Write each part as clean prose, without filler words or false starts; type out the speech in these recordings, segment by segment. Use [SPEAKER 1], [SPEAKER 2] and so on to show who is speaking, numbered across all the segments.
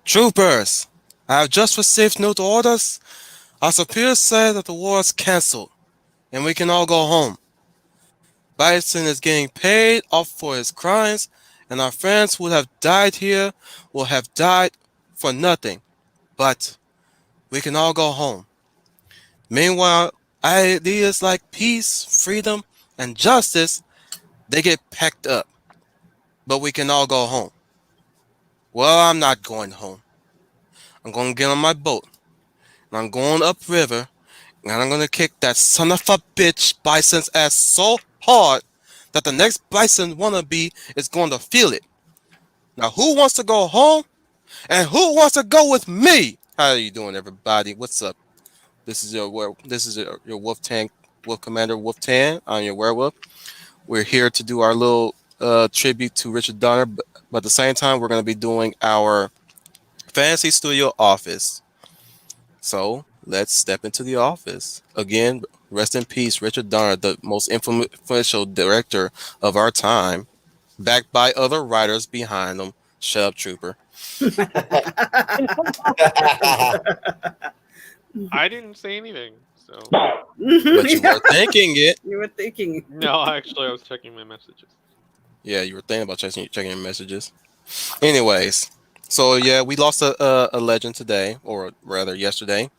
[SPEAKER 1] Troopers, I have just received new orders. Our superiors said that the war is cancelled and we can all go home. Bison is getting paid off for his crimes, and our friends who have died here will have died for nothing. But we can all go home. Meanwhile, ideas like peace, freedom, and justice, they get packed up. But we can all go home. Well, I'm not going home. I'm going to get on my boat, and I'm going upriver, and I'm going to kick that son of a bitch Bison's ass so hard that the next Bison wannabe is going to feel it. Now, who wants to go home, and who wants to go with me? How are you doing, everybody? What's up? This is your Wolf Tank, Wolf Commander Wolf Tan. I'm your werewolf. We're here to do our little tribute to Richard Donner, but at the same time, we're going to be doing our fantasy studio office. So let's step into the office again. Rest in peace, Richard Donner, the most influential director of our time, backed by other writers behind him. Shut up, Trooper.
[SPEAKER 2] I didn't say anything, so
[SPEAKER 1] But you were thinking it.
[SPEAKER 3] You were thinking.
[SPEAKER 2] no. Actually, I was checking my messages.
[SPEAKER 1] Yeah, you were thinking about checking your messages. Anyways, so yeah, we lost a legend today, or rather yesterday.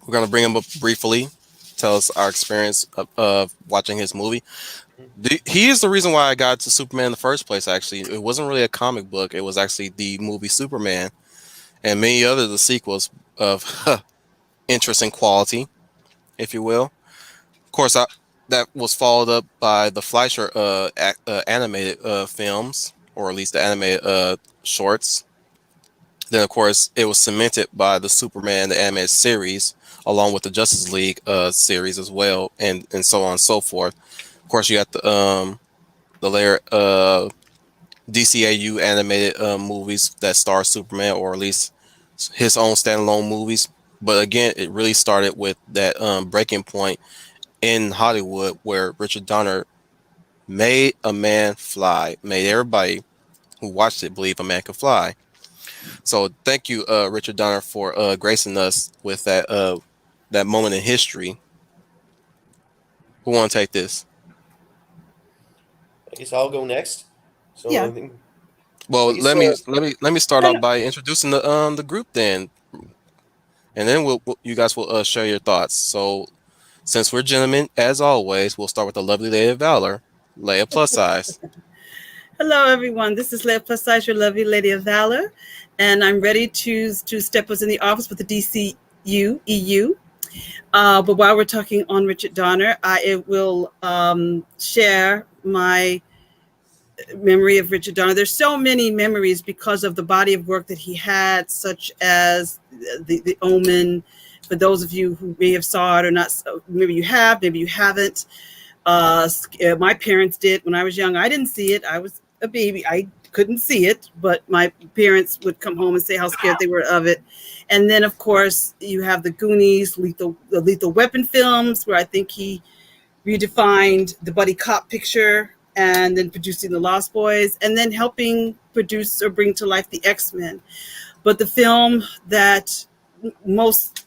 [SPEAKER 1] We're gonna bring him up briefly, tell us our experience of watching his movie. He is the reason why I got to Superman in the first place. Actually, it wasn't really a comic book; it was actually the movie Superman and many other the sequels of interesting quality, if you will. Of course, that was followed up by the Fleischer animated films, or at least the animated shorts. Then, of course, it was cemented by the Superman the animated series, along with the Justice League series as well, and so on and so forth. Of course, you got the layer DCAU animated movies that star Superman, or at least his own standalone movies. But again, it really started with that breaking point in Hollywood where Richard Donner made a man fly, made everybody who watched it believe a man could fly. So thank you, Richard Donner, for gracing us with that moment in history. Who want to take this?
[SPEAKER 4] I guess I'll go next. So
[SPEAKER 3] Yeah.
[SPEAKER 4] I think
[SPEAKER 1] Well,
[SPEAKER 4] I guess,
[SPEAKER 1] let me start off by introducing the group then, and then you guys will share your thoughts. So since we're gentlemen, as always, we'll start with the lovely Lady of Valor, Leia plus size.
[SPEAKER 3] Hello, everyone. This is Leah Plus Size, your lovely Lady of Valor, and I'm ready to step us in the office with the DCU EU. But while we're talking on Richard Donner, I will share my memory of Richard Donner. There's so many memories because of the body of work that he had, such as the Omen. For those of you who may have saw it or not, maybe you have, maybe you haven't. My parents did when I was young. I didn't see it. I was a baby. I couldn't see it, but my parents would come home and say how scared they were of it. And then, of course, you have the Goonies, the Lethal Weapon films, where I think he redefined the buddy cop picture, and then producing the Lost Boys, and then helping produce or bring to life the X-Men. But the film that most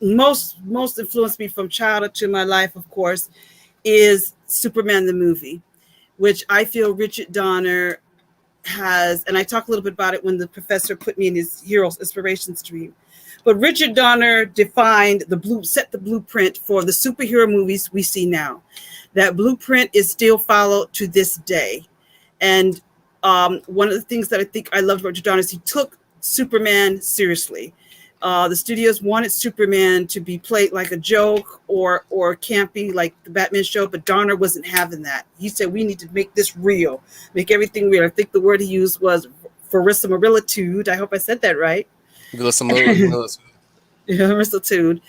[SPEAKER 3] influenced me from childhood to my life, of course, is Superman the movie, which I feel Richard Donner has, and I talk a little bit about it when the professor put me in his Heroes Inspiration stream. But Richard Donner defined set the blueprint for the superhero movies we see now. That blueprint is still followed to this day. And one of the things that I think I loved about Richard Donner is he took Superman seriously. The studios wanted Superman to be played like a joke or campy like the Batman show, but Donner wasn't having that. He said, we need to make this real, make everything real. I think the word he used was verisimilitude. I hope I said that right. Verisimilitude.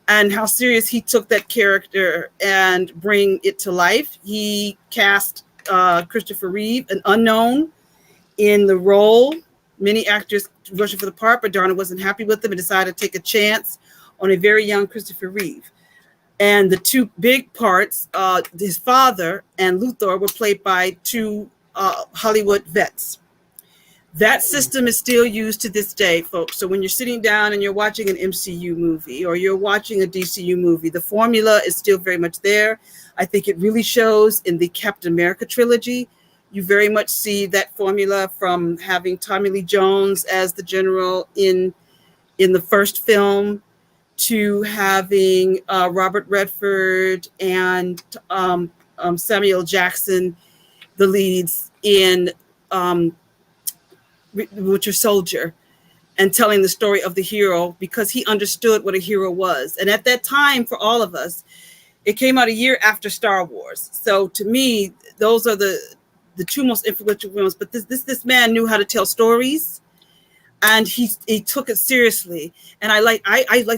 [SPEAKER 3] And how serious he took that character and bring it to life. He cast Christopher Reeve, an unknown, in the role. Many actors rushing for the part, but Donner wasn't happy with them and decided to take a chance on a very young Christopher Reeve. And the two big parts, his father and Luthor, were played by two Hollywood vets. That system is still used to this day, folks. So when you're sitting down and you're watching an MCU movie or you're watching a DCU movie, the formula is still very much there. I think it really shows in the Captain America trilogy. You very much see that formula from having Tommy Lee Jones as the general in the first film to having Robert Redford and Samuel Jackson, the leads in Winter Soldier, and telling the story of the hero because he understood what a hero was. And at that time, for all of us, it came out a year after Star Wars. So to me, those are the two most influential films. But this man knew how to tell stories, and he took it seriously. And I like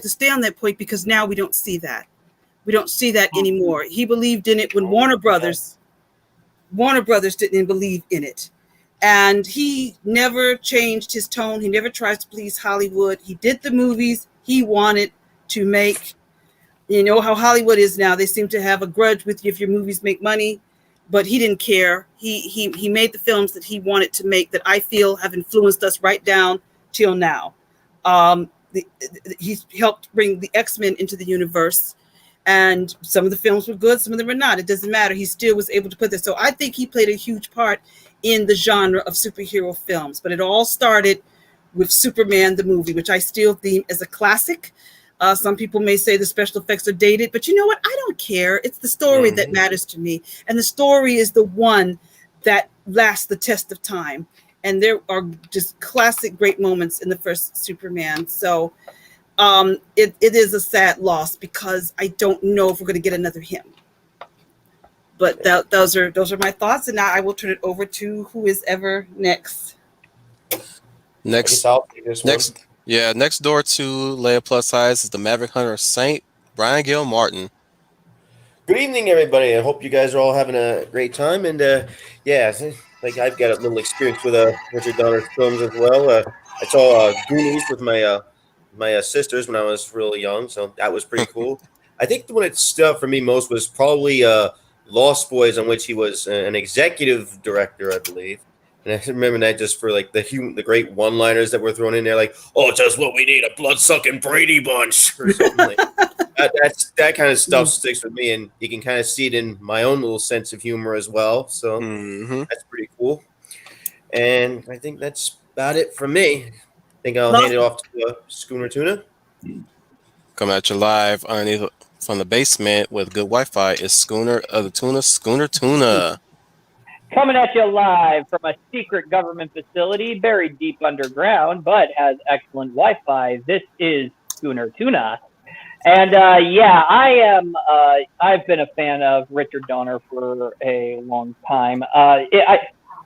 [SPEAKER 3] to stay on that point because now we don't see that. We don't see that anymore. He believed in it when Warner Brothers didn't believe in it. And he never changed his tone. He never tries to please Hollywood. He did the movies he wanted to make. You know how Hollywood is now. They seem to have a grudge with you if your movies make money, but he didn't care. He made the films that he wanted to make that I feel have influenced us right down till now. He helped bring the X-Men into the universe, and some of the films were good, some of them were not. It doesn't matter. He still was able to put this. So I think he played a huge part in the genre of superhero films. But it all started with Superman, the movie, which I still deem as a classic. Some people may say the special effects are dated, but you know what? I don't care. It's the story that matters to me. And the story is the one that lasts the test of time. And there are just classic great moments in the first Superman. So it is a sad loss because I don't know if we're going to get another him. But those are my thoughts. And now I will turn it over to who is ever next.
[SPEAKER 1] Next door to Leia Plus Size is the Maverick Hunter Saint, Brian Gill Martin.
[SPEAKER 4] Good evening, everybody. I hope you guys are all having a great time. And like I've got a little experience with Richard Donner's films as well. I saw Goonies with my sisters when I was really young, so that was pretty cool. I think the one that stood out for me most was probably Lost Boys, on which he was an executive director, I believe. And I remember that just for like the great one-liners that were thrown in there, like, "Oh, just what we need, a blood-sucking Brady Bunch," or something like that. That kind of stuff sticks with me, and you can kind of see it in my own little sense of humor as well. So that's pretty cool. And I think that's about it from me. I think I'll hand it off to Schooner Tuna.
[SPEAKER 1] Coming at you live underneath from the basement with good Wi-Fi is Schooner Tuna.
[SPEAKER 5] Coming at you live from a secret government facility buried deep underground, but has excellent Wi-Fi. This is Schooner Tuna. And I am. I've been a fan of Richard Donner for a long time. I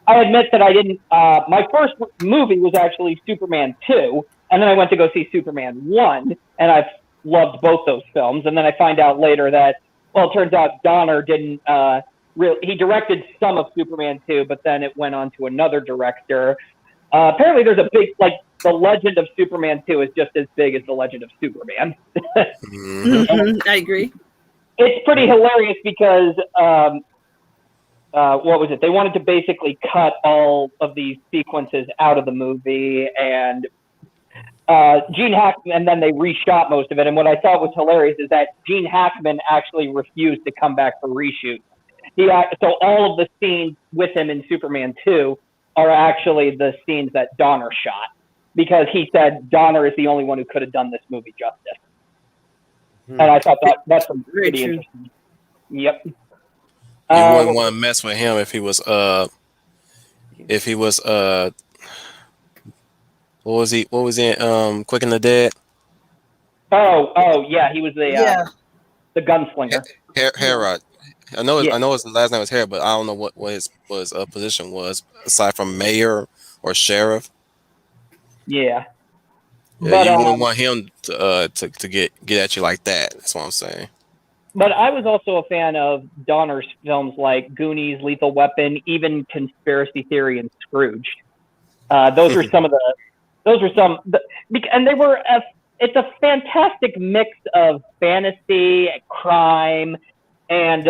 [SPEAKER 5] admit that I didn't. My first movie was actually Superman 2, and then I went to go see Superman 1, and I've loved both those films. And then I find out later that, well, it turns out Donner didn't. He directed some of Superman 2, but then it went on to another director. Apparently, there's a big, like, the Legend of Superman 2 is just as big as the Legend of Superman.
[SPEAKER 3] I agree.
[SPEAKER 5] It's pretty hilarious because, what was it? They wanted to basically cut all of these sequences out of the movie, and Gene Hackman, and then they reshot most of it. And what I thought was hilarious is that Gene Hackman actually refused to come back for reshoots. So all of the scenes with him in Superman 2 are actually the scenes that Donner shot, because he said Donner is the only one who could have done this movie justice. And I thought that's pretty interesting. Yep.
[SPEAKER 1] You wouldn't want to mess with him if he was what was he in Quick and the Dead?
[SPEAKER 5] Oh yeah, he was the gunslinger.
[SPEAKER 1] Herod. I know his last name was Herod, but I don't know what his position was aside from mayor or sheriff.
[SPEAKER 5] Yeah.
[SPEAKER 1] But you wouldn't want him to get at you like that. That's what I'm saying.
[SPEAKER 5] But I was also a fan of Donner's films like Goonies, Lethal Weapon, even Conspiracy Theory and Scrooge. Those are some, and they were. It's a fantastic mix of fantasy, crime, and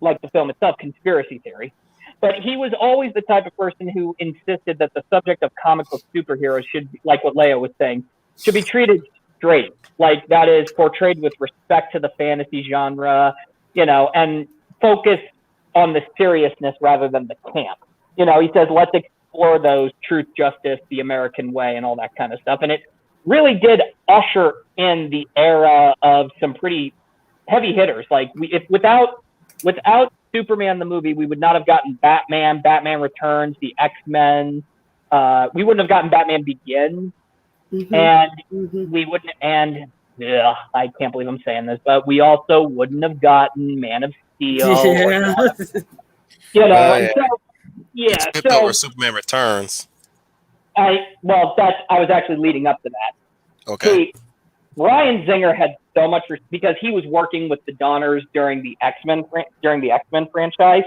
[SPEAKER 5] like the film itself, conspiracy theory. But he was always the type of person who insisted that the subject of comic book superheroes should, like what Leia was saying, should be treated straight. Like that is portrayed with respect to the fantasy genre, and focus on the seriousness rather than the camp. He says, let's explore those truth, justice, the American way, and all that kind of stuff. And it really did usher in the era of some pretty heavy hitters. Like if without Superman the movie, we would not have gotten Batman, Batman Returns, the X-Men. We wouldn't have gotten Batman Begins, and we wouldn't. And I can't believe I'm saying this, but we also wouldn't have gotten Man of Steel.
[SPEAKER 3] Yeah.
[SPEAKER 5] So
[SPEAKER 1] Superman Returns.
[SPEAKER 5] I was actually leading up to that.
[SPEAKER 1] Okay.
[SPEAKER 5] See, Bryan Singer had so much because he was working with the Donners during the X-Men franchise,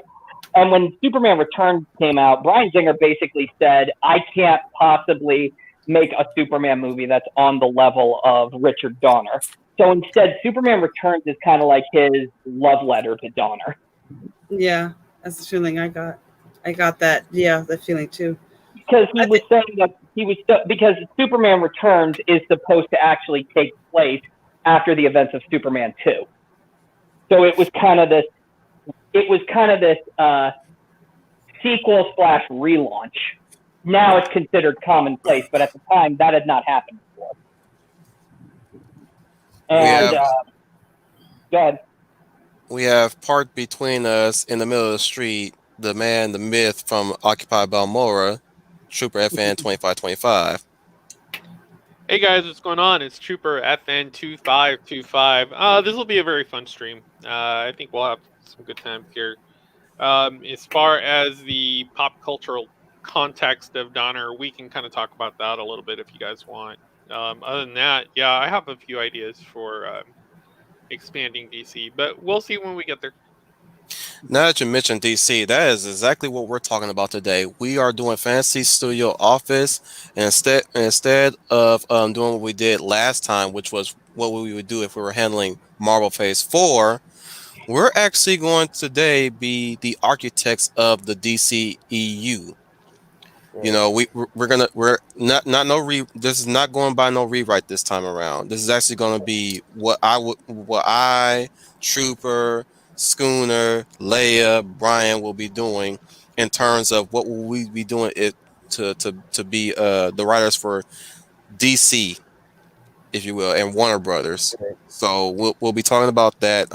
[SPEAKER 5] and when Superman Returns came out, Bryan Singer basically said, "I can't possibly make a Superman movie that's on the level of Richard Donner." So instead, Superman Returns is kind of like his love letter to Donner.
[SPEAKER 3] Yeah, that's the feeling I got. I got that. Yeah, that feeling too.
[SPEAKER 5] Because he was saying that because Superman Returns is supposed to actually take place after the events of Superman 2. So it was kind of this sequel / relaunch. Now it's considered commonplace, but at the time that had not happened before. And go ahead.
[SPEAKER 1] We have parked between us in the middle of the street the man, the myth from Occupy Balmora, Trooper FN 2525.
[SPEAKER 2] Hey guys, what's going on? It's Trooper FN 2525. This will be a very fun stream. I think we'll have some good times here. As far as the pop cultural context of Donner, we can kind of talk about that a little bit if you guys want. Other than that, yeah, I have a few ideas for expanding DC, but we'll see when we get there.
[SPEAKER 1] Now that you mentioned DC, that is exactly what we're talking about today. We are doing Fantasy Studio Office, and instead of doing what we did last time, which was what we would do if we were handling Marvel Phase 4, we're actually going to today be the architects of the DC EU. You know, we're not this is not going by no rewrite this time around. This is actually going to be what I, Trooper, Schooner, Leia, Brian will be doing in terms of what will we be doing it to be the writers for DC, if you will, and Warner Brothers.
[SPEAKER 4] Okay.
[SPEAKER 1] So we'll be talking about that.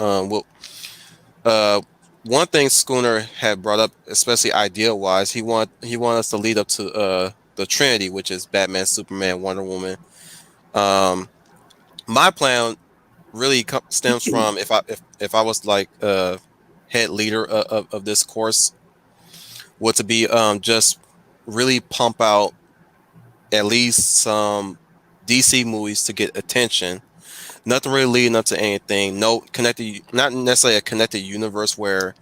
[SPEAKER 1] One thing Schooner had brought up, especially idea wise, he want us to lead up to the Trinity, which is Batman, Superman, Wonder Woman. My plan really stems from if I was like head leader of this course, would to be just really pump out at least some DC movies to get attention. Nothing really leading up to anything. No connected, not necessarily a connected universe where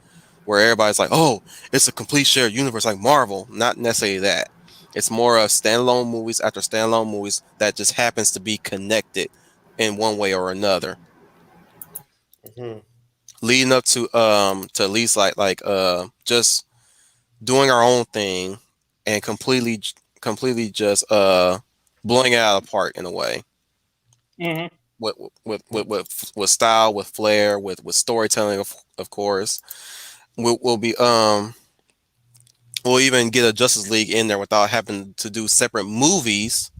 [SPEAKER 1] everybody's like, oh, it's a complete shared universe like Marvel. Not necessarily that. It's more of standalone movies after standalone movies that just happens to be connected in one way or another. Leading up to at least like just doing our own thing and completely just blowing it out of the park in a way.
[SPEAKER 5] Mm-hmm.
[SPEAKER 1] With style, with flair, with storytelling, of course. We'll be we'll even get a Justice League in there without having to do separate movies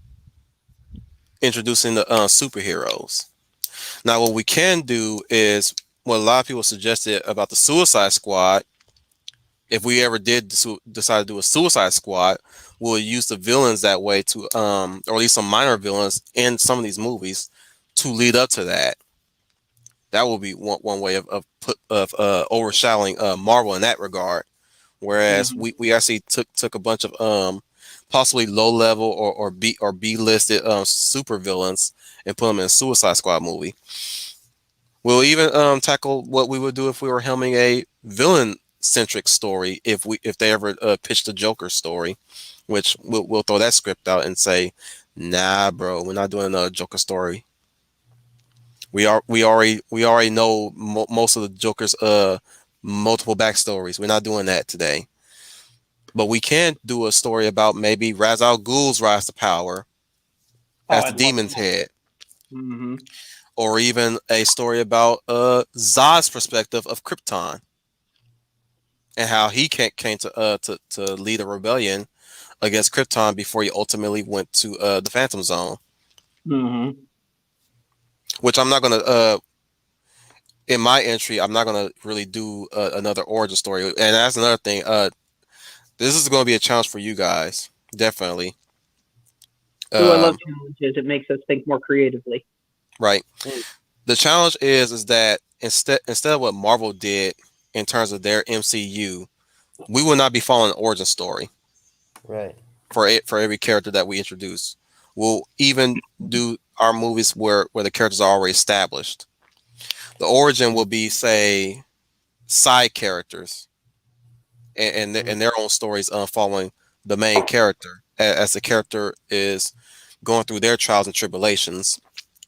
[SPEAKER 1] introducing the superheroes. Now what we can do is what a lot of people suggested about the Suicide Squad. If we ever did decide to do a Suicide Squad, we'll use the villains that way to or at least some minor villains in some of these movies to lead up to that. That will be one way of overshadowing Marvel in that regard. Whereas we actually took a bunch of possibly low level or B listed super villains and put them in a Suicide Squad movie. We'll even tackle what we would do if we were helming a villain centric story if they ever pitched a Joker story, which we'll throw that script out and say, nah, bro, we're not doing a Joker story. We already know most of the Joker's multiple backstories. We're not doing that today. But we can do a story about maybe Ra's al Ghul's rise to power
[SPEAKER 5] Oh,
[SPEAKER 1] as the
[SPEAKER 5] I'd love
[SPEAKER 1] demon's
[SPEAKER 5] that.
[SPEAKER 1] head,
[SPEAKER 5] Mm-hmm.
[SPEAKER 1] or even a story about Zod's perspective of Krypton and how he came to lead a rebellion against Krypton before he ultimately went to the Phantom Zone.
[SPEAKER 5] Mm-hmm.
[SPEAKER 1] Which I'm not gonna in my entry, I'm not gonna really do another origin story, and that's another thing. This is going to be a challenge for you guys, definitely.
[SPEAKER 5] Ooh, I love
[SPEAKER 1] Um,
[SPEAKER 5] challenges. It makes us think more creatively.
[SPEAKER 1] right.
[SPEAKER 4] Mm.
[SPEAKER 1] The challenge is that instead of what Marvel did in terms of their MCU, we will not be following an origin story
[SPEAKER 4] Right.
[SPEAKER 1] for every character that we introduce. We'll even do our movies where the characters are already established. The origin will be, say, side characters and their own stories following the main character as the character is going through their trials and tribulations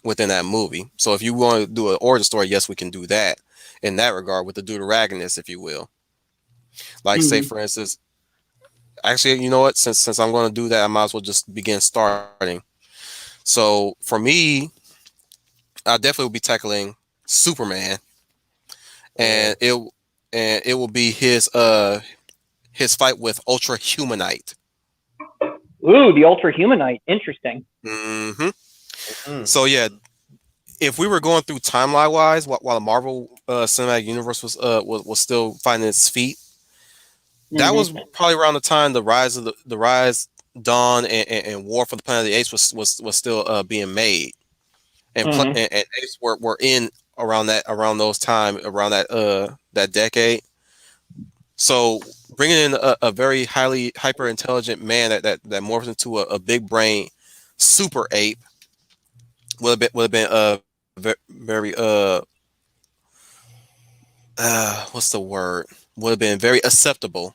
[SPEAKER 1] within that movie. So if you want to do an origin story, yes, we can do that in that regard with the deuteragonist, if you will. Like, say,
[SPEAKER 5] Mm-hmm.
[SPEAKER 1] for instance, actually, you know what? Since I'm going to do that, I might as well just begin starting. So for me, I definitely will be tackling Superman, and
[SPEAKER 4] Right.
[SPEAKER 1] it will be his fight with Ultra Humanite.
[SPEAKER 5] Ooh, the Ultra Humanite. Interesting.
[SPEAKER 1] Hmm.
[SPEAKER 4] Mm.
[SPEAKER 1] So yeah, if we were going through timeline wise, while the Marvel Cinematic Universe was still finding its feet, that was
[SPEAKER 5] Mm-hmm.
[SPEAKER 1] probably around the time the rise, dawn, and war for the Planet of the Apes was still being made,
[SPEAKER 5] Mm-hmm.
[SPEAKER 1] and apes were in around those time around that decade. So bringing in a very highly hyper intelligent man that morphs into a big brain super ape would have been very what's the word, would have been very acceptable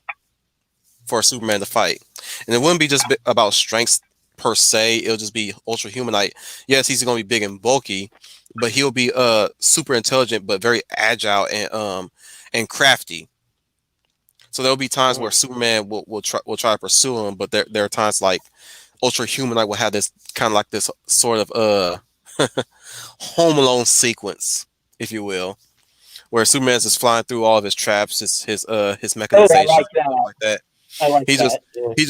[SPEAKER 1] for Superman to fight, and it wouldn't be just about strengths per se. It'll just be ultra humanite. Yes, he's going to be big and bulky, but he'll be super intelligent, but very agile and crafty. So there'll be times where
[SPEAKER 4] Mm.
[SPEAKER 1] Superman will try to pursue him, but there are times like Ultra Humanite will have this kind of like this sort of Home Alone sequence, if you will, where Superman's just flying through all of his traps, his
[SPEAKER 5] Oh, I
[SPEAKER 1] mechanization,
[SPEAKER 5] like
[SPEAKER 1] stuff
[SPEAKER 5] that.
[SPEAKER 1] like that.
[SPEAKER 5] I like
[SPEAKER 1] He just
[SPEAKER 5] that.
[SPEAKER 4] Yeah.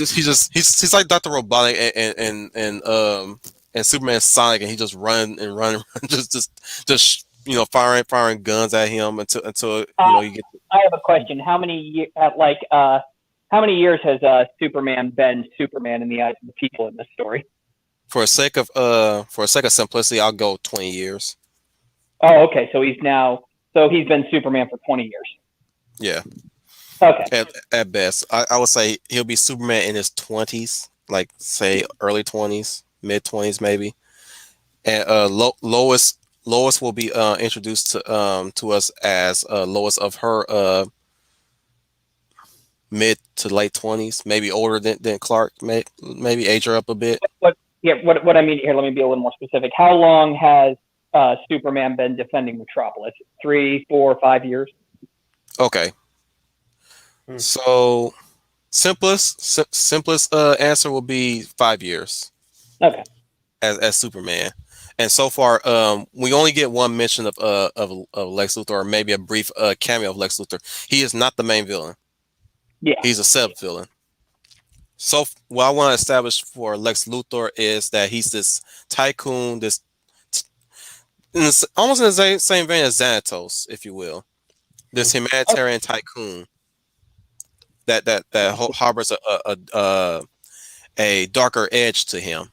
[SPEAKER 1] he's like Dr. Robotic and Superman Sonic, and he just run, firing guns at him until
[SPEAKER 5] Uh,
[SPEAKER 1] you get
[SPEAKER 5] I have a question. How many years has Superman been Superman in the eyes of the people in this story?
[SPEAKER 1] for a sake of simplicity, I'll go 20 years.
[SPEAKER 5] Oh, okay. So he's been Superman for 20 years.
[SPEAKER 1] Yeah,
[SPEAKER 5] Okay.
[SPEAKER 1] at best, I would say he'll be Superman in his 20s, like say early 20s, mid 20s maybe. And Lois will be introduced to us as Lois of her mid to late 20s, maybe older than Clark, maybe age her up a bit.
[SPEAKER 5] What? Yeah. What I mean here. Let me be a little more specific. How long has Superman been defending Metropolis? 3, 4, 5 years?
[SPEAKER 1] Okay,
[SPEAKER 4] Hmm.
[SPEAKER 1] so simplest answer will be 5 years
[SPEAKER 5] Okay.
[SPEAKER 1] as Superman. And so far, we only get one mention of Lex Luthor, or maybe a brief cameo of Lex Luthor. He is not the main villain.
[SPEAKER 5] Yeah.
[SPEAKER 1] He's a sub villain. So what I want to establish for Lex Luthor is that he's this tycoon, almost in the same vein as Xanatos, if you will. This
[SPEAKER 5] Okay.
[SPEAKER 1] humanitarian tycoon that harbors a darker edge to him.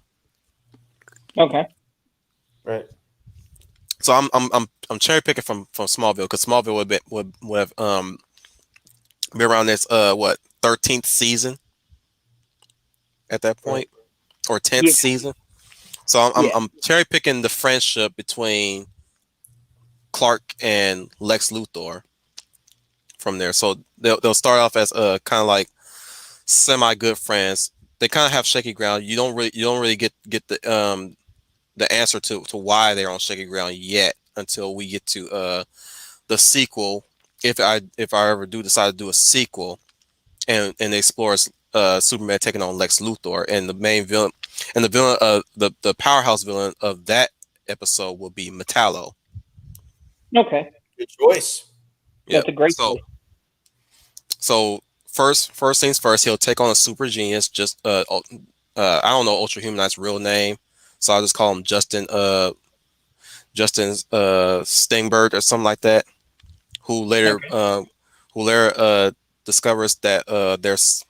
[SPEAKER 5] Okay.
[SPEAKER 4] Right.
[SPEAKER 1] So I'm cherry picking from Smallville, because Smallville would have been around this 13th season at that
[SPEAKER 4] Right.
[SPEAKER 1] point, or 10th
[SPEAKER 5] Yeah.
[SPEAKER 1] season. So
[SPEAKER 5] Yeah.
[SPEAKER 1] I'm cherry picking the friendship between Clark and Lex Luthor from there. So they'll start off as kind of like semi good friends. They kind of have shaky ground. You don't really get the answer to why they're on shaky ground yet until we get to the sequel. If I ever do decide to do a sequel and it explores Superman taking on Lex Luthor, and the main villain and the powerhouse villain of that episode will be Metallo.
[SPEAKER 5] Okay,
[SPEAKER 4] Good choice.
[SPEAKER 5] that's a great
[SPEAKER 1] So
[SPEAKER 5] choice.
[SPEAKER 1] so first things first, he'll take on a super genius. Just I don't know Ultra Humanite's real name, so I'll just call him Justin Stingberg or something like that. Who later discovers that there's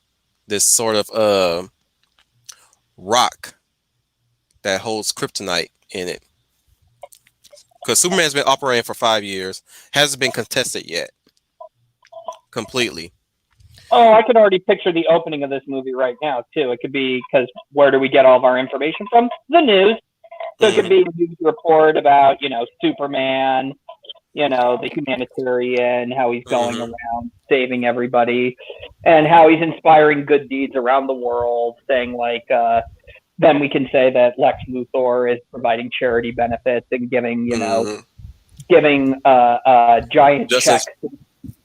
[SPEAKER 1] this sort of rock that holds kryptonite in it. Because Superman's been operating for 5 years, hasn't been contested yet completely.
[SPEAKER 5] Oh, I can already picture the opening of this movie right now too. It could be because where do we get all of our information from? The news. So it could be a news report about Superman, the humanitarian, how he's going around saving everybody, and how he's inspiring good deeds around the world. Saying like, then we can say that Lex Luthor is providing charity benefits and giving giant checks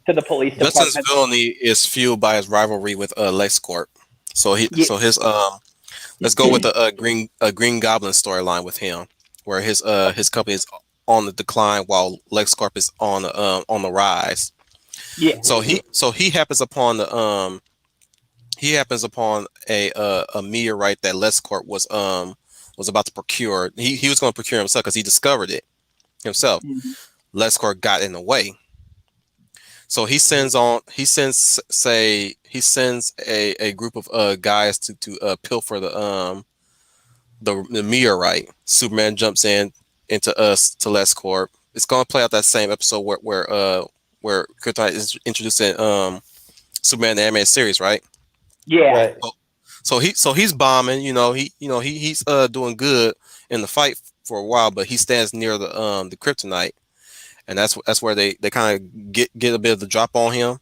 [SPEAKER 5] to the police
[SPEAKER 1] Justin's
[SPEAKER 5] department.
[SPEAKER 1] villainy is fueled by his rivalry with LexCorp. So his let's go with the Green Goblin storyline with him, where his company is on the decline while LexCorp is on the rise.
[SPEAKER 5] Yeah.
[SPEAKER 1] So he happens upon a meteorite that LexCorp was about to procure. He was going to procure himself because he discovered it himself. LexCorp got in the way. So he sends a group of guys to pilfer the meteorite. Superman jumps into LexCorp. It's gonna play out that same episode where Kryptonite is introduced in Superman the animated series, right?
[SPEAKER 5] Yeah.
[SPEAKER 4] Right.
[SPEAKER 1] So he's bombing. He's doing good in the fight for a while, but he stands near the Kryptonite. And that's where they kind of get a bit of the drop on him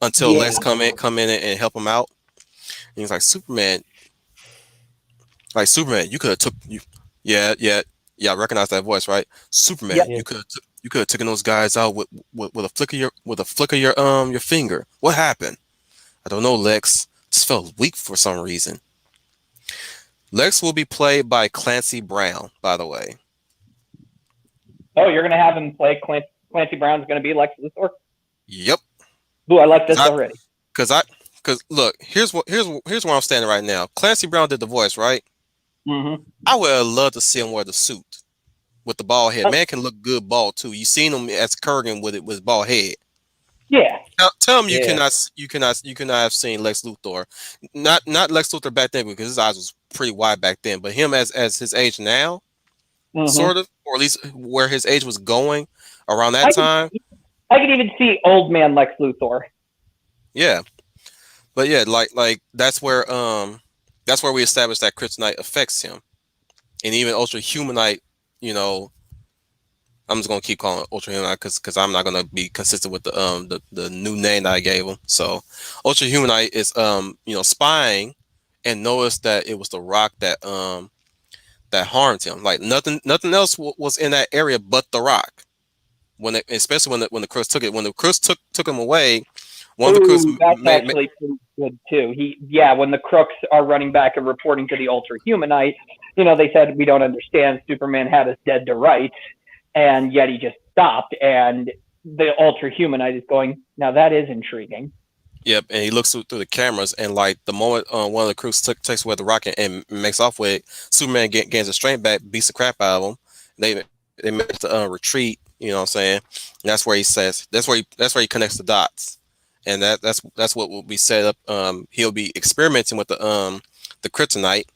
[SPEAKER 1] until Lex come in and help him out. And he's like, Superman, you could have took you. Yeah, I recognize that voice, right? Superman, you could have taken those guys out with a flick of your finger. What happened? I don't know, Lex. Just felt weak for some reason. Lex will be played by Clancy Brown, by the way.
[SPEAKER 5] Oh, you're gonna have him play Clancy Brown's gonna be Lex Luthor?
[SPEAKER 1] Yep.
[SPEAKER 5] Ooh, I like this already.
[SPEAKER 1] Cause look, here's where I'm standing right now. Clancy Brown did the voice, right?
[SPEAKER 5] Mm-hmm.
[SPEAKER 1] I would have loved to see him wear the suit with the bald head. Man can look good bald too. You seen him as Kurgan with his bald head.
[SPEAKER 5] Yeah.
[SPEAKER 1] Tell him you cannot have seen Lex Luthor. Not Lex Luthor back then because his eyes was pretty wide back then, but him as his age now. Sort of, or at least where his age was going around that time.
[SPEAKER 5] I could even see old man Lex Luthor.
[SPEAKER 1] Yeah, but yeah, like that's where we established that Kryptonite affects him, and even Ultra Humanite. I'm just gonna keep calling it Ultra Humanite because I'm not gonna be consistent with the new name that I gave him. So Ultra Humanite is spying and noticed that it was the rock that harmed him. Like nothing else was in that area but the rock. Especially when the Crooks took it. When the Crooks took him away, one of the Crooks
[SPEAKER 5] that's actually pretty good too. When the Crooks are running back and reporting to the Ultra Humanite, they said we don't understand. Superman had us dead to rights, and yet he just stopped. And the Ultra Humanite is going, now that is intriguing.
[SPEAKER 1] Yep, and he looks through the cameras, and like the moment one of the Crooks takes away the rocket and makes off with it, Superman gains his strength back, beats the crap out of him. They manage to retreat. You know what I'm saying? And that's where he connects the dots, and that's what will be set up. He'll be experimenting with the kryptonite.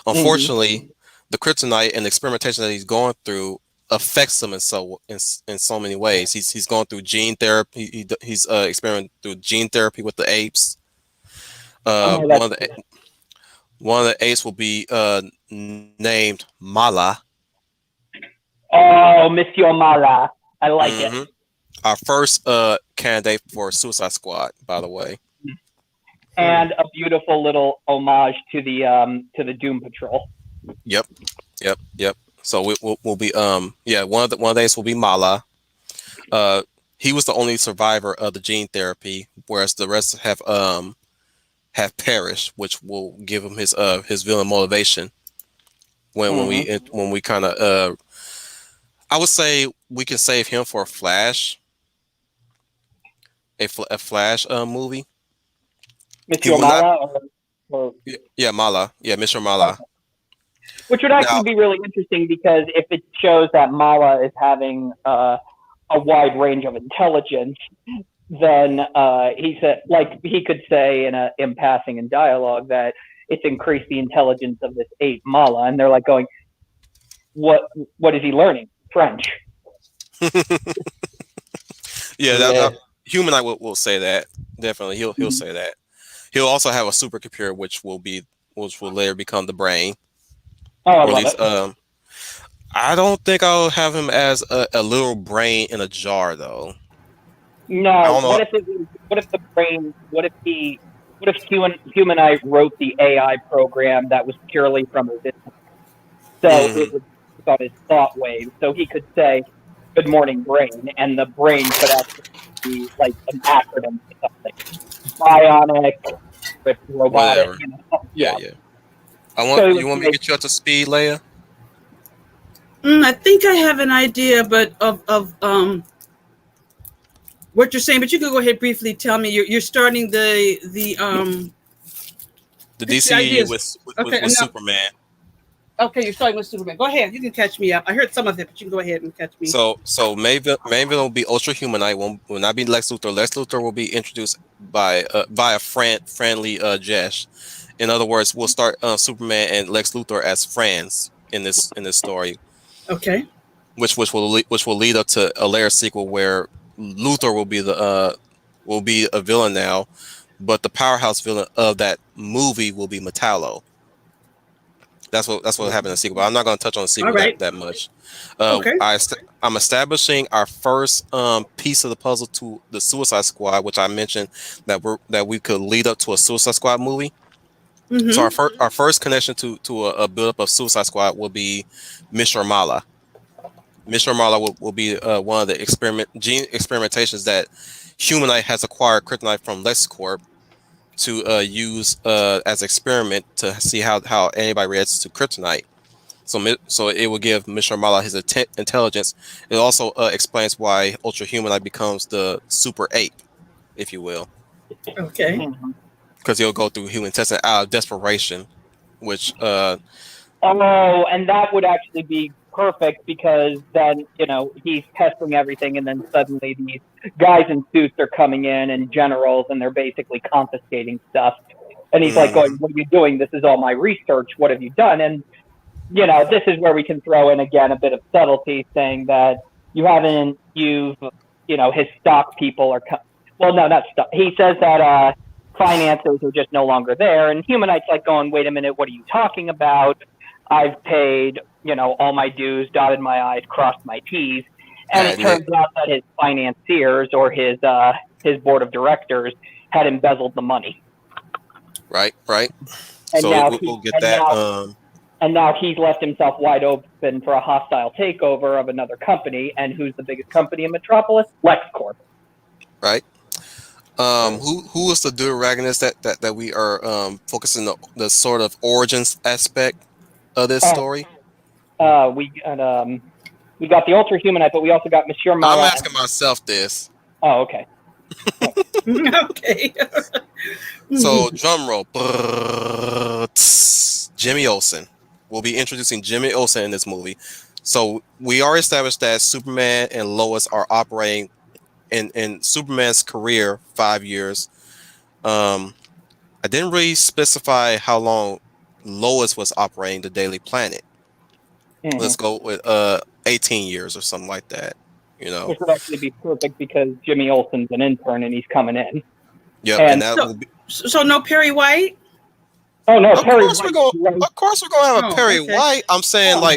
[SPEAKER 1] Unfortunately, the kryptonite and the experimentation that he's going through affects him in so many ways. He's going through gene therapy. He's experimenting through gene therapy with the apes. One of the apes will be named Mala.
[SPEAKER 5] Oh, Monsieur Mala. I like it.
[SPEAKER 1] Our first candidate for Suicide Squad, by the way.
[SPEAKER 5] And a beautiful little homage to the Doom Patrol.
[SPEAKER 1] Yep. So we'll be one of the apes will be Mala. he was the only survivor of the gene therapy, whereas the rest have perished, which will give him his villain motivation when we kind of I would say we can save him for a Flash movie. He
[SPEAKER 5] Mr.
[SPEAKER 1] will not.
[SPEAKER 5] Mala, or
[SPEAKER 1] Yeah, Mala. Yeah, Mr. Mala.
[SPEAKER 5] which would actually
[SPEAKER 1] Now,
[SPEAKER 5] be really interesting because if it shows that Mala is having a wide range of intelligence, then he said, like he could say in passing in dialogue that it's increased the intelligence of this ape Mala, and they're like going, what is he learning? French.
[SPEAKER 1] yeah, Humanite will say that. Definitely, he'll say that. He'll also have a supercomputer, which will later become the brain.
[SPEAKER 5] Oh, I
[SPEAKER 1] Or at
[SPEAKER 5] love
[SPEAKER 1] least,
[SPEAKER 5] it.
[SPEAKER 1] I don't think I'll have him as a little brain in a jar, though. I
[SPEAKER 5] No,
[SPEAKER 1] don't know.
[SPEAKER 5] what if the brain, what if Humanite wrote the AI program that was purely from his intellect? So it was on his thought waves. So he could say, "Good morning, brain," and the brain could actually be like an acronym for something. Bionic with robotic,
[SPEAKER 1] Whatever.
[SPEAKER 5] you know.
[SPEAKER 1] Yeah,
[SPEAKER 5] Yeah.
[SPEAKER 1] yeah.
[SPEAKER 5] So it
[SPEAKER 1] You
[SPEAKER 5] would
[SPEAKER 1] want
[SPEAKER 5] be
[SPEAKER 1] me to get you up to speed, Leia?
[SPEAKER 3] I think I have an idea, but of what you're saying. But you could go ahead briefly tell me. You're starting
[SPEAKER 1] The
[SPEAKER 3] the
[SPEAKER 1] DCEU
[SPEAKER 3] ideas.
[SPEAKER 1] with
[SPEAKER 3] Okay,
[SPEAKER 1] with
[SPEAKER 3] no,
[SPEAKER 1] Superman.
[SPEAKER 3] okay, you're starting with Superman. Go ahead. You can catch me up. I heard some of it, but you can go ahead and catch me.
[SPEAKER 1] So Maven will be Ultra Humanite. Will not be Lex Luthor. Lex Luthor will be introduced by friendly Jesh. In other words, we'll start Superman and Lex Luthor as friends in this story,
[SPEAKER 3] Okay.
[SPEAKER 1] which will lead up to a later sequel where Luthor will be a villain now, but the powerhouse villain of that movie will be Metallo. That's what happened in the sequel. But I'm not going to touch on the
[SPEAKER 3] All
[SPEAKER 1] sequel
[SPEAKER 3] right.
[SPEAKER 1] that much.
[SPEAKER 3] Okay.
[SPEAKER 1] I'm establishing our first piece of the puzzle to the Suicide Squad, which I mentioned that we could lead up to a Suicide Squad movie. So
[SPEAKER 3] Mm-hmm.
[SPEAKER 1] our first connection to a build up of Suicide Squad will be Mr. Mala. Mr. Mala will be one of the gene experimentations that Humanite has acquired kryptonite from LexCorp to use as experiment to see how anybody reacts to kryptonite. So it will give Mr. Mala his intelligence. It also explains why Ultra Humanite becomes the super ape, if you will,
[SPEAKER 3] Okay.
[SPEAKER 5] Mhm.
[SPEAKER 1] because he'll go through human testing out of desperation, which
[SPEAKER 5] Oh, and that would actually be perfect because then, he's testing everything and then suddenly these guys in suits are coming in and generals and they're basically confiscating stuff. And he's like going,
[SPEAKER 1] mhm,
[SPEAKER 5] "What are you doing? This is all my research. What have you done?" And, this is where we can throw in again a bit of subtlety saying that his stock people are, well, no, not stock. He says that finances are just no longer there. And Humanite's like going, "Wait a minute, what are you talking about? I've paid, all my dues, dotted my I's, crossed my T's." And it
[SPEAKER 1] and it,
[SPEAKER 5] turns out that his financiers or his board of directors had embezzled the money.
[SPEAKER 1] right.
[SPEAKER 5] And
[SPEAKER 1] So
[SPEAKER 5] now
[SPEAKER 1] we'll
[SPEAKER 5] he
[SPEAKER 1] get
[SPEAKER 5] and
[SPEAKER 1] that.
[SPEAKER 5] now and now he's left himself wide open for a hostile takeover of another company. And who's the biggest company in Metropolis? LexCorp.
[SPEAKER 1] Right. Who is the deuteragonist that we are focusing the sort of origins aspect of this
[SPEAKER 5] Oh,
[SPEAKER 1] story?
[SPEAKER 5] we got the Ultra Humanite, but we also got Monsieur
[SPEAKER 1] I'm
[SPEAKER 5] Mala.
[SPEAKER 1] asking myself this.
[SPEAKER 5] Oh, okay.
[SPEAKER 3] Okay.
[SPEAKER 1] So drum roll. Jimmy Olsen. We'll be introducing Jimmy Olsen in this movie. So we already established that Superman and Lois are operating in Superman's career 5 years. I didn't really specify how long Lois was operating the Daily Planet.
[SPEAKER 5] Mm-hmm.
[SPEAKER 1] Let's go with 18 years or something like that. You know.
[SPEAKER 5] Which would actually be perfect because Jimmy Olsen's an intern and he's coming in.
[SPEAKER 1] Yep, and
[SPEAKER 5] And
[SPEAKER 1] that
[SPEAKER 3] so,
[SPEAKER 1] will be.
[SPEAKER 3] so no Perry White.
[SPEAKER 5] oh no,
[SPEAKER 1] Of
[SPEAKER 5] Perry
[SPEAKER 1] course we're
[SPEAKER 5] White.
[SPEAKER 1] going.
[SPEAKER 5] Wrote,
[SPEAKER 1] Of course we're going to have a
[SPEAKER 3] Oh,
[SPEAKER 1] Perry
[SPEAKER 3] okay.
[SPEAKER 1] White. I'm saying
[SPEAKER 5] oh,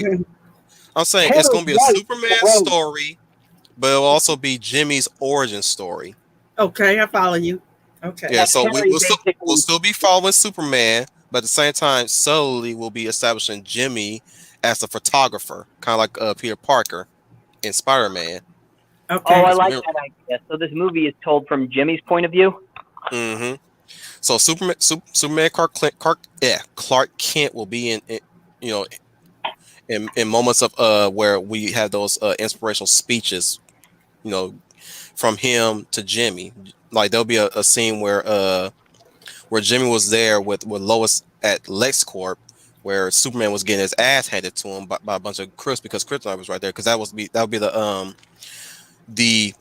[SPEAKER 1] it's
[SPEAKER 5] Perry
[SPEAKER 1] going to be a
[SPEAKER 5] White
[SPEAKER 1] Superman
[SPEAKER 5] wrote.
[SPEAKER 1] story, but it'll also be Jimmy's origin story.
[SPEAKER 3] Okay, I follow you. Okay.
[SPEAKER 1] Yeah,
[SPEAKER 5] And
[SPEAKER 1] so
[SPEAKER 5] Perry
[SPEAKER 1] we'll
[SPEAKER 5] basically.
[SPEAKER 1] still be following Superman, but at the same time, slowly we'll be establishing Jimmy as a photographer, kind of like Peter Parker in Spider-Man.
[SPEAKER 3] Okay.
[SPEAKER 5] Oh, I like that idea. So this movie is told from Jimmy's point of view.
[SPEAKER 1] Mm-hmm. So Superman Clark Kent will be in you know in moments of where we have those inspirational speeches, you know, from him to Jimmy. Like there'll be a scene where Jimmy was there with Lois at LexCorp, where Superman was getting his ass handed to him by a bunch of crooks because Kryptonite was right there. Because that would be the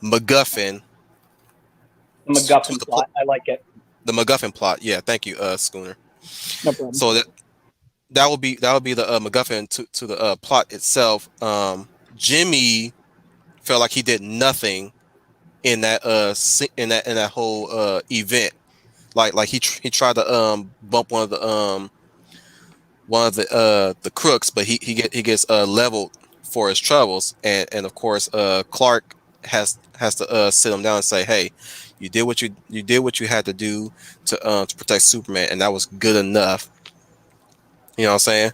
[SPEAKER 1] MacGuffin
[SPEAKER 5] The
[SPEAKER 1] to
[SPEAKER 5] MacGuffin plot. I like it.
[SPEAKER 1] the MacGuffin plot. Yeah, thank you, Schooner.
[SPEAKER 5] No problem.
[SPEAKER 1] So that would be the MacGuffin to the plot itself. Jimmy felt like he did nothing in that in that whole event. Like he tried to bump one of the crooks, but he gets leveled for his troubles, and of course Clark has to sit him down and say, hey, you did what you had to do to protect Superman, and that was good enough. You know what I'm saying?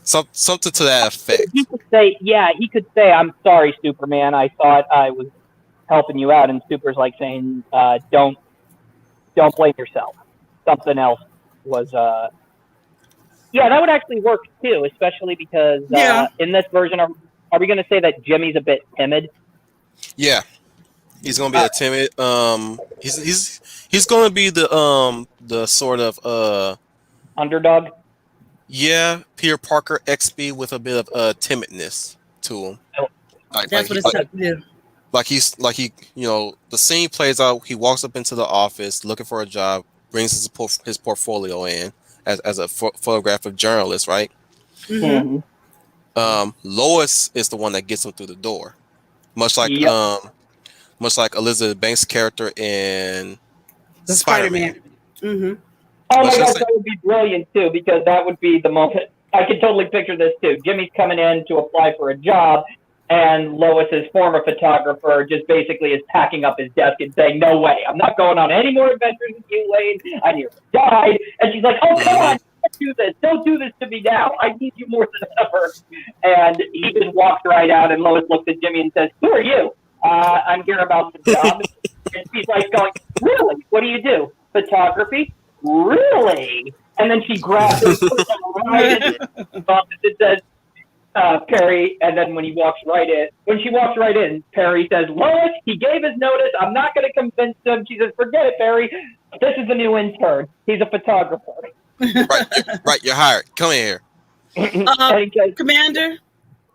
[SPEAKER 1] Something to that effect.
[SPEAKER 5] He could say, he could say, I'm sorry, Superman. I thought I was helping you out. And Super's like saying, don't blame yourself. Something else was, yeah, that would actually work too, especially because in this version, are we going to say that Jimmy's a bit timid?
[SPEAKER 1] Yeah, he's gonna be a timid. He's gonna be the sort of
[SPEAKER 5] Underdog.
[SPEAKER 1] Yeah, Peter Parker XB with a bit of timidness to him.
[SPEAKER 3] That's what it's like.
[SPEAKER 1] Like he the scene plays out. He walks up into the office looking for a job, brings his portfolio in as a photographic journalist, right?
[SPEAKER 3] Mm-hmm.
[SPEAKER 1] Lois is the one that gets him through the door, much like Elizabeth Banks' character in
[SPEAKER 3] The
[SPEAKER 1] Spider-Man.
[SPEAKER 3] Mm-hmm.
[SPEAKER 5] Oh my gosh, that would be brilliant too, because that would be the moment. I could totally picture this too. Jimmy's coming in to apply for a job, and Lois's former photographer just basically is packing up his desk and saying, "No way, I'm not going on any more adventures with you, Lane. I nearly died." And she's like, "Oh, come on, don't do this. Don't do this to me now. I need you more than ever." And he just walks right out, and Lois looks at Jimmy and says, "Who are you? I'm here about the job." And she's like going, "Really? What do you do? Photography? Really?" And then she grabs him, puts him right in the office. It says, Perry, and then when she walks right in, Perry says, "Lois, he gave his notice. I'm not going to convince him." She says, "Forget it, Perry. This is the new intern. He's a photographer."
[SPEAKER 1] Right, you're hired. Come in here.
[SPEAKER 3] Commander?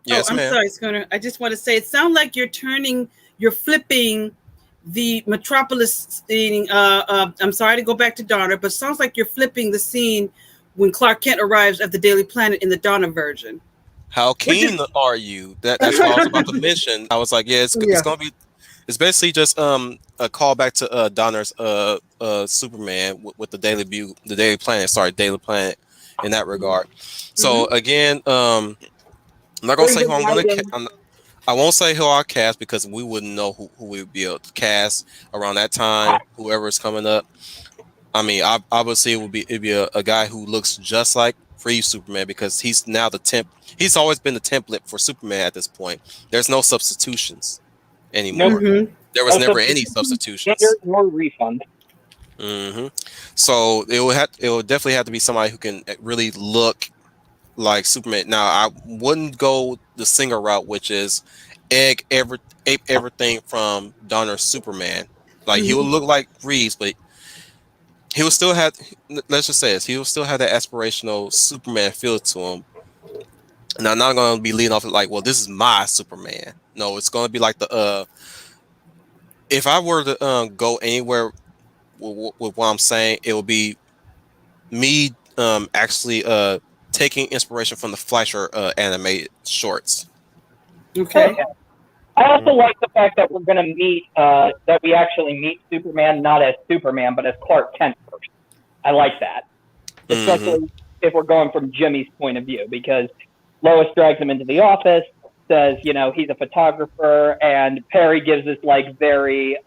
[SPEAKER 1] Yes,
[SPEAKER 3] I'm
[SPEAKER 1] ma'am.
[SPEAKER 3] sorry, Schooner. I just want to say, it sounds like you're flipping the Metropolis scene. I'm sorry to go back to Donner, but it sounds like you're flipping the scene when Clark Kent arrives at the Daily Planet in the Donner version.
[SPEAKER 1] How keen are you? That's what I was about to mention. I was like, it's gonna be. It's basically just a callback to Donner's Superman with the Daily Planet in that regard. So again, I'm not gonna say who I'm gonna. I won't say who I'll cast because we wouldn't know who we would be able to cast around that time. Whoever is coming up. I mean, obviously it'd be a guy who looks just like Free Superman because he's now He's always been the template for Superman at this point. There's no substitutions anymore. There was never any substitutions.
[SPEAKER 5] No refund.
[SPEAKER 1] So it will definitely have to be somebody who can really look like Superman. Now I wouldn't go the singer route, which is ape everything from Donner's Superman. Like he will look like Reeves, but he will still have. Let's just say this: he will still have that aspirational Superman feel to him. And I'm not going to be leading off like, well, this is my Superman. No, it's going to be like if I were to go anywhere with what I'm saying, it will be me actually taking inspiration from the Fleischer animated shorts.
[SPEAKER 3] Okay.
[SPEAKER 5] I also like the fact that we're going to meet, that we actually meet Superman, not as Superman, but as Clark Kent first. I like that. Especially if we're going from Jimmy's point of view, because Lois drags him into the office, says, he's a photographer, and Perry gives this like very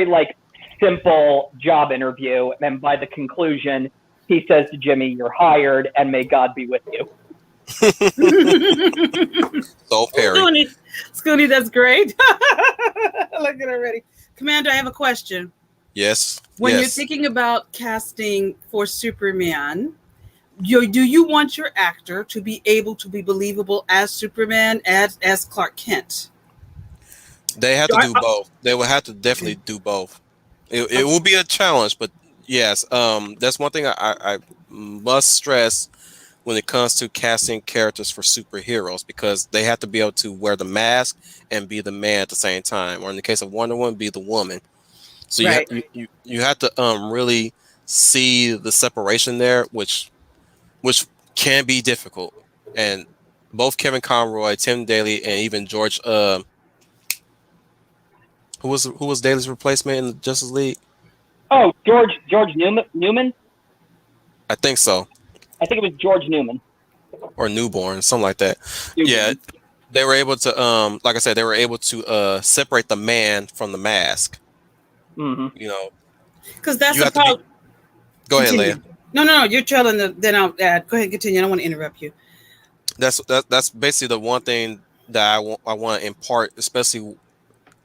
[SPEAKER 5] like simple job interview, and by the conclusion, he says to Jimmy, "You're hired, and may God be with you."
[SPEAKER 1] So Perry.
[SPEAKER 3] Scooty, that's great. I like it already. Commander, I have a question.
[SPEAKER 1] Yes.
[SPEAKER 3] When you're
[SPEAKER 1] Yes.
[SPEAKER 3] thinking about casting for Superman, do you want your actor to be able to be believable as Superman as Clark Kent?
[SPEAKER 1] They have to
[SPEAKER 3] I-
[SPEAKER 1] do
[SPEAKER 3] I-
[SPEAKER 1] both. They will have to definitely do both. It will be a challenge, but yes, that's one thing I must stress when it comes to casting characters for superheroes, because they have to be able to wear the mask and be the man at the same time, or in the case of Wonder Woman, be the woman. So
[SPEAKER 3] Right.
[SPEAKER 1] you have to really see the separation there, which can be difficult. And both Kevin Conroy, Tim Daly, and even George who was Daly's replacement in the Justice League?
[SPEAKER 5] Oh, George Newman.
[SPEAKER 1] I think so,
[SPEAKER 5] I think it was George Newman.
[SPEAKER 1] or Newborn, something like that.
[SPEAKER 5] Newman.
[SPEAKER 1] Yeah, they were able to like I said, they were able to separate the man from the mask.
[SPEAKER 5] Mm-hmm.
[SPEAKER 1] You know,
[SPEAKER 3] Because that's
[SPEAKER 1] you
[SPEAKER 3] the
[SPEAKER 1] have to be.
[SPEAKER 3] problem.
[SPEAKER 1] Go ahead,
[SPEAKER 3] Continue.
[SPEAKER 1] Leia.
[SPEAKER 3] No. You're telling the. Then I'll add. Go ahead, continue. I don't want to interrupt you.
[SPEAKER 1] That's basically the one thing that I want to impart, especially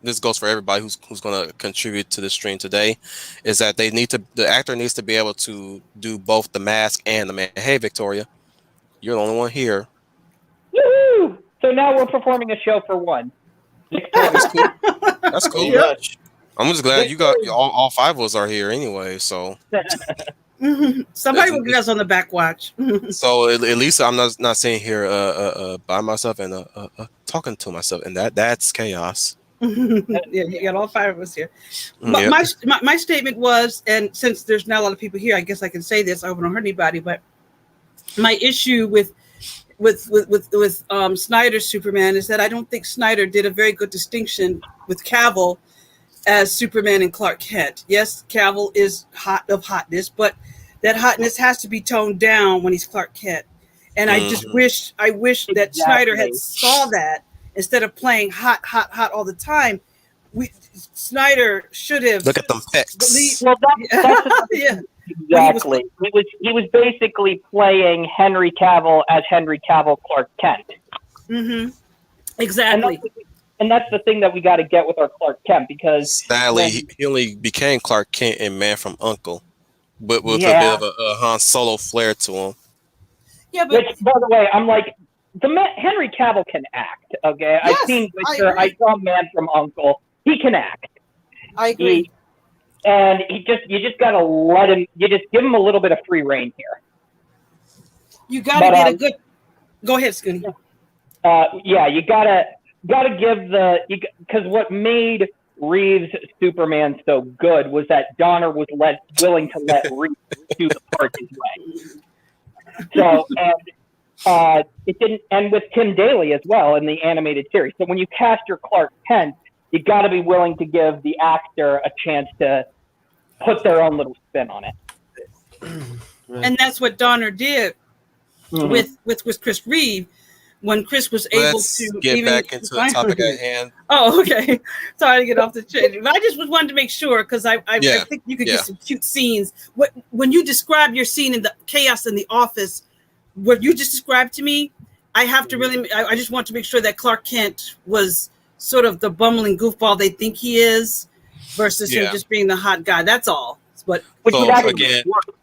[SPEAKER 1] this goes for everybody who's going to contribute to this stream today, is that the actor needs to be able to do both the mask and the man. Hey, Victoria, you're the only one here.
[SPEAKER 5] Woohoo! So now we're performing a show for one.
[SPEAKER 1] That's cool. That's cool.
[SPEAKER 4] Pretty much.
[SPEAKER 1] I'm just glad you got all five of us are here anyway. So
[SPEAKER 3] Somebody
[SPEAKER 1] It's-
[SPEAKER 3] will get us on the back watch.
[SPEAKER 1] so at least I'm not sitting here by myself and talking to myself, and that's chaos.
[SPEAKER 3] Yeah, you got all five of us here. But
[SPEAKER 1] Yep.
[SPEAKER 3] my statement was, and since there's not a lot of people here, I guess I can say this. I hope I don't hurt anybody, but my issue with Snyder's Superman is that I don't think Snyder did a very good distinction with Cavill as Superman and Clark Kent. Yes, Cavill is hot of hotness, but that hotness has to be toned down when he's Clark Kent. And I just wish that Snyder had saw that instead of playing hot all the time. Snyder should have
[SPEAKER 1] Look at them pecs.
[SPEAKER 5] Well, that's
[SPEAKER 3] yeah.
[SPEAKER 5] exactly. He was basically playing Henry Cavill as Henry Cavill Clark Kent.
[SPEAKER 3] Mm-hmm. Exactly.
[SPEAKER 5] And that's the thing that we got to get with our Clark Kent, because
[SPEAKER 1] Sadly, he only became Clark Kent in Man from Uncle, but with
[SPEAKER 5] Yeah.
[SPEAKER 1] a bit of a Han Solo flair to him.
[SPEAKER 3] Yeah, but
[SPEAKER 5] which, by the way, I'm like, Henry Cavill can act. Okay,
[SPEAKER 3] Yes,
[SPEAKER 5] I've seen
[SPEAKER 3] I
[SPEAKER 5] Witcher.
[SPEAKER 3] agree.
[SPEAKER 5] I saw Man from Uncle. He can act.
[SPEAKER 3] I agree.
[SPEAKER 5] You just gotta let him. You just give him a little bit of free reign here.
[SPEAKER 3] You got to get a good. Go ahead, Scooty.
[SPEAKER 5] Yeah, you gotta give because what made Reeves' Superman so good was that Donner was willing to let Reeves do the part his way. So it didn't, and with Tim Daly as well in the animated series. So when you cast your Clark Kent, you got to be willing to give the actor a chance to put their own little spin on it.
[SPEAKER 3] And that's what Donner did with Chris Reeve. When Chris was able
[SPEAKER 1] Let's
[SPEAKER 3] to
[SPEAKER 1] get back into the topic at hand.
[SPEAKER 3] Oh, okay. Sorry to get off the train. But I just wanted to make sure, because I think you could get some cute scenes. When you describe your scene in the chaos in the office, what you just described to me, I have to really. I just want to make sure that Clark Kent was sort of the bumbling goofball they think he is, versus him just being the hot guy. That's all. But
[SPEAKER 5] Which would actually
[SPEAKER 1] again,
[SPEAKER 5] work.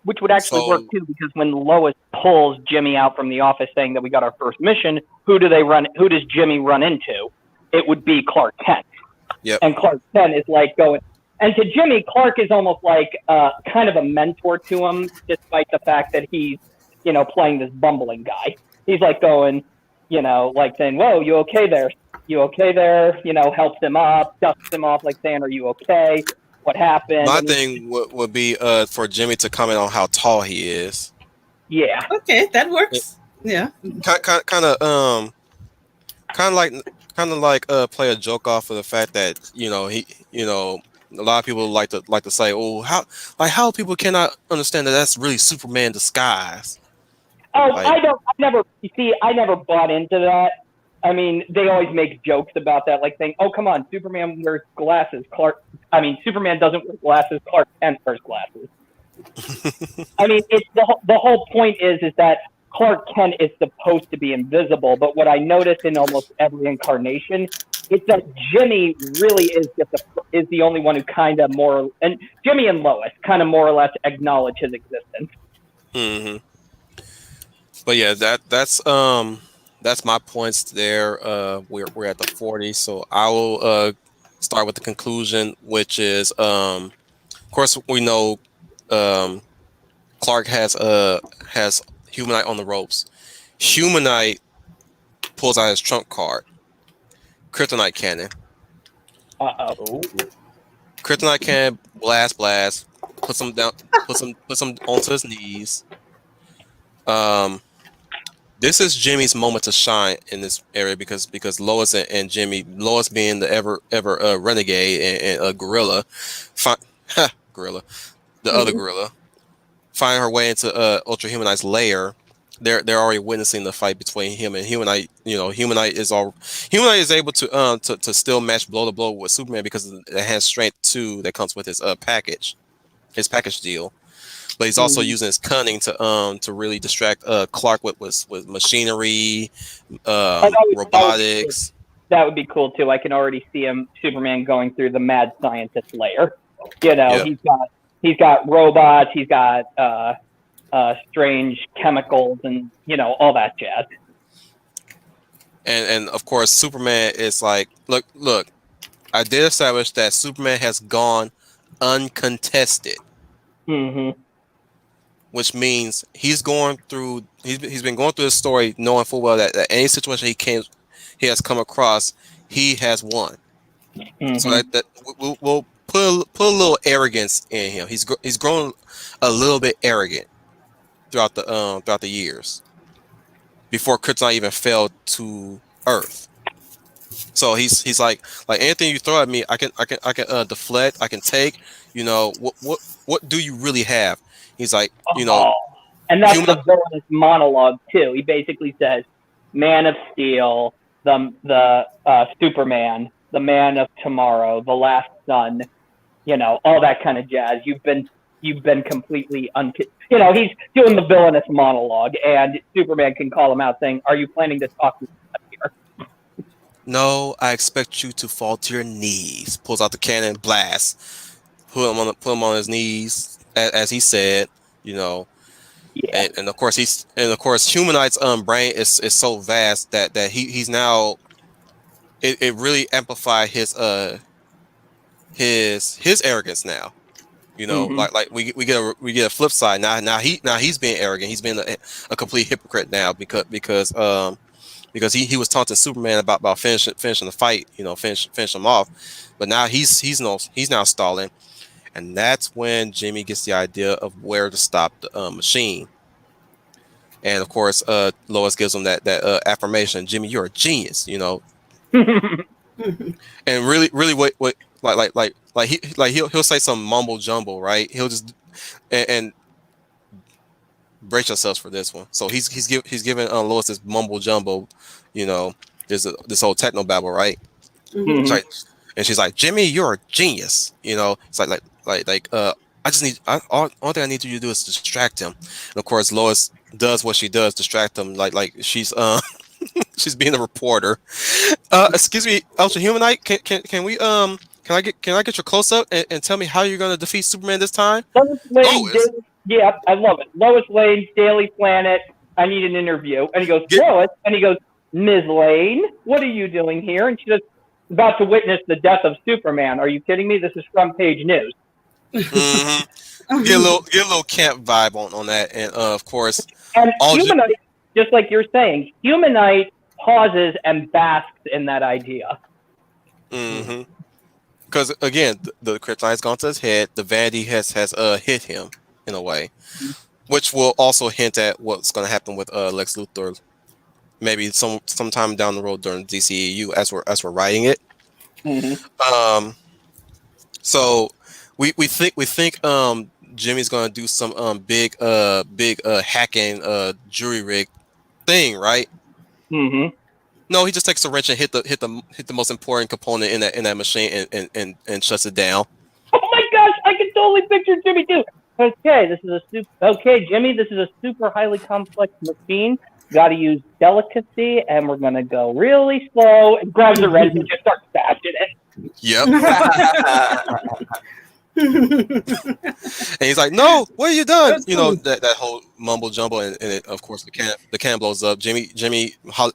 [SPEAKER 5] Which would actually work too, because when Lois pulls Jimmy out from the office saying that we got our first mission, who does Jimmy run into? It would be Clark Kent.
[SPEAKER 1] Yep.
[SPEAKER 5] And Clark Kent is like going, and to Jimmy, Clark is almost like kind of a mentor to him, despite the fact that he's, playing this bumbling guy. He's like going, like saying, "Whoa, you okay there? You okay there?" Helps him up, dusts him off, like saying, "Are you okay? What happened?"
[SPEAKER 1] My thing would be for Jimmy to comment on how tall he is.
[SPEAKER 5] Yeah.
[SPEAKER 3] Okay, that works. Yeah.
[SPEAKER 1] Kind of like play a joke off of the fact that he a lot of people like to say, oh, how people cannot understand that that's really Superman disguise.
[SPEAKER 5] Oh,
[SPEAKER 1] Like,
[SPEAKER 5] I never bought into that. I mean, they always make jokes about that, like saying, "Oh, come on, Superman wears glasses. Superman doesn't wear glasses. Clark Kent wears glasses." I mean, it's the whole point is that Clark Kent is supposed to be invisible, but what I notice in almost every incarnation is that Jimmy really is is the only one who kind of and Jimmy and Lois kind of more or less acknowledge his existence.
[SPEAKER 1] Mm-hmm. But yeah, that's my points there. We're at the 40, so I will start with the conclusion, which is of course we know Clark has Humanite on the ropes. Humanite pulls out his trump card, Kryptonite cannon.
[SPEAKER 5] Uh-oh.
[SPEAKER 1] Kryptonite cannon, blast, puts him down, puts him onto his knees. This is Jimmy's moment to shine in this area because Lois and Jimmy, Lois being the ever renegade and gorilla, gorilla, the other gorilla, find her way into Ultra Humanite's lair. They're already witnessing the fight between him and Humanite. You know, Humanite is able to still match blow to blow with Superman because it has strength 2 that comes with his package deal. But he's also using his cunning to really distract Clark with machinery, robotics.
[SPEAKER 5] That would be cool too. I can already see Superman going through the mad scientist layer. You know, he's got robots, he's got strange chemicals, and you know all that jazz.
[SPEAKER 1] And of course, Superman is like, look. I did establish that Superman has gone uncontested.
[SPEAKER 5] Mm-hmm.
[SPEAKER 1] Which means he's been going through this story knowing full well that any situation he has come across, he has won. Mm-hmm. So that we'll put a little arrogance in him. He's grown a little bit arrogant throughout the years before Kryptonite even fell to Earth. So he's like anything you throw at me, I can deflect, I can take. You know what do you really have? He's like, you know,
[SPEAKER 5] and that's the villainous monologue too. He basically says, "Man of Steel, the Superman, the Man of Tomorrow, the Last Sun, you know, all that kind of jazz. You've been completely you know, he's doing the villainous monologue, and Superman can call him out, saying, "Are you planning to talk to me here?"
[SPEAKER 1] No, I expect you to fall to your knees. Pulls out the cannon, blast, put him on his knees. As he said, you know, and of course Humanite's brain is so vast that he's now it really amplified his arrogance now. You know, like we get a flip side now he's being arrogant. He's being a complete hypocrite now because he was taunting Superman about finishing the fight, you know, finish him off, but now he's now stalling. And that's when Jimmy gets the idea of where to stop the machine. And of course, Lois gives him that affirmation, "Jimmy, you're a genius," you know. And really, what he'll say some mumble jumble, right? He'll just and brace yourselves for this one. So he's giving Lois this mumble jumble, you know. There's this whole techno babble, right? Like, and she's like, "Jimmy, you're a genius," you know. It's like I just need all thing I need you to do is distract him. And of course, Lois does what she does, distract him. Like she's she's being a reporter. Excuse me, Ultra Humanite. Can we can I get your close up and tell me how you're gonna defeat Superman this time?
[SPEAKER 5] Lois. Yeah, I love it. Lois Lane's Daily Planet. I need an interview. And he goes, Lois, and he goes, "Ms. Lane, what are you doing here?" And she says, "About to witness the death of Superman. Are you kidding me? This is front page news."
[SPEAKER 1] Mm-hmm. Get a little camp vibe on that, and of course,
[SPEAKER 5] and Humanite, just like you're saying, Humanite pauses and basks in that idea.
[SPEAKER 1] Mm-hmm. Because again, the kryptonite's gone to his head. The vanity has hit him in a way, which will also hint at what's going to happen with Lex Luthor, maybe sometime down the road during DCEU as we're writing it. So we think Jimmy's gonna do some big hacking jury rig thing, right? No, he just takes a wrench and hit the most important component in that machine and shuts it down.
[SPEAKER 5] Oh my gosh, I can totally picture Jimmy too. Okay, Jimmy, this is a super highly complex machine. Got to use delicacy, and we're gonna go really slow. And grabs a wrench and just starts bashing it.
[SPEAKER 1] Yep. And he's like, "No, what are you done?"
[SPEAKER 3] That's
[SPEAKER 1] You know,
[SPEAKER 3] cool.
[SPEAKER 1] that whole mumble jumble, and it, of course the can blows up. Jimmy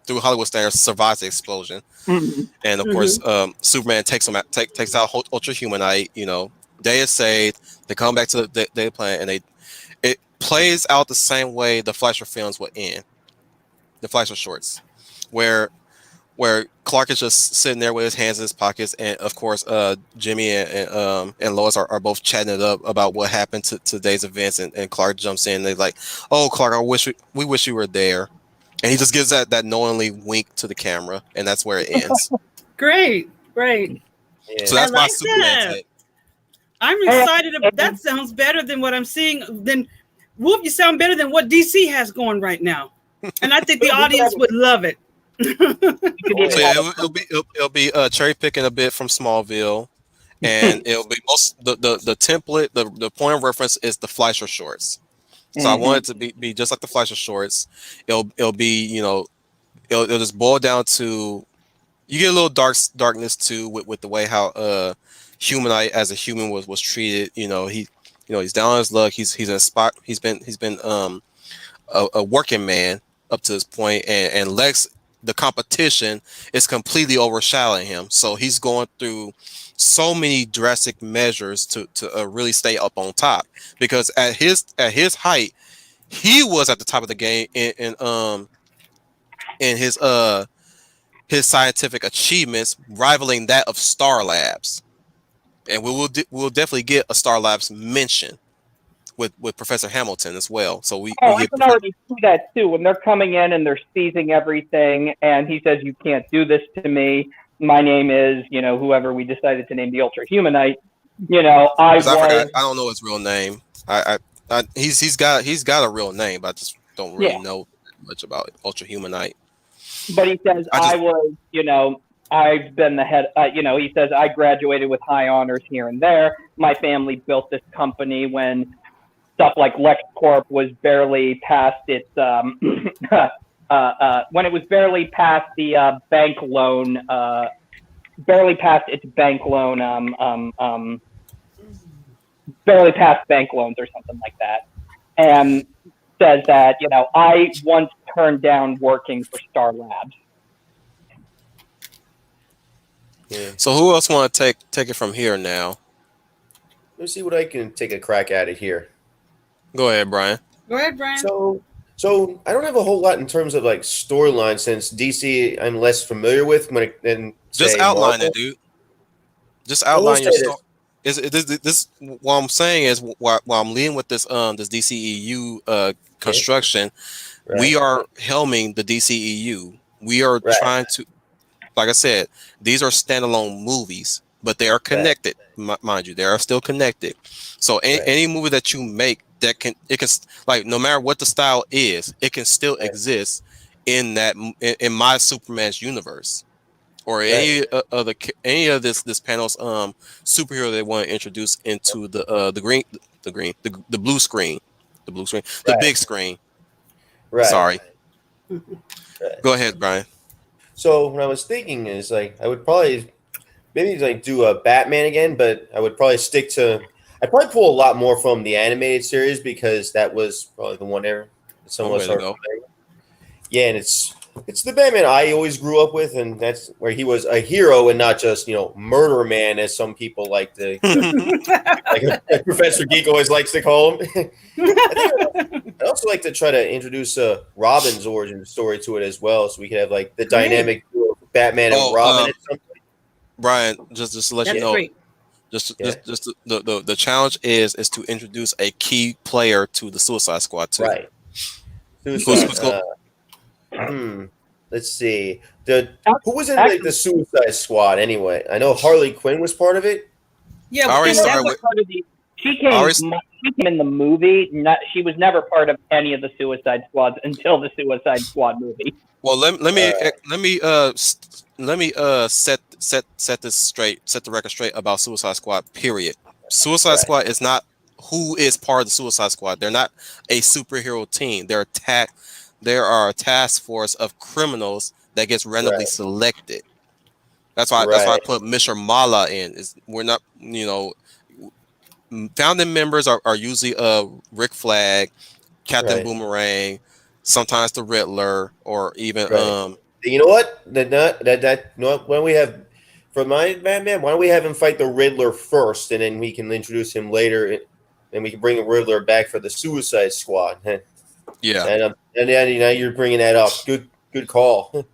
[SPEAKER 1] through Hollywood standards survives the explosion, and of course Superman takes out Ultra Humanite. You know, day is saved. They come back to the planet, and it plays out the same way the Fleischer films would end. The Fleischer shorts, where Clark is just sitting there with his hands in his pockets, and of course, Jimmy and Lois are both chatting it up about what happened to today's events, and Clark jumps in. And they're like, "Oh, Clark, we wish you were there," and he just gives that knowingly wink to the camera, and that's where it ends.
[SPEAKER 3] Great.
[SPEAKER 4] Yeah.
[SPEAKER 1] So that's
[SPEAKER 3] I
[SPEAKER 1] my
[SPEAKER 3] like
[SPEAKER 1] Superman
[SPEAKER 3] that.
[SPEAKER 1] take.
[SPEAKER 3] I'm excited. That sounds better than what I'm seeing. Then, Wolf, you sound better than what DC has going right now, and I think the audience would love it.
[SPEAKER 1] So yeah, it'll be cherry picking a bit from Smallville, and it'll be the template, the point of reference is the Fleischer shorts. So I want it to be just like the Fleischer shorts. It'll be, you know, it'll just boil down to, you get a little darkness too with the way how Humanite as a human was treated. You know, he's down on his luck. He's in a spot. He's been a working man up to this point, and Lex, the competition, is completely overshadowing him. So he's going through so many drastic measures to really stay up on top, because at his height, he was at the top of the game in his scientific achievements, rivaling that of Star Labs. And we'll definitely get a Star Labs mention with Professor Hamilton as well. So
[SPEAKER 5] I can already see that too. When they're coming in and they're seizing everything, and he says, "You can't do this to me. My name is, you know, whoever we decided to name the Ultra Humanite." You know, I
[SPEAKER 1] don't know his real name. He's got a real name, but I just don't really know much about Ultra Humanite.
[SPEAKER 5] But he says, I've been the head, he says, I graduated with high honors here and there. My family built this company when stuff like LexCorp was barely past its, when it was barely past the bank loan, barely past bank loans or something like that. And says that, you know, I once turned down working for Star Labs.
[SPEAKER 1] Yeah. So who else want to take it from here now?
[SPEAKER 4] Let's see what I can take a crack at it here.
[SPEAKER 1] Go ahead, Brian.
[SPEAKER 3] Go ahead, Brian.
[SPEAKER 4] So I don't have a whole lot in terms of like storyline, since DC I'm less familiar with than
[SPEAKER 1] just outline it, dude. Just outline your story. This what I'm saying is, while I'm leading with this DCEU construction, we are helming the DCEU. We are trying to, like I said, these are standalone movies, but they are connected. Mind you, they are still connected. So any movie that you make that can like, no matter what the style is, it can still exist in my Superman's universe. Or any of this panel's superhero they want to introduce into the blue screen, the big screen. Right. Sorry. Go ahead, Brian.
[SPEAKER 4] So what I was thinking is, like, I would probably maybe like do a Batman again, but I would probably I'd probably pull a lot more from the animated series, because that was probably the one there. Some of us are. Yeah, and it's the Batman I always grew up with, and that's where he was a hero and not just, murder man, as some people like to, like Professor Geek always likes to call him. I'd also like to try to introduce Robin's origin story to it as well, so we could have like the dynamic duo of Batman and Robin at some point.
[SPEAKER 1] Brian, just to let you know, the challenge is to introduce a key player to the Suicide Squad too.
[SPEAKER 4] Right. Let's see. Who was in like the Suicide Squad anyway? I know Harley Quinn was part of it.
[SPEAKER 3] Yeah,
[SPEAKER 5] she came in the movie. She was never part of any of the Suicide Squads until the Suicide Squad movie.
[SPEAKER 1] Well, let me set this straight. Set the record straight about Suicide Squad. Period. Suicide Squad is not who is part of the Suicide Squad. They're not a superhero team. There are a task force of criminals that gets randomly
[SPEAKER 4] Right.
[SPEAKER 1] selected. That's why I
[SPEAKER 4] Right.
[SPEAKER 1] put Mr. Mala in. We're not, founding members are usually Rick Flag, Captain
[SPEAKER 4] Right.
[SPEAKER 1] Boomerang, sometimes the Riddler, or even
[SPEAKER 4] Right. You know what? You know what? When we have for my Batman, why don't we have him fight the Riddler first, and then we can introduce him later, and we can bring the Riddler back for the Suicide Squad.
[SPEAKER 1] yeah.
[SPEAKER 4] And then you're bringing that up. Good call.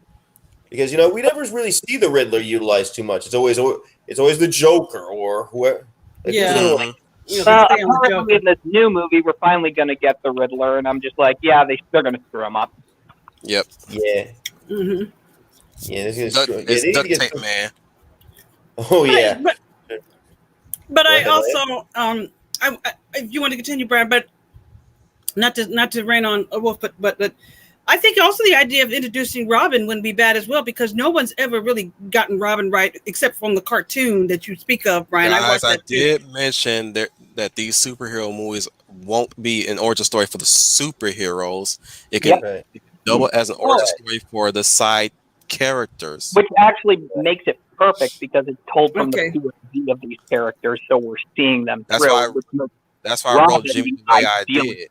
[SPEAKER 4] Because we never really see the Riddler utilized too much. It's always the Joker or whoever. Like,
[SPEAKER 3] Yeah.
[SPEAKER 4] who's gonna,
[SPEAKER 1] Mhm.
[SPEAKER 3] You know,
[SPEAKER 5] Well,
[SPEAKER 3] they stay on the
[SPEAKER 5] apparently
[SPEAKER 3] Joker.
[SPEAKER 5] in this new movie, we're finally going to get the Riddler, and I'm just like, yeah, they're going to screw him up.
[SPEAKER 1] Yep.
[SPEAKER 4] Yeah.
[SPEAKER 3] Mm-hmm.
[SPEAKER 4] Yeah. This
[SPEAKER 1] Duct,
[SPEAKER 4] is,
[SPEAKER 1] it's
[SPEAKER 4] they need
[SPEAKER 1] duct
[SPEAKER 4] to get.
[SPEAKER 1] tape, man.
[SPEAKER 4] Oh yeah.
[SPEAKER 3] But
[SPEAKER 4] Go
[SPEAKER 3] I
[SPEAKER 4] ahead,
[SPEAKER 3] also if you want to continue, Brian, but not to rain on a wolf, but I think also the idea of introducing Robin wouldn't be bad as well, because no one's ever really gotten Robin right except from the cartoon that you speak of, Brian. I
[SPEAKER 1] Guys,
[SPEAKER 3] watched
[SPEAKER 1] I
[SPEAKER 3] that too.
[SPEAKER 1] did mention that these superhero movies won't be an origin story for the superheroes. It can
[SPEAKER 4] Right.
[SPEAKER 1] double as an origin story for the side characters.
[SPEAKER 5] Which actually makes it perfect because it's told from
[SPEAKER 3] Okay.
[SPEAKER 5] the POV of these characters, so we're seeing them
[SPEAKER 1] That's
[SPEAKER 5] through.
[SPEAKER 1] why
[SPEAKER 5] Which
[SPEAKER 1] I wrote Jimmy the way I did.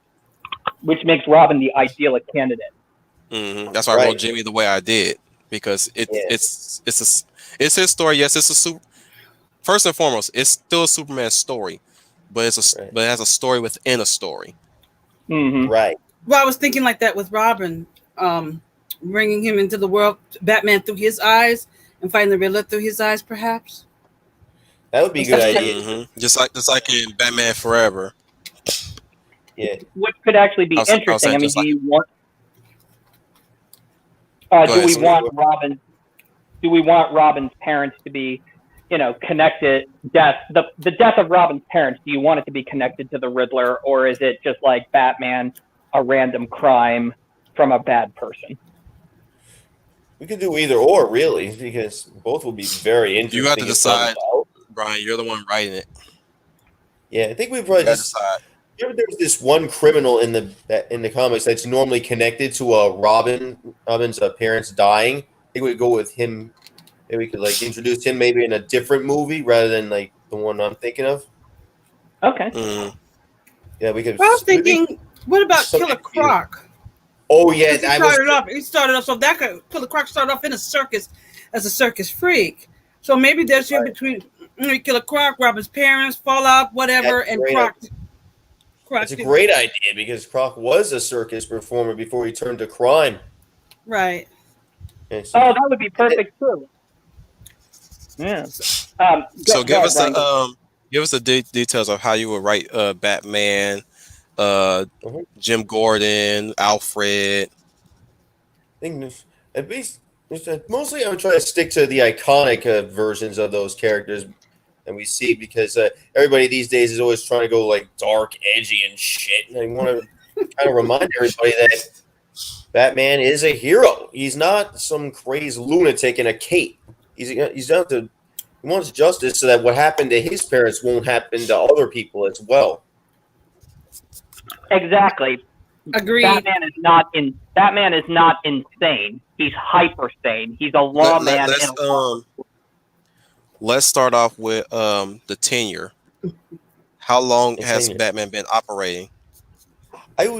[SPEAKER 5] Which makes Robin the ideal candidate.
[SPEAKER 1] That's why I
[SPEAKER 4] Right.
[SPEAKER 1] wrote Jimmy the way I did, because it's his story. Yes, first and foremost, it's still a Superman story, but it has a story within a story.
[SPEAKER 5] Mm-hmm.
[SPEAKER 4] Right.
[SPEAKER 3] Well, I was thinking like that with Robin, bringing him into the world, Batman through his eyes, and fighting the Riddler through his eyes, perhaps.
[SPEAKER 4] That would be a good idea.
[SPEAKER 1] Just like in Batman Forever.
[SPEAKER 4] Yeah.
[SPEAKER 5] Which could actually be interesting.
[SPEAKER 1] saying
[SPEAKER 5] I mean,
[SPEAKER 1] just
[SPEAKER 5] do
[SPEAKER 1] like-
[SPEAKER 5] you want?
[SPEAKER 1] Go
[SPEAKER 5] Do
[SPEAKER 1] ahead,
[SPEAKER 5] we
[SPEAKER 1] sorry.
[SPEAKER 5] want Robin? Do we want Robin's parents to be, connected? The death of Robin's parents. Do you want it to be connected to the Riddler, or is it just like Batman, a random crime from a bad person?
[SPEAKER 4] We could do either or, really, because both will be very interesting.
[SPEAKER 1] You have to
[SPEAKER 4] if
[SPEAKER 1] decide,
[SPEAKER 4] done well.
[SPEAKER 1] Brian. You're the one writing it.
[SPEAKER 4] Yeah, I think we probably
[SPEAKER 1] You gotta
[SPEAKER 4] just.
[SPEAKER 1] decide.
[SPEAKER 4] Remember, there's this one criminal in the comics that's normally connected to Robin's parents dying. I think we'd go with him. Maybe we could introduce him maybe in a different movie rather than the one I'm thinking of.
[SPEAKER 5] Okay.
[SPEAKER 1] Mhm.
[SPEAKER 4] Yeah, we could.
[SPEAKER 3] Well, I was thinking, what about
[SPEAKER 4] Something
[SPEAKER 3] Killer Croc?
[SPEAKER 4] Oh yeah,
[SPEAKER 3] He started off so that Killer Croc started off in a circus as a circus freak. So maybe there's here between Killer Croc, Robin's parents, Fallout, whatever,
[SPEAKER 4] That's
[SPEAKER 3] and
[SPEAKER 4] great.
[SPEAKER 3] Croc.
[SPEAKER 4] It's a great idea because Croc was a circus performer before he turned to crime.
[SPEAKER 3] Right.
[SPEAKER 4] And so-
[SPEAKER 5] Oh, that would be perfect too. Yeah.
[SPEAKER 1] So give us the details of how you would write Batman, Jim Gordon, Alfred.
[SPEAKER 4] I think at least mostly I would try to stick to the iconic versions of those characters, and we see because everybody these days is always trying to go dark, edgy, and shit. And I want to kind of remind everybody that Batman is a hero. He's not some crazy lunatic in a cape. He's not the. He wants justice so that what happened to his parents won't happen to other people as well.
[SPEAKER 5] Exactly.
[SPEAKER 3] Agreed.
[SPEAKER 5] Batman is not insane. He's hyper sane. He's a lawman.
[SPEAKER 1] Let's start off with the tenure. How long has
[SPEAKER 4] tenure.
[SPEAKER 1] Batman been operating?
[SPEAKER 4] What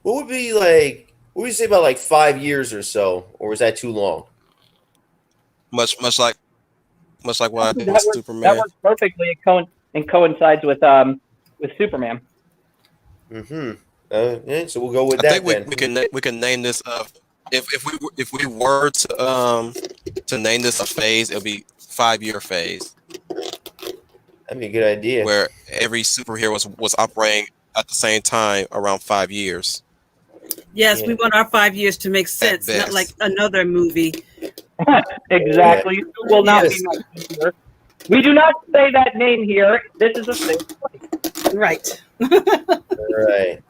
[SPEAKER 4] would be what would you say about 5 years or so, or is that too long?
[SPEAKER 1] Much like what I did with
[SPEAKER 5] That
[SPEAKER 1] Superman.
[SPEAKER 5] works perfectly. It coincides with Superman.
[SPEAKER 4] Mm-hmm. Yeah, so we'll go with
[SPEAKER 1] I
[SPEAKER 4] that.
[SPEAKER 1] think we can name this if we were to name this a phase, it'll be 5-year phase.
[SPEAKER 4] That'd be a good idea.
[SPEAKER 1] Where every superhero was operating at the same time around 5 years.
[SPEAKER 3] Yes, we want our 5 years to make sense, not
[SPEAKER 1] best.
[SPEAKER 3] like another movie.
[SPEAKER 5] Exactly. You will not be mentioned here. We do not say that name here. This is a safe place.
[SPEAKER 3] Right.
[SPEAKER 4] Right.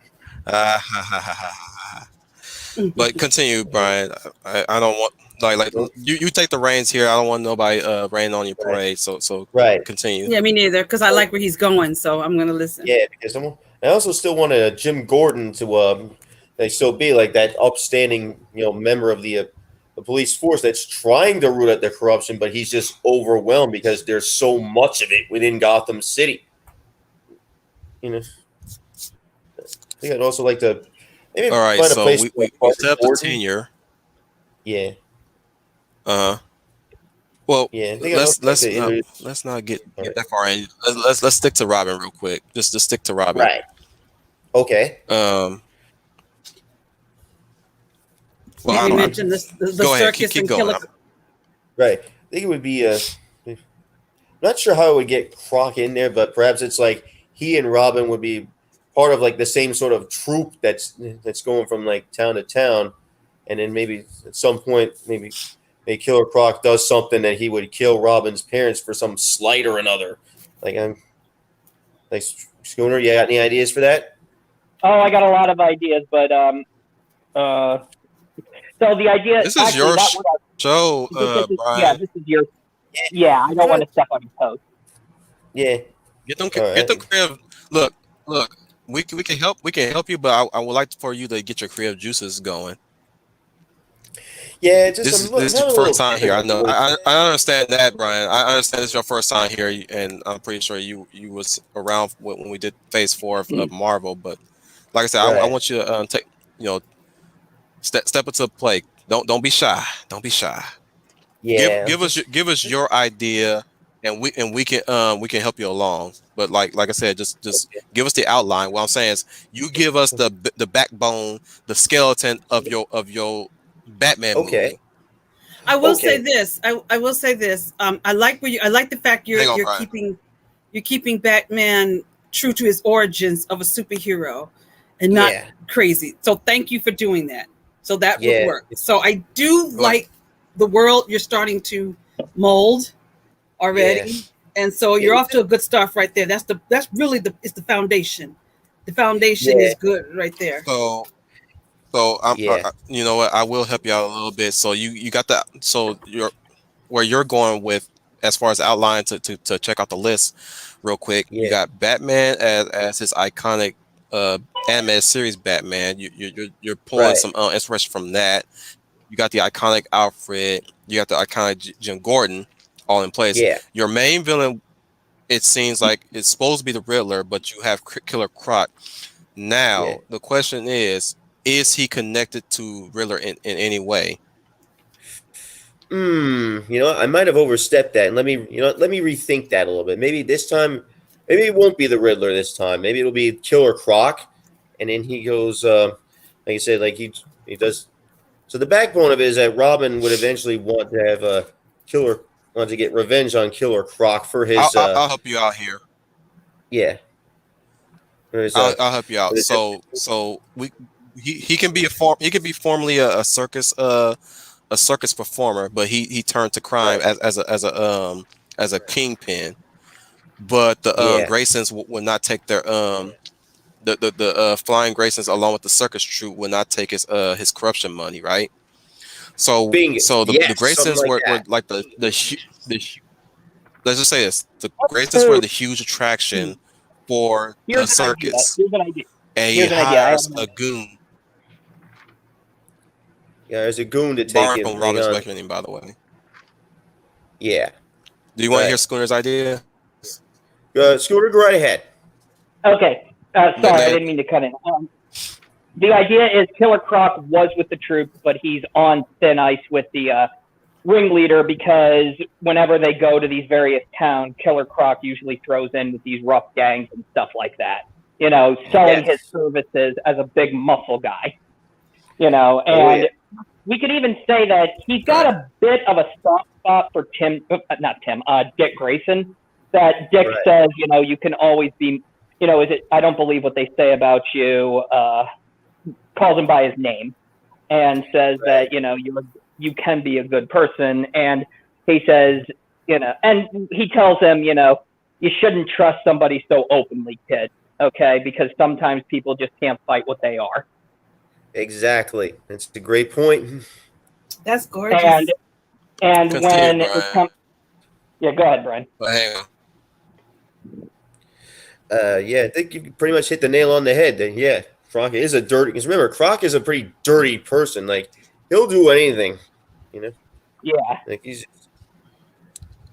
[SPEAKER 1] But continue, Brian. I don't want Like you take the reins here. I don't want nobody raining on your
[SPEAKER 4] Right.
[SPEAKER 1] parade. So
[SPEAKER 4] Right.
[SPEAKER 1] continue.
[SPEAKER 3] Yeah, me neither, because I like where he's going, so I'm gonna listen.
[SPEAKER 4] Yeah, because I also still want Jim Gordon to like still be like that upstanding member of the police force that's trying to root out the corruption, but he's just overwhelmed because there's so much of it within Gotham City. You know, I think I'd also like to maybe
[SPEAKER 1] All right,
[SPEAKER 4] find a
[SPEAKER 1] so
[SPEAKER 4] place
[SPEAKER 1] we
[SPEAKER 4] for
[SPEAKER 1] set up the
[SPEAKER 4] Gordon.
[SPEAKER 1] tenure.
[SPEAKER 4] Yeah,
[SPEAKER 1] Well,
[SPEAKER 4] yeah. I think I'd also like to introduce.
[SPEAKER 1] let's not get
[SPEAKER 4] Right.
[SPEAKER 1] that far in. Let's stick to Robin real quick. Just stick to Robin.
[SPEAKER 4] Right. Okay.
[SPEAKER 1] Well,
[SPEAKER 3] Maybe
[SPEAKER 1] I don't,
[SPEAKER 3] mention the
[SPEAKER 1] go ahead.
[SPEAKER 3] circus
[SPEAKER 1] Keep
[SPEAKER 3] and
[SPEAKER 1] going.
[SPEAKER 3] killer.
[SPEAKER 4] Right. I think it would be. Not sure how it would get Croc in there, but perhaps it's like he and Robin would be part of like the same sort of troop that's going from like town to town, and then maybe at some point maybe Killer Croc does something that he would kill Robin's parents for some slight or another. Like Schooner, you got any ideas for that?
[SPEAKER 5] Oh, I got a lot of ideas, but so the idea.
[SPEAKER 1] This is your show, Brian.
[SPEAKER 5] This is your. Yeah, I don't want to step on your toes.
[SPEAKER 4] Yeah.
[SPEAKER 1] Get them crib. Look. We can help. We can help you, but I would like for you to get your crib juices going.
[SPEAKER 4] Yeah, just
[SPEAKER 1] this is your first time here. I know. I understand that, Brian. I understand it's your first time here, and I'm pretty sure you was around when we did Phase 4 of Marvel. But like I said, I want you to take step into the plate. Don't be shy. Don't be shy.
[SPEAKER 4] Yeah.
[SPEAKER 1] Give us your idea, and we can help you along. But like I said, just give us the outline. What I'm saying is, you give us the backbone, the skeleton of your Batman movie.
[SPEAKER 3] I will say this. I will say this. I like the fact you're keeping Batman true to his origins of a superhero and not crazy. So thank you for doing that. So that would work. So I do like the world you're starting to mold already. And so you're off to a good start right there. That's really it's the foundation. The foundation is good right there.
[SPEAKER 1] So you know what? I will help you out a little bit. So you got that. So where you're going with as far as outline to check out the list real quick. You got Batman as his iconic animated series Batman. You're pulling some inspiration from that. You got the iconic Alfred. You got the iconic Jim Gordon, all in place.
[SPEAKER 4] Yeah.
[SPEAKER 1] Your main villain, it seems like it's supposed to be the Riddler, but you have Killer Croc. Now the question is he connected to Riddler in any way?
[SPEAKER 4] I might have overstepped that, and let me rethink that a little bit. Maybe this time, maybe it won't be the Riddler this time. Maybe it'll be Killer Croc, and then he goes, like you said, like he does. So the backbone of it is that Robin would eventually want to have want to get revenge on Killer Croc for his.
[SPEAKER 1] I'll help you out here.
[SPEAKER 4] Yeah.
[SPEAKER 1] I'll help you out. So he can be formerly a circus performer, but he turned to crime as a kingpin. But the Graysons would not take their the Flying Graysons along with the circus troupe would not take his corruption money, right? So the Graysons were like the let's just say this: the Graysons were the huge attraction for the circus.
[SPEAKER 5] Here's an idea.
[SPEAKER 1] And he hires a goon.
[SPEAKER 4] Yeah, there's a goon to take him.
[SPEAKER 1] Robin's reckoning, by the way.
[SPEAKER 4] Yeah.
[SPEAKER 1] Do you want to hear Schooner's idea?
[SPEAKER 4] Schooner, go right ahead.
[SPEAKER 5] Okay. Sorry, I didn't mean to cut in. The idea is Killer Croc was with the troops, but he's on thin ice with the ringleader because whenever they go to these various towns, Killer Croc usually throws in with these rough gangs and stuff like that. Selling his services as a big muscle guy. And we could even say that he's got a bit of a soft spot for Dick Grayson. That Dick says, you can always be, I don't believe what they say about you, calls him by his name and says that, you can be a good person. And he says, and he tells him, you shouldn't trust somebody so openly, kid. Okay. Because sometimes people just can't fight what they are.
[SPEAKER 4] Exactly. That's a great point.
[SPEAKER 3] That's gorgeous.
[SPEAKER 5] And
[SPEAKER 1] Continue,
[SPEAKER 5] when it
[SPEAKER 1] Brian.
[SPEAKER 5] comes, yeah, go ahead, Brian.
[SPEAKER 1] But hang on.
[SPEAKER 4] Yeah, I think you pretty much hit the nail on the head. Yeah, Croc is a dirty. Because remember, Croc is a pretty dirty person. Like he'll do anything. You know,
[SPEAKER 5] Yeah.
[SPEAKER 4] like he's.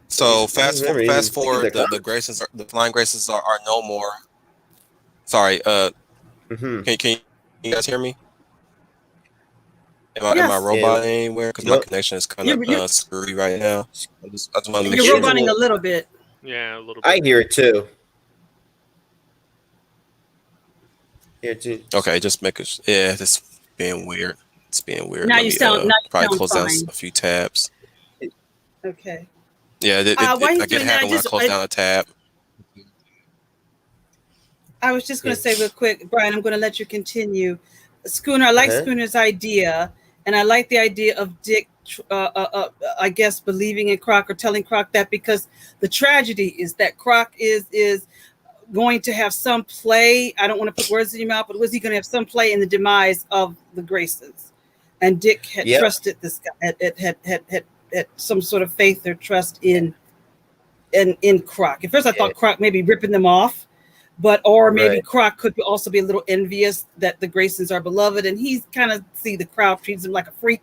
[SPEAKER 1] So
[SPEAKER 4] remember, he
[SPEAKER 1] fast
[SPEAKER 4] was thinking
[SPEAKER 1] forward,
[SPEAKER 4] that
[SPEAKER 1] the Graysons, the Flying Graysons are no more. Sorry, can you guys hear me? Am I
[SPEAKER 3] Yes.
[SPEAKER 1] roboting anywhere? Because my
[SPEAKER 4] Nope.
[SPEAKER 1] connection is kind
[SPEAKER 3] You-
[SPEAKER 1] of screwy right now. I just want to make
[SPEAKER 3] You're
[SPEAKER 1] sure.
[SPEAKER 3] roboting a little bit.
[SPEAKER 2] Yeah, a little bit.
[SPEAKER 4] I hear it too. Here too.
[SPEAKER 1] Okay, just make it. Yeah, this being weird. It's being weird.
[SPEAKER 3] Now
[SPEAKER 1] Let
[SPEAKER 3] you
[SPEAKER 1] me,
[SPEAKER 3] sound- now you
[SPEAKER 1] probably
[SPEAKER 3] sound
[SPEAKER 1] close down
[SPEAKER 3] fine.
[SPEAKER 1] a few tabs.
[SPEAKER 3] Okay.
[SPEAKER 1] Yeah,
[SPEAKER 3] While he's
[SPEAKER 1] I get
[SPEAKER 3] doing that,
[SPEAKER 1] happened when I close down a tab.
[SPEAKER 3] I was just going to say real quick, Brian, I'm going to let you continue. Schooner, I like Schooner's idea, and I like the idea of Dick, I guess, believing in Croc or telling Croc that, because the tragedy is that Croc is going to have some play. I don't want to put words in your mouth, but was he going to have some play in the demise of the Graysons? And Dick had trusted this guy, had some sort of faith or trust in Croc. At first, I thought Croc maybe ripping them off. Or maybe Croc could also be a little envious that the Graysons are beloved, and he's kind of see the crowd treats him like a freak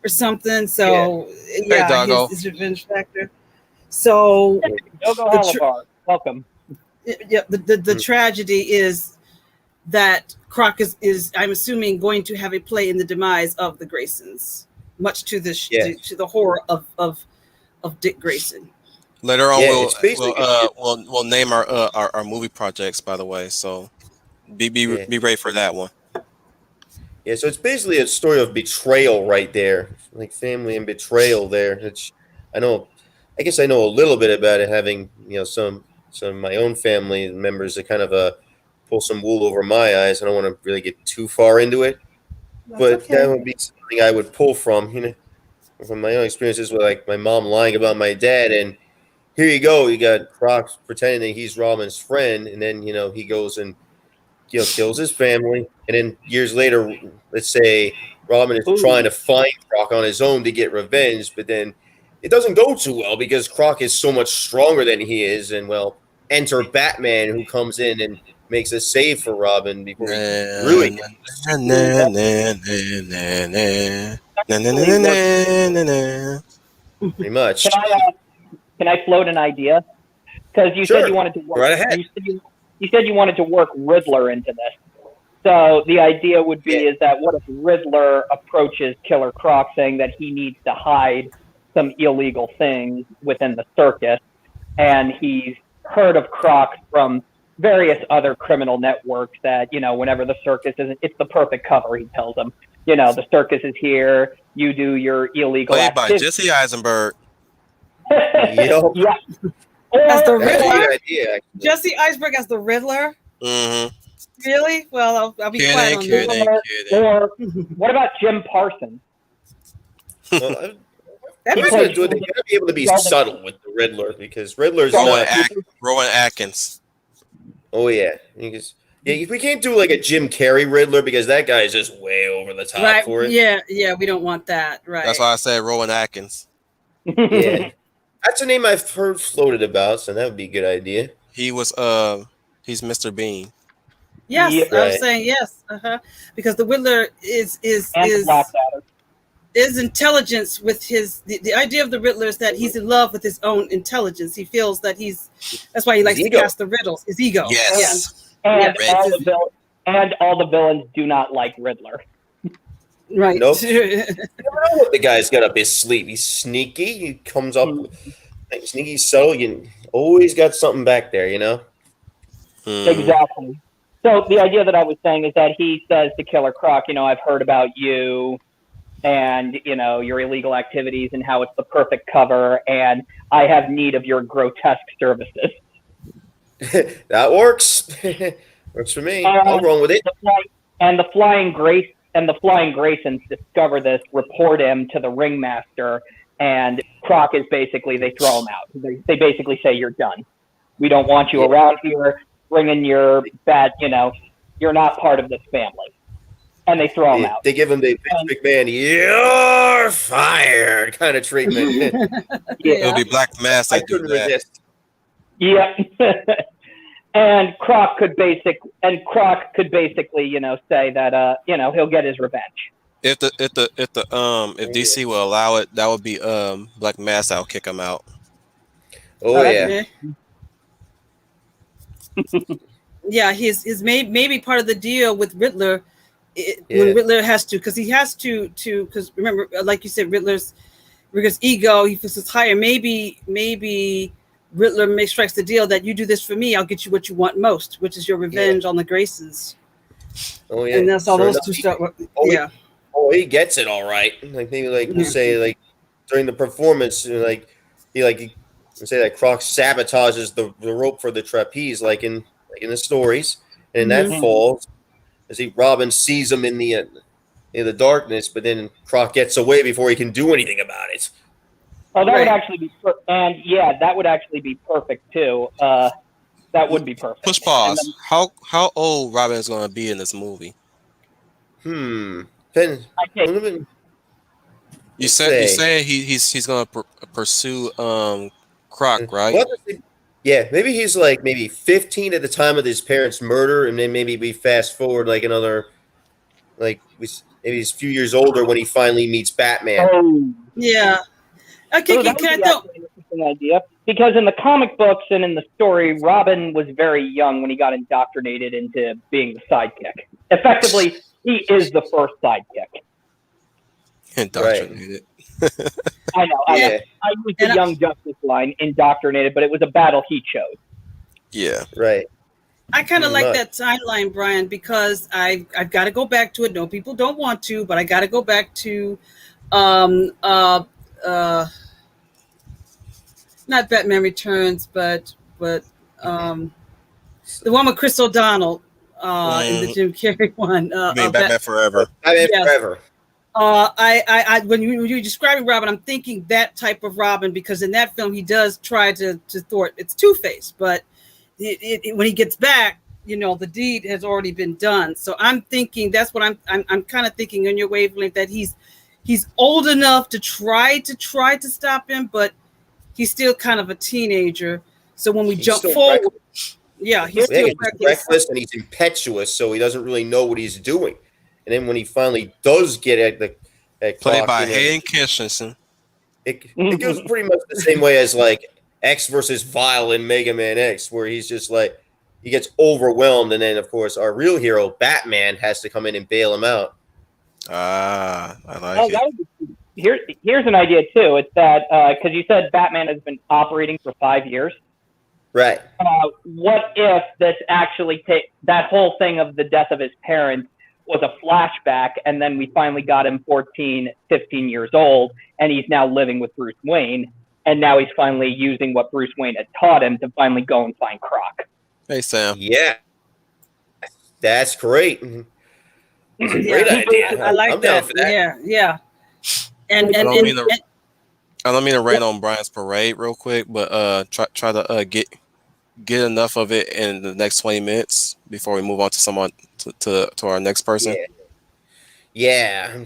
[SPEAKER 3] or something. So his revenge factor. So
[SPEAKER 5] welcome.
[SPEAKER 3] Yeah, the tragedy is that Croc is I'm assuming going to have a play in the demise of the Graysons, much to the to the horror of Dick Grayson.
[SPEAKER 1] Later on, we'll name our movie projects. By the way, so be ready for that one.
[SPEAKER 4] Yeah, so it's basically a story of betrayal right there, like family and betrayal there. Which I guess I know a little bit about it, having some of my own family members that kind of pull some wool over my eyes. I don't want to really get too far into it, but that would be something I would pull from from my own experiences with like my mom lying about my dad. And here you go, you got Croc pretending that he's Robin's friend, and then he goes and kills his family, and then years later, let's say Robin is trying to find Croc on his own to get revenge, but then it doesn't go too well because Croc is so much stronger than he is, and enter Batman, who comes in and makes a save for Robin before he really pretty much.
[SPEAKER 5] Can I float an idea? Because you said you wanted to work.
[SPEAKER 4] Right ahead.
[SPEAKER 5] You said you wanted to work Riddler into this. So the idea would be is that what if Riddler approaches Killer Croc saying that he needs to hide some illegal things within the circus, and he's heard of Croc from various other criminal networks that, whenever the circus isn't, it's the perfect cover, he tells them. The circus is here, you do your illegal
[SPEAKER 1] Played
[SPEAKER 5] activity.
[SPEAKER 1] by Jesse Eisenberg.
[SPEAKER 5] Yeah.
[SPEAKER 3] As the Riddler?
[SPEAKER 4] Idea,
[SPEAKER 3] Jesse Eisenberg as the Riddler?
[SPEAKER 1] Mm-hmm.
[SPEAKER 3] Really? Well, I'll be quiet on that.
[SPEAKER 5] Or what about Jim Parsons?
[SPEAKER 4] Well, they gotta be able to be subtle with the Riddler, because Riddler's
[SPEAKER 1] Rowan Atkins.
[SPEAKER 4] Oh yeah, we can't do like a Jim Carrey Riddler because that guy is just way over the top for it.
[SPEAKER 3] Yeah, we don't want that. Right.
[SPEAKER 1] That's why I said Rowan Atkins.
[SPEAKER 4] Yeah, that's a name I've heard floated about, so that would be a good idea.
[SPEAKER 1] He was he's Mr. Bean.
[SPEAKER 3] Yes, I was saying yes. Because the Riddler is intelligence with the idea of the Riddler is that he's in love with his own intelligence. He feels that that's why he likes to cast the riddles. His ego.
[SPEAKER 1] Yes.
[SPEAKER 5] And all the villains do not like Riddler.
[SPEAKER 3] Right.
[SPEAKER 4] Nope. You never know what the guy's got up his sleeve. He's sneaky. He comes up sneaky, subtle. You always got something back there,
[SPEAKER 5] Exactly. So the idea that I was saying is that he says to Killer Croc, I've heard about you and, your illegal activities and how it's the perfect cover, and I have need of your grotesque services.
[SPEAKER 4] That works. Works for me. I'll roll with it.
[SPEAKER 5] The Flying Graysons discover this, report him to the ringmaster, and Croc is basically, they throw him out. They basically say, you're done. We don't want you around here. Bring in your bad, you're not part of this family. and they throw him out.
[SPEAKER 4] They give him the Vince McMahon, "You're fired" kind of treatment.
[SPEAKER 1] It'll be Black Mass
[SPEAKER 4] I
[SPEAKER 1] that do
[SPEAKER 4] couldn't
[SPEAKER 1] that.
[SPEAKER 4] resist.
[SPEAKER 5] Yeah. And Croc could basically, say that, he'll get his revenge.
[SPEAKER 1] If DC will allow it, that would be Black Mass. I'll kick him out.
[SPEAKER 4] Oh yeah.
[SPEAKER 3] Yeah, his maybe part of the deal with Riddler when Riddler has to, because he has to because remember, like you said, Riddler's ego, he feels it's higher. Maybe Riddler strikes the deal that you do this for me, I'll get you what you want most, which is your revenge on the Graysons.
[SPEAKER 4] Oh yeah.
[SPEAKER 3] And that's all those two stuff. Yeah.
[SPEAKER 4] He gets it all right. Like maybe you say like during the performance, he say that Croc sabotages the rope for the trapeze, like in the stories, and that falls as Robin sees him in the darkness, but then Croc gets away before he can do anything about it.
[SPEAKER 5] Oh, that would actually be, that would actually be perfect too. That would be perfect.
[SPEAKER 1] Push pause. How old Robin is going to be in this movie? You say he's going to pursue Croc, right?
[SPEAKER 4] Maybe he's like 15 at the time of his parents' murder, and then maybe we fast forward like another, maybe he's a few years older when he finally meets Batman.
[SPEAKER 5] Oh.
[SPEAKER 3] Yeah. Okay,
[SPEAKER 5] That would be actually an interesting idea, because in the comic books and in the story, Robin was very young when he got indoctrinated into being the sidekick. Effectively, he is the first sidekick.
[SPEAKER 1] Indoctrinated.
[SPEAKER 5] I know. I used the Young Justice line, indoctrinated, but it was a battle he chose.
[SPEAKER 1] Yeah.
[SPEAKER 4] Right.
[SPEAKER 3] I kind of like that timeline, Brian, because I've got to go back to it. No, people don't want to, but I got to go back to not Batman Returns, but the one with Chris O'Donnell in the Jim Carrey one.
[SPEAKER 1] Batman Forever.
[SPEAKER 4] Forever.
[SPEAKER 3] I when you're describing Robin, I'm thinking that type of Robin, because in that film he does try to thwart. It's Two-Face, but when he gets back, the deed has already been done. So I'm thinking that's what I'm kind of thinking on your wavelength, that he's old enough to try to stop him, but he's still kind of a teenager. So when we jump forward, he's still
[SPEAKER 4] reckless and he's impetuous, so he doesn't really know what he's doing. And then when he finally does get at
[SPEAKER 1] played by Hayden Christensen,
[SPEAKER 4] it goes pretty much the same way as like X versus Vile in Mega Man X, where he's just like he gets overwhelmed, and then of course our real hero Batman has to come in and bail him out.
[SPEAKER 1] I like it.
[SPEAKER 5] Here's an idea too. It's that because you said Batman has been operating for 5 years.
[SPEAKER 4] Right.
[SPEAKER 5] What if this actually that whole thing of the death of his parents was a flashback, and then we finally got him 14, 15 years old, and he's now living with Bruce Wayne, and now he's finally using what Bruce Wayne had taught him to finally go and find Croc.
[SPEAKER 1] Hey, Sam.
[SPEAKER 4] Yeah. That's great. It's a great idea.
[SPEAKER 3] I like that.
[SPEAKER 4] For that.
[SPEAKER 3] Yeah. And
[SPEAKER 1] I don't mean to rain on Brian's parade real quick, but try to get enough of it in the next 20 minutes before we move on to someone to our next person.
[SPEAKER 4] Yeah.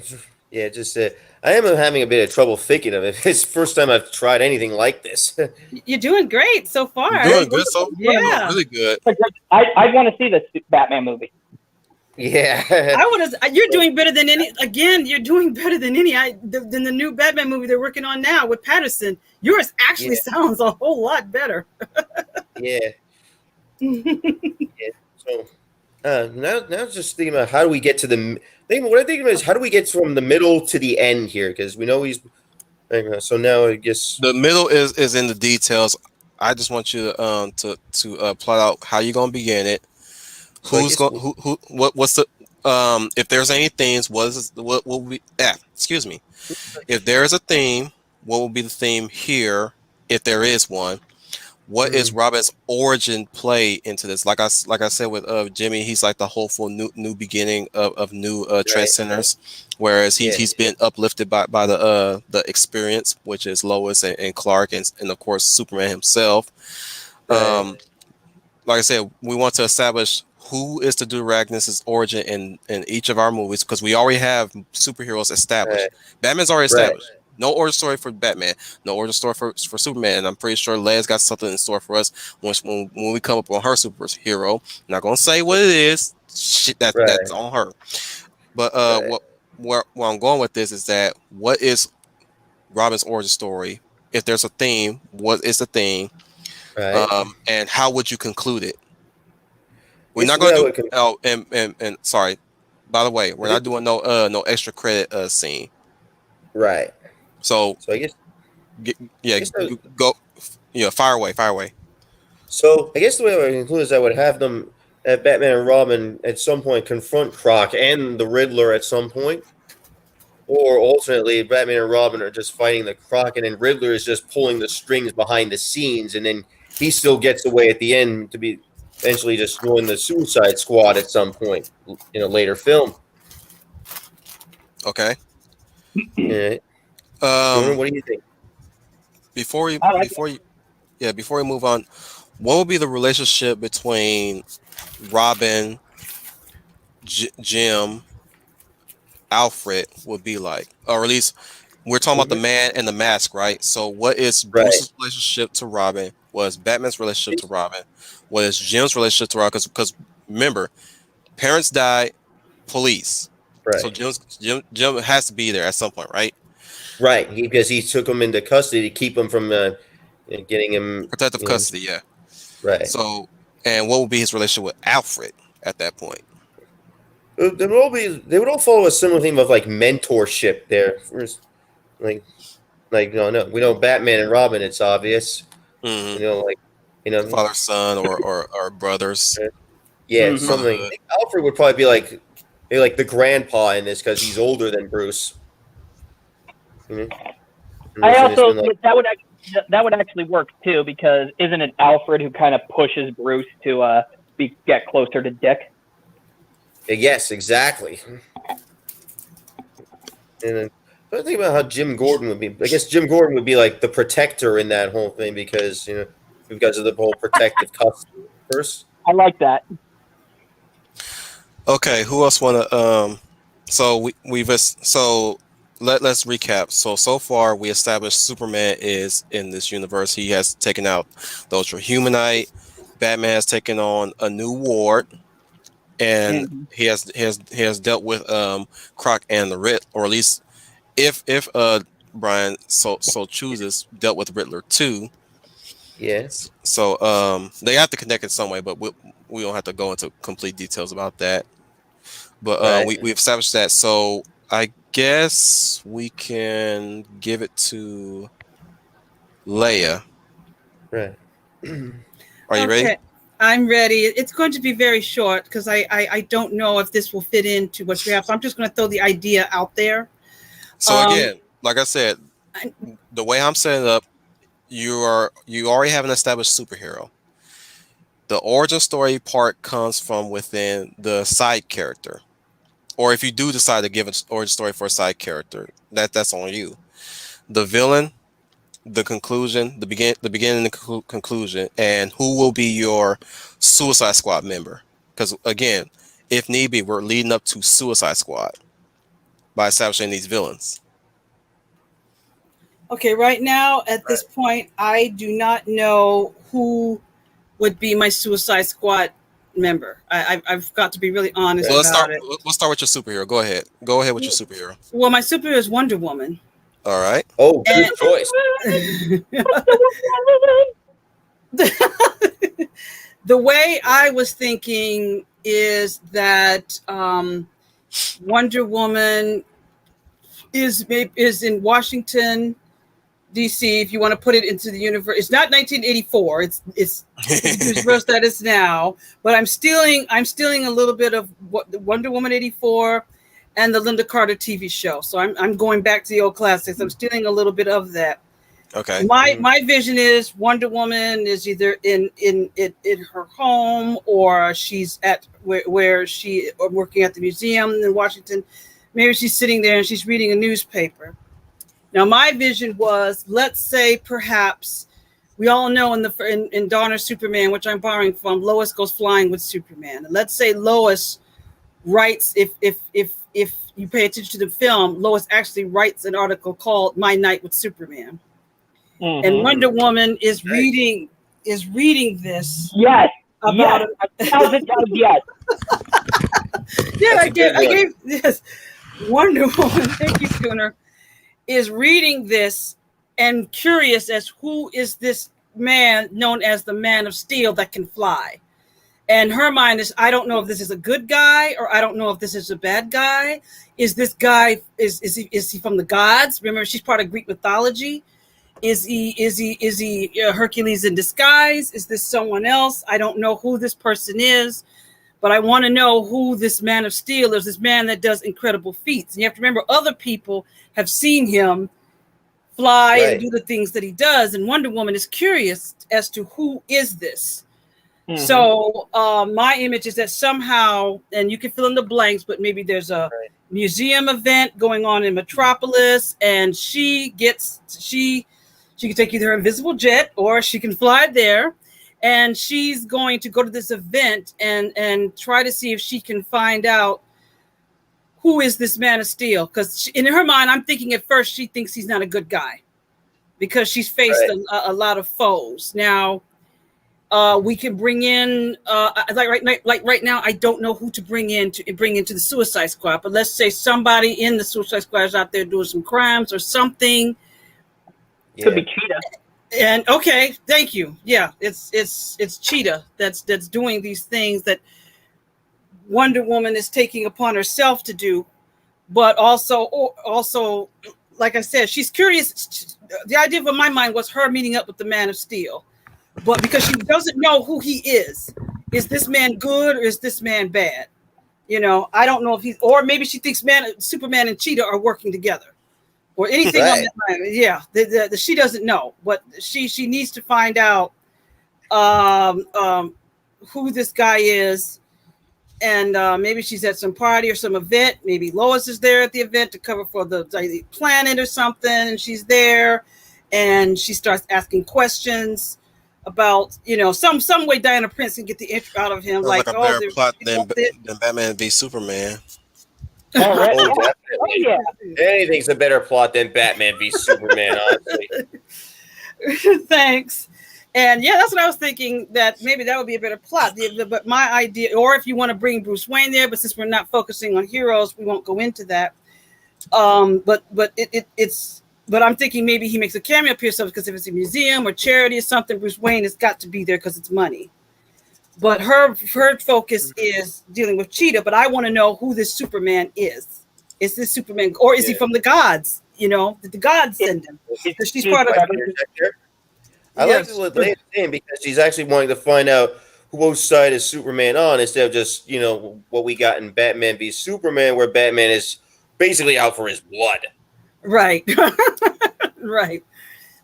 [SPEAKER 4] Just I am having a bit of trouble thinking of it. It's the first time I've tried anything like this.
[SPEAKER 3] You're doing great so far.
[SPEAKER 1] You're doing good so far. Yeah, really good.
[SPEAKER 5] I want to see this Batman movie.
[SPEAKER 4] Yeah,
[SPEAKER 3] You're doing better than any. Again, you're doing better than any. Than the new Batman movie they're working on now with Patterson. Yours actually sounds a whole lot better.
[SPEAKER 4] Yeah. So now just thinking about how do we get to the thing. What I think is how do we get from the middle to the end here? Because we know he's. So now I guess
[SPEAKER 1] the middle is in the details. I just want you to plot out how you're gonna begin it. Who's going? What's the? If there's any themes, what will be? Excuse me. If there is a theme, what will be the theme here? If there is one, what is Robin's origin play into this? Like I said with Jimmy, he's like the hopeful new beginning of new transcenders, whereas he's been uplifted by the experience, which is Lois and Clark and of course Superman himself. Like I said, we want to establish who is the dude Ragnus' origin in each of our movies, because we already have superheroes established. Batman's already established. No origin story for Batman. No origin story for Superman. And I'm pretty sure Leia's got something in store for us when we come up on her superhero. I'm not gonna say what it is. Shit, that's on her. But where I'm going with this is that what is Robin's origin story? If there's a theme, what is the theme? And how would you conclude it? We're not going to do. Oh, and sorry. By the way, we're not doing no extra credit scene.
[SPEAKER 4] Right.
[SPEAKER 1] So
[SPEAKER 4] I guess.
[SPEAKER 1] Go. Yeah, fire away.
[SPEAKER 4] So I guess the way I would conclude is I would have them at Batman and Robin at some point confront Croc and the Riddler at some point. Or alternately, Batman and Robin are just fighting the Croc, and then Riddler is just pulling the strings behind the scenes, and then he still gets away at the end to be eventually just join the Suicide Squad at some point in a later film.
[SPEAKER 1] Okay.
[SPEAKER 4] Yeah. What do you think?
[SPEAKER 1] Before we move on, what would be the relationship between Robin, Jim, Alfred would be like? Or at least we're talking about the Man in the Mask, right? So what is Bruce's relationship to Robin? What is Batman's relationship to Robin? What is Jim's relationship to Robin? Because remember, parents died, police. Right. So Jim has to be there at some point, right?
[SPEAKER 4] Right, because he took him into custody to keep him from getting him
[SPEAKER 1] protective custody. Yeah.
[SPEAKER 4] Right.
[SPEAKER 1] So, and what would be his relationship with Alfred at that point?
[SPEAKER 4] They would all follow a similar theme of like mentorship. There, like no, we know Batman and Robin. It's obvious.
[SPEAKER 1] Mm-hmm. Father, son, or brothers.
[SPEAKER 4] Yeah, something. I think Alfred would probably be like the grandpa in this because he's older than Bruce.
[SPEAKER 5] Mm-hmm. I also that would actually work too, because isn't it Alfred who kind of pushes Bruce to get closer to Dick?
[SPEAKER 4] Yes, exactly. And I think about how Jim Gordon would be. I guess Jim Gordon would be like the protector in that whole thing because of the whole protective custody first.
[SPEAKER 5] I like that.
[SPEAKER 1] Okay, who else want to? Let's recap. So far we established Superman is in this universe. He has taken out the Ultra-Humanite. Batman has taken on a new ward, and he has dealt with Croc and the Riddler, or at least if Brian so chooses, dealt with Riddler too.
[SPEAKER 4] Yes.
[SPEAKER 1] So they have to connect in some way, but we don't have to go into complete details about that. But we established that. So I guess we can give it to Leia.
[SPEAKER 4] Right.
[SPEAKER 1] Are you ready?
[SPEAKER 3] I'm ready. It's going to be very short because I don't know if this will fit into what you have. So I'm just going to throw the idea out there.
[SPEAKER 1] So again, like I said, the way I'm setting it up, you already have an established superhero. The origin story part comes from within the side character. Or if you do decide to give an origin story for a side character, that's on you. The villain, the conclusion, the beginning and the conclusion, and who will be your Suicide Squad member. Because again, if need be, we're leading up to Suicide Squad by establishing these villains.
[SPEAKER 3] Okay, right now at this point, I do not know who would be my Suicide Squad member. I've got to be really honest about it.
[SPEAKER 1] Let's start with your superhero. Go ahead with your superhero.
[SPEAKER 3] Well, my superhero is Wonder Woman.
[SPEAKER 1] All right.
[SPEAKER 4] Oh, good choice.
[SPEAKER 3] The way I was thinking is that Wonder Woman is in Washington, DC. If you want to put it into the universe, it's not 1984. It's the universe that is now. But I'm stealing a little bit of Wonder Woman 84 and the Linda Carter TV show. So I'm going back to the old classics. I'm stealing a little bit of that.
[SPEAKER 1] Okay.
[SPEAKER 3] My vision is Wonder Woman is either in her home, or she's at where she working at the museum in Washington. Maybe she's sitting there and she's reading a newspaper. Now, my vision was, let's say perhaps we all know in Donner's Superman, which I'm borrowing from, Lois goes flying with Superman. And let's say Lois writes, if you pay attention to the film, Lois actually writes an article called "My Night with Superman," and Wonder Woman is reading this.
[SPEAKER 5] Yes.
[SPEAKER 3] About
[SPEAKER 5] yes. 1,000 times yes.
[SPEAKER 3] Yeah, I gave this. Wonder Woman, thank you, Schooner, is reading this and curious as who is this man known as the Man of Steel that can fly. And her mind is, I don't know if this is a good guy or I don't know if this is a bad guy. Is this guy is he from the gods? Remember, she's part of Greek mythology. Is he Hercules in disguise? Is this someone else? I don't know who this person is, but I want to know who this Man of Steel is, this man that does incredible feats. And you have to remember, other people have seen him fly and do the things that he does. And Wonder Woman is curious as to who is this. So my image is that somehow, and you can fill in the blanks, but maybe there's a museum event going on in Metropolis, and she can take either her invisible jet or she can fly there, and she's going to go to this event and try to see if she can find out who is this Man of Steel. Because in her mind, I'm thinking at first she thinks he's not a good guy because she's faced a lot of foes. Now, we can bring in right now, I don't know who to bring into the Suicide Squad, but let's say somebody in the Suicide Squad is out there doing some crimes or something.
[SPEAKER 5] Could be Cheetah.
[SPEAKER 3] And okay, thank you. Yeah, it's Cheetah that's doing these things that Wonder Woman is taking upon herself to do, but also, like I said, she's curious. The idea of my mind was her meeting up with the Man of Steel, but because she doesn't know who he is this man good or is this man bad? You know, I don't know if he's, or maybe she thinks Superman and Cheetah are working together. Or anything on that line. Yeah, she doesn't know, but she needs to find out who this guy is, and maybe she's at some party or some event. Maybe Lois is there at the event to cover for the planet or something, and she's there, and she starts asking questions about some way Diana Prince can get the intro out of him.
[SPEAKER 1] Like a better plot than Batman v Superman.
[SPEAKER 5] Yeah.
[SPEAKER 4] Anything's a better plot than Batman v Superman, honestly.
[SPEAKER 3] Thanks. And yeah, that's what I was thinking, that maybe that would be a better plot. But my idea, or if you want to bring Bruce Wayne there, but since we're not focusing on heroes, we won't go into that. But I'm thinking maybe he makes a cameo appearance because if it's a museum or charity or something, Bruce Wayne has got to be there because it's money. But her focus is dealing with Cheetah. But I want to know who this Superman is. Is this Superman, or is he from the gods? Did the gods send him? Because she's part of.
[SPEAKER 4] I like what Leia's saying, because she's actually wanting to find out whose side is Superman on, instead of just what we got in Batman v Superman, where Batman is basically out for his blood.
[SPEAKER 3] Right, right.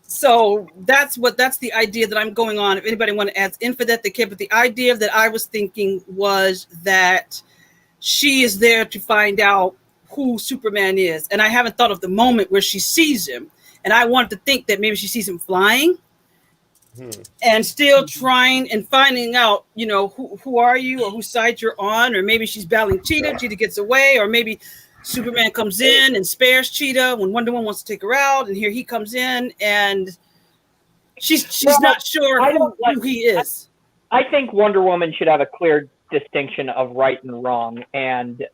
[SPEAKER 3] So that's the idea that I'm going on. If anybody want to add info that they can, but the idea that I was thinking was that she is there to find out who Superman is. And I haven't thought of the moment where she sees him. And I wanted to think that maybe she sees him flying and still trying and finding out, who are you or whose side you're on, or maybe she's battling Cheetah, Cheetah gets away, or maybe Superman comes in and spares Cheetah when Wonder Woman wants to take her out, and here he comes in and she's not sure who he is.
[SPEAKER 5] I think Wonder Woman should have a clear distinction of right and wrong, and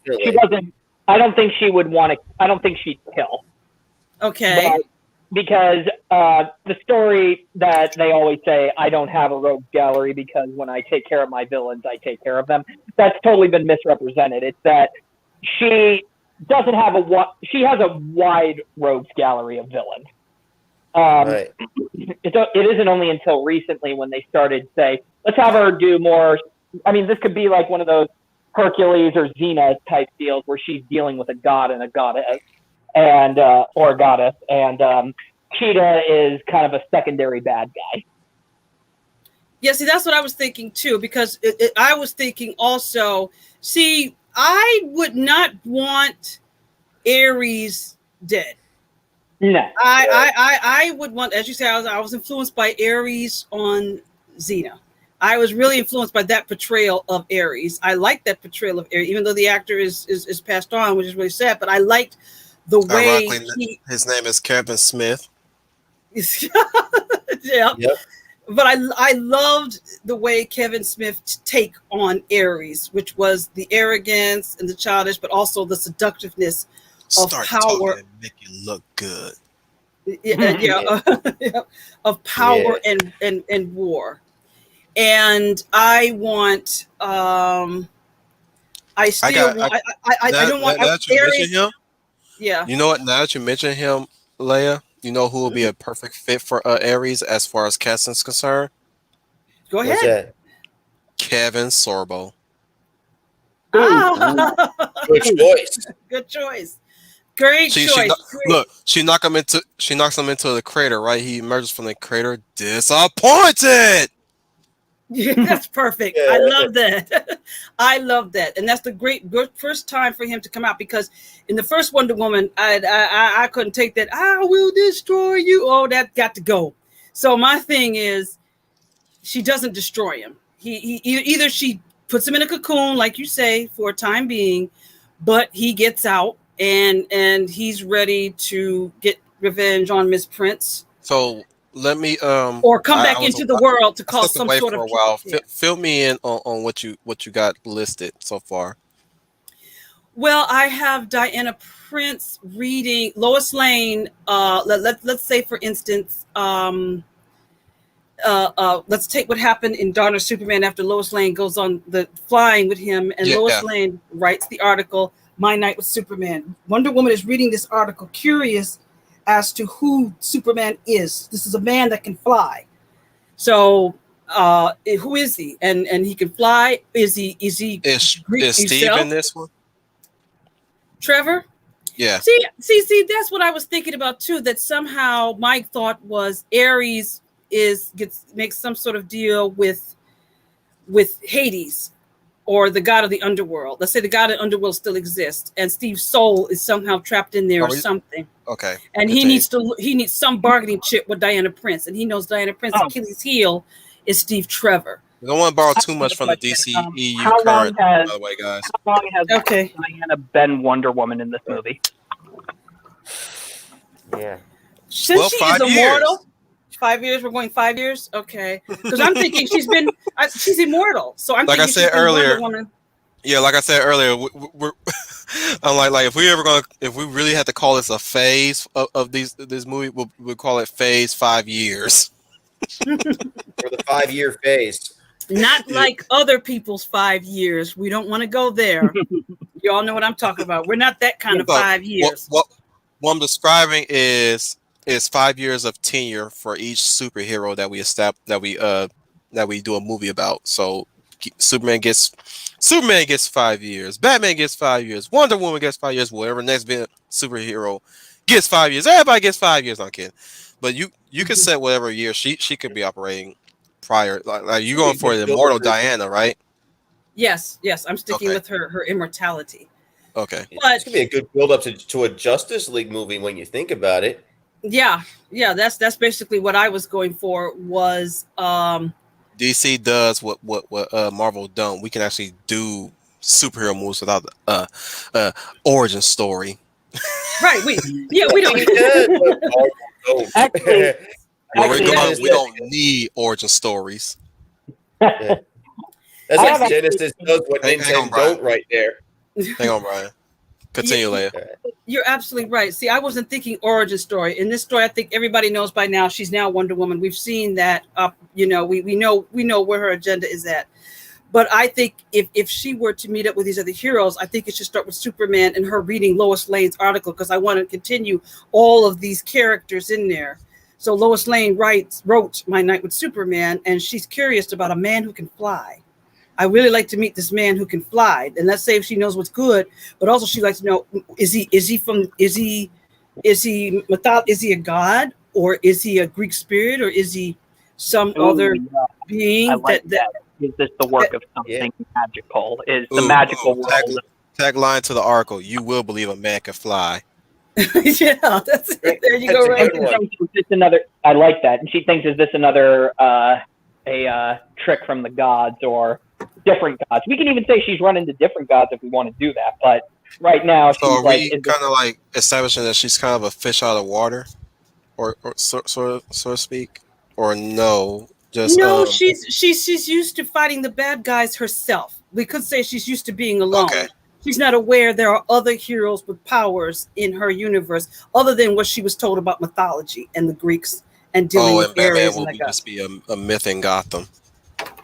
[SPEAKER 5] she doesn't. I don't think she would want to. I don't think she'd kill.
[SPEAKER 3] Okay.
[SPEAKER 5] But because the story that they always say, I don't have a rogues gallery because when I take care of my villains, I take care of them. That's totally been misrepresented. It's that she doesn't have she has a wide rogues gallery of villains.
[SPEAKER 4] Right.
[SPEAKER 5] It isn't only until recently when they started say, let's have her do more. I mean, this could be like one of those Hercules or Xena type deals where she's dealing with a god and a goddess, and or a goddess, and Cheetah is kind of a secondary bad guy.
[SPEAKER 3] Yeah, see, that's what I was thinking too, because I was thinking also, see, I would not want Ares dead.
[SPEAKER 5] No.
[SPEAKER 3] I would want, as you say, I was influenced by Aries on Xena. I was really influenced by that portrayal of Aries. I liked that portrayal of Aries, even though the actor is passed on, which is really sad. But I liked the way
[SPEAKER 1] Ironically, his name is Kevin Smith.
[SPEAKER 3] Yeah.
[SPEAKER 4] Yep.
[SPEAKER 3] But I loved the way Kevin Smith's take on Aries, which was the arrogance and the childish, but also the seductiveness of
[SPEAKER 1] Start
[SPEAKER 3] power.
[SPEAKER 1] talking and make you look good.
[SPEAKER 3] Of power and war. And I want I don't want
[SPEAKER 1] now that you mention
[SPEAKER 3] Aries.
[SPEAKER 1] him.
[SPEAKER 3] Yeah.
[SPEAKER 1] You know what? Now that you mention him, Leia, you know who will be a perfect fit for Aries as far as casting is concerned?
[SPEAKER 3] Go
[SPEAKER 4] What's
[SPEAKER 3] ahead.
[SPEAKER 4] that?
[SPEAKER 1] Kevin Sorbo.
[SPEAKER 4] Good choice.
[SPEAKER 3] Good choice. Great choice.
[SPEAKER 1] Look, she knocks him into the crater, right? He emerges from the crater disappointed.
[SPEAKER 3] Yeah, that's perfect.
[SPEAKER 4] Yeah.
[SPEAKER 3] I love that. I love that, and that's the good first time for him to come out, because in the first Wonder Woman, I couldn't take that. I will destroy you. Oh, that got to go. So my thing is, she doesn't destroy him. He either she puts him in a cocoon, like you say, for a time being, but he gets out and he's ready to get revenge on Miss Prince.
[SPEAKER 1] So let me
[SPEAKER 3] or come back into the world to cause some sort of
[SPEAKER 1] for a while. Fill me in on what you got listed so far.
[SPEAKER 3] Well, I have Diana Prince reading Lois Lane. Let's say, for instance, let's take what happened in Dawn of Superman after Lois Lane goes on the flying with him, and Lois Lane writes the article, My Night with Superman. Wonder Woman is reading this article, curious as to who Superman is. This is a man that can fly. So who is he? And he can fly. Is Steve
[SPEAKER 1] in this one?
[SPEAKER 3] Trevor?
[SPEAKER 1] Yeah.
[SPEAKER 3] See, that's what I was thinking about too, that somehow my thought was Ares makes some sort of deal with Hades, or the god of the underworld. Let's say the god of the underworld still exists, and Steve's soul is somehow trapped in there or something.
[SPEAKER 1] Okay.
[SPEAKER 3] And he needs some bargaining chip with Diana Prince, and he knows Diana Prince Achilles' heel is Steve Trevor.
[SPEAKER 1] We don't want to borrow too much from the DC EU current, by the way, guys.
[SPEAKER 5] How long has Diana been Wonder Woman in this movie?
[SPEAKER 4] Yeah.
[SPEAKER 3] Since she is immortal. 5 years. We're going 5 years. Okay, because I'm thinking she's immortal. So I'm
[SPEAKER 1] like
[SPEAKER 3] thinking
[SPEAKER 1] I said earlier. Yeah, like I said earlier, we're I'm like if we really had to call this a phase of this movie, we'll call it phase 5 years.
[SPEAKER 4] For the 5-year phase.
[SPEAKER 3] Not like other people's 5 years. We don't want to go there. You all know what I'm talking about. We're not that kind of 5 years.
[SPEAKER 1] What I'm describing is 5 years of tenure for each superhero that we do a movie about. So Superman gets 5 years, Batman gets 5 years, Wonder Woman gets 5 years, whatever next big superhero gets 5 years. Everybody gets 5 years. I'm kidding, but you can set whatever year she could be operating prior. Like you going for the immortal Diana, right? Yes.
[SPEAKER 3] I'm sticking with her immortality.
[SPEAKER 1] Okay,
[SPEAKER 3] but
[SPEAKER 4] it's gonna be a good build up to a Justice League movie when you think about it.
[SPEAKER 3] Yeah, that's basically what I was going for. Was
[SPEAKER 1] DC does what Marvel don't. We can actually do superhero movies without origin story.
[SPEAKER 3] Right. We don't.
[SPEAKER 5] Actually,
[SPEAKER 1] we don't need origin stories.
[SPEAKER 4] Yeah. That's like Genesis does what Nintendo don't right there.
[SPEAKER 1] Hang on, Brian. Continue, Leia.
[SPEAKER 3] You're absolutely right. See, I wasn't thinking origin story. In this story, I think everybody knows by now she's now Wonder Woman. We've seen that. We know where her agenda is at. But I think if she were to meet up with these other heroes, I think it should start with Superman and her reading Lois Lane's article, because I want to continue all of these characters in there. So Lois Lane wrote My Night with Superman, and she's curious about a man who can fly. I really like to meet this man who can fly, and let's say if she knows what's good, but also she likes to know, is he a god, or is he a Greek spirit, or is he some other being?
[SPEAKER 5] I like that. Is this the work of something magical? Is the magical world?
[SPEAKER 1] Tagline to the article: You will believe a man can fly.
[SPEAKER 3] Yeah, that's it. There you
[SPEAKER 4] That's
[SPEAKER 3] go,
[SPEAKER 4] a
[SPEAKER 3] right
[SPEAKER 4] good
[SPEAKER 3] there.
[SPEAKER 4] one.
[SPEAKER 5] Is this another? I like that, and she thinks, is this another a trick from the gods or different gods? We can even say she's run into different gods if we want to do that, but right now
[SPEAKER 1] So
[SPEAKER 5] she's
[SPEAKER 1] are
[SPEAKER 5] like,
[SPEAKER 1] we
[SPEAKER 5] is this,
[SPEAKER 1] kind of like establishing that she's kind of a fish out of water, or so to speak, or no? Just
[SPEAKER 3] No, she's used to fighting the bad guys herself. We could say she's used to being
[SPEAKER 1] okay.
[SPEAKER 3] alone. She's not aware there are other heroes with powers in her universe other than what she was told about mythology and the Greeks and dealing
[SPEAKER 1] Oh,
[SPEAKER 3] with
[SPEAKER 1] and Batman
[SPEAKER 3] Ares and
[SPEAKER 1] will
[SPEAKER 3] that
[SPEAKER 1] be
[SPEAKER 3] guy.
[SPEAKER 1] just be a myth in Gotham.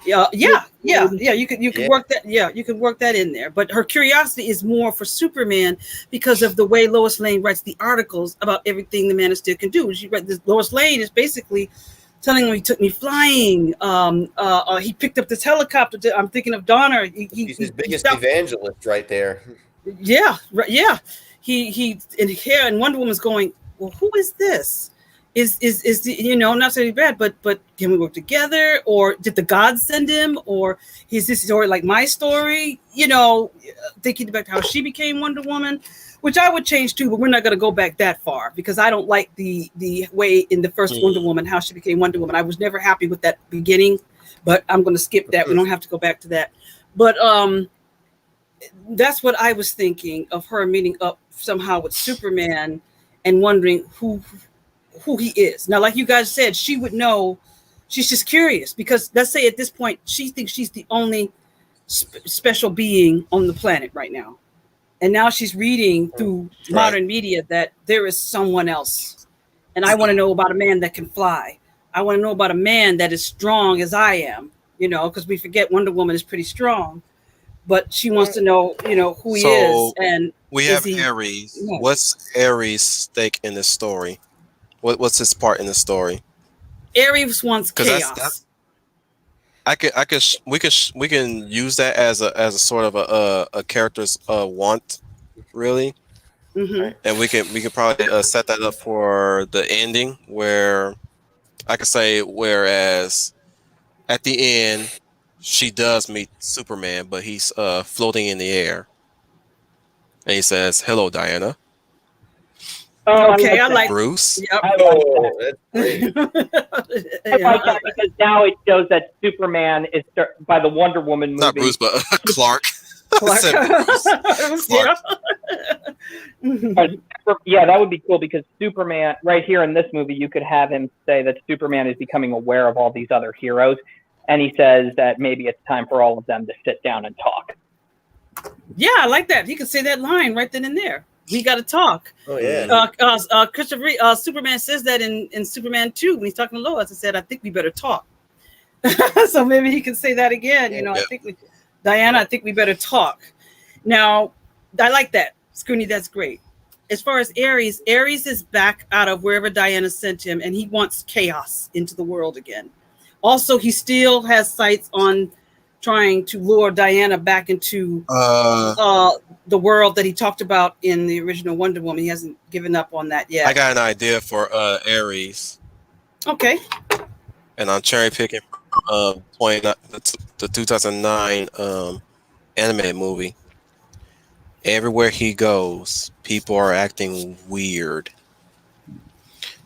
[SPEAKER 3] Yeah. You could
[SPEAKER 4] Yeah.
[SPEAKER 3] work that. Yeah, you could work that in there. But her curiosity is more for Superman because of the way Lois Lane writes the articles about everything the Man of Steel can do. She read this. Lois Lane is basically telling him he took me flying. He picked up this helicopter. I'm thinking of Donner.
[SPEAKER 4] He's his biggest
[SPEAKER 3] stopped.
[SPEAKER 4] evangelist right there.
[SPEAKER 3] Yeah, right, yeah. He and here and Wonder Woman's going, well, who is this? Is the, not so bad, but can we work together? Or did the gods send him? Or is this story like my story? Thinking about how she became Wonder Woman, which I would change too, but we're not going to go back that far because I don't like the way in the first Wonder Woman how she became Wonder Woman. I was never happy with that beginning, but I'm going to skip that. We don't have to go back to that. But that's what I was thinking of her meeting up somehow with Superman and wondering who he is. Now, like you guys said, she would know. She's just curious because let's say at this point she thinks she's the only special being on the planet right now, and now she's reading through modern media that there is someone else, and I want to know about a man that can fly. I want to know about a man that is strong as I am. Because we forget Wonder Woman is pretty strong. But she wants to know, who he is, and
[SPEAKER 1] we
[SPEAKER 3] is
[SPEAKER 1] have
[SPEAKER 3] he?
[SPEAKER 1] Ares.
[SPEAKER 3] Yeah.
[SPEAKER 1] What's Ares' stake in this story? What's his part in the story?
[SPEAKER 3] Ares wants
[SPEAKER 1] Because
[SPEAKER 3] chaos.
[SPEAKER 1] we can use that as a sort of a character's want, really, and we can probably set that up for the ending where I could say whereas at the end she does meet Superman, but he's floating in the air, and he says, "Hello, Diana."
[SPEAKER 5] oh,
[SPEAKER 3] Okay, I
[SPEAKER 5] that.
[SPEAKER 3] like.
[SPEAKER 1] Bruce.
[SPEAKER 3] Yep.
[SPEAKER 5] I like
[SPEAKER 4] Oh,
[SPEAKER 5] that.
[SPEAKER 4] that's great.
[SPEAKER 5] I like that because now it shows that Superman is by the Wonder Woman movie.
[SPEAKER 1] Not Bruce, but Clark. I said Bruce.
[SPEAKER 3] Yeah.
[SPEAKER 5] Yeah, that would be cool because Superman, right here in this movie, you could have him say that Superman is becoming aware of all these other heroes, and he says that maybe it's time for all of them to sit down and talk.
[SPEAKER 3] Yeah, I like that. He could say that line right then and there. We got to talk.
[SPEAKER 4] Oh yeah.
[SPEAKER 3] Christopher Superman says that in Superman 2 when he's talking to Lois. I said, I think we better talk. So maybe he can say that again.
[SPEAKER 4] Yeah.
[SPEAKER 3] I think Diana, I think we better talk. Now, I like that. Scooney, that's great. As far as Ares is back out of wherever Diana sent him, and he wants chaos into the world again. Also, he still has sights on trying to lure Diana back into the world that he talked about in the original Wonder Woman. He hasn't given up on that yet.
[SPEAKER 1] I got an idea for Ares,
[SPEAKER 3] Okay.
[SPEAKER 1] and I'm cherry picking the 2009 animated movie. Everywhere he goes, people are acting weird.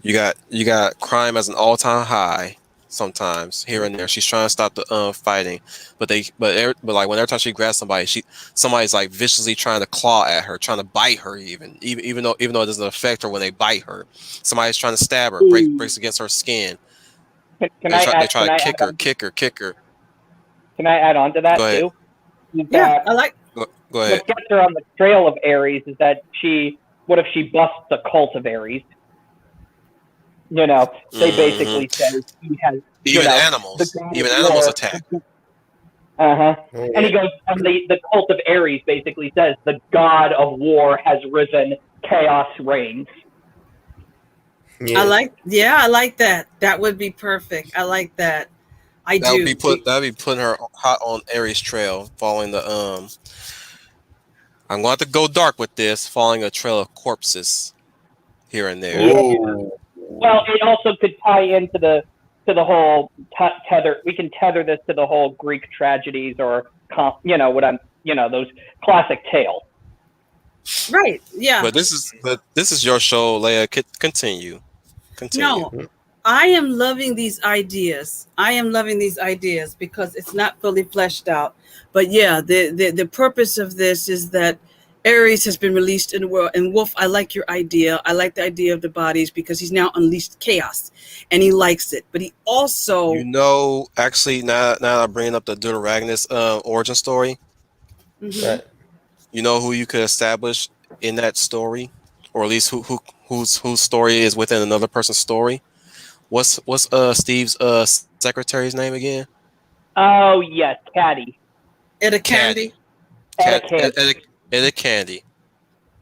[SPEAKER 1] You got crime as an all-time high. Sometimes here and there, she's trying to stop the fighting, but like when every time she grabs somebody's like viciously trying to claw at her, trying to bite her, even though it doesn't affect her when they bite her. Somebody's trying to stab her, breaks against her skin. They try to kick her.
[SPEAKER 5] Can I add on to that
[SPEAKER 1] Go ahead.
[SPEAKER 5] too?
[SPEAKER 3] Yeah, I like.
[SPEAKER 1] Go ahead.
[SPEAKER 5] What gets her on the trail of Ares is that what if she busts the cult of Ares? They basically say he has
[SPEAKER 1] animals attack.
[SPEAKER 5] And he goes, and the cult of Ares basically says the god of war has risen, chaos reigns.
[SPEAKER 4] Yeah.
[SPEAKER 3] I like that. That would be perfect. I like that.
[SPEAKER 1] That would be putting her hot on Ares' trail, following the I'm going to go dark with this, following a trail of corpses here and there.
[SPEAKER 4] Ooh.
[SPEAKER 5] Well, it also could tie into the whole tether. We can tether this to the whole Greek tragedies or those classic tales.
[SPEAKER 3] Right. Yeah.
[SPEAKER 1] But this is your show, Leia. Continue.
[SPEAKER 3] No, I am loving these ideas. I am loving these ideas because it's not fully fleshed out. But yeah, the purpose of this is that Aries has been released in the world. And Wolf, I like your idea. I like the idea of the bodies because he's now unleashed chaos and he likes it. But he also
[SPEAKER 1] Actually, now I'm bringing up the Deuteragonist origin story.
[SPEAKER 3] Mhm.
[SPEAKER 1] You know who you could establish in that story, or at least whose story is within another person's story. What's Steve's secretary's name again?
[SPEAKER 5] Oh yes, Caddy.
[SPEAKER 3] Etta
[SPEAKER 1] Caddy.
[SPEAKER 3] Candy.
[SPEAKER 1] Etta Candy.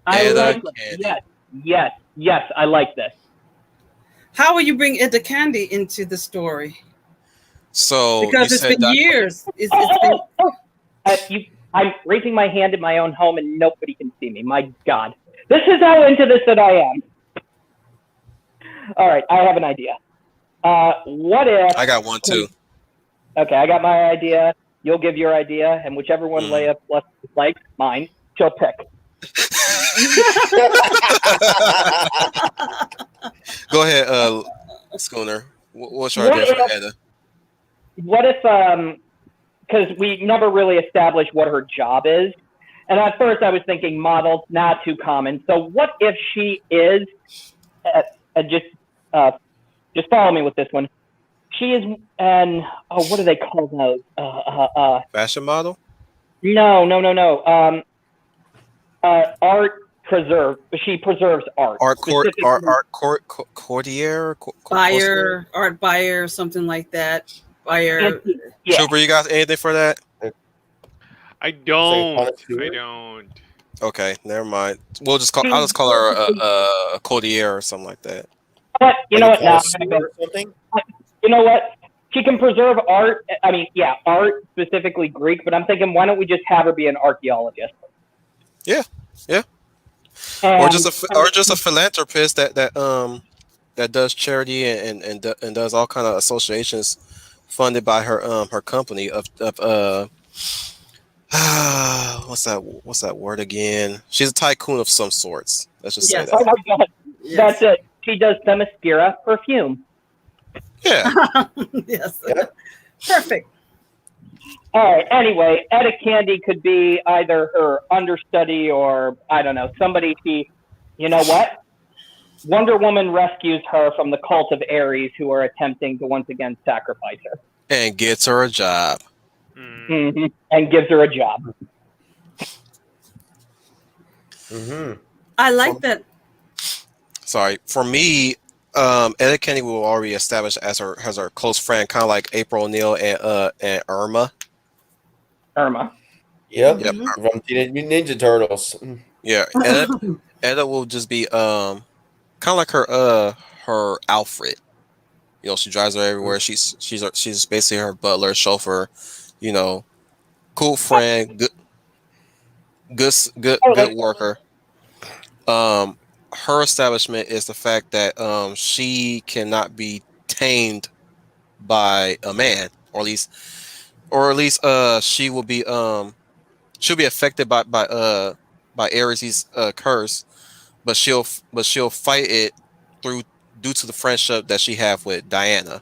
[SPEAKER 5] I
[SPEAKER 1] Etta
[SPEAKER 5] like
[SPEAKER 1] Candy.
[SPEAKER 5] yes. I like this.
[SPEAKER 3] How will you bring Etta Candy into the story?
[SPEAKER 1] So you
[SPEAKER 3] Because it's
[SPEAKER 1] said
[SPEAKER 3] been years. It's been
[SPEAKER 5] I'm raising my hand in my own home and nobody can see me. My God, this is how into this that I am. All right, I have an idea. What if
[SPEAKER 1] I got one too.
[SPEAKER 5] Okay, I got my idea. You'll give your idea, and whichever one Leia plus likes, mine, she'll pick.
[SPEAKER 1] Go ahead, Schooner. What's your idea for Etta?
[SPEAKER 5] What if, because we never really established what her job is, and at first I was thinking models, not too common. So what if she is, just follow me with this one. She is what do they call those?
[SPEAKER 1] Fashion model?
[SPEAKER 5] No. Art preserve. She preserves art.
[SPEAKER 1] Art courtier?
[SPEAKER 3] buyer, art buyer, something like that. Buyer.
[SPEAKER 5] Yeah.
[SPEAKER 1] Trooper, you got anything for that?
[SPEAKER 2] I don't.
[SPEAKER 1] Okay, never mind. I'll just call her a courtier or something like that.
[SPEAKER 5] But you know what? Now
[SPEAKER 4] I'm gonna go something.
[SPEAKER 5] You know what? She can preserve art. I mean, yeah, art, specifically Greek. But I'm thinking, why don't we just have her be an archaeologist?
[SPEAKER 1] Yeah.
[SPEAKER 5] And,
[SPEAKER 1] Or just a philanthropist that does charity and does all kind of associations funded by her company of what's that word again? She's a tycoon of some sorts. Let's just say
[SPEAKER 3] Yes.
[SPEAKER 5] oh
[SPEAKER 1] that.
[SPEAKER 5] my God,
[SPEAKER 3] Yes.
[SPEAKER 5] that's it. She does Themyscira perfume.
[SPEAKER 1] Yeah.
[SPEAKER 3] Yes.
[SPEAKER 4] Yeah.
[SPEAKER 3] Perfect.
[SPEAKER 5] All right. Anyway, Etta Candy could be either her understudy or I don't know somebody. You know what? Wonder Woman rescues her from the cult of Ares, who are attempting to once again sacrifice her,
[SPEAKER 1] And gets her a job.
[SPEAKER 5] and gives her a job.
[SPEAKER 3] I like that.
[SPEAKER 1] Sorry, for me, Etta Kenny will already establish as her close friend, kind of like April O'Neil and Irma.
[SPEAKER 4] Yep.
[SPEAKER 3] Mhm.
[SPEAKER 4] From Teenage Mutant Ninja Turtles.
[SPEAKER 1] Yeah, Etta will just be kind of like her Alfred. You know, she drives her everywhere. She's basically her butler, chauffeur. You know, cool friend, good worker. Her establishment is the fact that she cannot be tamed by a man, or at least she will be she'll be affected by Ares' curse, but she'll fight it due to the friendship that she have with Diana.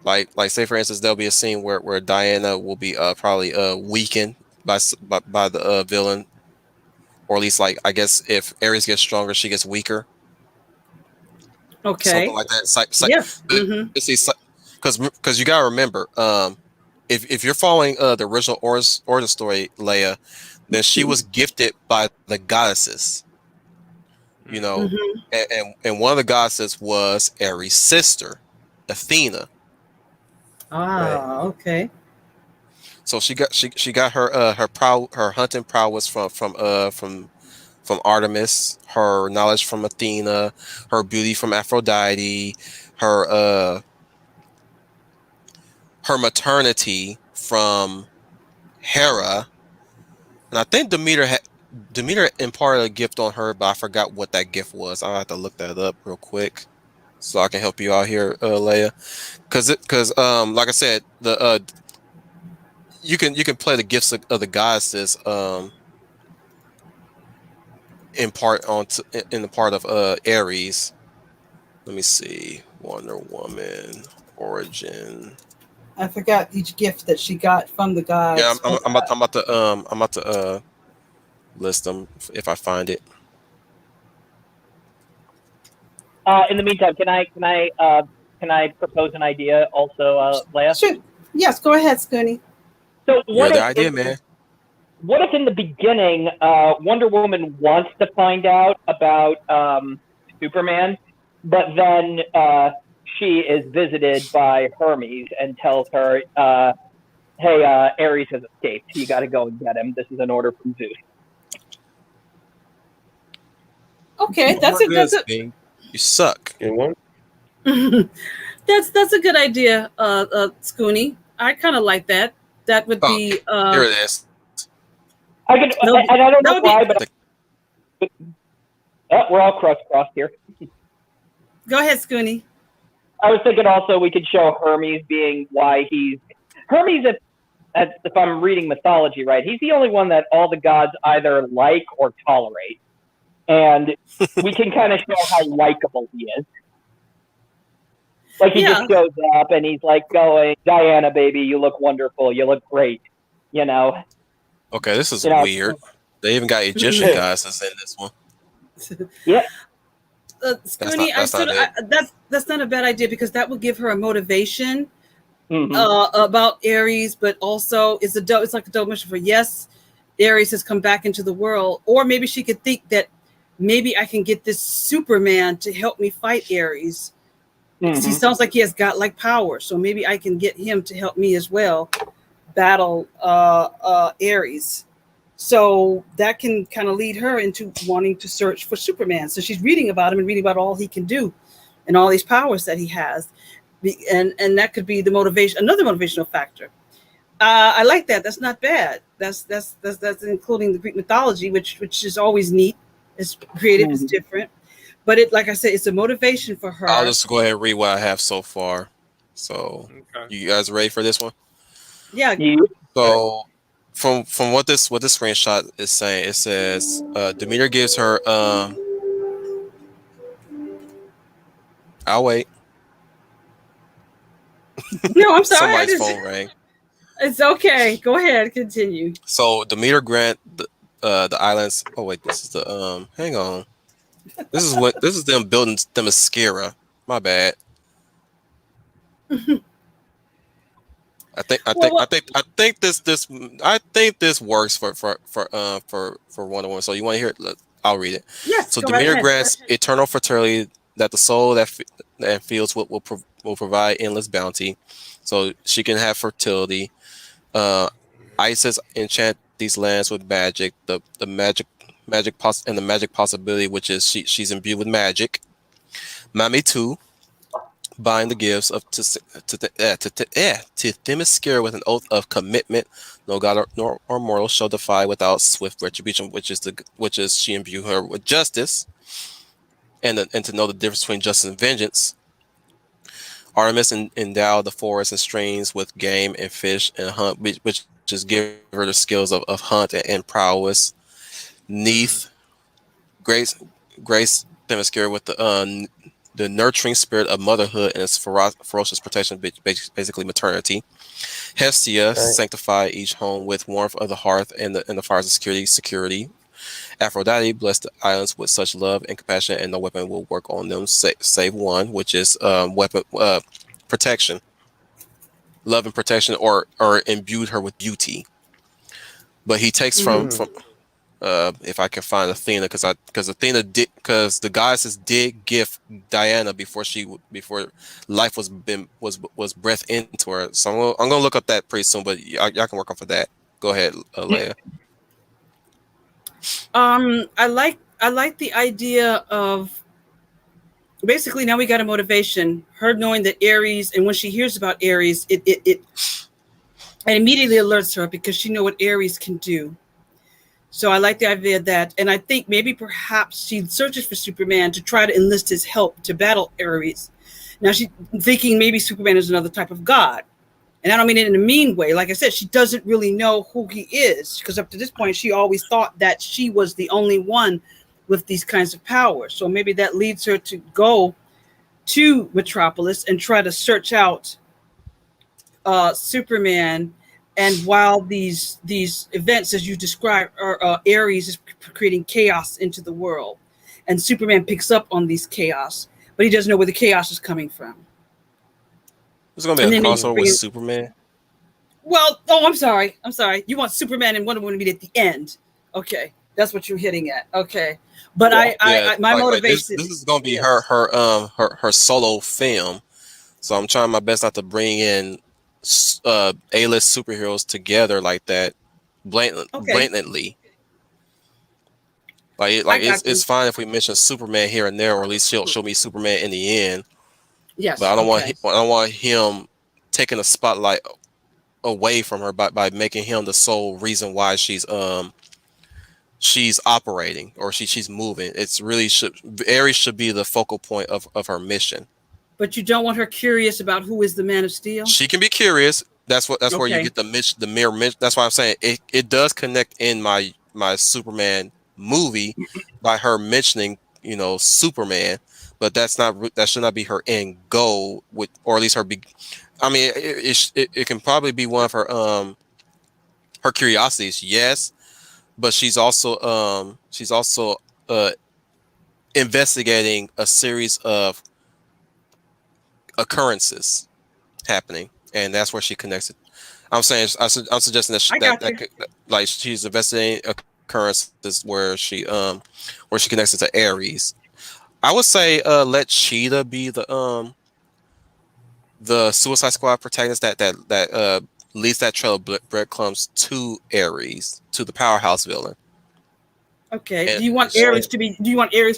[SPEAKER 1] Like say for instance, there'll be a scene where Diana will be probably weakened by the villain, or at least like I guess if Ares gets stronger, she gets weaker.
[SPEAKER 3] Okay.
[SPEAKER 1] Something like that.
[SPEAKER 3] Yes. Mm-hmm.
[SPEAKER 1] Because you gotta remember, if you're following the original origin story, Leia, then she was gifted by the goddesses. You know, and one of the goddesses was Ares' sister, Athena.
[SPEAKER 3] Ah, okay.
[SPEAKER 1] So she got her her hunting prowess from Artemis, her knowledge from Athena, her beauty from Aphrodite, her her maternity from Hera, and I think Demeter imparted a gift on her, but I forgot what that gift was. I'll have to look that up real quick so I can help you out here, Leia. Because like I said, the you can play the gifts of the goddesses in the part of Aries. Let me see. Wonder Woman origin.
[SPEAKER 3] I forgot each gift that she got from the
[SPEAKER 1] Yeah,
[SPEAKER 3] gods.
[SPEAKER 1] I'm about to list them if I find it.
[SPEAKER 5] In the meantime, can I propose an idea also, Leia?
[SPEAKER 3] Sure. Yes, go ahead, Scooney.
[SPEAKER 5] So
[SPEAKER 1] You're the idea, man.
[SPEAKER 5] what if in the beginning Wonder Woman wants to find out about Superman, but then she is visited by Hermes and tells her, "Hey, Ares has escaped. You got to go and get him. This is an order from Zeus."
[SPEAKER 3] Okay,
[SPEAKER 1] You suck.
[SPEAKER 4] You want?
[SPEAKER 3] that's a good idea, Scooney. I kind of like that. That would be
[SPEAKER 1] Here it is.
[SPEAKER 5] I can,
[SPEAKER 3] No,
[SPEAKER 5] and I don't know
[SPEAKER 3] that would be-
[SPEAKER 5] why, but we're all crossed here.
[SPEAKER 3] Go ahead, Scooney.
[SPEAKER 5] I was thinking also we could show Hermes being why he's Hermes. If I'm reading mythology right, he's the only one that all the gods either like or tolerate, and we can kind of show how likable he is. Like he just shows up and he's like going, "Diana, baby, you look wonderful. You look great." You know.
[SPEAKER 1] Okay, this is weird. They even got Egyptian goddesses in this one.
[SPEAKER 5] Yeah.
[SPEAKER 3] Scooney, that's not a bad idea because that would give her a motivation about Ares, but also it's like a double mission for yes, Ares has come back into the world, or maybe she could think that maybe I can get this Superman to help me fight Ares. He sounds like he has godlike power, so maybe I can get him to help me as well battle Ares. So that can kind of lead her into wanting to search for Superman. So she's reading about him and reading about all he can do and all these powers that he has. And that could be the motivation, another motivational factor. I like that. That's not bad. That's including the Greek mythology, which is always neat. It's creative, it's different. But like I said, it's a motivation for her.
[SPEAKER 1] I'll just go ahead and read what I have so far. So you guys ready for this one?
[SPEAKER 3] Yeah.
[SPEAKER 1] So from what this screenshot is saying, it says Demeter gives her I'll wait.
[SPEAKER 3] No, I'm sorry.
[SPEAKER 1] Somebody's phone rang.
[SPEAKER 3] It's okay. Go ahead, continue.
[SPEAKER 1] So Demeter grant the islands. Oh wait, this is the hang on. This is them building Themyscira. My bad. I think this works for Wonder Woman. So you want to hear it? I'll read it.
[SPEAKER 3] Yes.
[SPEAKER 1] So Demeter grants eternal fertility that the soul that feels will provide endless bounty, so she can have fertility. Isis enchant these lands with magic. The magic possibility, which is she's imbued with magic. Mami too. Bind the gifts of to Themyscira with an oath of commitment. No god nor mortal shall defy without swift retribution, which is she imbue her with justice, and to know the difference between justice and vengeance. Artemis endowed the forests and streams with game and fish and hunt, which just give her the skills of hunt and prowess. Neath grace Themyscira with the nurturing spirit of motherhood and its ferocious protection, basically maternity. Hestia sanctified each home with warmth of the hearth and the fires of security. Aphrodite blessed the islands with such love and compassion, and no weapon will work on them save one, which is weapon protection, love and protection, or imbued her with beauty. But he takes from if I can find Athena, because the goddesses did gift Diana before life was breathed into her. So I'm gonna look up that pretty soon, but y'all can work on for that. Go ahead, Leia.
[SPEAKER 3] I like the idea of basically now we got a motivation. Her knowing that Ares, and when she hears about Ares, it immediately alerts her because she knows what Ares can do. So I like the idea of that. And I think maybe perhaps she searches for Superman to try to enlist his help to battle Ares. Now she's thinking maybe Superman is another type of god. And I don't mean it in a mean way. Like I said, she doesn't really know who he is because up to this point, she always thought that she was the only one with these kinds of powers. So maybe that leads her to go to Metropolis and try to search out Superman. And while these events, as you described, are Ares is creating chaos into the world, and Superman picks up on these chaos, but he doesn't know where the chaos is coming from.
[SPEAKER 1] There's gonna be
[SPEAKER 3] And
[SPEAKER 1] a
[SPEAKER 3] then they
[SPEAKER 1] crossover
[SPEAKER 3] bring
[SPEAKER 1] with
[SPEAKER 3] in-
[SPEAKER 1] Superman.
[SPEAKER 3] Well, oh, I'm sorry. You want Superman and Wonder Woman to be at the end? Okay, that's what you're hitting at. Okay, but
[SPEAKER 1] Yeah,
[SPEAKER 3] my
[SPEAKER 1] like
[SPEAKER 3] motivation.
[SPEAKER 1] this is gonna be
[SPEAKER 3] Yes.
[SPEAKER 1] her solo film. So I'm trying my best not to bring in A-list superheroes together like that blatantly.
[SPEAKER 3] I got you.
[SPEAKER 1] It's fine if we mention Superman here and there, or at least she'll show me Superman in the end.
[SPEAKER 3] Yes,
[SPEAKER 1] But I don't
[SPEAKER 3] okay.
[SPEAKER 1] want him taking the spotlight away from her by making him the sole reason why she's operating or she's moving. It's really Ares should be the focal point of her mission.
[SPEAKER 3] But you don't want her curious about who is the Man of Steel?
[SPEAKER 1] She can be curious. That's where you
[SPEAKER 3] Okay.
[SPEAKER 1] get the mirror. That's why I'm saying it does connect in my Superman movie by her mentioning Superman, but that should not be her end goal or at least her big. I mean, it can probably be one of her curiosities, yes, but she's also investigating a series of occurrences happening, and that's where she connects it. I'm saying I'm suggesting that she's investigating occurrences where she connects it to Ares. I would say let Cheetah be the Suicide Squad protagonist that leads that trail of breadcrumbs to Ares, to the powerhouse villain.
[SPEAKER 3] Okay.
[SPEAKER 1] And
[SPEAKER 3] Do you want Ares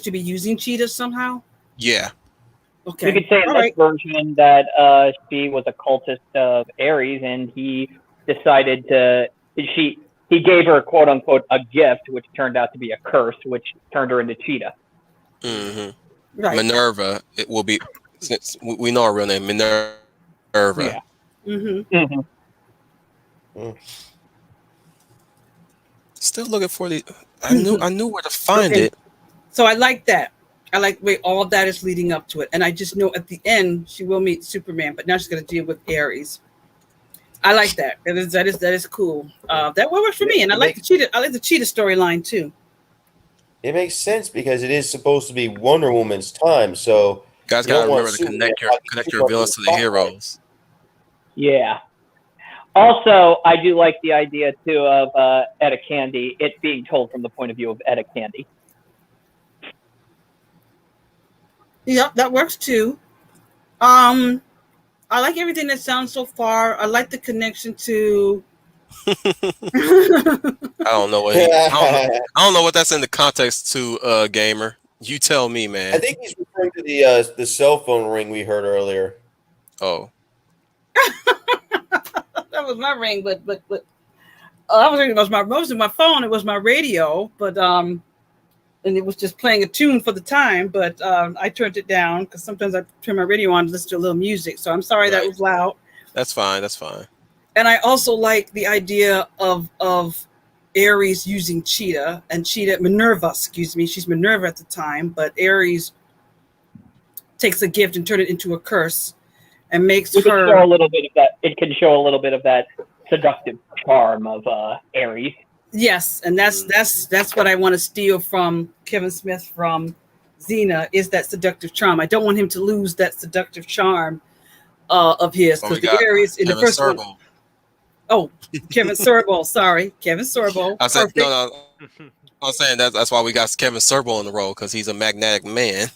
[SPEAKER 3] to be using Cheetah somehow?
[SPEAKER 1] Yeah.
[SPEAKER 3] Okay.
[SPEAKER 5] You could say in
[SPEAKER 3] All
[SPEAKER 5] this
[SPEAKER 3] right.
[SPEAKER 5] version that she was a cultist of Ares, and he decided he gave her, quote unquote, a gift, which turned out to be a curse, which turned her into Cheetah.
[SPEAKER 1] Mm-hmm.
[SPEAKER 3] Right.
[SPEAKER 1] Minerva. It will be. Since we know her real name, Minerva.
[SPEAKER 5] Yeah.
[SPEAKER 3] Mm-hmm.
[SPEAKER 5] Mm-hmm.
[SPEAKER 1] Still looking for the. I knew where to find
[SPEAKER 3] Okay.
[SPEAKER 1] it.
[SPEAKER 3] So I like that. I like the way all of that is leading up to it. And I just know at the end she will meet Superman, but now she's going to deal with Ares. I like that. That is cool. That works for me. And I like the Cheetah storyline too.
[SPEAKER 4] It makes sense because it is supposed to be Wonder Woman's time. So
[SPEAKER 1] Guys
[SPEAKER 4] you don't
[SPEAKER 1] gotta
[SPEAKER 4] want
[SPEAKER 1] remember to
[SPEAKER 4] Superman
[SPEAKER 1] connect your villains to the heroes.
[SPEAKER 5] Yeah. Also, I do like the idea too of Etta Candy, it being told from the point of view of Etta Candy.
[SPEAKER 3] Yep, that works too. I like everything that sounds so far. I like the connection to.
[SPEAKER 1] I don't know what I don't know what that's in the context to, gamer. You tell me, man.
[SPEAKER 4] I think he's referring to the cell phone ring we heard earlier.
[SPEAKER 1] Oh.
[SPEAKER 3] That was my ring, but I was thinking it wasn't my phone. It was my radio, but and it was just playing a tune for the time. But I turned it down because sometimes I turn my radio on to listen to a little music. So I'm sorry that was loud.
[SPEAKER 1] That's fine. That's fine.
[SPEAKER 3] And I also like the idea of Ares using Cheetah and Minerva. Excuse me, she's Minerva at the time, but Ares takes a gift and turns it into a curse and makes
[SPEAKER 5] It
[SPEAKER 3] her.
[SPEAKER 5] can show a little bit of that. It can show a little bit of that seductive charm of Ares.
[SPEAKER 3] Yes, and that's what I want to steal from Kevin Smith from Xena is that seductive charm. I don't want him to lose that seductive charm of his because the Ares in the first one. Oh, Kevin Sorbo. Sorry, Kevin Sorbo.
[SPEAKER 1] I said no. I'm saying that's why we got Kevin Sorbo on the roll because he's a magnetic man.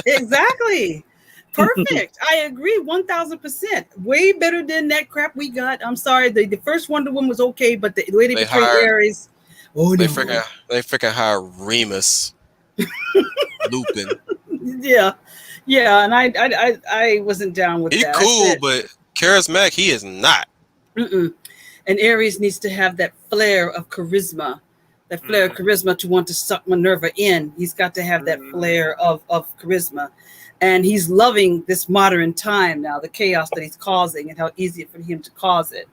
[SPEAKER 3] Exactly. Perfect. I agree 1,000%. Way better than that crap we got. I'm sorry. The first Wonder Woman was okay, but the way they portrayed Ares. Oh,
[SPEAKER 1] they
[SPEAKER 3] no.
[SPEAKER 1] freaking hire Remus Lupin.
[SPEAKER 3] Yeah. And I wasn't down with that.
[SPEAKER 1] He's cool, but charismatic, he is not.
[SPEAKER 3] Mm-mm. And Ares needs to have that flair of charisma. That flair of charisma to want to suck Minerva in. He's got to have that flair of charisma. And he's loving this modern time now, the chaos that he's causing and how easy it for him to cause it.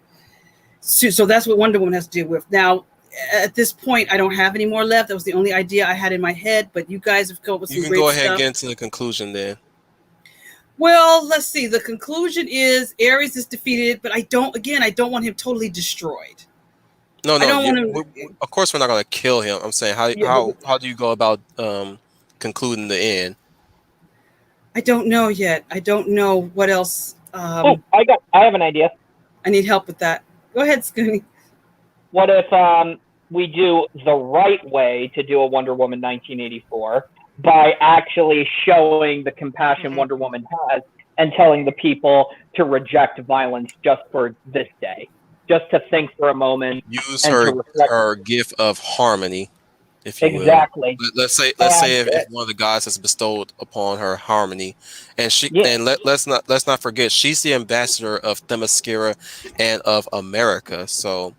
[SPEAKER 3] So that's what Wonder Woman has to deal with. Now, at this point, I don't have any more left. That was the only idea I had in my head, but you guys have come up with
[SPEAKER 1] You
[SPEAKER 3] some
[SPEAKER 1] can
[SPEAKER 3] great
[SPEAKER 1] go ahead and
[SPEAKER 3] stuff.
[SPEAKER 1] get into the conclusion then.
[SPEAKER 3] Well, let's see. The conclusion is Ares is defeated, but I don't want him totally destroyed.
[SPEAKER 1] No,
[SPEAKER 3] I
[SPEAKER 1] no.
[SPEAKER 3] don't want him.
[SPEAKER 1] Of course, we're not going to kill him. I'm saying,
[SPEAKER 3] Yeah,
[SPEAKER 1] how do you go about concluding the end?
[SPEAKER 3] I don't know yet. I don't know what else.
[SPEAKER 5] I have an idea.
[SPEAKER 3] I need help with that. Go ahead, Scooty.
[SPEAKER 5] What if we do the right way to do a Wonder Woman 1984 by actually showing the compassion Wonder Woman has and telling the people to reject violence just for this day, just to think for a moment.
[SPEAKER 1] Use her gift of harmony, if you
[SPEAKER 5] exactly.
[SPEAKER 1] will. Let's say if one of the gods has bestowed upon her harmony, and let's not forget she's the ambassador of Themyscira and of America. So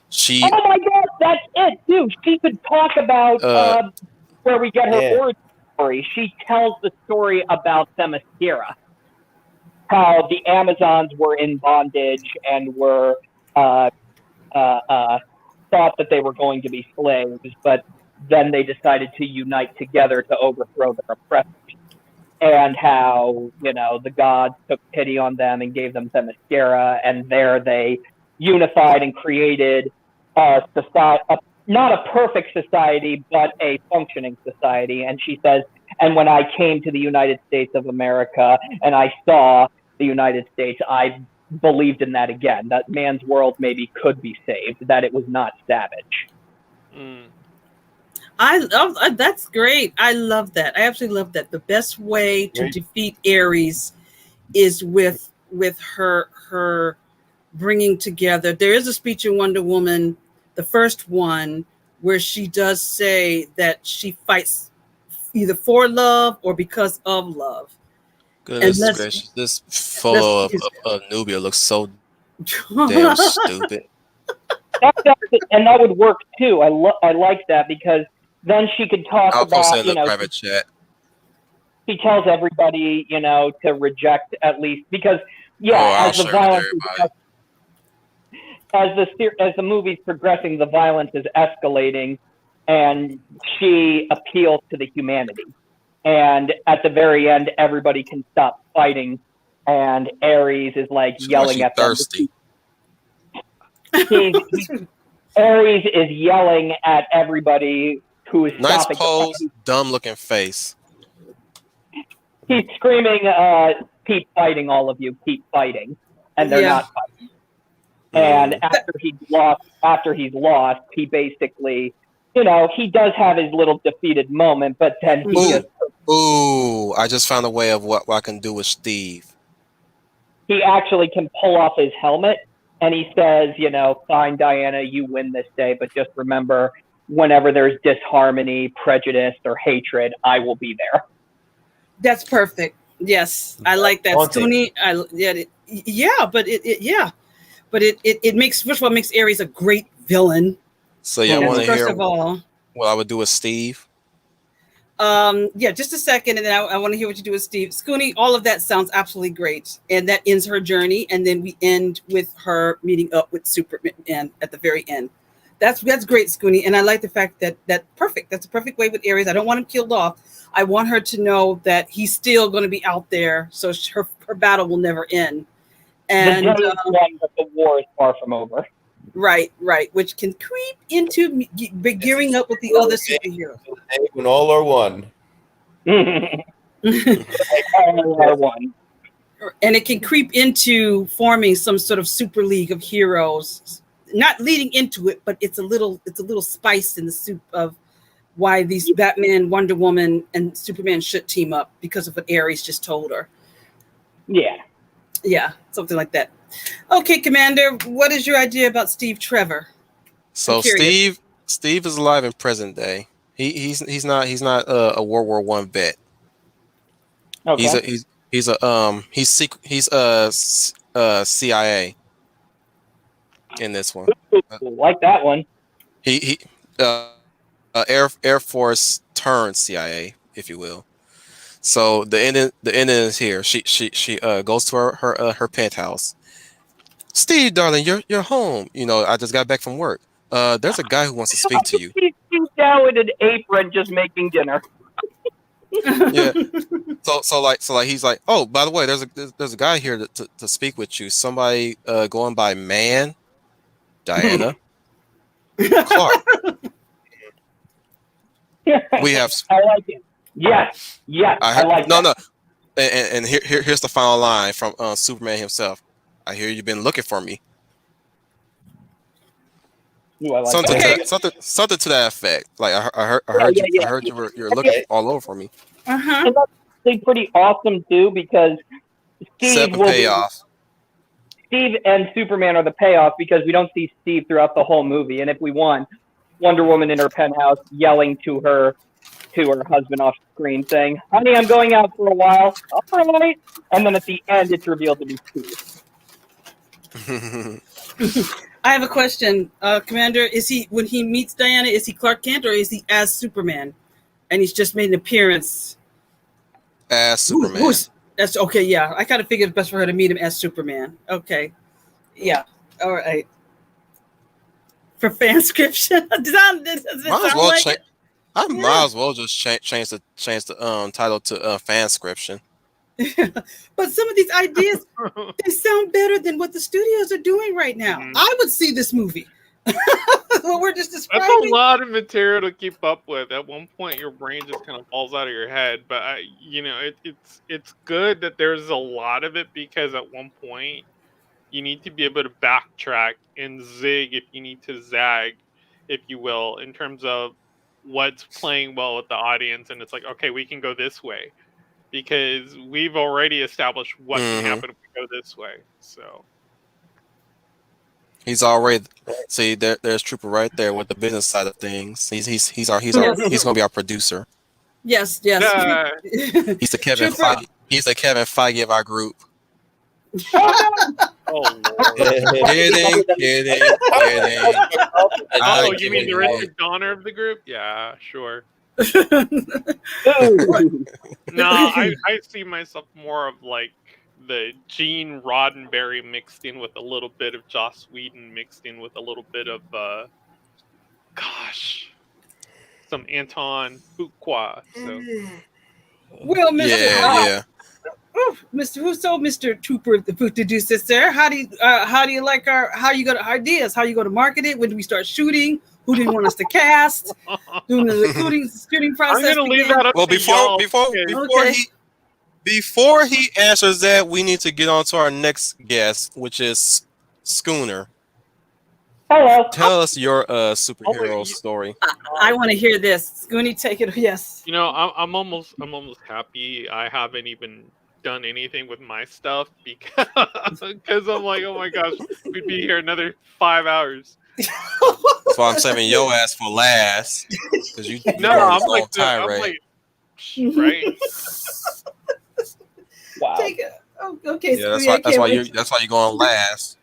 [SPEAKER 1] she.
[SPEAKER 5] Oh my God, that's it too. She could talk about where we get her origin story. She tells the story about Themyscira, how the Amazons were in bondage and were thought that they were going to be slaves, but then they decided to unite together to overthrow their oppressors. And how, the gods took pity on them and gave them Themyscira, and there they unified and created a society, not a perfect society, but a functioning society. And she says, and when I came to the United States of America and I saw the United States, I believed in that again, that man's world maybe could be saved, that it was not savage.
[SPEAKER 3] That's great. I love that. I absolutely love that. The best way to defeat Ares is with her bringing together. There is a speech in Wonder Woman, the first one, where she does say that she fights either for love or because of love.
[SPEAKER 1] Goodness gracious, this photo of Nubia looks so damn stupid.
[SPEAKER 5] And that would work too. I like that, because then she could talk
[SPEAKER 1] I'll
[SPEAKER 5] about,
[SPEAKER 1] post it in the private chat.
[SPEAKER 5] She tells everybody, to reject at least, because as the violence as the movie's progressing, the violence is escalating, and she appeals to the humanity. And at the very end, everybody can stop fighting, and Ares is like yelling at them.
[SPEAKER 1] Thirsty.
[SPEAKER 5] Ares is yelling at everybody who is
[SPEAKER 1] nice
[SPEAKER 5] stopping.
[SPEAKER 1] Pose, dumb looking face.
[SPEAKER 5] He's screaming, "Keep fighting, all of you! Keep fighting!" And they're not fighting. And after he's lost, he basically, he does have his little defeated moment, but then
[SPEAKER 1] I just found a way of what I can do with Steve.
[SPEAKER 5] He actually can pull off his helmet, and he says, fine, Diana, you win this day, but just remember, whenever there's disharmony, prejudice, or hatred, I will be there.
[SPEAKER 3] That's perfect. Yes, I like that, Stoney. But it makes, first of all, makes Ares a great villain.
[SPEAKER 1] So I want to hear
[SPEAKER 3] of all
[SPEAKER 1] what I would do with Steve.
[SPEAKER 3] Just a second, and then I want to hear what you do with Steve. Scooney, all of that sounds absolutely great, and that ends her journey, and then we end with her meeting up with Superman at the very end. That's great, Scooney, and I like the fact that's perfect. That's a perfect way with Ares. I don't want him killed off. I want her to know that he's still going to be out there, so her battle will never end. And
[SPEAKER 5] but the war is far from over.
[SPEAKER 3] Right, which can creep into gearing up with the other superheroes.
[SPEAKER 4] When all are one.
[SPEAKER 3] And it can creep into forming some sort of super league of heroes. Not leading into it, but it's a little spice in the soup of why these Batman, Wonder Woman, and Superman should team up because of what Ares just told her. Yeah, something like that. Okay, Commander, what is your idea about Steve Trevor?
[SPEAKER 1] So Steve is alive in present day. He's not a World War I vet.
[SPEAKER 5] Okay.
[SPEAKER 1] He's CIA in this one.
[SPEAKER 5] Like that one.
[SPEAKER 1] He Air Force turned CIA, if you will. So the ending is here. She goes to her penthouse. Steve, darling, you're home. I just got back from work. There's a guy who wants to speak to you.
[SPEAKER 5] He's down with an apron just making dinner.
[SPEAKER 1] Yeah. So like he's like, oh, by the way, there's a guy here to speak with you. Somebody going by Man, Diana, Clark. We have.
[SPEAKER 5] I like it. Yes, I like
[SPEAKER 1] no,
[SPEAKER 5] that.
[SPEAKER 1] no. And here's the final line from Superman himself. I hear you've been looking for me.
[SPEAKER 5] Ooh, I like
[SPEAKER 1] Something
[SPEAKER 5] that.
[SPEAKER 1] something to that effect. Like I heard
[SPEAKER 5] Yeah.
[SPEAKER 1] I heard you're looking all over for me.
[SPEAKER 3] Uh-huh.
[SPEAKER 5] And that's actually pretty awesome too, because
[SPEAKER 1] Set the payoff.
[SPEAKER 5] Steve and Superman are the payoff, because we don't see Steve throughout the whole movie. And if we want Wonder Woman in her penthouse yelling to her husband off screen saying, "Honey, I'm going out for a while." All right. And then at the end, it's revealed to be Steve.
[SPEAKER 3] I have a question, Commander. Is he, when he meets Diana, is he Clark Kent or is he as Superman, and he's just made an appearance
[SPEAKER 1] As Superman.
[SPEAKER 3] That's okay. Yeah, I kind of figured it's best for her to meet him as Superman. Okay, yeah, all right. For fanscription, does it
[SPEAKER 1] Might as
[SPEAKER 3] sound
[SPEAKER 1] well
[SPEAKER 3] like
[SPEAKER 1] change.
[SPEAKER 3] it?
[SPEAKER 1] I might as well just change the title to fanscription.
[SPEAKER 3] But some of these ideas, they sound better than what the studios are doing right now. I would see this movie. What we're just describing.
[SPEAKER 2] That's a lot of material to keep up with. At one point, your brain just kind of falls out of your head. But it's good that there's a lot of it, because at one point you need to be able to backtrack and zig if you need to zag, if you will, in terms of what's playing well with the audience. And it's like, okay, we can go this way, because we've already established what can happen if we go this way. So
[SPEAKER 1] he's already there's Trooper right there with the business side of things. He's gonna be our producer.
[SPEAKER 3] Yes.
[SPEAKER 1] He's the Kevin Feige. He's the Kevin Feige of our group.
[SPEAKER 2] oh Lord.
[SPEAKER 1] Kidding.
[SPEAKER 2] Oh, you mean the Richard Donner of the group? Yeah, sure. No, I see myself more of like the Gene Roddenberry mixed in with a little bit of Joss Whedon mixed in with a little bit of some Anton Fuqua. So
[SPEAKER 3] Well, Mr.
[SPEAKER 1] Yeah.
[SPEAKER 3] Mr. Russo, Mr. Trooper, the producer, sir. How do you like how you got ideas? How you going to market it? When do we start shooting? Who do you want us to cast? Doing the recruiting process.
[SPEAKER 2] I'm gonna leave that up
[SPEAKER 1] Well,
[SPEAKER 2] to y'all.
[SPEAKER 1] before he answers that, we need to get on to our next guest, which is Schooner.
[SPEAKER 5] Hello.
[SPEAKER 1] Tell us your superhero story.
[SPEAKER 3] I want to hear this. Scooney, take it. Yes.
[SPEAKER 2] You know, I'm almost happy I haven't even done anything with my stuff, because I'm like, oh my gosh, we'd be here another 5 hours.
[SPEAKER 1] That's why I'm saving your ass for last. Because you
[SPEAKER 2] I'm like,
[SPEAKER 1] tirade.
[SPEAKER 2] right?
[SPEAKER 5] Wow.
[SPEAKER 3] Take it. Oh, okay.
[SPEAKER 1] Yeah,
[SPEAKER 3] Scooney,
[SPEAKER 1] that's why you're going last.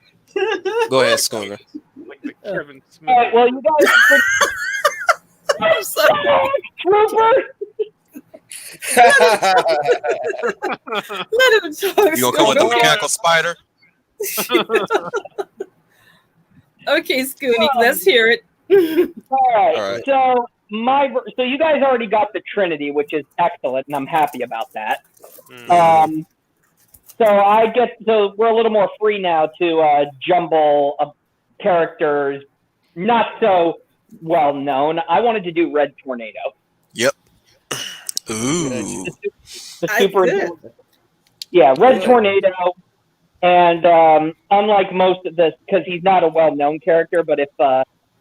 [SPEAKER 1] Go ahead, Schooner.
[SPEAKER 2] Like the Kevin Smith.
[SPEAKER 5] All right, well, you guys.
[SPEAKER 3] I'm sorry.
[SPEAKER 5] Trooper.
[SPEAKER 3] Let him talk.
[SPEAKER 1] You gonna come with the mechanical spider?
[SPEAKER 3] Okay, Scooney, let's hear it.
[SPEAKER 5] All
[SPEAKER 1] right.
[SPEAKER 5] So you guys already got the Trinity, which is excellent, and I'm happy about that. So we're a little more free now to jumble characters not so well known. I wanted to do Red Tornado.
[SPEAKER 1] Yep. Ooh.
[SPEAKER 5] The super. Yeah, Red Tornado. And unlike most of this, because he's not a well-known character, but if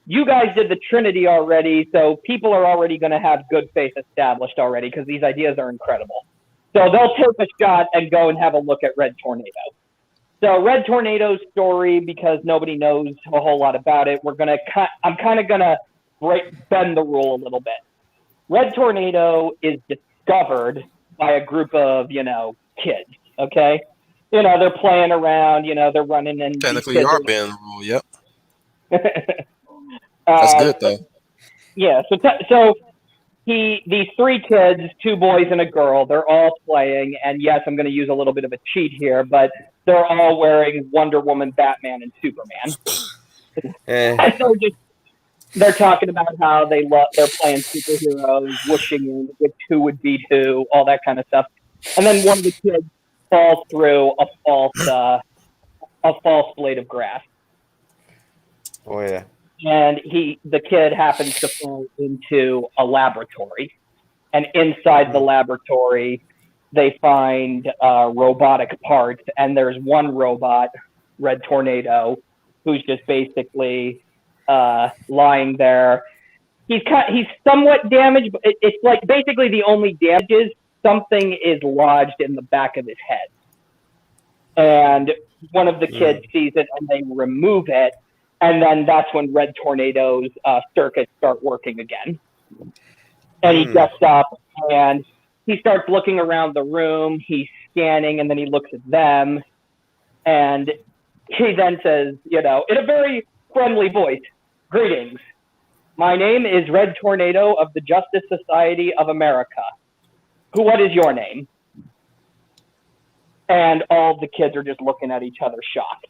[SPEAKER 5] you guys did the Trinity already, so people are already going to have good faith established already, because these ideas are incredible. So they'll take a shot and go and have a look at Red Tornado. So Red Tornado's story, because nobody knows a whole lot about it, I'm kind of going to bend the rule a little bit. Red Tornado is discovered by a group of, kids, okay? They're playing around, they're running in.
[SPEAKER 1] Technically, you are bending the rule, yep. That's good, though.
[SPEAKER 5] Yeah, so these 3 kids, 2 boys and a girl, they're all playing, and yes, I'm going to use a little bit of a cheat here, but they're all wearing Wonder Woman, Batman, and Superman. And they're talking about how they're playing superheroes, whooshing in which who would beat who, all that kind of stuff. And then one of the kids falls through a false blade of grass.
[SPEAKER 4] Oh yeah.
[SPEAKER 5] And the kid happens to fall into a laboratory. And inside the laboratory, they find robotic parts. And there's one robot, Red Tornado, who's just basically lying there. He's somewhat damaged, but it's like basically the only damage is something is lodged in the back of his head. And one of the kids sees it and they remove it. And then that's when Red Tornado's circuits start working again. And he gets up and he starts looking around the room. He's scanning and then he looks at them. And he then says, in a very friendly voice, "Greetings. My name is Red Tornado of the Justice Society of America. What is your name?" And all the kids are just looking at each other shocked.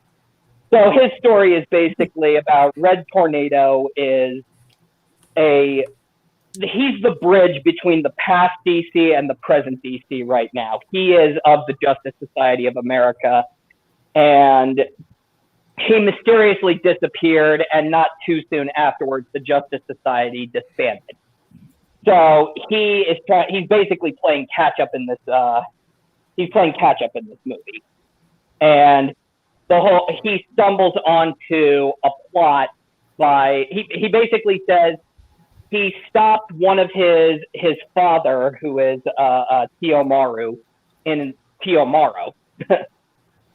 [SPEAKER 5] So his story is basically about Red Tornado he's the bridge between the past DC and the present DC right now. He is of the Justice Society of America, and he mysteriously disappeared, and not too soon afterwards, the Justice Society disbanded. So he's basically playing catch up in this. He's playing catch up in this movie, and he stumbles onto a plot by he basically says he stopped one of his father, who is Tiyomaru in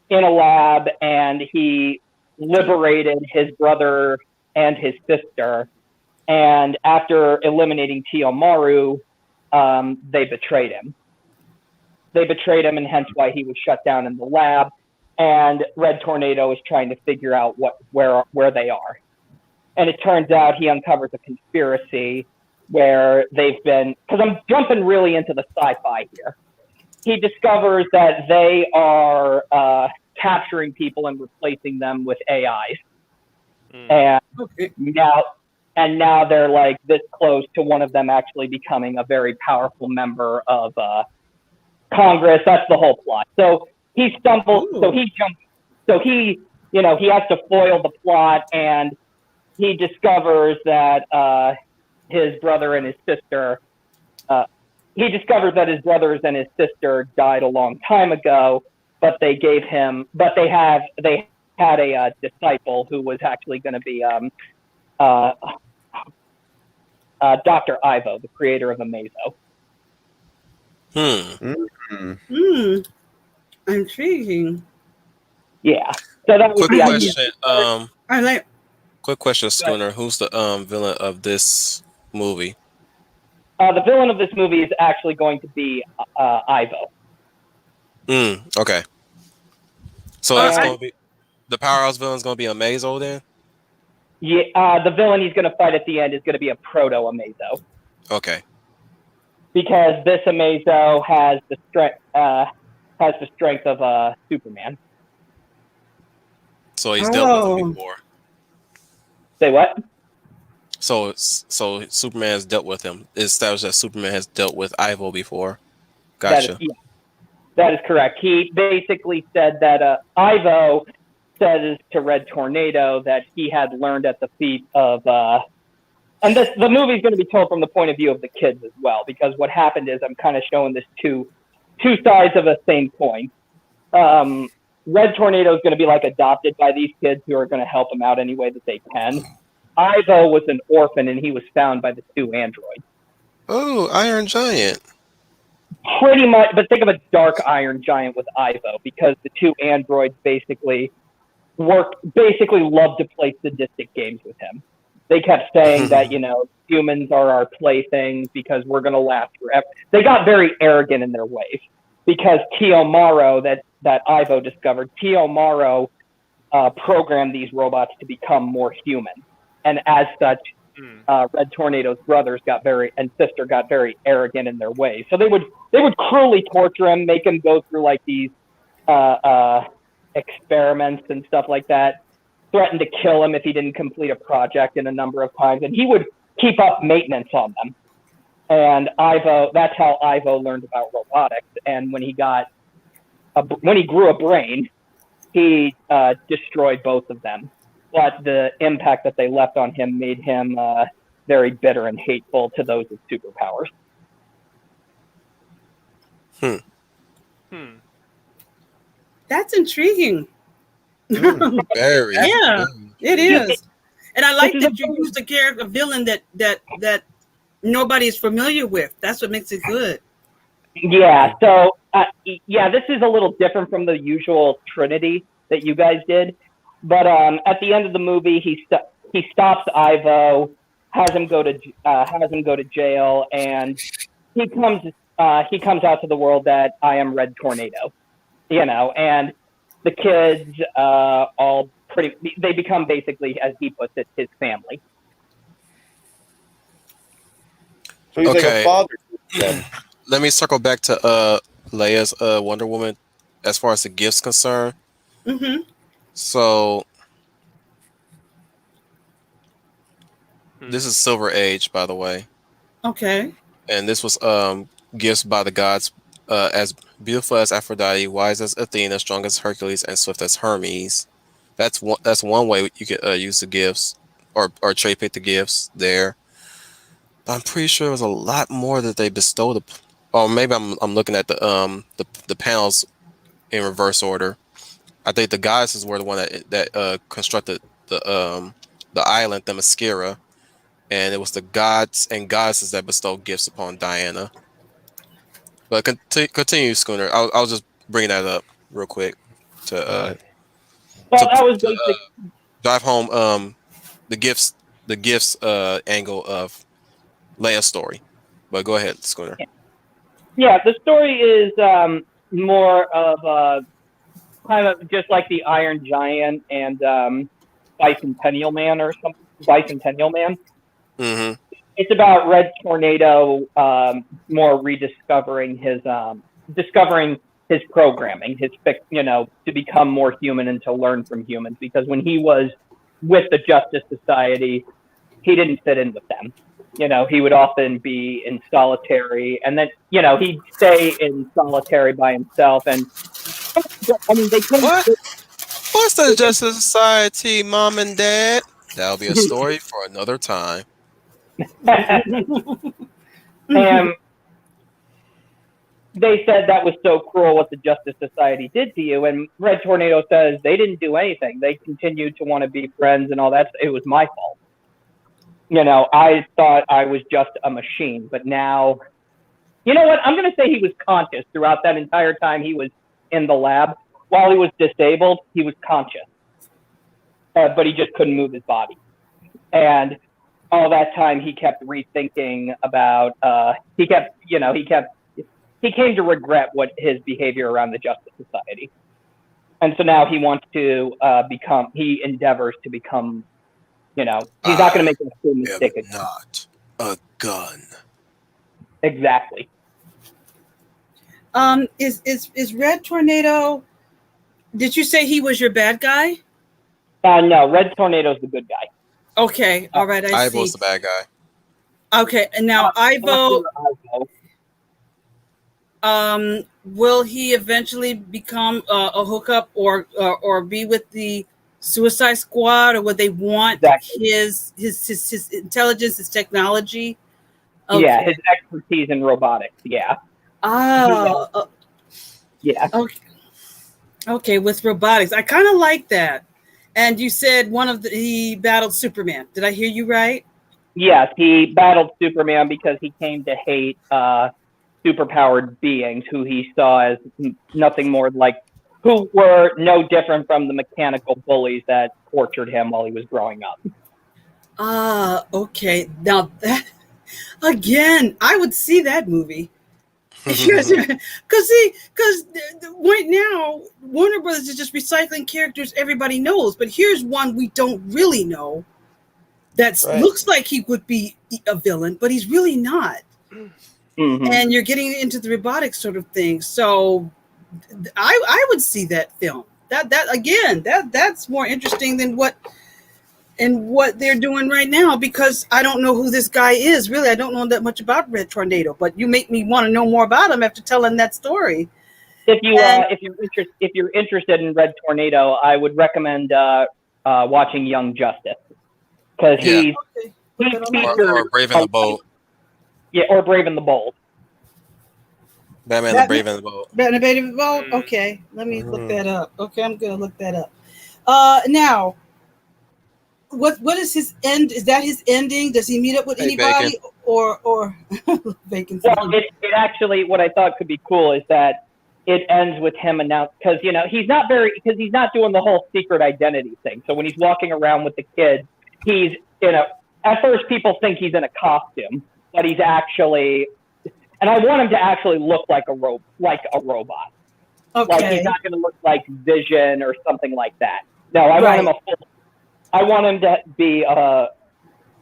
[SPEAKER 5] in a lab, and he liberated his brother and his sister. And after eliminating Tiyomaru, they betrayed him. And hence why he was shut down in the lab. And Red Tornado is trying to figure out where they are. And it turns out he uncovers a conspiracy where they've been, because I'm jumping really into the sci-fi here. He discovers that they are capturing people and replacing them with AIs. And now they're like this close to one of them actually becoming a very powerful member of Congress. That's the whole plot. So he stumbles. Ooh. He has to foil the plot, and he discovers that his brother and his sister. He discovers that his brothers and his sister died a long time ago, but they had a disciple who was actually going to be Dr. Ivo, the creator of Amazo.
[SPEAKER 3] Intriguing.
[SPEAKER 5] Yeah. So that was
[SPEAKER 1] quick question.
[SPEAKER 3] I like.
[SPEAKER 1] Quick question, Schooner. Who's the villain of this movie?
[SPEAKER 5] The villain of this movie is actually going to be Ivo.
[SPEAKER 1] Okay. So that's going to be the powerhouse villain is going to be Amazo then.
[SPEAKER 5] Yeah. The villain he's going to fight at the end is going to be a proto Amazo.
[SPEAKER 1] Okay.
[SPEAKER 5] Because this Amazo has the strength of Superman.
[SPEAKER 1] So he's dealt with him before.
[SPEAKER 5] Say what?
[SPEAKER 1] So Superman has dealt with him. It's established that Superman has dealt with Ivo before. Gotcha.
[SPEAKER 5] That is correct. He basically said that Ivo says to Red Tornado that he had learned at the feet of and the movie is going to be told from the point of view of the kids as well, because what happened is I'm kind of showing this two sides of a same coin. Red Tornado is going to be like adopted by these kids who are going to help him out any way that they can. Ivo was an orphan, and he was found by the two androids.
[SPEAKER 1] Oh, Iron Giant.
[SPEAKER 5] Pretty much, but think of a dark Iron Giant with Ivo, because the two androids basically loved to play sadistic games with him. They kept saying that, humans are our playthings because we're going to last forever. They got very arrogant in their ways, because Tiyomaru, that Ivo discovered, Tiyomaru programmed these robots to become more human. And as such, Red Tornado's brothers and sister got very arrogant in their ways. So they would cruelly torture him, make him go through like these experiments and stuff like that. threatened to kill him if he didn't complete a project in a number of times, and he would keep up maintenance on them. And that's how Ivo learned about robotics. And when he grew a brain, he destroyed both of them. But the impact that they left on him made him very bitter and hateful to those with superpowers.
[SPEAKER 3] That's intriguing.
[SPEAKER 1] Very.
[SPEAKER 3] Yeah, it is. And I like that you used a villain that nobody is familiar with. That's what makes it good.
[SPEAKER 5] Yeah. So this is a little different from the usual Trinity that you guys did. But at the end of the movie, he stops Ivo, has him go to jail, and he comes out to the world that I am Red Tornado, and the kids they become basically, as he puts it, his family.
[SPEAKER 4] So he's like a father.
[SPEAKER 1] Let me circle back to Leia's Wonder Woman as far as the gifts concerned.
[SPEAKER 3] Mm-hmm.
[SPEAKER 1] So this is Silver Age, by the way.
[SPEAKER 3] Okay.
[SPEAKER 1] And this was gifts by the gods, as beautiful as Aphrodite, wise as Athena, strong as Hercules, and swift as Hermes. That's one way you could use the gifts or trade pick the gifts there. But I'm pretty sure there was a lot more that they bestowed. Or maybe I'm looking at the panels in reverse order. I think the goddesses were the one that constructed the island, the Themyscira, and it was the gods and goddesses that bestowed gifts upon Diana. But continue, Schooner. I was just bringing that up real quick to drive home the gifts angle of Leia's story. But go ahead, Schooner.
[SPEAKER 5] Yeah, the story is more of kind of just like the Iron Giant and Bicentennial Man or something. Bicentennial Man.
[SPEAKER 1] Mm-hmm.
[SPEAKER 5] It's about Red Tornado more rediscovering discovering his programming, to become more human and to learn from humans. Because when he was with the Justice Society, he didn't fit in with them. He would often be in solitary, and then he'd stay in solitary by himself. And I mean, they couldn't.
[SPEAKER 1] What's the Justice Society, Mom and Dad? That'll be a story for another time.
[SPEAKER 5] And they said that was so cruel what the Justice Society did to you. And Red Tornado says they didn't do anything. They continued to want to be friends and all that. It was my fault. I thought I was just a machine, but now, you know what? I'm going to say he was conscious throughout that entire time he was in the lab. While he was disabled, he was conscious, but he just couldn't move his body. And all that time, he kept rethinking about. He came to regret what his behavior around the Justice Society, and so now he wants to become. He endeavors to become. He's not going to make a mistake again.
[SPEAKER 1] Not a gun.
[SPEAKER 5] Exactly.
[SPEAKER 3] Is Red Tornado? Did you say he was your bad guy?
[SPEAKER 5] No, Red Tornado's the good guy.
[SPEAKER 3] Okay, all right. I see.
[SPEAKER 1] Ivo's the bad guy.
[SPEAKER 3] Okay, and now Ivo. Will he eventually become a hookup or be with the Suicide Squad, or would they want his intelligence, his technology?
[SPEAKER 5] Okay. Yeah, his expertise in robotics. Yeah. Yeah.
[SPEAKER 3] Okay, with robotics, I kind of like that. And you said he battled Superman. Did I hear you right?
[SPEAKER 5] Yes, he battled Superman because he came to hate superpowered beings who he saw as nothing more like. Who were no different from the mechanical bullies that tortured him while he was growing up.
[SPEAKER 3] Okay. Now that, again, I would see that movie. Because right now, Warner Brothers is just recycling characters everybody knows. But here's one we don't really know that looks like he would be a villain, but he's really not. Mm-hmm. And you're getting into the robotics sort of thing. So I would see that film. That's more interesting than what they're doing right now, because I don't know who this guy is. Really, I don't know that much about Red Tornado, but you make me want to know more about him after telling that story.
[SPEAKER 5] If you're interested in Red Tornado, I would recommend watching Young Justice, because
[SPEAKER 1] Yeah.
[SPEAKER 5] he features
[SPEAKER 1] Or Brave and the Bold.
[SPEAKER 5] Yeah, or Brave and the Bold.
[SPEAKER 1] Batman the Brave and the Bold.
[SPEAKER 3] Batman the Brave and the Bold.
[SPEAKER 2] Mm.
[SPEAKER 3] Okay, let me look that up. Okay, I'm gonna look that up. Now, what is his end? Is that his ending? Does he meet up with
[SPEAKER 1] Hey,
[SPEAKER 3] anybody,
[SPEAKER 1] Bacon.
[SPEAKER 3] or Bacon?
[SPEAKER 5] Well, it actually, what I thought could be cool is that it ends with him announced, because he's not doing the whole secret identity thing. So when he's walking around with the kids, he's at first people think he's in a costume, but he's actually, and I want him to actually look like a robot.
[SPEAKER 3] Okay.
[SPEAKER 5] Like, he's not going to look like Vision or something like that. No, I want him to be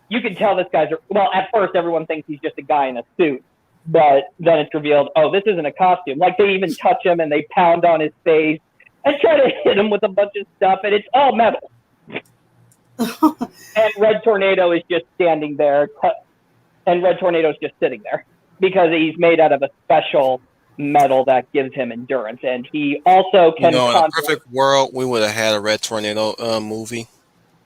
[SPEAKER 5] you can tell this guy's, well, at first everyone thinks he's just a guy in a suit, but then it's revealed, oh, this isn't a costume. Like, they even touch him and they pound on his face and try to hit him with a bunch of stuff, and it's all metal. And Red Tornado is just standing there, and Red Tornado is just sitting there because he's made out of a special metal that gives him endurance, and he also can.
[SPEAKER 1] In a perfect world, we would have had a Red Tornado movie.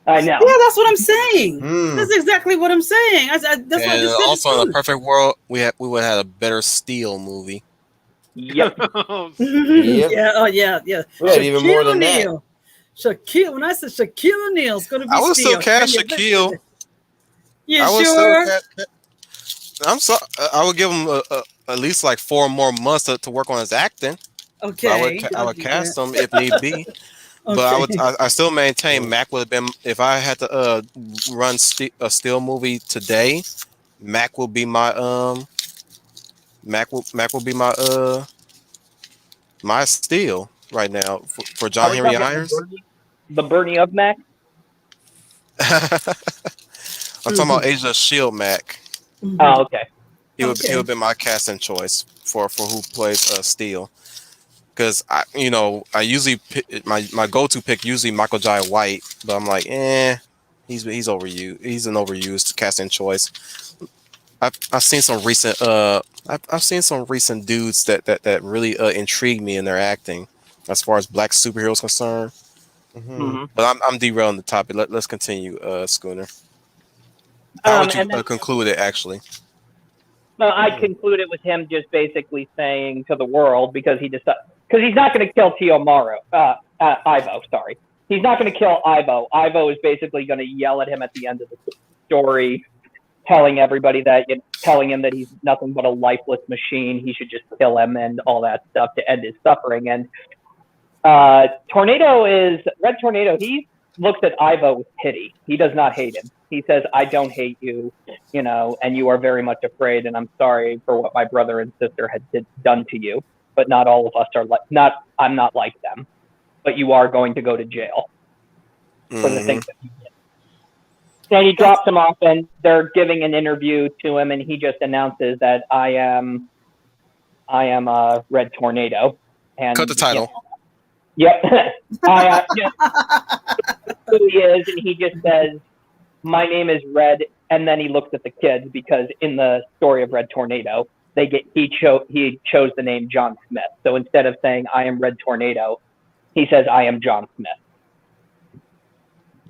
[SPEAKER 5] I know.
[SPEAKER 3] Yeah, that's what I'm saying. That's exactly what I'm saying. That's
[SPEAKER 1] And
[SPEAKER 3] what I just said.
[SPEAKER 1] also, in a perfect world, we would have had a better Steel movie.
[SPEAKER 5] Yep.
[SPEAKER 4] Yep.
[SPEAKER 3] Yeah. Oh, yeah. Yeah.
[SPEAKER 4] We had even more than that.
[SPEAKER 3] O'Neal. Shaquille. When I said Shaquille O'Neal's going to be
[SPEAKER 1] I would
[SPEAKER 3] Steel.
[SPEAKER 1] still cast Shaquille.
[SPEAKER 3] You
[SPEAKER 1] I would
[SPEAKER 3] sure?
[SPEAKER 1] I'm sorry. I would give him at least like 4 more months to work on his acting.
[SPEAKER 3] Okay.
[SPEAKER 1] I would cast him if need be. But I still maintain Mac would have been, if I had to run a Steel movie today, Mac will be my Mac will be my my Steel right now for John Henry Irons.
[SPEAKER 5] The Bernie of Mac.
[SPEAKER 1] I'm talking about Agent of Shield Mac.
[SPEAKER 5] Oh, okay.
[SPEAKER 1] He would be my casting choice for who plays Steel. Because I usually pick, my go-to pick usually Michael Jai White, but I'm like, he's overused. He's an overused casting choice. I've seen some recent dudes that really intrigue me in their acting as far as black superheroes concerned. But I'm derailing the topic. Let's continue, Schooner. How would you conclude it, actually?
[SPEAKER 5] Well, I concluded with him just basically saying to the world, because he's not going to kill Ivo. Sorry, he's not going to kill Ivo. Ivo is basically going to yell at him at the end of the story, telling him that he's nothing but a lifeless machine. He should just kill him and all that stuff to end his suffering. And Red Tornado. He looks at Ivo with pity. He does not hate him. He says, "I don't hate you, and you are very much afraid, and I'm sorry for what my brother and sister had done to you. But not all of us are I'm not like them. But you are going to go to jail for the things that you did." And he drops him off, and they're giving an interview to him, and he just announces that I am Red Tornado. And
[SPEAKER 1] cut the title.
[SPEAKER 5] Yep. Who he is, and he just says, "My name is Red," and then he looks at the kids, because in the story of Red Tornado, he chose the name John Smith. So instead of saying "I am Red Tornado," he says "I am John Smith."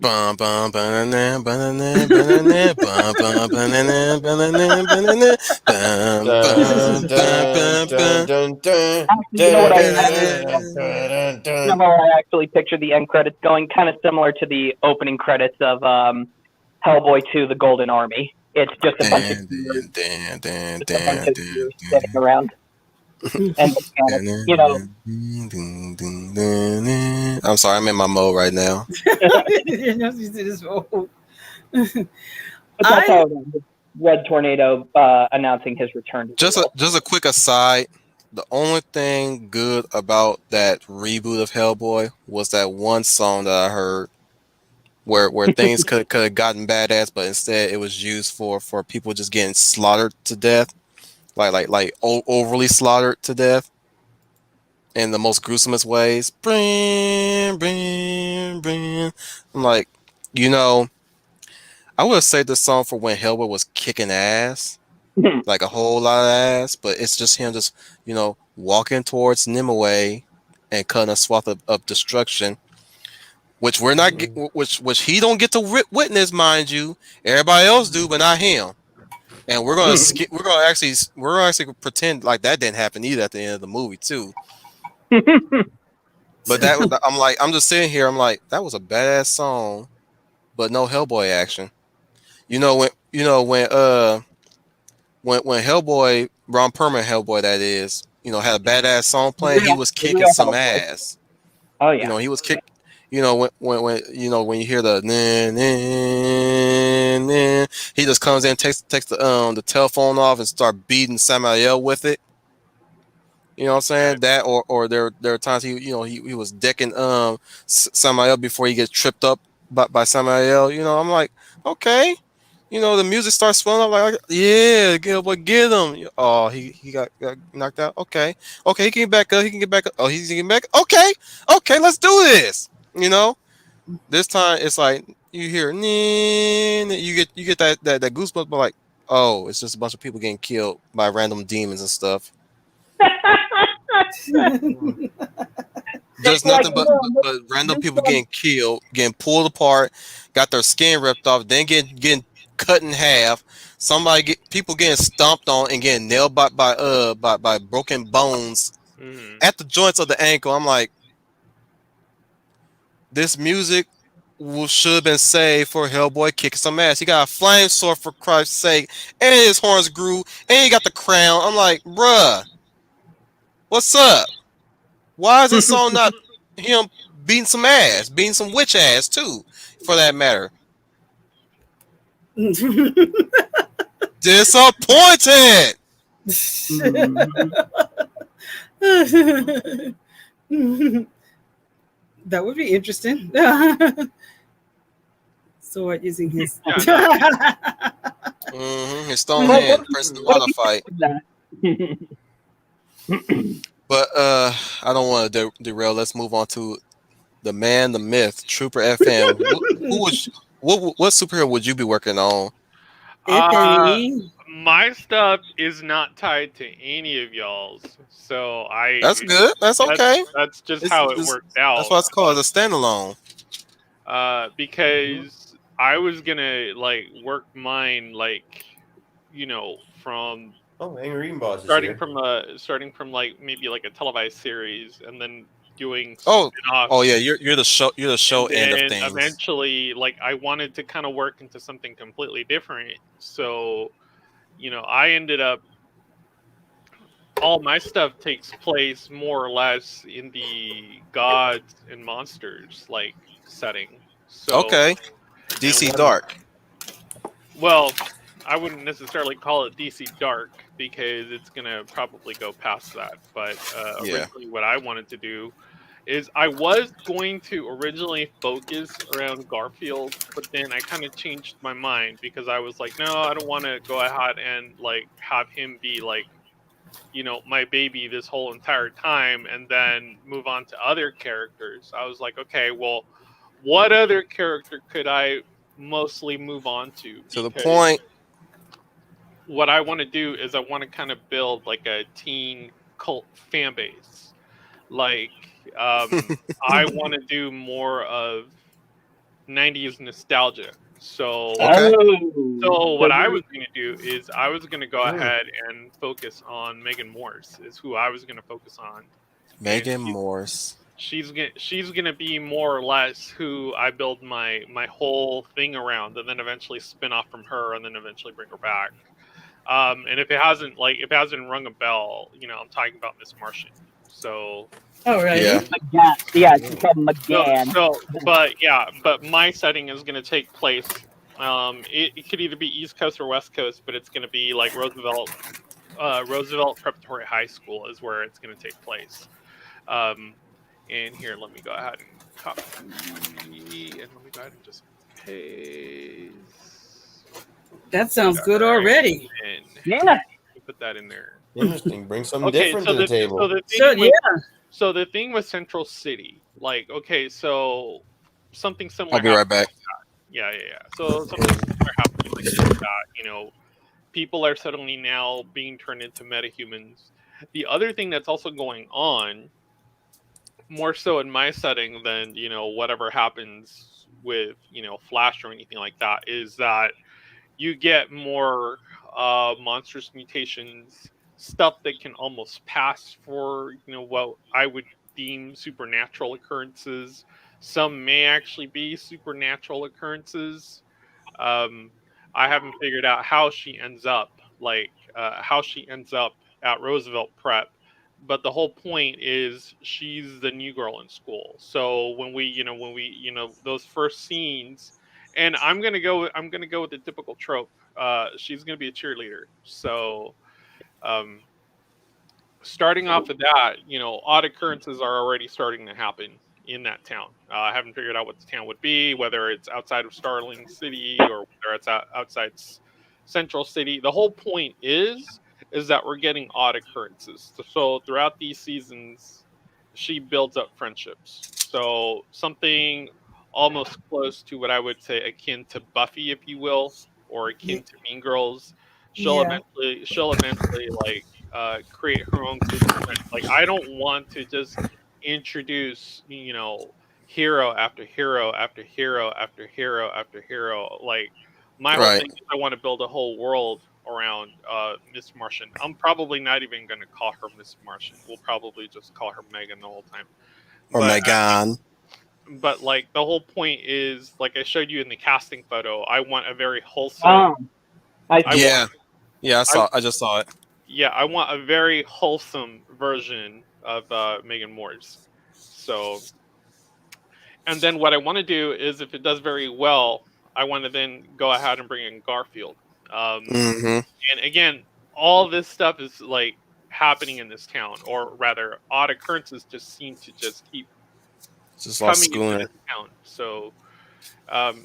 [SPEAKER 1] Bum bum banana banana banana bum bum banana banana banana bum bum bum.
[SPEAKER 5] I actually picture the end credits going kind of similar to the opening credits of Hellboy 2: The Golden Army. It's just a bunch of gears sitting around. And
[SPEAKER 1] I'm sorry, I'm in my mode right now.
[SPEAKER 5] But that's how Red Tornado announcing his return.
[SPEAKER 1] Just a quick aside. The only thing good about that reboot of Hellboy was that one song that I heard where things could have gotten badass, but instead it was used for people just getting slaughtered to death, like overly slaughtered to death. in the most gruesomest ways. Bring, bring, bring. I'm like, you know, I would say this song for when Hellboy was kicking ass, like a whole lot of ass, but it's just him just, walking towards Nimue and cutting a swath of destruction, which we're not, which he don't get to witness, mind you. Everybody else do, but not him. And we're gonna skip. We're gonna actually pretend like that didn't happen either at the end of the movie too. But I'm just sitting here. I'm like, that was a badass song, but no Hellboy action. When Hellboy, Ron Perlman Hellboy, that is, had a badass song playing, he was kicking some ass.
[SPEAKER 5] Oh yeah.
[SPEAKER 1] He was kick. When you hear the nah, nah, nah, he just comes in, takes the telephone off and start beating Samael with it. You know what I'm saying? That or there are times he was decking Samael before he gets tripped up by Samael. I'm like, okay. The music starts swelling up like, yeah, get him. Oh, he got knocked out. Okay, he can get back up. He can get back up. Oh, he's getting back. Okay, let's do this. This time it's like you hear, you get that goosebumps, but like, oh, it's just a bunch of people getting killed by random demons and stuff. There's nothing but random people getting killed, getting pulled apart, got their skin ripped off, then getting cut in half. People getting stomped on and getting nailed by broken bones at the joints of the ankle. I'm like, this music should have been saved for Hellboy kicking some ass. He got a flame sword, for Christ's sake, and his horns grew, and he got the crown. I'm like, bruh, what's up? Why is this song not him beating some ass, beating some witch ass too, for that matter? Disappointed.
[SPEAKER 3] That would be interesting. Sword using his.
[SPEAKER 1] His stone hand, pressing the water fight. But I don't want to derail. Let's move on to the man, the myth, Trooper FM. What superhero would you be working on?
[SPEAKER 2] My stuff is not tied to any of y'all's, so
[SPEAKER 1] That's good. That's okay.
[SPEAKER 2] That's just how it worked out.
[SPEAKER 1] That's why it's called as a standalone.
[SPEAKER 2] Because I was gonna work mine from
[SPEAKER 4] Angry Eating Boss
[SPEAKER 2] starting from maybe a televised series and then doing
[SPEAKER 1] spin-offs. Yeah, you're the show end of things.
[SPEAKER 2] Eventually, I wanted to kind of work into something completely different. So, I ended up all my stuff takes place more or less in the gods and monsters setting. So
[SPEAKER 1] okay, DC Dark.
[SPEAKER 2] Well, I wouldn't necessarily call it DC Dark because it's gonna probably go past that. But originally, what I wanted to do is I was going to originally focus around Garfield, but then I kind of changed my mind because I was like, no, I don't want to go ahead and have him be my baby this whole entire time and then move on to other characters. I was like, okay, well, what other character could I mostly move on to?
[SPEAKER 1] To the point.
[SPEAKER 2] What I want to do is I want to kind of build a teen cult fan base. I want to do more of 90s nostalgia. So, what I was going to do is I was going to go ahead and focus on Megan Morse is who I was going to focus on.
[SPEAKER 1] Megan Morse.
[SPEAKER 2] She's gonna be more or less who I build my whole thing around, and then eventually spin off from her, and then eventually bring her back. And if it hasn't rung a bell, I'm talking about Miss Martian. So.
[SPEAKER 3] Oh right.
[SPEAKER 5] Yeah, it's called McGann.
[SPEAKER 2] But my setting is going to take place. It could either be East Coast or West Coast, but it's going to be Roosevelt Preparatory High School is where it's going to take place. And here, let me go ahead and copy, and let me go ahead and just paste.
[SPEAKER 3] That sounds good already.
[SPEAKER 2] And put that in there.
[SPEAKER 4] Interesting. Bring something different to the table.
[SPEAKER 2] So the thing with Central City, like, okay, so something similar
[SPEAKER 1] I'll be
[SPEAKER 2] happened.
[SPEAKER 1] right back.
[SPEAKER 2] Yeah. So something similar happening like this, people are suddenly now being turned into metahumans. The other thing that's also going on, more so in my setting than, whatever happens with, Flash or anything like that, is that you get more monstrous mutations, stuff that can almost pass for, what I would deem supernatural occurrences. Some may actually be supernatural occurrences. um, I haven't figured out how she ends up, at Roosevelt Prep, but the whole point is she's the new girl in school. So when we those first scenes, and I'm gonna go with the typical trope. She's gonna be a cheerleader. So um, starting off with that, odd occurrences are already starting to happen in that town. I haven't figured out what the town would be, whether it's outside of Starling City or whether it's outside Central City. The whole point is that we're getting odd occurrences. So throughout these seasons, she builds up friendships. So something almost close to what I would say akin to Buffy, if you will, or akin to Mean Girls.
[SPEAKER 3] Yeah.
[SPEAKER 2] She'll eventually create her own group of friends. Like, I don't want to just introduce, hero after hero after hero after hero after hero. Like, my whole
[SPEAKER 1] Right.
[SPEAKER 2] thing is I want to build a whole world around Miss Martian. I'm probably not even going to call her Miss Martian. We'll probably just call her Megan the whole time.
[SPEAKER 1] Or
[SPEAKER 2] But
[SPEAKER 1] Megan.
[SPEAKER 2] like the whole point is, like I showed you in the casting photo, I want a very wholesome.
[SPEAKER 5] I
[SPEAKER 2] I
[SPEAKER 5] see.
[SPEAKER 1] Yeah.
[SPEAKER 2] want
[SPEAKER 1] Yeah,
[SPEAKER 2] I
[SPEAKER 1] I just saw it.
[SPEAKER 2] yeah, I want a very wholesome version of Megan Moore's. So, and then what I want to do is, if it does very well, I want to then go ahead and bring in Garfield.
[SPEAKER 1] Mm-hmm.
[SPEAKER 2] And again, all this stuff is like happening in this town, or rather, odd occurrences just seem to just keep
[SPEAKER 1] Just lost
[SPEAKER 2] coming into
[SPEAKER 1] Schooner.
[SPEAKER 2] this town. So, um,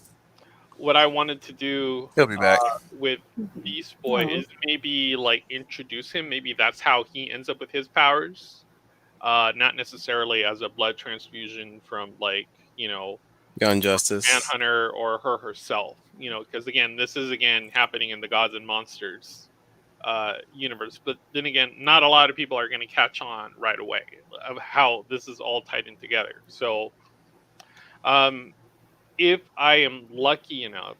[SPEAKER 2] what I wanted to do
[SPEAKER 1] He'll be back.
[SPEAKER 2] with Beast Boy is maybe like introduce him. Maybe that's how he ends up with his powers. Not necessarily as a blood transfusion from, like,
[SPEAKER 1] Gun Justice.
[SPEAKER 2] Manhunter or her herself. Because again, this is again happening in the Gods and Monsters universe. But then again, not a lot of people are going to catch on right away of how this is all tied in together. So, if I am lucky enough,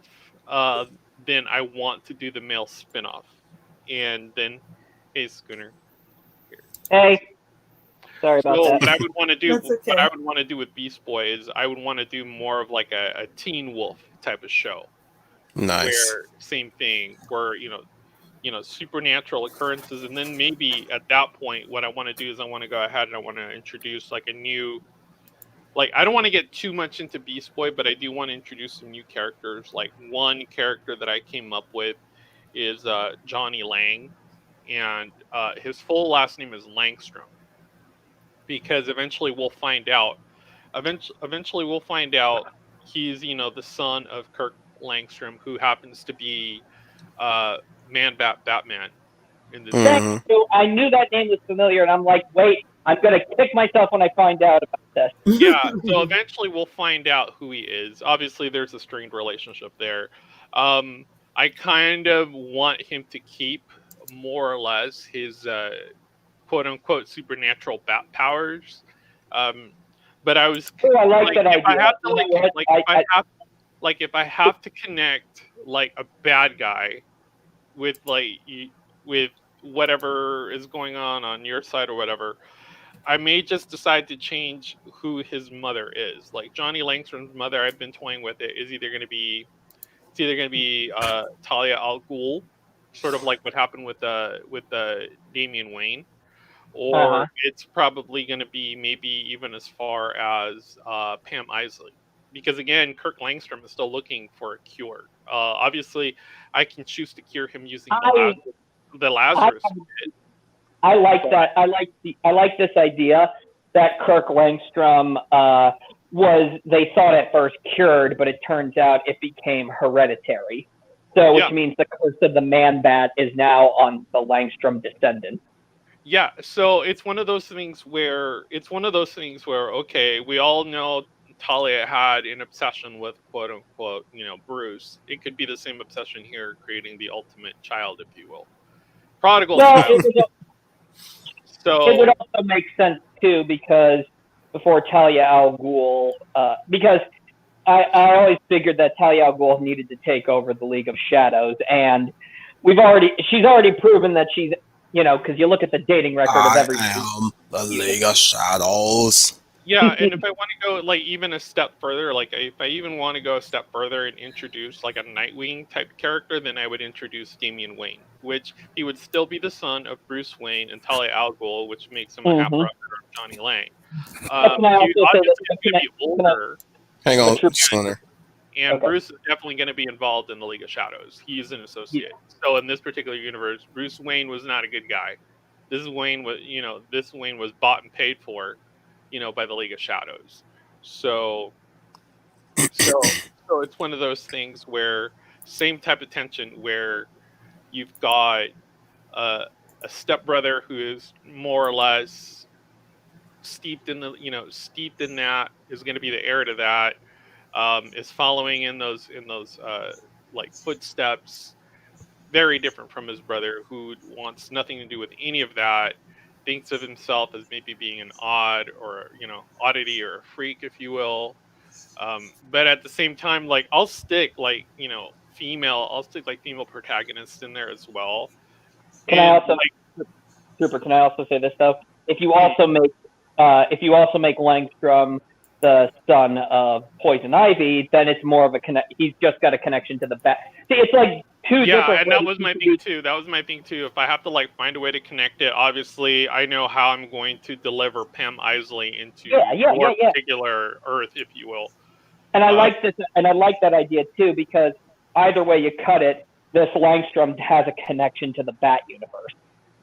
[SPEAKER 2] uh, then I want to do the male spinoff, and then, hey Schooner, here.
[SPEAKER 5] Hey, sorry about
[SPEAKER 2] So
[SPEAKER 5] that.
[SPEAKER 2] what I would want to do,
[SPEAKER 3] That's okay.
[SPEAKER 2] what I would want to do with Beast Boy is I would want to do more of like a Teen Wolf type of show,
[SPEAKER 1] Nice.
[SPEAKER 2] where same thing, where supernatural occurrences, and then maybe at that point, what I want to do is I want to go ahead and I want to introduce like a new. Like, I don't want to get too much into Beast Boy, but I do want to introduce some new characters. Like, one character that I came up with is Johnny Lang, and his full last name is Langstrom, because eventually we'll find out. Eventually we'll find out he's the son of Kirk Langstrom, who happens to be Batman in this
[SPEAKER 5] Thank
[SPEAKER 1] Mm-hmm.
[SPEAKER 5] you. I knew that name was familiar, and I'm like, wait, I'm gonna kick myself when I find out about this.
[SPEAKER 2] Yeah, so eventually we'll find out who he is. Obviously, there's a strained relationship there. I kind of want him to keep more or less his quote unquote supernatural bat powers. But I was
[SPEAKER 5] Oh, I like
[SPEAKER 2] like,
[SPEAKER 5] that
[SPEAKER 2] if I
[SPEAKER 5] idea.
[SPEAKER 2] have to
[SPEAKER 5] You know what?
[SPEAKER 2] if I have to connect like a bad guy with with whatever is going on your side or whatever, I may just decide to change who his mother is. Like, Johnny Langstrom's mother, I've been toying with it, is either going to be Talia al Ghul, sort of like what happened with Damian Wayne, or it's probably going to be maybe even as far as Pam Isley, because again, Kirk Langstrom is still looking for a cure. Obviously, I can choose to cure him using the Lazarus.
[SPEAKER 5] I like that. I like this idea that Kirk Langstrom they thought at first cured, but it turns out it became hereditary. So, which means the curse of the Man Bat is now on the Langstrom descendants.
[SPEAKER 2] Yeah, so it's one of those things where okay, we all know Talia had an obsession with quote unquote, Bruce. It could be the same obsession here, creating the ultimate child, if you will, prodigal
[SPEAKER 5] Well,
[SPEAKER 2] child.
[SPEAKER 5] it would
[SPEAKER 2] So
[SPEAKER 5] also make sense too because before Talia al Ghul, because I always figured that Talia al Ghul needed to take over the League of Shadows, and she's already proven that she's, because you look at the dating record of
[SPEAKER 1] I
[SPEAKER 5] everybody.
[SPEAKER 1] am the League of Shadows.
[SPEAKER 2] yeah, and if I want to go like even a step further, like if I even want to go a step further and introduce like a Nightwing type character, then I would introduce Damian Wayne, which he would still be the son of Bruce Wayne and Talia al Ghul, which makes him a half brother of Johnny Lang.
[SPEAKER 5] But can I
[SPEAKER 2] He
[SPEAKER 5] also say that?
[SPEAKER 2] obviously is going to be older,
[SPEAKER 1] Hang on,
[SPEAKER 5] True.
[SPEAKER 1] Splinter.
[SPEAKER 2] and
[SPEAKER 5] Okay.
[SPEAKER 2] Bruce is definitely going to be involved in the League of Shadows. He's an associate. So in this particular universe, Bruce Wayne was not a good guy. This Wayne was bought and paid for, by the League of Shadows. So it's one of those things where same type of tension where you've got a stepbrother who is more or less steeped in that, is going to be the heir to that, is following in those like footsteps, very different from his brother who wants nothing to do with any of that, thinks of himself as maybe being an oddity or a freak, if you will. But at the same time, like I'll stick like female protagonists in there as well.
[SPEAKER 5] Can I also, Trooper? Can I also say this though? If you also make Langstrom the son of Poison Ivy, then it's more of a connect. He's just got a connection to the bat. See, it's like two different.
[SPEAKER 2] Yeah, and that was my thing too. If I have to like find a way to connect it, obviously I know how I'm going to deliver Pam Isley into your particular Earth, if you will.
[SPEAKER 5] And I like this, and I like that idea too, because either way you cut it, this Langstrom has a connection to the Bat universe.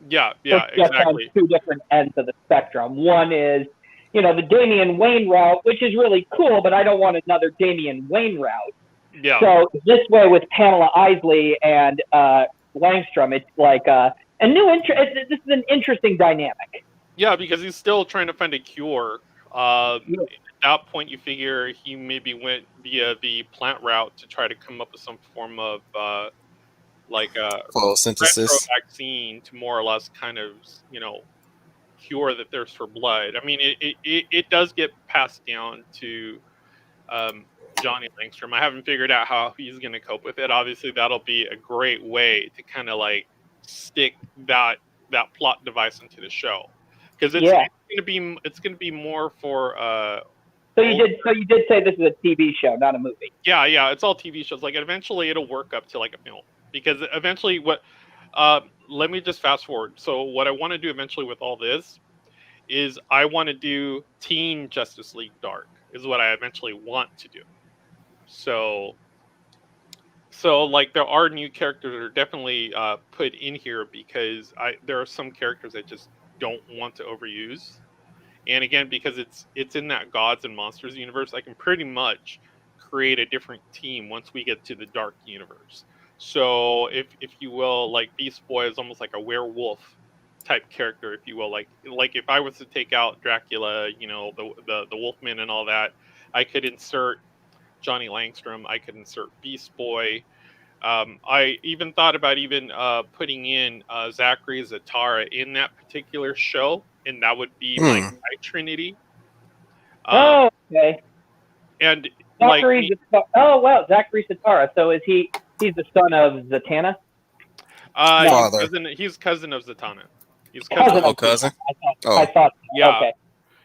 [SPEAKER 2] Yeah, exactly.
[SPEAKER 5] On two different ends of the spectrum. One is, the Damian Wayne route, which is really cool, but I don't want another Damian Wayne route.
[SPEAKER 2] Yeah.
[SPEAKER 5] So this way with Pamela Isley and Langstrom, it's like this is an interesting dynamic.
[SPEAKER 2] Yeah, because he's still trying to find a cure. At that point, you figure he maybe went via the plant route to try to come up with some form of
[SPEAKER 1] photosynthesis
[SPEAKER 2] vaccine to more or less kind of cure the thirst for blood. I mean, it does get passed down to Johnny Langstrom. I haven't figured out how he's going to cope with it. Obviously, that'll be a great way to kind of like stick that plot device into the show, because it's going to be more for.
[SPEAKER 5] So you did say this is a TV show, not a movie.
[SPEAKER 2] Yeah, it's all TV shows. Like eventually, it'll work up to like a film, because eventually, let me just fast forward. So what I want to do eventually with all this is I want to do Teen Justice League Dark is what I eventually want to do. So like there are new characters that are definitely put in here, because there are some characters I just don't want to overuse. And again, because it's in that Gods and Monsters universe, I can pretty much create a different team once we get to the Dark universe. So if you will, like Beast Boy is almost like a werewolf type character, if you will. Like if I was to take out Dracula, the Wolfman and all that, I could insert Johnny Langstrom. I could insert Beast Boy. I even thought about putting in Zachary Zatara in that particular show, and that would be like my Trinity.
[SPEAKER 5] Okay.
[SPEAKER 2] And
[SPEAKER 5] Zachary Zatara. So is he's the son of Zatanna?
[SPEAKER 2] He's cousin of Zatanna. He's
[SPEAKER 1] cousin.
[SPEAKER 2] cousin.
[SPEAKER 5] I thought.
[SPEAKER 2] Yeah.
[SPEAKER 5] Okay.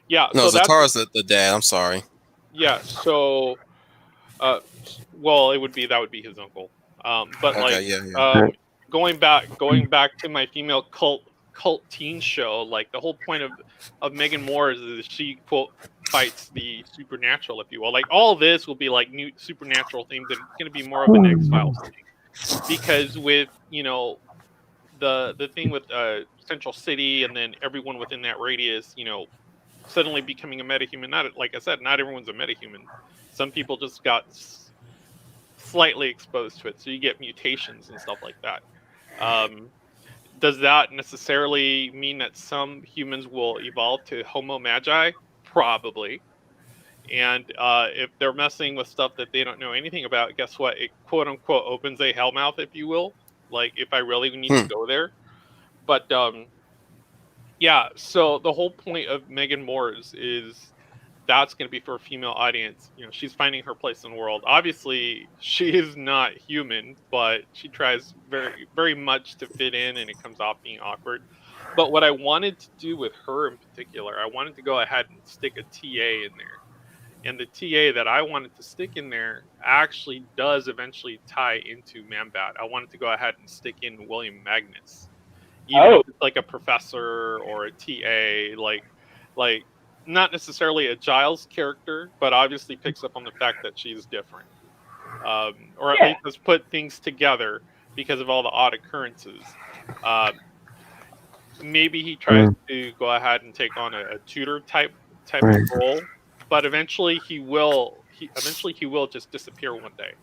[SPEAKER 2] Yeah.
[SPEAKER 1] No, so Zatara's the dad. I'm sorry.
[SPEAKER 2] Yeah. So, that would be his uncle. But okay, going back to my female cult teen show, like the whole point of Megan Moore is that she quote fights the supernatural, if you will. Like all this will be like new supernatural themes, and it's going to be more of an X-Files thing, because with the thing with Central City and then everyone within that radius, suddenly becoming a metahuman. Not like I said, not everyone's a metahuman. Some people just got slightly exposed to it, so you get mutations and stuff like that. Does that necessarily mean that some humans will evolve to Homo magi? Probably. And if they're messing with stuff that they don't know anything about, guess what? It quote unquote opens a hellmouth, if you will. Like if I really need to go there. But yeah, so the whole point of Megan Moore's is that's going to be for a female audience. You know, she's finding her place in the world. Obviously, she is not human, but she tries very, very much to fit in, and it comes off being awkward. But what I wanted to do with her in particular, I wanted to go ahead and stick a TA in there. And the TA that I wanted to stick in there actually does eventually tie into Man-Bat. I wanted to go ahead and stick in William Magnus. Even if it's like a professor or a TA, like not necessarily a Giles character, but obviously picks up on the fact that she's different. Or at least has put things together because of all the odd occurrences. Maybe he tries to go ahead and take on a tutor type of role, but eventually he will just disappear one day.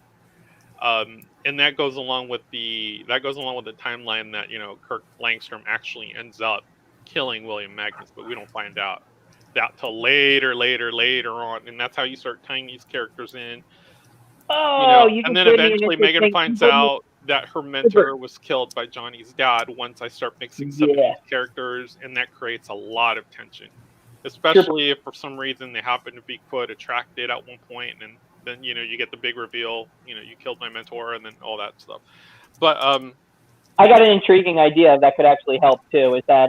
[SPEAKER 2] And that goes along with the timeline that, you know, Kirk Langstrom actually ends up killing William Magnus, but we don't find out that till later on, and that's how you start tying these characters in.
[SPEAKER 5] Oh,
[SPEAKER 2] you know, and then eventually Megan finds out that her mentor was killed by Johnny's dad. Once I start mixing some of these characters, and that creates a lot of tension, especially if for some reason they happen to be quote attracted at one point, and then you know you get the big reveal. You know, you killed my mentor, and then all that stuff. But
[SPEAKER 5] I got an intriguing idea that could actually help too. Is that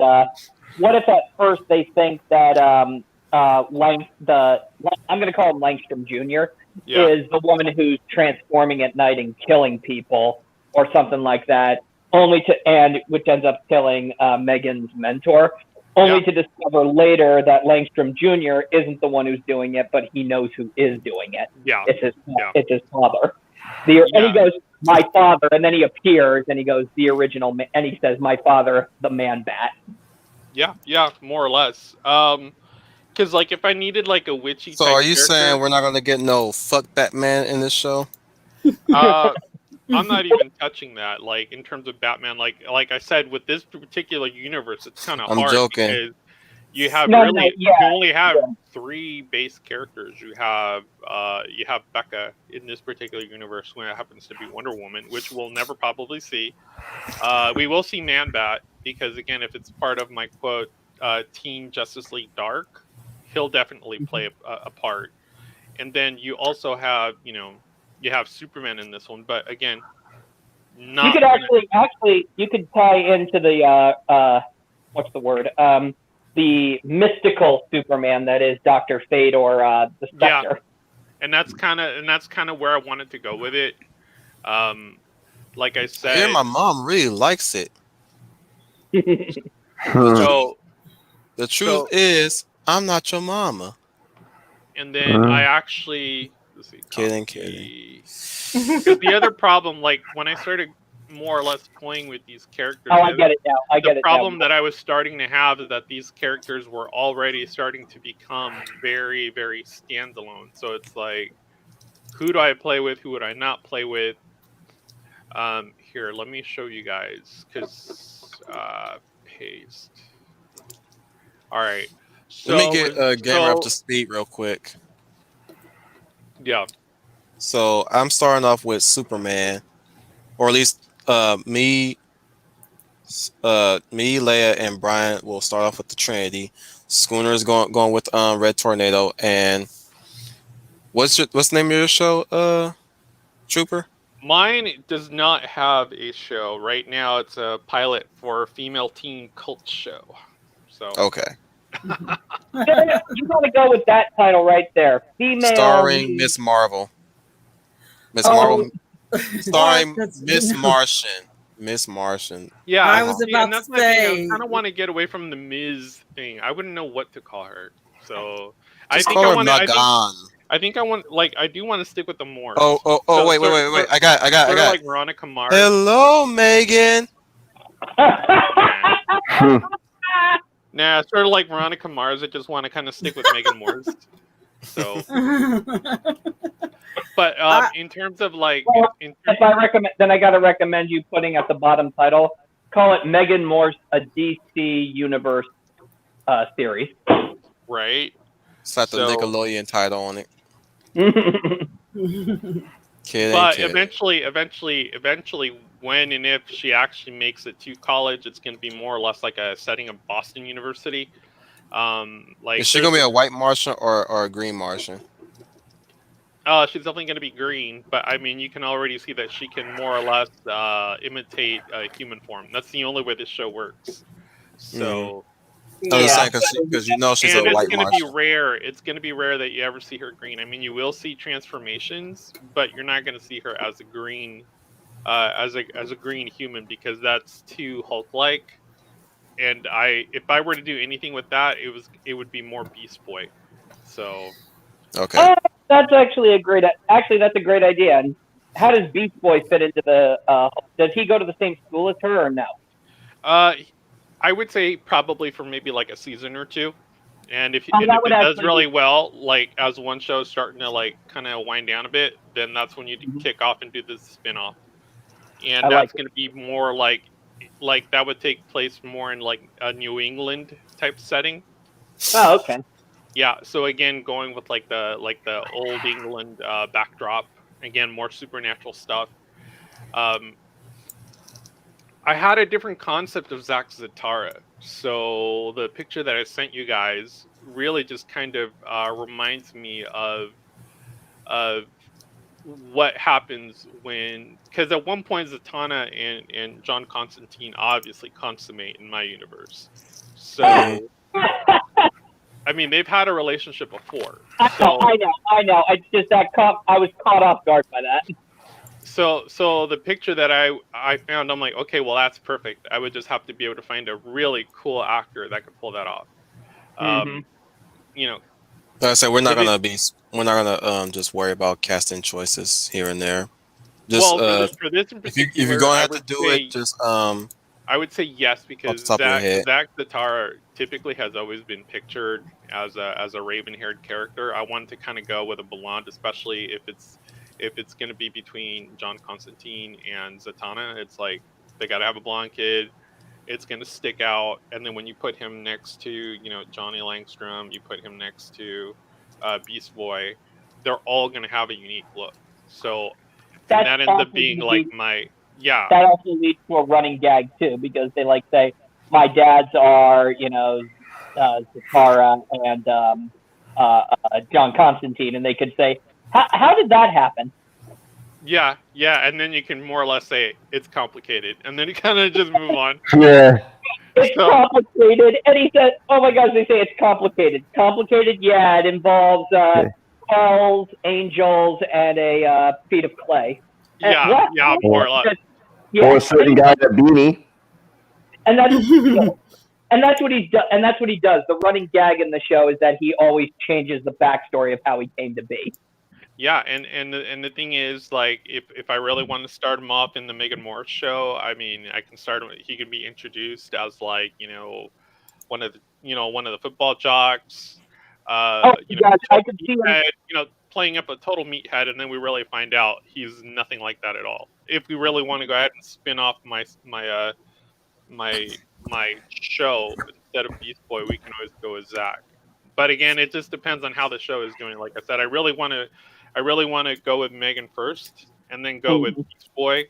[SPEAKER 5] what if at first they think that I'm going to call him Langstrom Jr. is the woman who's transforming at night and killing people or something like that, which ends up killing Megan's mentor, only to discover later that Langstrom Jr. isn't the one who's doing it, but he knows who is doing it.
[SPEAKER 2] Yeah,
[SPEAKER 5] it's his father. And he goes, my father, and then he appears and he goes, the original, and he says, my father, the Man-Bat.
[SPEAKER 2] Yeah, more or less. Because like if I needed like a witchy.
[SPEAKER 1] So are you saying we're not gonna get no fuck Batman in this show?
[SPEAKER 2] I'm not even touching that. Like in terms of Batman, like I said, with this particular universe, it's kind of hard. I'm joking. Because you have you only have 3 base characters. You have Becca in this particular universe when it happens to be Wonder Woman, which we'll never probably see. We will see Man-Bat because again, if it's part of my quote Teen Justice League Dark, he'll definitely play a part. And then you also have you have Superman in this one, but again, not.
[SPEAKER 5] You could actually you could tie into the what's the word? The mystical Superman that is Dr. Fate or the Spectre.
[SPEAKER 2] Yeah, and that's kind of where I wanted to go with it. Like I said,
[SPEAKER 1] I hear my mom really likes it.
[SPEAKER 2] So
[SPEAKER 1] the truth is, I'm not your mama.
[SPEAKER 2] And then I actually
[SPEAKER 1] kidding.
[SPEAKER 2] Because the other problem, like when I started more or less toying with these characters,
[SPEAKER 5] I get it now.
[SPEAKER 2] The problem that I was starting to have is that these characters were already starting to become very, very standalone. So it's like, who do I play with? Who would I not play with? Here, let me show you guys. Because paste. All right. So,
[SPEAKER 1] let me get Gamer up to speed real quick.
[SPEAKER 2] Yeah.
[SPEAKER 1] So I'm starting off with Superman, or at least me, Leia, and Brian will start off with the Trinity. Schooner is going with Red Tornado. And what's the name of your show, Trooper?
[SPEAKER 2] Mine does not have a show right now. It's a pilot for a female teen cult show. So
[SPEAKER 1] okay.
[SPEAKER 5] You want to go with that title right there, female
[SPEAKER 1] starring Miss Marvel. Marvel, starring Miss Martian. Miss Martian.
[SPEAKER 2] Yeah,
[SPEAKER 3] I was about to say.
[SPEAKER 2] I kind of want to get away from the Ms. thing. I wouldn't know what to call her, so
[SPEAKER 1] I
[SPEAKER 2] think I want, like, I do want to stick with the Moors.
[SPEAKER 1] Wait! I got.
[SPEAKER 2] Like Veronica Mars.
[SPEAKER 1] Hello, Megan.
[SPEAKER 2] Nah, sort of like Veronica Mars. I just want to kind of stick with Megan Moores. So, but in terms of like,
[SPEAKER 5] if I recommend, then I gotta recommend you putting at the bottom title call it Megan Morse, a DC Universe series.
[SPEAKER 2] Right.
[SPEAKER 1] Slap the
[SPEAKER 2] So-
[SPEAKER 1] Nickelodeon title on it. Kid ain't
[SPEAKER 2] But
[SPEAKER 1] kid.
[SPEAKER 2] eventually, when and if she actually makes it to college, it's going to be more or less like a setting of Boston University. Like
[SPEAKER 1] Is she gonna be a white Martian or a green Martian?
[SPEAKER 2] she's definitely going to be green, but I mean, you can already see that she can more or less imitate a human form. That's the only way this show works. So,
[SPEAKER 1] I was
[SPEAKER 5] Yeah.
[SPEAKER 1] saying because you know she's
[SPEAKER 2] and
[SPEAKER 1] a
[SPEAKER 2] it's
[SPEAKER 1] white
[SPEAKER 2] going to be
[SPEAKER 1] Martian.
[SPEAKER 2] rare. It's going to be rare that you ever see her green. I mean, you will see transformations, but you're not going to see her as a green, as a green human because that's too Hulk-like. And if I were to do anything with that, it would be more Beast Boy. So.
[SPEAKER 1] Okay.
[SPEAKER 5] That's actually a great idea. And how does Beast Boy fit into the? Does he go to the same school as her or no?
[SPEAKER 2] I would say probably for maybe like a season or two, and if
[SPEAKER 5] that would
[SPEAKER 2] it does
[SPEAKER 5] actually
[SPEAKER 2] really
[SPEAKER 5] be-
[SPEAKER 2] well, like as one show is starting to like kind of wind down a bit, then that's when you kick off and do the spin-off, and
[SPEAKER 5] I like
[SPEAKER 2] that's going to be more like that would take place more in like a New England type setting.
[SPEAKER 5] Oh, okay.
[SPEAKER 2] Yeah, so again, going with like the old England backdrop, again more supernatural stuff. I had a different concept of Zach Zatara. So the picture that I sent you guys really just kind of reminds me of what happens when, because at one point Zatanna and John Constantine obviously consummate in my universe. So I mean they've had a relationship before. So
[SPEAKER 5] I know. It's just that I was caught off guard by that.
[SPEAKER 2] so the picture that I found, I'm like, okay, well that's perfect. I would just have to be able to find a really cool actor that could pull that off. You know,
[SPEAKER 1] Like I said, we're not gonna just worry about casting choices here and there. Just
[SPEAKER 2] well, for this in
[SPEAKER 1] if you're
[SPEAKER 2] particular,
[SPEAKER 1] gonna
[SPEAKER 2] I
[SPEAKER 1] have to
[SPEAKER 2] would
[SPEAKER 1] do
[SPEAKER 2] say
[SPEAKER 1] it, just
[SPEAKER 2] I would say yes
[SPEAKER 1] off
[SPEAKER 2] because
[SPEAKER 1] the top of your head.
[SPEAKER 2] Zach Zatara typically has always been pictured as a raven-haired character. I wanted to kind of go with a blonde, especially if it's going to be between John Constantine and Zatanna. It's like they got to have a blonde kid. It's going to stick out, and then when you put him next to Johnny Langstrom, you put him next to Beast Boy, they're all going to have a unique look. So and that ends up being like
[SPEAKER 5] that also leads to a running gag too, because they like say my dads are Zatara and John Constantine, and they could say how did that happen?
[SPEAKER 2] Yeah, and then you can more or less say it's complicated, and then you kind of just move on.
[SPEAKER 4] Yeah.
[SPEAKER 5] It's complicated, and he said, "Oh my gosh, they say it's complicated. Complicated? Yeah, it involves hells, angels, and a feet of clay."
[SPEAKER 2] Yeah, more or less.
[SPEAKER 5] Yeah,
[SPEAKER 4] Or a certain guy at Beanie.
[SPEAKER 5] and that's and that's what he does. And that's what he does. The running gag in the show is that he always changes the backstory of how he came to be.
[SPEAKER 2] Yeah, and the thing is, like, if I really want to start him off in the Megan Morris show, I mean, I can start him. He can be introduced as like one of the football jocks.
[SPEAKER 5] I could see him.
[SPEAKER 2] Playing up a total meathead, and then we really find out he's nothing like that at all. If we really want to go ahead and spin off my show instead of Beast Boy, we can always go with Zach. But again, it just depends on how the show is doing. Like I said, I really want to go with Megan first, and then go with Beast Boy,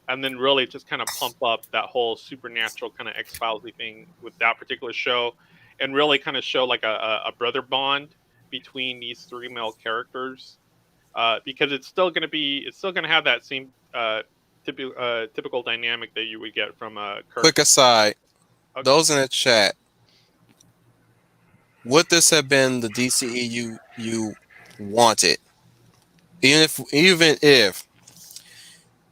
[SPEAKER 2] and then really just kind of pump up that whole supernatural kind of X-Filesy thing with that particular show, and really kind of show like a brother bond between these three male characters, because it's still going to have that same typical dynamic that you would get from Kirk.
[SPEAKER 1] Quick aside,
[SPEAKER 2] Okay.
[SPEAKER 1] those in the chat, would this have been the DCEU you wanted? Even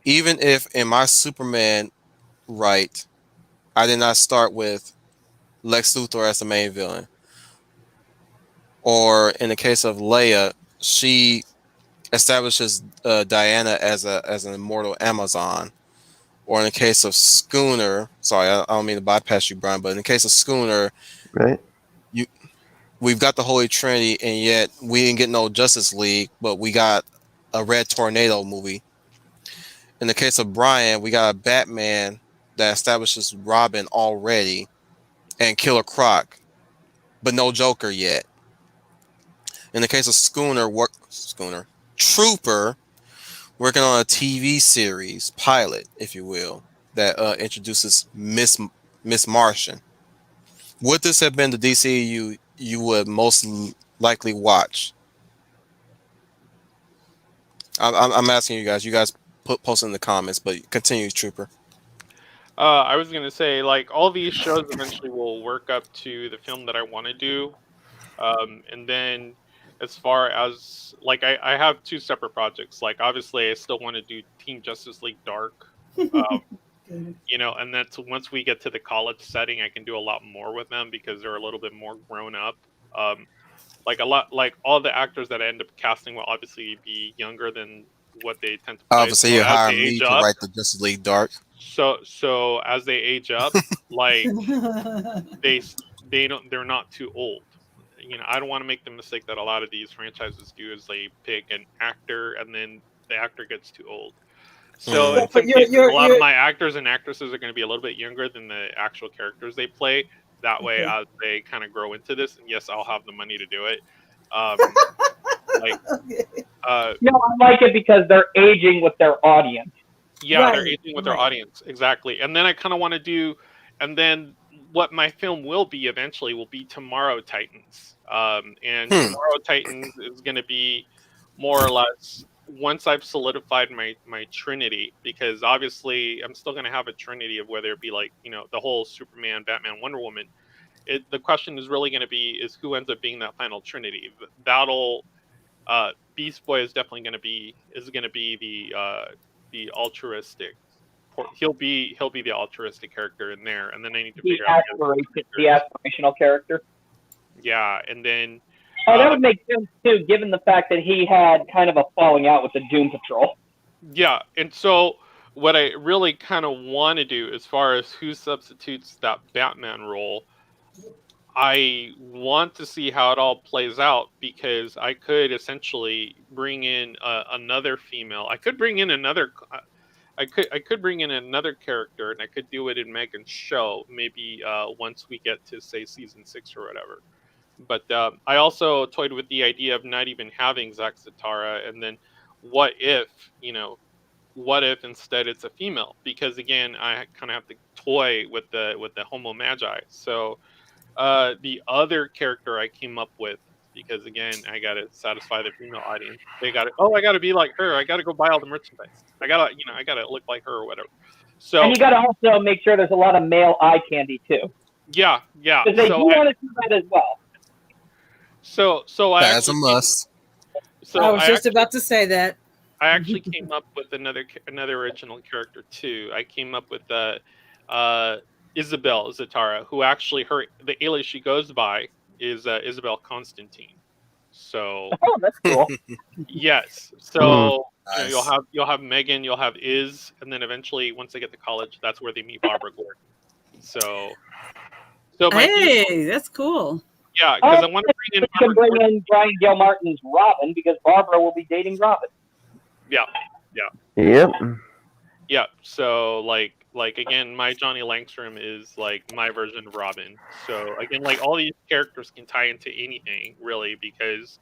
[SPEAKER 1] if in my Superman right, I did not start with Lex Luthor as the main villain, or in the case of Leia, she establishes Diana as an immortal Amazon, or in the case of Schooner, sorry, I don't mean to bypass you, Brian, but in the case of Schooner,
[SPEAKER 4] right?
[SPEAKER 1] We've got the Holy Trinity, and yet we didn't get no Justice League, but we got a Red Tornado movie. In the case of Brian, we got a Batman that establishes Robin already and Killer Croc, but no Joker yet. In the case of Trooper, working on a TV series pilot, if you will, that introduces Miss Martian. Would this have been the DCU you would most likely watch? I'm asking you guys. You guys post in the comments, but continue, Trooper.
[SPEAKER 2] I was gonna say, like, all these shows eventually will work up to the film that I want to do, and then as far as like, I have two separate projects. Like, obviously, I still want to do Team Justice League Dark, you know, and that's once we get to the college setting, I can do a lot more with them because they're a little bit more grown up. Like a lot, like all the actors that I end up casting will obviously be younger than what they tend to play.
[SPEAKER 1] Obviously,
[SPEAKER 2] So
[SPEAKER 1] you
[SPEAKER 2] as
[SPEAKER 1] hire
[SPEAKER 2] they
[SPEAKER 1] me
[SPEAKER 2] age
[SPEAKER 1] to
[SPEAKER 2] up,
[SPEAKER 1] write the Justice League Dark.
[SPEAKER 2] so as they age up, like they they're not too old. You know, I don't want to make the mistake that a lot of these franchises do is they pick an actor and then the actor gets too old. So in
[SPEAKER 3] But
[SPEAKER 2] some cases, a lot of
[SPEAKER 3] you're
[SPEAKER 2] my actors and actresses are going to be a little bit younger than the actual characters they play. That way,
[SPEAKER 3] okay.
[SPEAKER 2] as they kind of grow into this, and yes, I'll have the money to do it. Um, like,
[SPEAKER 3] Okay.
[SPEAKER 5] No, I like it because they're aging with their audience.
[SPEAKER 2] yeah, they're
[SPEAKER 3] Right,
[SPEAKER 2] aging with their
[SPEAKER 3] right.
[SPEAKER 2] audience exactly. And then I kind of want to do, and then what my film will be eventually will be Tomorrow Titans. And Tomorrow Titans is going to be more or less once I've solidified my Trinity, because obviously I'm still going to have a Trinity of whether it be like, you know, the whole Superman, Batman, Wonder Woman. The question is really going to be is who ends up being that final Trinity. That'll Beast Boy is definitely going to be the altruistic. He'll be the altruistic character in there, and then I need to figure out
[SPEAKER 5] The aspirational character.
[SPEAKER 2] Yeah, and then
[SPEAKER 5] Oh, that would make sense too, given the fact that he had kind of a falling out with the Doom Patrol.
[SPEAKER 2] Yeah, and so what I really kind of want to do, as far as who substitutes that Batman role, I want to see how it all plays out, because I could essentially bring in another female. I could bring in another. I could bring in another character, and I could do it in Megan's show, maybe once we get to say season 6 or whatever. But I also toyed with the idea of not even having Zack Zatara, and then what if instead it's a female? Because again, I kind of have to toy with the homo magi. So the other character I came up with, because again, I got to satisfy the female audience. They got to, I got to be like her. I got to go buy all the merchandise. I got to look like her or whatever. So,
[SPEAKER 5] and you got to also make sure there's a lot of male eye candy too.
[SPEAKER 2] Yeah.
[SPEAKER 5] Because they do want to do that as well.
[SPEAKER 2] So
[SPEAKER 1] that's a must.
[SPEAKER 3] I was just about to say that.
[SPEAKER 2] I actually came up with another original character too. I came up with Isabel Zatara, who actually the alias she goes by is Isabel Constantine. So
[SPEAKER 5] that's cool.
[SPEAKER 2] Yes. So
[SPEAKER 1] Nice.
[SPEAKER 2] you'll have Megan, you'll have Iz, and then eventually once they get to college, that's where they meet Barbara Gordon. So
[SPEAKER 3] hey, that's cool.
[SPEAKER 2] Yeah, because I want to bring in
[SPEAKER 5] Brian Gilmartin's Robin, because Barbara will be dating Robin.
[SPEAKER 2] Yeah.
[SPEAKER 4] Yep.
[SPEAKER 2] Yeah. So like again, my Johnny Langstrom is like my version of Robin. So again, like all these characters can tie into anything really, because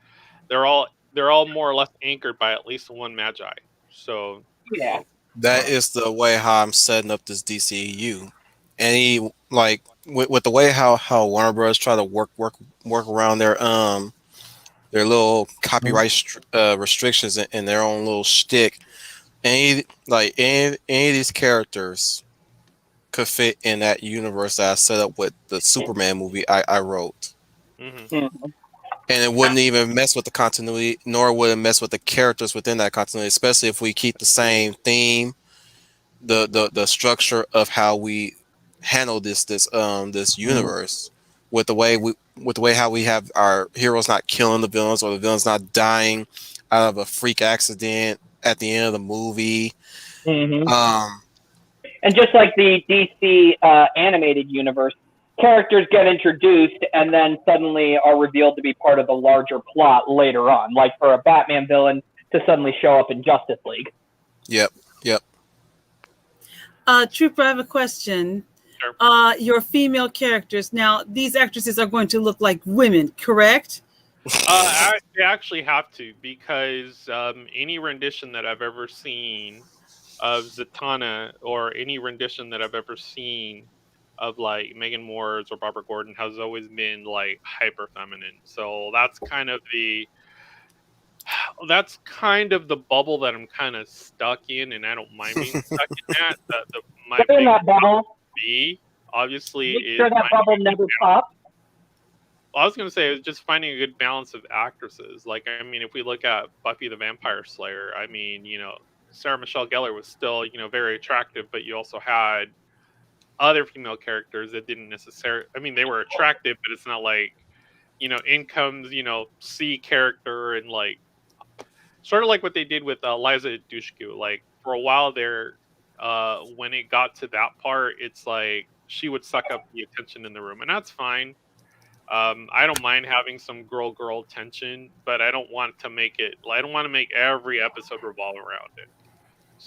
[SPEAKER 2] they're all more or less anchored by at least one magi. So
[SPEAKER 5] yeah,
[SPEAKER 1] that is the way how I'm setting up this DCU. And like with the way how Warner Bros. Try to work around their little copyright restrictions and their own little shtick. Any of these characters could fit in that universe that I set up with the Superman movie I wrote.
[SPEAKER 2] Mm-hmm.
[SPEAKER 1] And it wouldn't even mess with the continuity, nor would it mess with the characters within that continuity, especially if we keep the same theme, the structure of how we handle this universe, with the way how we have our heroes not killing the villains, or the villains not dying out of a freak accident at the end of the movie.
[SPEAKER 5] And just like the DC animated universe, characters get introduced and then suddenly are revealed to be part of the larger plot later on, like for a Batman villain to suddenly show up in Justice League.
[SPEAKER 1] Yep.
[SPEAKER 3] Trooper, I have a question.
[SPEAKER 2] Sure.
[SPEAKER 3] Your female characters. Now, these actresses are going to look like women, correct?
[SPEAKER 2] They actually have to, because any rendition that I've ever seen of Zatanna, or any rendition that I've ever seen of like Megan Moore's or Barbara Gordon, has always been like hyper feminine. So that's kind of the bubble that I'm kind of stuck in, and I don't mind being stuck in that. My
[SPEAKER 5] Stay in
[SPEAKER 2] big
[SPEAKER 5] that bubble.
[SPEAKER 2] B, obviously,
[SPEAKER 5] Make
[SPEAKER 2] is
[SPEAKER 5] sure that bubble never pops.
[SPEAKER 2] I was going to say, is just finding a good balance of actresses. Like, I mean, if we look at Buffy the Vampire Slayer, I mean, Sarah Michelle Gellar was still, very attractive, but you also had other female characters that didn't necessarily, I mean, they were attractive, but it's not like, in comes, C character, and like, sort of like what they did with Liza Dushku. Like, for a while there, when it got to that part, it's like she would suck up the attention in the room, and that's fine. I don't mind having some girl tension, but I don't want to make it. I don't want to make every episode revolve around it.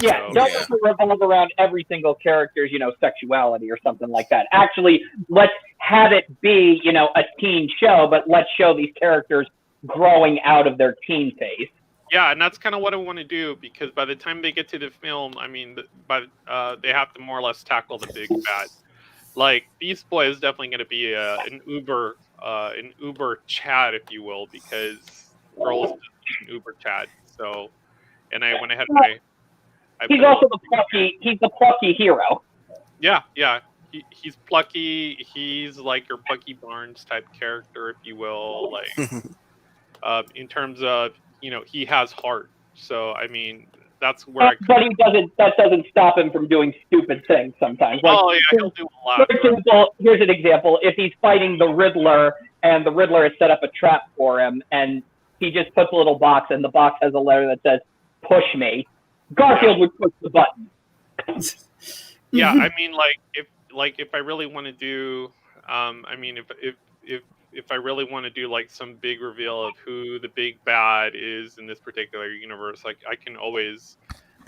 [SPEAKER 5] Yeah,
[SPEAKER 2] So,
[SPEAKER 5] don't let it revolve around every single character's, sexuality or something like that. Actually, let's have it be, a teen show, but let's show these characters growing out of their teen phase.
[SPEAKER 2] yeah, and that's kind of what I want to do, because by the time they get to the film, I mean, they have to more or less tackle the big bad. Like, Beast Boy is definitely going to be an Uber Chad, if you will, because girls just an Uber Chad. So, and I went ahead and
[SPEAKER 5] He's also the plucky hero.
[SPEAKER 2] Yeah. He's plucky. He's like your Bucky Barnes type character, if you will. Like, in terms of, he has heart. So, I mean, that's where
[SPEAKER 5] but that doesn't stop him from doing stupid things sometimes. Like,
[SPEAKER 2] oh, yeah, he'll do a lot.
[SPEAKER 5] For example, here's an example. If he's fighting the Riddler, and the Riddler has set up a trap for him, and he just puts a little box, and the box has a letter that says, "Push me," Garfield would push the button.
[SPEAKER 2] Yeah, I mean, if I really want to do, I mean, if I really want to do like some big reveal of who the big bad is in this particular universe, like, I can always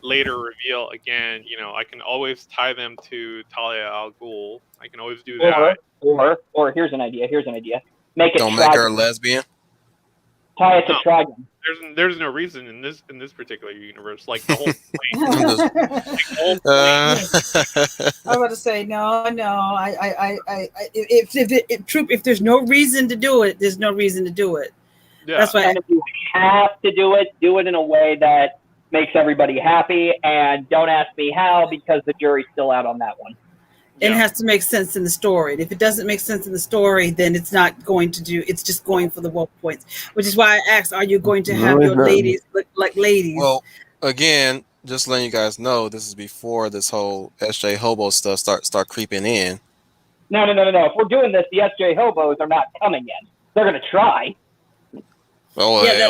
[SPEAKER 2] later reveal again. I can always tie them to Talia al Ghul. I can always do that.
[SPEAKER 5] Or here's an idea. Make it
[SPEAKER 1] Don't make her a lesbian.
[SPEAKER 5] Tie it to Trigon.
[SPEAKER 2] There's no reason in this particular universe. Like, the whole point.
[SPEAKER 3] I was about to say no. If there's no reason to do it, there's no reason to do it.
[SPEAKER 2] Yeah.
[SPEAKER 5] That's why. And if you have to do it in a way that makes everybody happy, and don't ask me how, because the jury's still out on that one.
[SPEAKER 3] It has to make sense in the story. And if it doesn't make sense in the story, then it's not going to do. It's just going for the woke points, which is why I asked: are you going to have your ladies look like ladies?
[SPEAKER 1] Well, again, just letting you guys know, this is before this whole SJ Hobo stuff start creeping in.
[SPEAKER 5] No. If we're doing this, the SJ Hobos are not coming in. They're going to try.
[SPEAKER 1] Oh, yeah,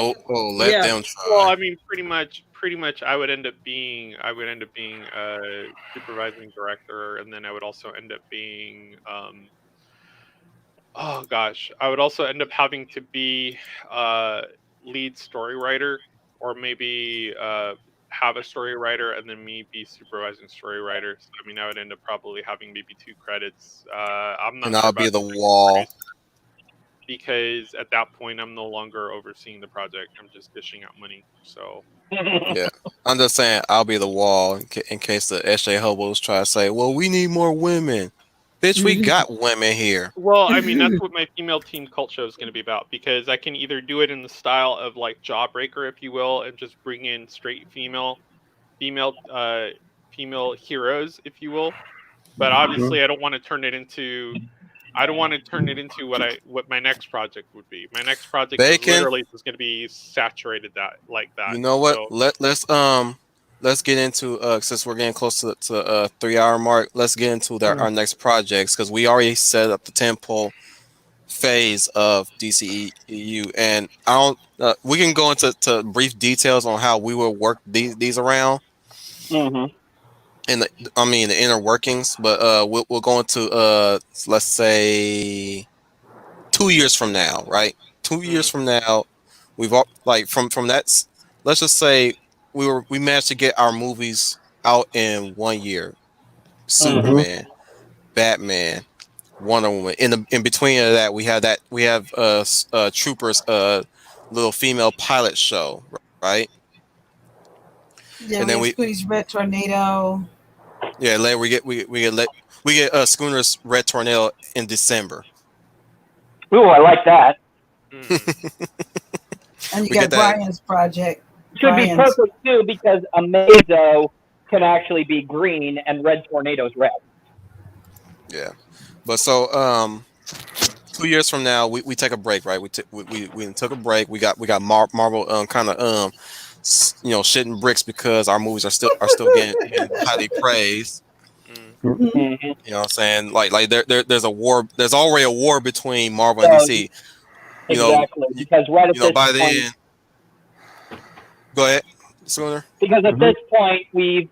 [SPEAKER 1] let them try.
[SPEAKER 2] Well, I mean, pretty much, I would end up being a supervising director, and then I would also end up being, oh gosh, I would also end up having to be lead story writer, or maybe have a story writer and then me be supervising story writer. So, I mean, I would end up probably having maybe 2 credits. I'm not.
[SPEAKER 1] And
[SPEAKER 2] sure
[SPEAKER 1] I'll be
[SPEAKER 2] about
[SPEAKER 1] the wall.
[SPEAKER 2] Because at that point, I'm no longer overseeing the project. I'm just dishing out money. So,
[SPEAKER 1] yeah, I'm just saying I'll be the wall in case the SJ Hobos try to say, well, we need more women. Bitch, we got women here.
[SPEAKER 2] Well, I mean, that's what my female team cult show is going to be about, because I can either do it in the style of like Jawbreaker, if you will, and just bring in straight female heroes, if you will. But obviously, I don't want to turn it into what my next project would be. My next project literally is going to be saturated like that.
[SPEAKER 1] You know what?
[SPEAKER 2] So,
[SPEAKER 1] let's get into since we're getting close to the 3-hour mark. Let's get into our next projects, because we already set up the tentpole phase of DCEU, and I don't. We can go into brief details on how we will work these around.
[SPEAKER 5] Mm-hmm.
[SPEAKER 1] And the inner workings, but we'll go into let's say 2 years from now, right? 2 years from now, we've all from that. Let's just say we managed to get our movies out in 1 year. Superman, Batman, Wonder Woman. In between of that, we have Troopers little female pilot show, right?
[SPEAKER 3] Yeah,
[SPEAKER 1] And
[SPEAKER 3] we
[SPEAKER 1] then
[SPEAKER 3] have Squeeze Red Tornado.
[SPEAKER 1] we get Schooner's Red Tornado in December.
[SPEAKER 5] Ooh, I like that.
[SPEAKER 3] And you
[SPEAKER 1] We
[SPEAKER 3] got
[SPEAKER 1] get that.
[SPEAKER 3] Brian's project.
[SPEAKER 5] Should be
[SPEAKER 3] Brian's.
[SPEAKER 5] perfect too because Amazo can actually be green and Red Tornado's red.
[SPEAKER 1] Yeah, but so 2 years from now we take a break, right? We took a break. We got Marvel kind of shitting bricks because our movies are still getting highly praised.
[SPEAKER 5] Mm-hmm.
[SPEAKER 1] You know what I'm saying? Like there's a war. There's already a war between Marvel and DC.
[SPEAKER 5] Exactly, because right at this
[SPEAKER 1] by
[SPEAKER 5] point,
[SPEAKER 1] then. Go ahead, Schooner.
[SPEAKER 5] because at this point we've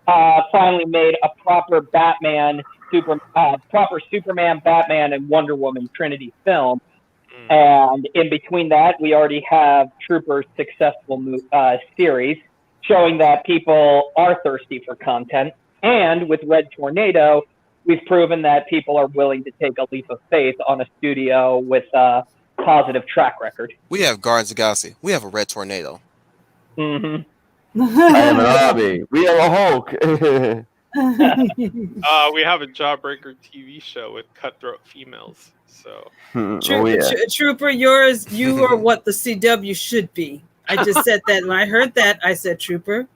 [SPEAKER 5] finally made a proper proper Superman, Batman, and Wonder Woman Trinity film. And in between that, we already have Trooper's successful series showing that people are thirsty for content. And with Red Tornado, we've proven that people are willing to take a leap of faith on a studio with a positive track record.
[SPEAKER 1] We have Guardians of the Galaxy. We have a Red Tornado.
[SPEAKER 5] Mm-hmm.
[SPEAKER 6] I am an hobby. We have a Hulk.
[SPEAKER 2] We have a Jawbreaker TV show with cutthroat females. So
[SPEAKER 3] Trooper, you are what the CW should be. I just said that when I heard that. I said, Trooper,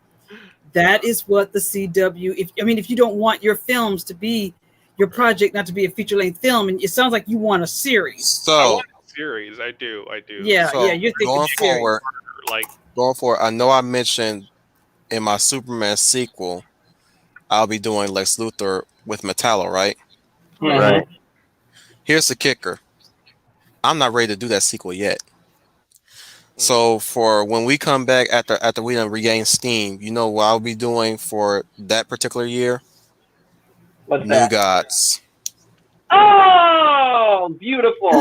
[SPEAKER 3] that is what the CW. If you don't want your films to be your project, not to be a feature length film, and it sounds like you want a series.
[SPEAKER 1] So
[SPEAKER 2] I want a series. I do.
[SPEAKER 3] Yeah,
[SPEAKER 1] so
[SPEAKER 3] you're thinking
[SPEAKER 1] going
[SPEAKER 3] series.
[SPEAKER 1] forward. Going forward, I know I mentioned in my Superman sequel, I'll be doing Lex Luthor with Metallo, right?
[SPEAKER 6] Right.
[SPEAKER 1] Here's the kicker. I'm not ready to do that sequel yet. So for when we come back after we done regain steam, you know what I'll be doing for that particular year?
[SPEAKER 5] What's
[SPEAKER 1] New
[SPEAKER 5] that?
[SPEAKER 1] Gods.
[SPEAKER 5] Oh, beautiful.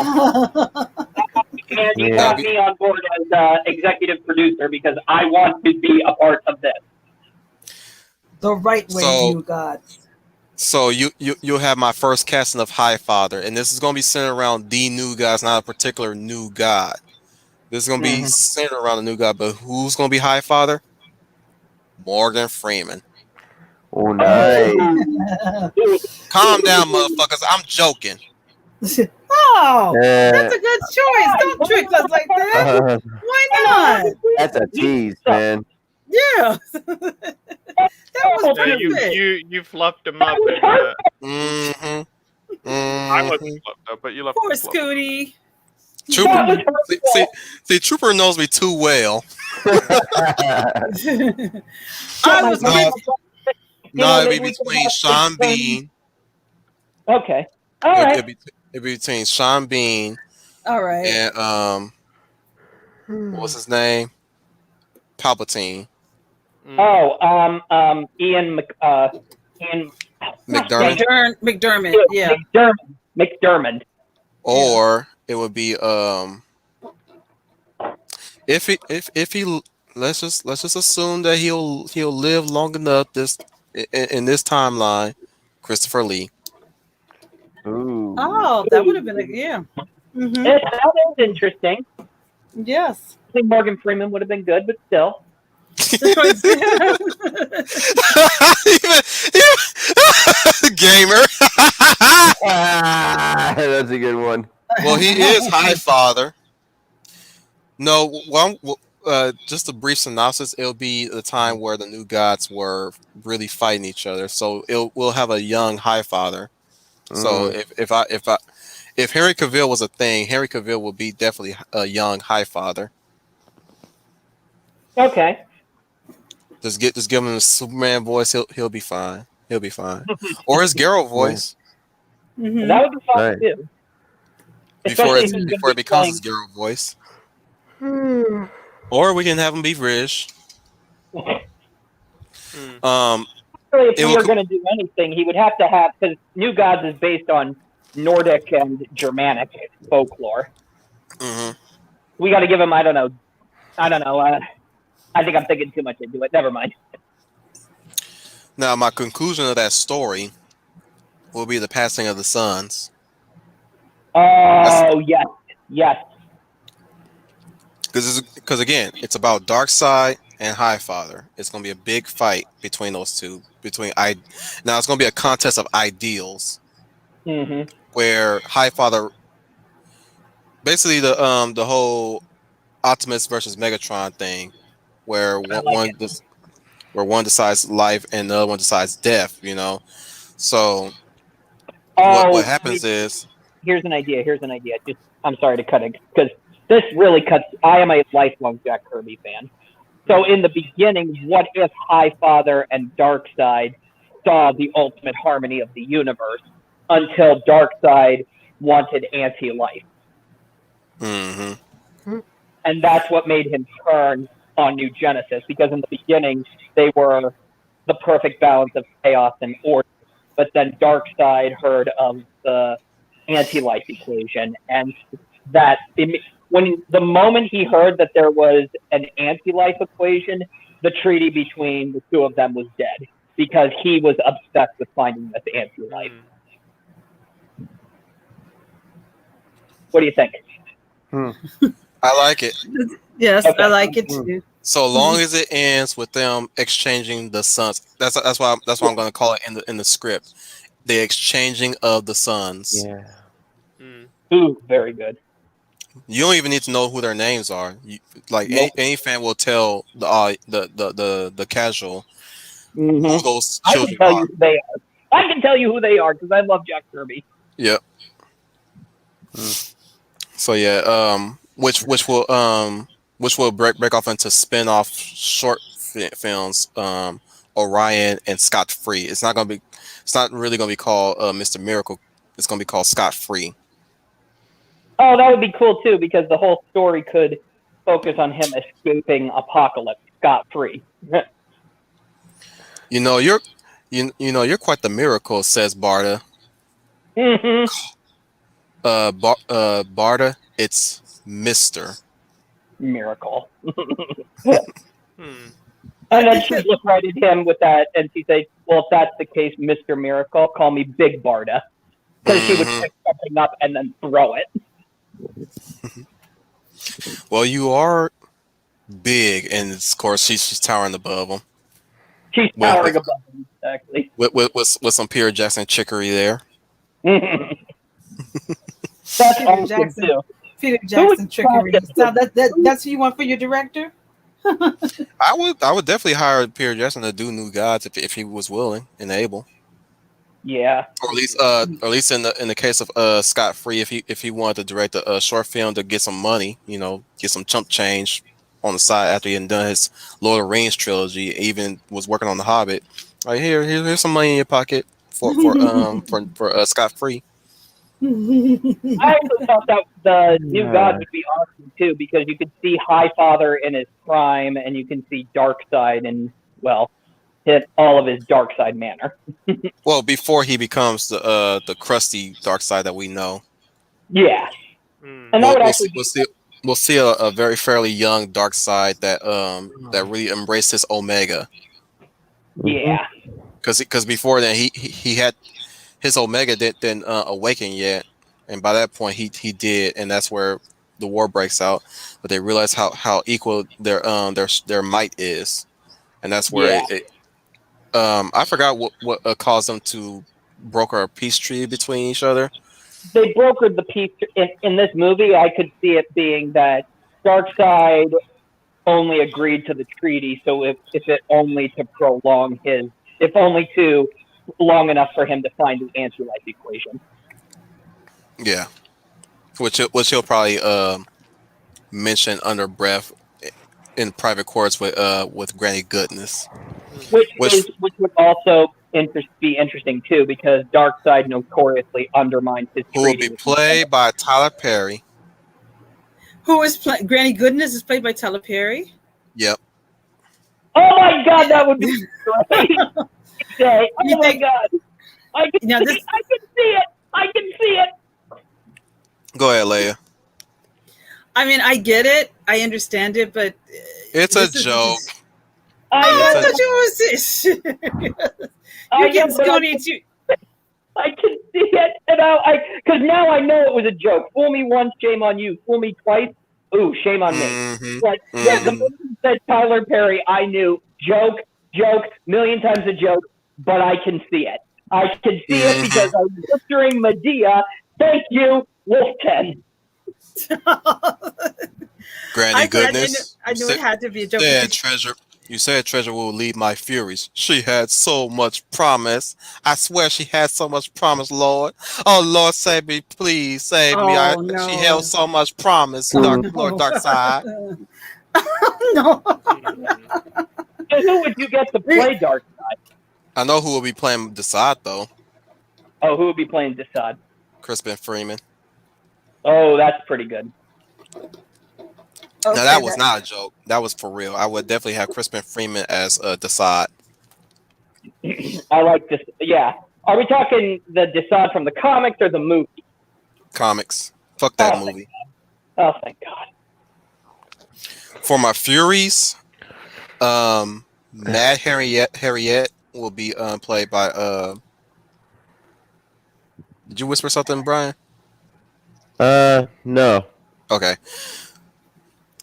[SPEAKER 5] And you got me on board as executive producer because I want to be a part of this.
[SPEAKER 3] The right way, New Gods.
[SPEAKER 1] So you'll have my first casting of Highfather, and this is going to be centered around the New Gods, not a particular new god. This is going to be centered around the new god, but who's going to be Highfather? Morgan Freeman.
[SPEAKER 6] Oh, nice.
[SPEAKER 1] Calm down, motherfuckers. I'm joking.
[SPEAKER 3] Oh, that's a good choice. Don't trick us like that. Why not?
[SPEAKER 6] That's a tease, man.
[SPEAKER 3] Yeah. That was pretty good.
[SPEAKER 2] You fluffed him up. I wasn't fluffed up, but you left.
[SPEAKER 3] Poor Scooty.
[SPEAKER 1] Trooper, see, Trooper knows me too well. No, it'd be between Sean Bean.
[SPEAKER 5] Okay. All right.
[SPEAKER 1] It'd be between Sean Bean.
[SPEAKER 3] All right.
[SPEAKER 1] And what's his name? Palpatine.
[SPEAKER 5] Ian
[SPEAKER 3] McDermott. Yeah.
[SPEAKER 5] McDermott.
[SPEAKER 1] Or it would be if he let's just assume that he'll live long enough in this timeline, Christopher Lee.
[SPEAKER 6] Ooh.
[SPEAKER 3] Oh, that would have been Mm-hmm.
[SPEAKER 5] That is interesting.
[SPEAKER 3] Yes.
[SPEAKER 5] I think Morgan Freeman would have been good, but still.
[SPEAKER 1] Gamer.
[SPEAKER 6] That's a good one.
[SPEAKER 1] Well, he is Highfather. No, just a brief synopsis. It'll be the time where the New Gods were really fighting each other. So we'll have a young Highfather. So if Henry Cavill was a thing, Henry Cavill will be definitely a young Highfather.
[SPEAKER 5] Okay.
[SPEAKER 1] Just give him a Superman voice. He'll be fine. He'll be fine. Or his Geralt voice.
[SPEAKER 3] Mm-hmm.
[SPEAKER 5] That would be fun too.
[SPEAKER 1] Before it becomes his Geralt voice. Or we can have him be Rish.
[SPEAKER 5] If we were going to do anything, he would have to have, because New Gods is based on Nordic and Germanic folklore.
[SPEAKER 1] Mm-hmm.
[SPEAKER 5] We got to give him, I don't know. I think I'm thinking too much into it. Never mind.
[SPEAKER 1] Now, my conclusion of that story will be the passing of the sons.
[SPEAKER 5] Oh, yes. Yes.
[SPEAKER 1] Because again, it's about Darkseid and Highfather. It's going to be a big fight between those two. Now it's going to be a contest of ideals
[SPEAKER 5] Hmm.
[SPEAKER 1] where Highfather, basically the whole Optimus versus Megatron thing, where
[SPEAKER 5] I like it.
[SPEAKER 1] where one decides life and the other one decides death. So what
[SPEAKER 5] Oh,
[SPEAKER 1] happens is,
[SPEAKER 5] here's an idea. Here's an idea. Just, I'm sorry to cut it because this really cuts. I am a lifelong Jack Kirby fan. So in the beginning, what if Highfather and Darkseid saw the ultimate harmony of the universe until Darkseid wanted anti-life,
[SPEAKER 1] hmm
[SPEAKER 5] and that's what made him turn on New Genesis, because in the beginning they were the perfect balance of chaos and order. But then Darkseid heard of the anti-life equation, and that when the moment he heard that there was an anti-life equation, the treaty between the two of them was dead because he was obsessed with finding this anti-life. What do you think?
[SPEAKER 1] I like it.
[SPEAKER 3] Yes,
[SPEAKER 5] Okay.
[SPEAKER 3] I like it too.
[SPEAKER 1] So long as it ends with them exchanging the sons. That's why I'm going to call it in the script. The exchanging of the sons.
[SPEAKER 6] Yeah.
[SPEAKER 5] Ooh, very good.
[SPEAKER 1] You don't even need to know who their names are.
[SPEAKER 5] Nope.
[SPEAKER 1] Any fan will tell the casual
[SPEAKER 5] Mhm.
[SPEAKER 1] who those
[SPEAKER 5] I can
[SPEAKER 1] children
[SPEAKER 5] tell
[SPEAKER 1] are.
[SPEAKER 5] you who they are. I can tell you who they are because I love Jack Kirby.
[SPEAKER 1] Yep. So yeah, which will break off into spin-off short films. Orion and Scott Free. It's not really gonna be called Mr. Miracle. It's gonna be called Scott Free.
[SPEAKER 5] Oh, that would be cool too, because the whole story could focus on him escaping apocalypse scot-free.
[SPEAKER 1] You're quite the miracle, says Barda.
[SPEAKER 5] Mhm.
[SPEAKER 1] Barda, it's Mr.
[SPEAKER 5] Miracle.
[SPEAKER 2] Hmm.
[SPEAKER 5] And then
[SPEAKER 3] think
[SPEAKER 5] she'd
[SPEAKER 3] that-
[SPEAKER 5] look right at him with that, and she'd say, "Well, if that's the case, Mr. Miracle, call me Big Barda," because she would
[SPEAKER 1] Mhm.
[SPEAKER 5] pick something up and then throw it.
[SPEAKER 1] Well, you are big, and of course she's towering above him
[SPEAKER 5] She's
[SPEAKER 1] with
[SPEAKER 5] towering above him, exactly.
[SPEAKER 1] with some Peter Jackson chicory there.
[SPEAKER 5] That's
[SPEAKER 3] Peter
[SPEAKER 5] awesome
[SPEAKER 3] Jackson.
[SPEAKER 5] too.
[SPEAKER 3] Peter Jackson trickery.
[SPEAKER 5] cast
[SPEAKER 3] So that's who you want for your director?
[SPEAKER 1] I would definitely hire Peter Jackson to do New Gods if he was willing and able.
[SPEAKER 5] Yeah.
[SPEAKER 1] Or at least in the case of Scott Free, if he wanted to direct a short film to get some money, get some chump change on the side after he had done his Lord of the Rings trilogy, even was working on The Hobbit. Like here's some money in your pocket for Scott Free.
[SPEAKER 5] I actually thought that the New God would be awesome too, because you could see Highfather in his prime, and you can see Darkseid and, well, hit all of his Darkseid manner.
[SPEAKER 1] Well, before he becomes the crusty Darkseid that we know,
[SPEAKER 5] Yeah,
[SPEAKER 2] Hmm.
[SPEAKER 5] and that would actually
[SPEAKER 1] we'll see a very fairly young Darkseid that really embraced his Omega.
[SPEAKER 5] yeah.
[SPEAKER 1] Because before then he had his Omega didn't awaken yet, and by that point he did, and that's where the war breaks out. But they realize how equal their might is, and that's where
[SPEAKER 5] Yeah.
[SPEAKER 1] I forgot what caused them to broker a peace treaty between each other.
[SPEAKER 5] They brokered the peace in this movie. I could see it being that Darkseid only agreed to the treaty, so if it only to prolong his, if only to long enough for him to find the anti-life equation.
[SPEAKER 1] Yeah, which he'll probably mention under breath in private courts with Granny Goodness,
[SPEAKER 5] Which
[SPEAKER 1] which
[SPEAKER 5] would also be interesting too, because Darkseid notoriously undermines his
[SPEAKER 1] who will
[SPEAKER 5] treaty.
[SPEAKER 1] be played by Tyler Perry.
[SPEAKER 3] Who is Granny Goodness is played by Tyler Perry.
[SPEAKER 1] Yep.
[SPEAKER 5] Oh my God, that would be great! Oh my God, I can see it. I can see it.
[SPEAKER 1] Go ahead, Leia.
[SPEAKER 3] I mean, I get it. I understand it, but
[SPEAKER 1] It's a joke.
[SPEAKER 5] I
[SPEAKER 3] I
[SPEAKER 5] know.
[SPEAKER 3] thought you was this. You're getting Scooty too.
[SPEAKER 5] I can see it, and because now I know it was a joke. Fool me once, shame on you. Fool me twice, ooh, shame on me.
[SPEAKER 1] Mm-hmm.
[SPEAKER 5] But yeah, the moment you said Tyler Perry, I knew joke, million times a joke, but I can see it. I can see it because I'm picturing Medea. Thank you, Wolfken.
[SPEAKER 1] Granny Goodness.
[SPEAKER 3] I knew it had to be a joke.
[SPEAKER 1] You said treasure will lead my furies. She had so much promise. I swear she had so much promise, Lord. Oh Lord, save me, please save me.
[SPEAKER 3] Oh, no.
[SPEAKER 1] She held so much promise,
[SPEAKER 3] Oh,
[SPEAKER 1] Lord Darkseid.
[SPEAKER 3] No.
[SPEAKER 5] So who would you get to play Darkseid?
[SPEAKER 1] I know who will be playing Desaad though.
[SPEAKER 5] Oh, who would be playing Desaad?
[SPEAKER 1] Crispin Freeman.
[SPEAKER 5] Oh, that's pretty good.
[SPEAKER 1] Now that was not a joke. That was for real. I would definitely have Crispin Freeman as Desaad.
[SPEAKER 5] I like this. Yeah. Are we talking the Desaad from the comics or the movie?
[SPEAKER 1] Comics. Fuck that movie.
[SPEAKER 5] Thank God.
[SPEAKER 1] For my Furies, Mad Harriet will be played by Did you whisper something, Brian?
[SPEAKER 6] No.
[SPEAKER 1] Okay.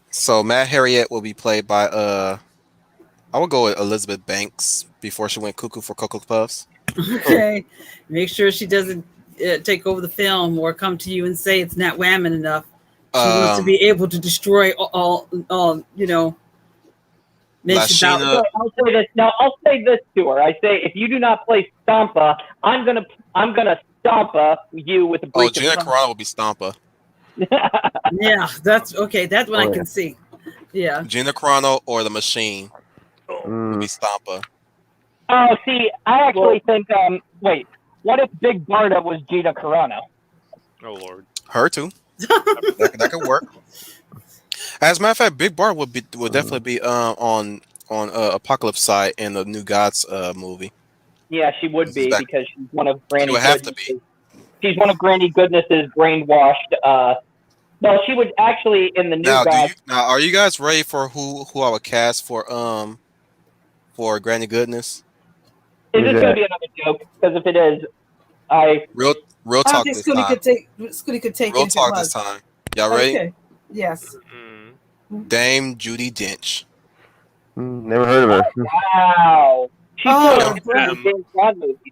[SPEAKER 1] So Mad Harriet will be played by I would go with Elizabeth Banks before she went cuckoo for Cocoa Puffs.
[SPEAKER 3] Okay. Make sure she doesn't take over the film or come to you and say it's not whammon enough. She wants to be able to destroy all
[SPEAKER 1] Lashina.
[SPEAKER 5] I'll say this. Now I'll say this to her. I say, if you do not play Stompa, I'm gonna Stompa you with a breach.
[SPEAKER 1] Gina Carano will be Stompa.
[SPEAKER 3] Yeah, that's okay. That one I can see. Yeah.
[SPEAKER 1] Gina Carano or the Machine will be Stompa.
[SPEAKER 5] Oh, see, I actually think. Wait, what if Big Barda was Gina Carano?
[SPEAKER 2] Oh Lord.
[SPEAKER 1] Her too. that could work. As a matter of fact, Big Bart would definitely be on Apocalypse side in the New Gods movie.
[SPEAKER 5] Yeah, she would be because she's one of Granny.
[SPEAKER 1] She would have to be.
[SPEAKER 5] She's one of Granny Goodness's brainwashed. No, she would actually in the New Gods.
[SPEAKER 1] Now, are you guys ready for who I would cast for Granny Goodness?
[SPEAKER 5] Is this going to be another joke? Because if it is,
[SPEAKER 1] real talk this time.
[SPEAKER 3] Scooty could take
[SPEAKER 1] real talk this time. Y'all ready?
[SPEAKER 3] Okay. Yes.
[SPEAKER 1] Dame Judi Dench.
[SPEAKER 6] Never heard of her.
[SPEAKER 5] Wow.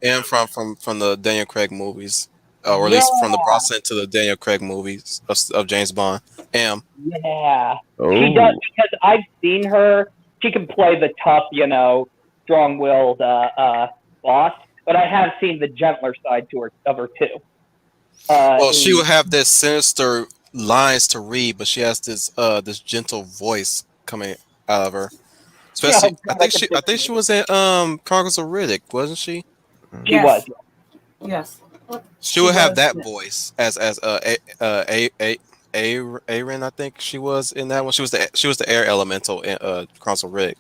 [SPEAKER 1] And from the Daniel Craig movies, or at least from the Brosnan to the Daniel Craig movies of James Bond.
[SPEAKER 5] Yeah.
[SPEAKER 6] Oh.
[SPEAKER 5] She does, because I've seen her. She can play the tough, strong-willed boss, but I have seen the gentler side of her too.
[SPEAKER 1] She will have this sinister lines to read, but she has this gentle voice coming out of her. Especially, I think she was in Chronicles of Riddick, wasn't she?
[SPEAKER 5] She was.
[SPEAKER 3] Yes.
[SPEAKER 1] She would have that voice as Aaron, I think she was in that one. She was the air elemental in Chronicles of Riddick.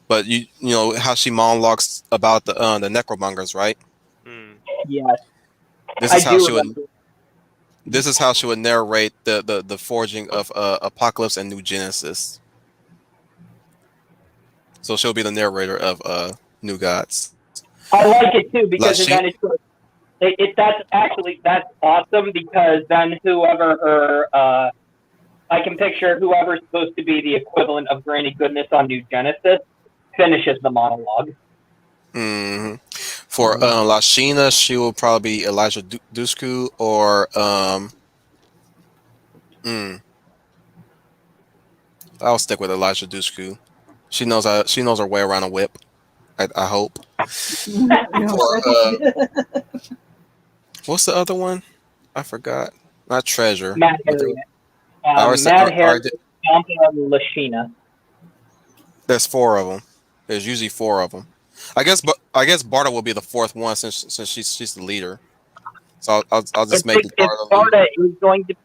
[SPEAKER 1] But you know how she monologues about the necromongers, right?
[SPEAKER 5] Yes.
[SPEAKER 1] This is how she would narrate the forging of Apocalypse and New Genesis. So she'll be the narrator of New Gods.
[SPEAKER 5] I like it too because then that's awesome because then whoever her I can picture whoever's supposed to be the equivalent of Granny Goodness on New Genesis finishes the monologue.
[SPEAKER 1] Mm-hmm. For Lashina, she will probably be Elijah Dushku or I'll stick with Elijah Dushku. She knows her way around a whip. I hope. What's the other one? I forgot. Not Treasure.
[SPEAKER 5] Mad Hair. Lashina.
[SPEAKER 1] There's 4 of them. There's usually 4 of them. I guess Barda will be the 4th one since she's the leader. So I'll just make
[SPEAKER 5] Barda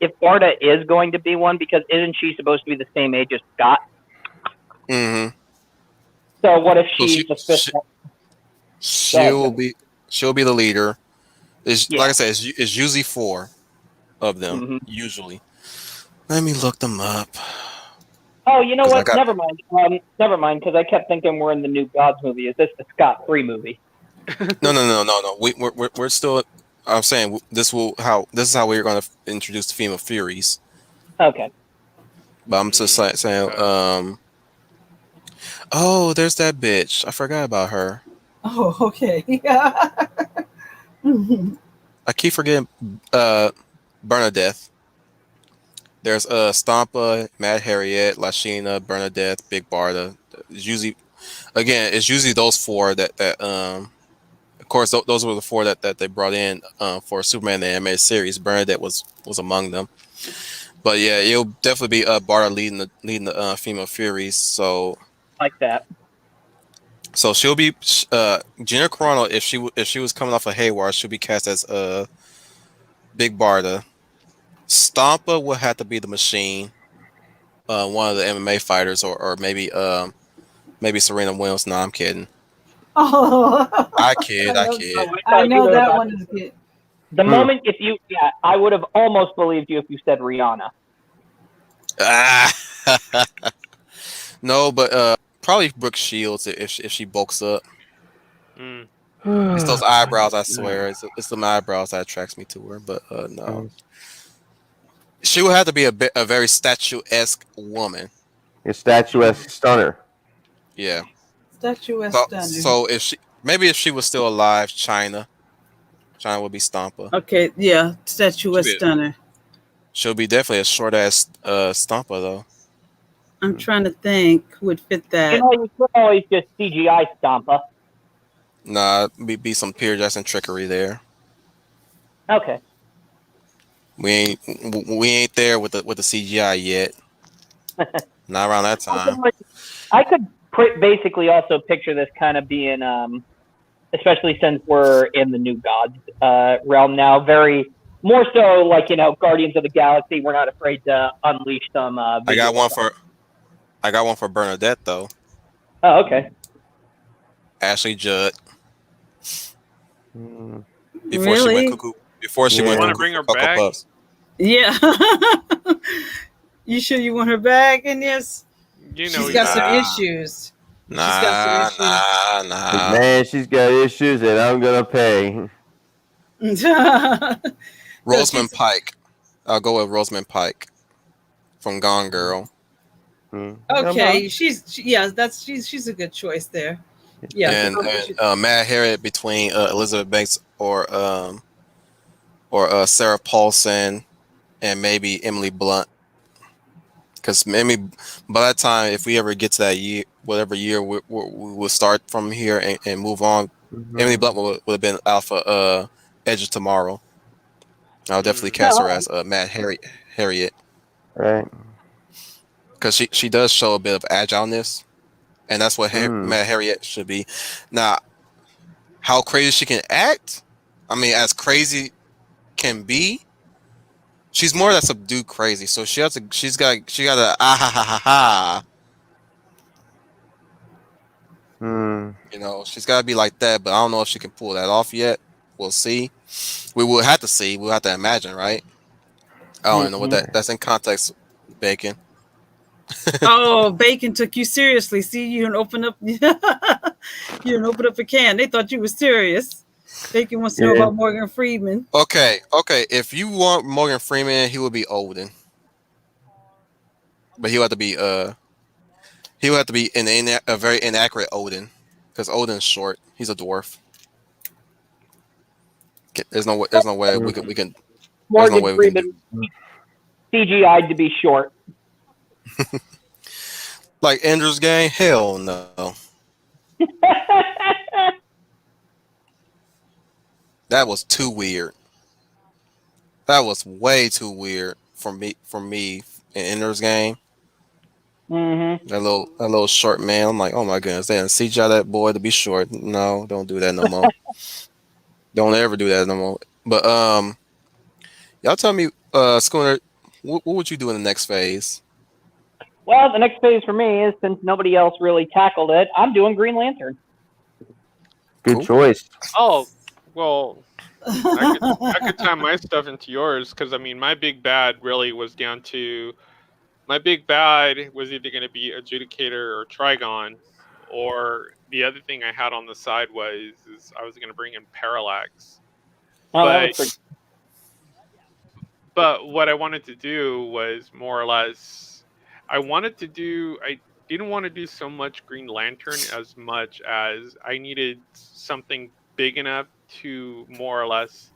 [SPEAKER 5] if Barda is going to be one, because isn't she supposed to be the same age as Scott?
[SPEAKER 1] Mm-hmm.
[SPEAKER 5] So what if she's the 5th one?
[SPEAKER 1] She'll be the leader. Like I said, it's usually 4 of them. Usually. Let me look them up.
[SPEAKER 5] Oh, you know what? Never mind, because I kept thinking we're in the New Gods movie. Is this the Scott Free movie?
[SPEAKER 1] No. We're still. I'm saying this is how we're going to introduce the female Furies.
[SPEAKER 5] Okay.
[SPEAKER 1] But I'm just saying, oh, there's that bitch. I forgot about her.
[SPEAKER 3] Oh, okay.
[SPEAKER 1] I keep forgetting Bernadette. There's Stampa, Mad Harriet, Lashina, Bernadette, Big Barda. It's usually those four that of course those were the four that they brought in for Superman the animated series. Bernadette was among them. But yeah, it'll definitely be Barda leading the female Furies.
[SPEAKER 5] Like that.
[SPEAKER 1] So she'll be Gina Carano if she was coming off of Haywire, she'll be cast as Big Barda. Stompa will have to be the Machine, one of the MMA fighters, or maybe Serena Williams. No, I'm kidding.
[SPEAKER 3] Oh,
[SPEAKER 1] I
[SPEAKER 3] I
[SPEAKER 1] kid, I
[SPEAKER 3] love.
[SPEAKER 1] kid.
[SPEAKER 3] I
[SPEAKER 5] thought you
[SPEAKER 3] know
[SPEAKER 5] were
[SPEAKER 3] that
[SPEAKER 5] about
[SPEAKER 3] one is good.
[SPEAKER 5] the moment if you I would have almost believed you if you said Rihanna.
[SPEAKER 1] Ah. No, but probably Brooke Shields if she bulks up.
[SPEAKER 2] Mm.
[SPEAKER 1] It's those eyebrows, I swear. It's the eyebrows that attracts me to her. But no, she would have to be a very statuesque woman.
[SPEAKER 6] A statuesque stunner.
[SPEAKER 1] Yeah.
[SPEAKER 3] Statuesque
[SPEAKER 1] So
[SPEAKER 3] stunner.
[SPEAKER 1] so if she was still alive, China would be Stompa.
[SPEAKER 3] Okay, yeah, statuesque stunner.
[SPEAKER 1] She'll be definitely a short ass Stompa though.
[SPEAKER 3] I'm trying to think who would fit that.
[SPEAKER 5] You could always just CGI Stompa.
[SPEAKER 1] Nah, be some Peter Jackson trickery there.
[SPEAKER 5] Okay.
[SPEAKER 1] We ain't there with the CGI yet. Not around that time.
[SPEAKER 5] I could basically also picture this kind of being, especially since we're in the New Gods realm now, very more so like Guardians of the Galaxy. We're not afraid to unleash some.
[SPEAKER 1] I got one for Bernadette though.
[SPEAKER 5] Oh, okay.
[SPEAKER 1] Ashley Judd. Before she
[SPEAKER 3] Really?
[SPEAKER 1] went cuckoo. Before she went
[SPEAKER 2] Want to
[SPEAKER 1] cuckoo
[SPEAKER 2] bring
[SPEAKER 1] for
[SPEAKER 2] her
[SPEAKER 1] Cocoa
[SPEAKER 2] back?
[SPEAKER 1] Puffs.
[SPEAKER 3] Yeah. You sure you want her back? And yes,
[SPEAKER 2] You know,
[SPEAKER 3] she's got some
[SPEAKER 1] Nah.
[SPEAKER 3] issues. She's
[SPEAKER 1] Nah,
[SPEAKER 3] got some issues.
[SPEAKER 1] nah.
[SPEAKER 6] Man, she's got issues that I'm gonna pay.
[SPEAKER 1] Rosamund Pike. I'll go with Rosamund Pike from Gone Girl.
[SPEAKER 3] Okay, she's a good choice there. Yeah,
[SPEAKER 1] And Mad Harriet between Elizabeth Banks or Sarah Paulson and maybe Emily Blunt. Because maybe by that time, if we ever get to that year, whatever year we will start from here and move on, Emily Blunt would have been Alpha Edge of Tomorrow. I'll definitely cast her as Mad Harriet.
[SPEAKER 6] Right.
[SPEAKER 1] Because she does show a bit of agileness, and that's what Mad Harriet should be. Now, how crazy she can act, I mean, as crazy can be, she's more that subdued crazy. So she's got a ah ha ha ha ha. She's got to be like that, but I don't know if she can pull that off yet. We'll see. We will have to see. We'll have to imagine, right? I don't even know what that's in context, Bacon.
[SPEAKER 3] Oh, Bacon took you seriously. See, you didn't open up. You didn't open up a can. They thought you were serious. Bacon wants to know about Morgan Freeman.
[SPEAKER 1] Okay. If you want Morgan Freeman, he would be Odin, but he would have to be a very inaccurate Odin, because Odin's short. He's a dwarf. There's no way we can.
[SPEAKER 5] Morgan Freeman CGI'd to be short.
[SPEAKER 1] Like Ender's Game? Hell no. That was too weird. That was way too weird for me in Ender's Game.
[SPEAKER 5] Mm-hmm.
[SPEAKER 1] That little short man. I'm like, oh my goodness, they didn't CGI that boy to be short. No, don't do that no more. Don't ever do that no more. But y'all tell me, Schooner, what would you do in the next phase?
[SPEAKER 5] Well, the next phase for me is, since nobody else really tackled it, I'm doing Green Lantern.
[SPEAKER 6] Good choice.
[SPEAKER 2] Oh, well, I could tie my stuff into yours, because I mean, my big bad really was down to my big bad was either going to be Adjudicator or Trigon, or the other thing I had on the side was I was going to bring in Parallax. But what I wanted to do was more or less, I didn't want to do so much Green Lantern as much as I needed something big enough to more or less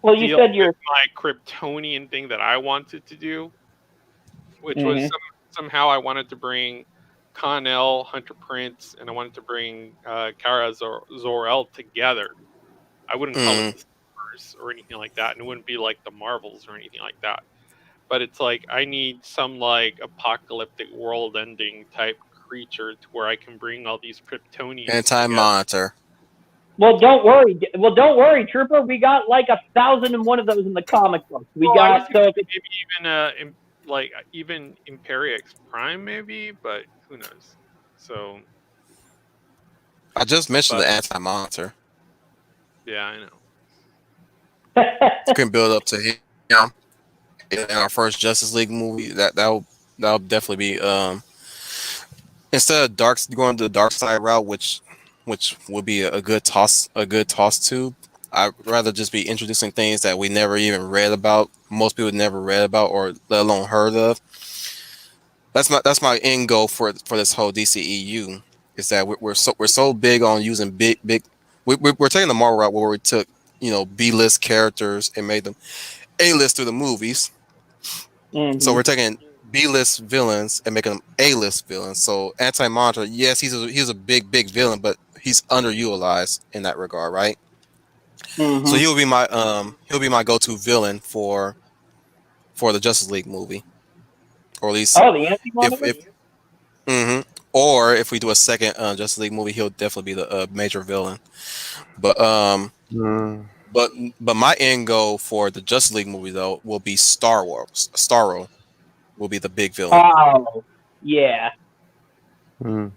[SPEAKER 5] Well, you
[SPEAKER 2] deal
[SPEAKER 5] said
[SPEAKER 2] with my Kryptonian thing that I wanted to do, which was somehow I wanted to bring Connell, Hunter Prince, and I wanted to bring Kara Zor-El together. I wouldn't call it the Stars or anything like that, and it wouldn't be like the Marvels or anything like that. But it's like I need some like apocalyptic world-ending type creature to where I can bring all these Kryptonians
[SPEAKER 1] Anti-Monitor.
[SPEAKER 5] Well, don't worry, Trooper. We got like 1,001 of those in the comic books. We got
[SPEAKER 2] maybe even Imperiex Prime, maybe, but who knows? So
[SPEAKER 1] I just mentioned the Anti-Monitor.
[SPEAKER 2] Yeah, I know.
[SPEAKER 1] You can build up to him in our first Justice League movie. That'll definitely be instead of going the dark side route, which would be a good toss to. I'd rather just be introducing things that we never even read about. Most people never read about or let alone heard of. That's my end goal for this whole DCEU is that we're so big on using big. We're taking the Marvel route where we took B-list characters and made them A-list through the movies. So we're taking B-list villains and making them A-list villains. So Anti-Monitor, yes, he's a big villain, but he's underutilized in that regard, right? So he'll be my go-to villain for the Justice League movie, or at least
[SPEAKER 5] the Anti-Monitor.
[SPEAKER 1] Or if we do a second Justice League movie, he'll definitely be the major villain. But but my end goal for the Justice League movie though will be Starro will be the big villain.
[SPEAKER 5] Oh, yeah.
[SPEAKER 1] And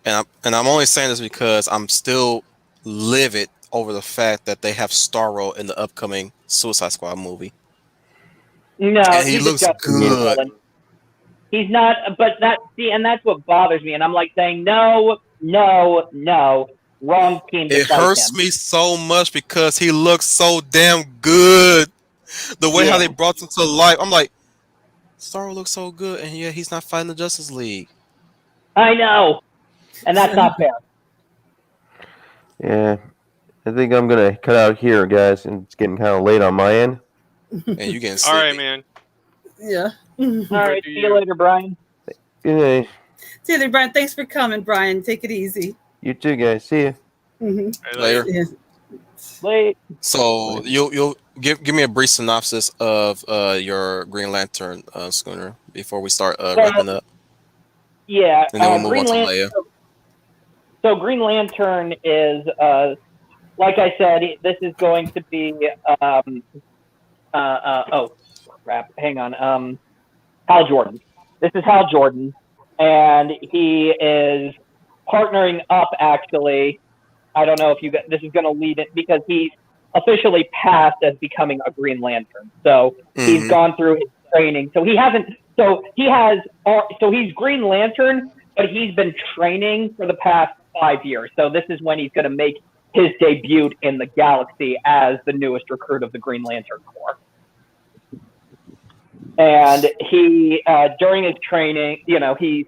[SPEAKER 1] I'm only saying this because I'm still livid over the fact that they have Starro in the upcoming Suicide Squad movie.
[SPEAKER 5] No,
[SPEAKER 1] and he looks good.
[SPEAKER 5] He's not, but and that's what bothers me. And I'm like saying, no, wrong team.
[SPEAKER 1] It hurts me so much because he looks so damn good. The way how they brought him to life, I'm like, Starro looks so good, and yet he's not fighting the Justice League.
[SPEAKER 5] I know, and that's not fair.
[SPEAKER 6] Yeah, I think I'm gonna cut out here, guys, and it's getting kind of late on my end.
[SPEAKER 1] And you getting
[SPEAKER 2] all right, man.
[SPEAKER 3] Yeah.
[SPEAKER 5] All right, see you later, Brian.
[SPEAKER 6] Good night.
[SPEAKER 3] See you later, Brian. Thanks for coming, Brian. Take it easy.
[SPEAKER 6] You too, guys. See you.
[SPEAKER 1] Later.
[SPEAKER 3] Yeah.
[SPEAKER 5] Late.
[SPEAKER 1] So you'll give me a brief synopsis of your Green Lantern schooner before we start wrapping up.
[SPEAKER 5] Yeah,
[SPEAKER 1] and then we'll move on to Leia.
[SPEAKER 5] So Green Lantern is, like I said, this is going to be. Oh, crap! Hang on. Hal Jordan. This is Hal Jordan, and he is partnering up. Actually, I don't know if this is going to lead it because he's officially passed as becoming a Green Lantern. So he's gone through his training. So he hasn't. So he's Green Lantern, but he's been training for the past 5 years. So this is when he's going to make his debut in the galaxy as the newest recruit of the Green Lantern Corps. And he, during his training, he's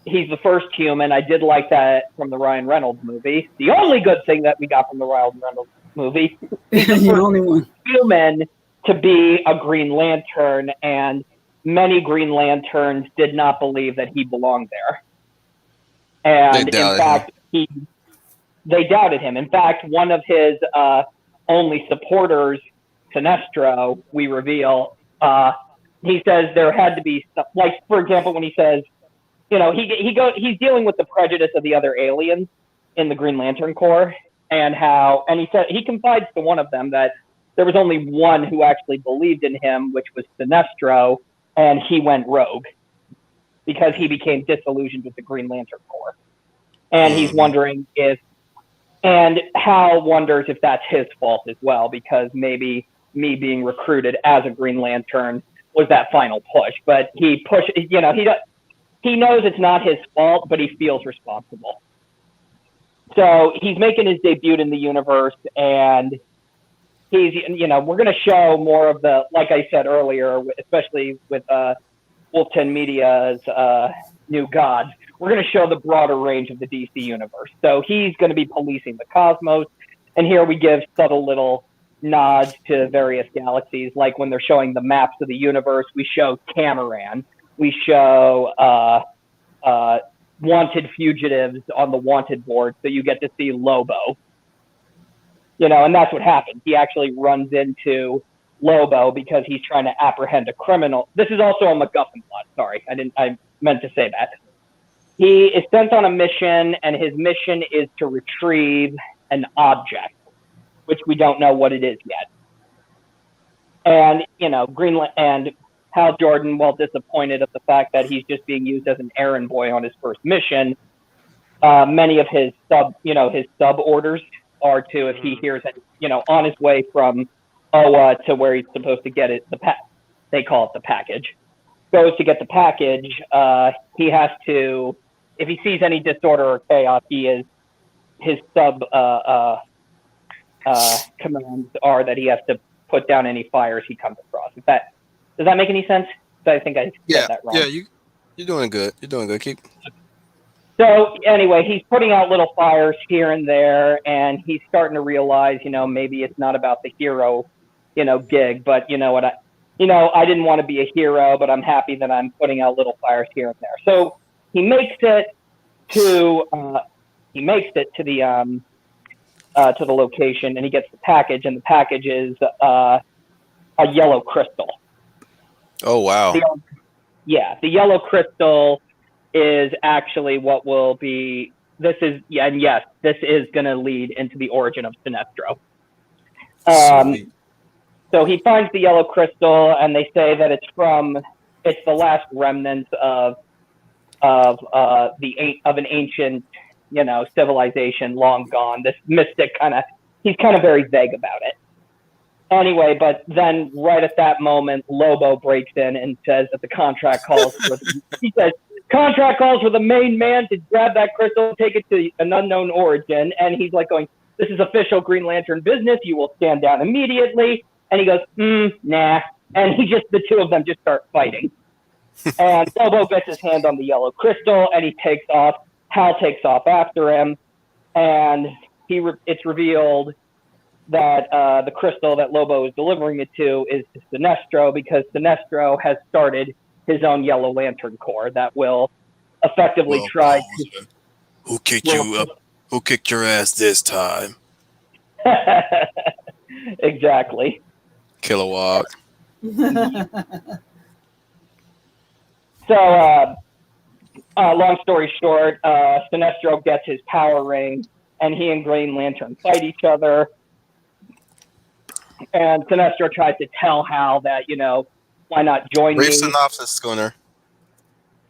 [SPEAKER 5] the first human. I did like that from the Ryan Reynolds movie. The only good thing that we got from the Ryan Reynolds movie. He's the
[SPEAKER 3] only one
[SPEAKER 5] human to be a Green Lantern, and many Green Lanterns did not believe that he belonged there. And in fact, they doubted him. In fact, one of his only supporters, Sinestro, we reveal, he says there had to be stuff, like, for example, when he says, he's dealing with the prejudice of the other aliens in the Green Lantern Corps, and he said he confides to one of them that there was only one who actually believed in him, which was Sinestro, and he went rogue because he became disillusioned with the Green Lantern Corps. And he's wondering and Hal wonders if that's his fault as well, because maybe me being recruited as a Green Lantern was that final push. But he knows it's not his fault, but he feels responsible. So he's making his debut in the universe, and he's, we're going to show more of the, like I said earlier, especially with Wolfton Media's New Gods, we're going to show the broader range of the DC universe. So he's going to be policing the cosmos. And here we give subtle little nods to various galaxies, like when they're showing the maps of the universe, we show Cameron, we show wanted fugitives on the wanted board, so you get to see Lobo. And that's what happens. He actually runs into Lobo because he's trying to apprehend a criminal. This is also a MacGuffin plot. Sorry, I meant to say that. He is sent on a mission, and his mission is to retrieve an object, which we don't know what it is yet. And, Greenland and Hal Jordan, while disappointed at the fact that he's just being used as an errand boy on his first mission, many of his sub orders are to, if he hears it, on his way from Oa to where he's supposed to get it, they call it the package, goes to get the package, he has to, if he sees any disorder or chaos, his sub commands are that he has to put down any fires he comes across. Does that make any sense? I think I said that wrong.
[SPEAKER 1] Yeah, you're doing good. You're doing good. Keep.
[SPEAKER 5] So anyway, he's putting out little fires here and there, and he's starting to realize, maybe it's not about the hero, gig, but I didn't want to be a hero, but I'm happy that I'm putting out little fires here and there. So he makes it to the location, and he gets the package, and the package is a yellow crystal.
[SPEAKER 1] Oh wow!
[SPEAKER 5] The yellow crystal is actually what will be. This is going to lead into the origin of Sinestro. So he finds the yellow crystal, and they say that it's the last remnants of an ancient, civilization long gone. This mystic he's kind of very vague about it. Anyway, but then right at that moment, Lobo breaks in and says that the contract calls for. He says contract calls for the main man to grab that crystal, take it to an unknown origin, and he's like going, "This is official Green Lantern business. You will stand down immediately." And he goes, "Nah," and the two of them just start fighting. And Lobo gets his hand on the yellow crystal, and he takes off. Hal takes off after him, and it's revealed that the crystal that Lobo is delivering it to is to Sinestro, because Sinestro has started his own Yellow Lantern Corps that will effectively try to...
[SPEAKER 1] Who kicked you up? Who kicked your ass this time?
[SPEAKER 5] Exactly.
[SPEAKER 1] Kilowatt.
[SPEAKER 5] So, long story short, Sinestro gets his power ring, and he and Green Lantern fight each other. And Sinestro tries to tell Hal that, why not join me?
[SPEAKER 1] Brief synopsis, Schooner.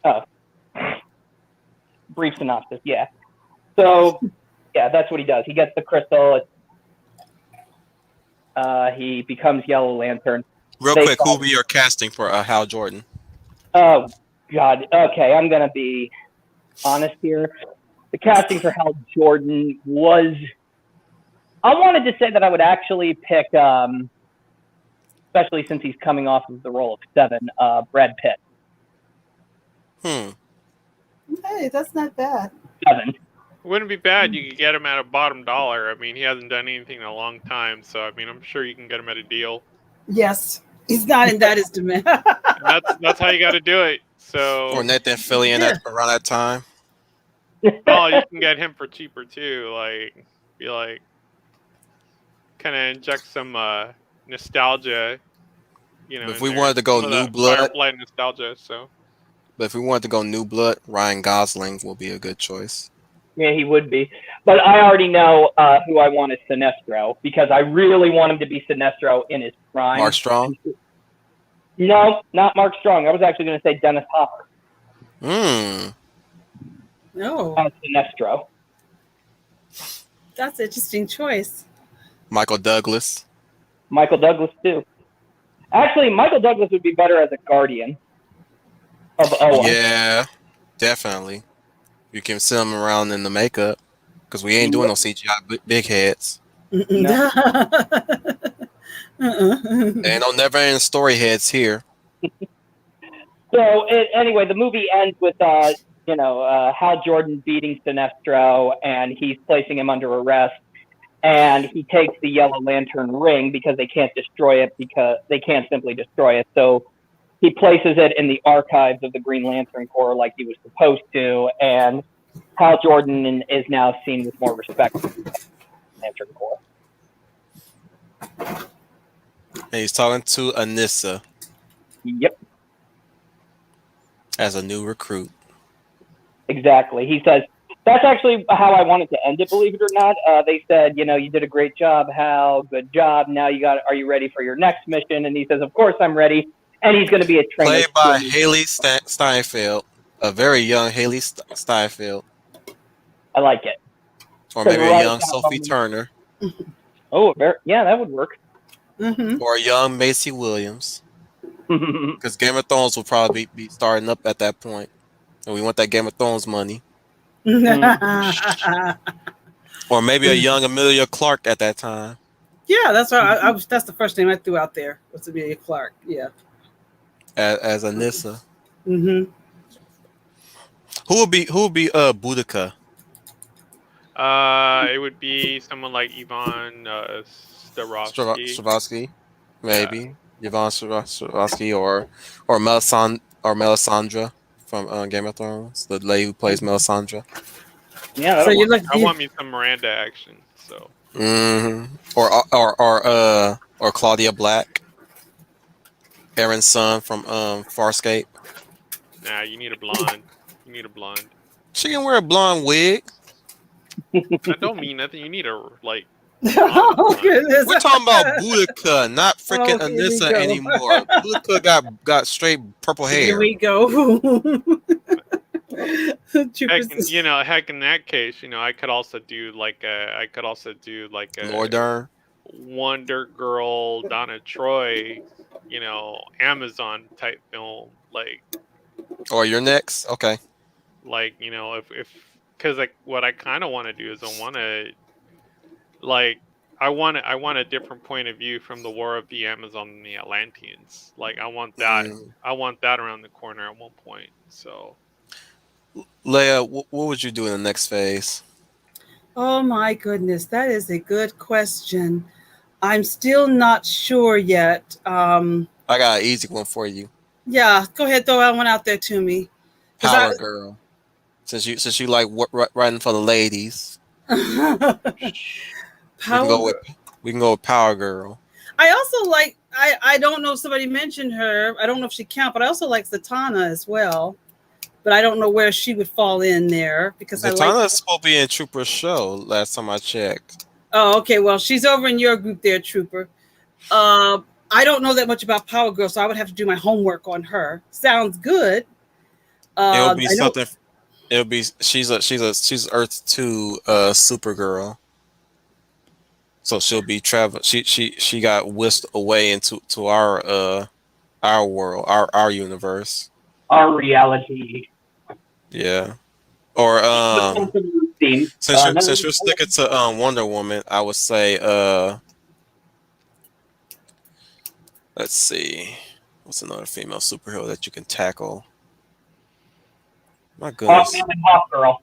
[SPEAKER 5] Oh. Brief synopsis, yeah. So, yeah, that's what he does. He gets the crystal. He becomes Yellow Lantern.
[SPEAKER 1] Real quick, who will be your casting for Hal Jordan?
[SPEAKER 5] Oh, God. Okay, I'm going to be honest here. The casting for Hal Jordan was... I wanted to say that I would actually pick, especially since he's coming off of the role of Seven, Brad Pitt.
[SPEAKER 3] Hey, that's not bad.
[SPEAKER 5] Seven.
[SPEAKER 2] Wouldn't be bad. You could get him at a bottom dollar. I mean, he hasn't done anything in a long time, so I mean, I'm sure you can get him at a deal.
[SPEAKER 3] Yes, he's not, and that is demand.
[SPEAKER 2] that's how you got to do it. So
[SPEAKER 1] Or Nathan Fillion around that time.
[SPEAKER 2] Oh, you can get him for cheaper too. Kind of inject some nostalgia.
[SPEAKER 1] If we wanted to go New Blood,
[SPEAKER 2] Firefly nostalgia.
[SPEAKER 1] But if we wanted to go New Blood, Ryan Gosling will be a good choice.
[SPEAKER 5] Yeah, he would be. But I already know who I want as Sinestro, because I really want him to be Sinestro in his prime.
[SPEAKER 1] Mark Strong?
[SPEAKER 5] No, not Mark Strong. I was actually going to say Dennis Hopper.
[SPEAKER 3] No.
[SPEAKER 5] As Sinestro.
[SPEAKER 3] That's an interesting choice.
[SPEAKER 1] Michael Douglas.
[SPEAKER 5] Michael Douglas, too. Actually, Michael Douglas would be better as a Guardian of Oa.
[SPEAKER 1] Yeah, definitely. You can send him around in the makeup, because we ain't doing no CGI big heads.
[SPEAKER 5] No.
[SPEAKER 1] Ain't no never-ending story heads here.
[SPEAKER 5] So anyway, the movie ends with Hal Jordan beating Sinestro, and he's placing him under arrest. And he takes the Yellow Lantern ring because they can't destroy it because they can't simply destroy it. So he places it in the archives of the Green Lantern Corps like he was supposed to, and Hal Jordan is now seen with more respect for the Lantern Corps.
[SPEAKER 1] And he's talking to Anissa
[SPEAKER 5] Yep,
[SPEAKER 1] as a new recruit.
[SPEAKER 5] exactly. He says, that's actually how I wanted to end it, believe it or not. They said, you did a great job, Hal. Good job. Now are you ready for your next mission? And he says, of course I'm ready. And he's going to be a trainer.
[SPEAKER 1] Played by Haley Steinfeld, a very young Haley Steinfeld.
[SPEAKER 5] I like it.
[SPEAKER 1] Or maybe a young Sophie Turner.
[SPEAKER 5] Oh, yeah, that would work.
[SPEAKER 3] Mm-hmm.
[SPEAKER 1] Or a young Macy Williams. Because Game of Thrones will probably be starting up at that point. And we want that Game of Thrones money. Or maybe a young Amelia Clark at that time.
[SPEAKER 3] Yeah, that's why that's the first name I threw out there was Amelia Clark. Yeah.
[SPEAKER 1] As Anissa.
[SPEAKER 3] Mm-hmm.
[SPEAKER 1] Who would be Boudica?
[SPEAKER 2] It would be someone like Yvonne
[SPEAKER 1] Strahovski, maybe Yvonne Strahovski or Melisandre from Game of Thrones, the lady who plays Melisandre.
[SPEAKER 5] Yeah,
[SPEAKER 3] so
[SPEAKER 2] I want me some Miranda action. So.
[SPEAKER 1] Mm-hmm. Or Claudia Black, Aaron's son from Farscape.
[SPEAKER 2] Nah, you need a blonde.
[SPEAKER 1] She can wear a blonde wig.
[SPEAKER 2] That don't mean nothing. You need a
[SPEAKER 3] Oh, goodness.
[SPEAKER 1] We're talking about Boudica, not freaking
[SPEAKER 3] Oh, here we
[SPEAKER 1] Anissa
[SPEAKER 3] go.
[SPEAKER 1] anymore. Boudica got straight purple hair.
[SPEAKER 3] Here we go.
[SPEAKER 2] Heck, in that case, I could also do like a
[SPEAKER 1] Laura Dern.
[SPEAKER 2] Wonder Girl, Donna Troy, Amazon type film,
[SPEAKER 1] Or you're next, okay.
[SPEAKER 2] If because what I kind of want to do is I want a different point of view from the War of the Amazon and the Atlanteans. I want that. I want that around the corner at one point. So,
[SPEAKER 1] Leia, what would you do in the next phase?
[SPEAKER 3] Oh my goodness, that is a good question. I'm still not sure yet.
[SPEAKER 1] I got an easy one for you.
[SPEAKER 3] Yeah, go ahead, throw that one out there to me.
[SPEAKER 1] Power Girl. Since you like writing for the ladies, we can go with Power Girl.
[SPEAKER 3] I also like. I don't know if somebody mentioned her. I don't know if she counts, but I also like Zatanna as well. But I don't know where she would fall in there because
[SPEAKER 1] Zatanna's supposed to be in Trooper's show. Last time I checked.
[SPEAKER 3] Oh, okay. Well, she's over in your group there, Trooper. I don't know that much about Power Girl, so I would have to do my homework on her. Sounds good.
[SPEAKER 1] It'll be something. It'll be she's Earth 2 Supergirl. So she'll be traveling. She got whisked away into our world, our universe,
[SPEAKER 5] our reality.
[SPEAKER 1] Yeah. Or since you're sticking to Wonder Woman, I would say let's see, what's another female superhero that you can tackle? My goodness.
[SPEAKER 5] Hawk Girl.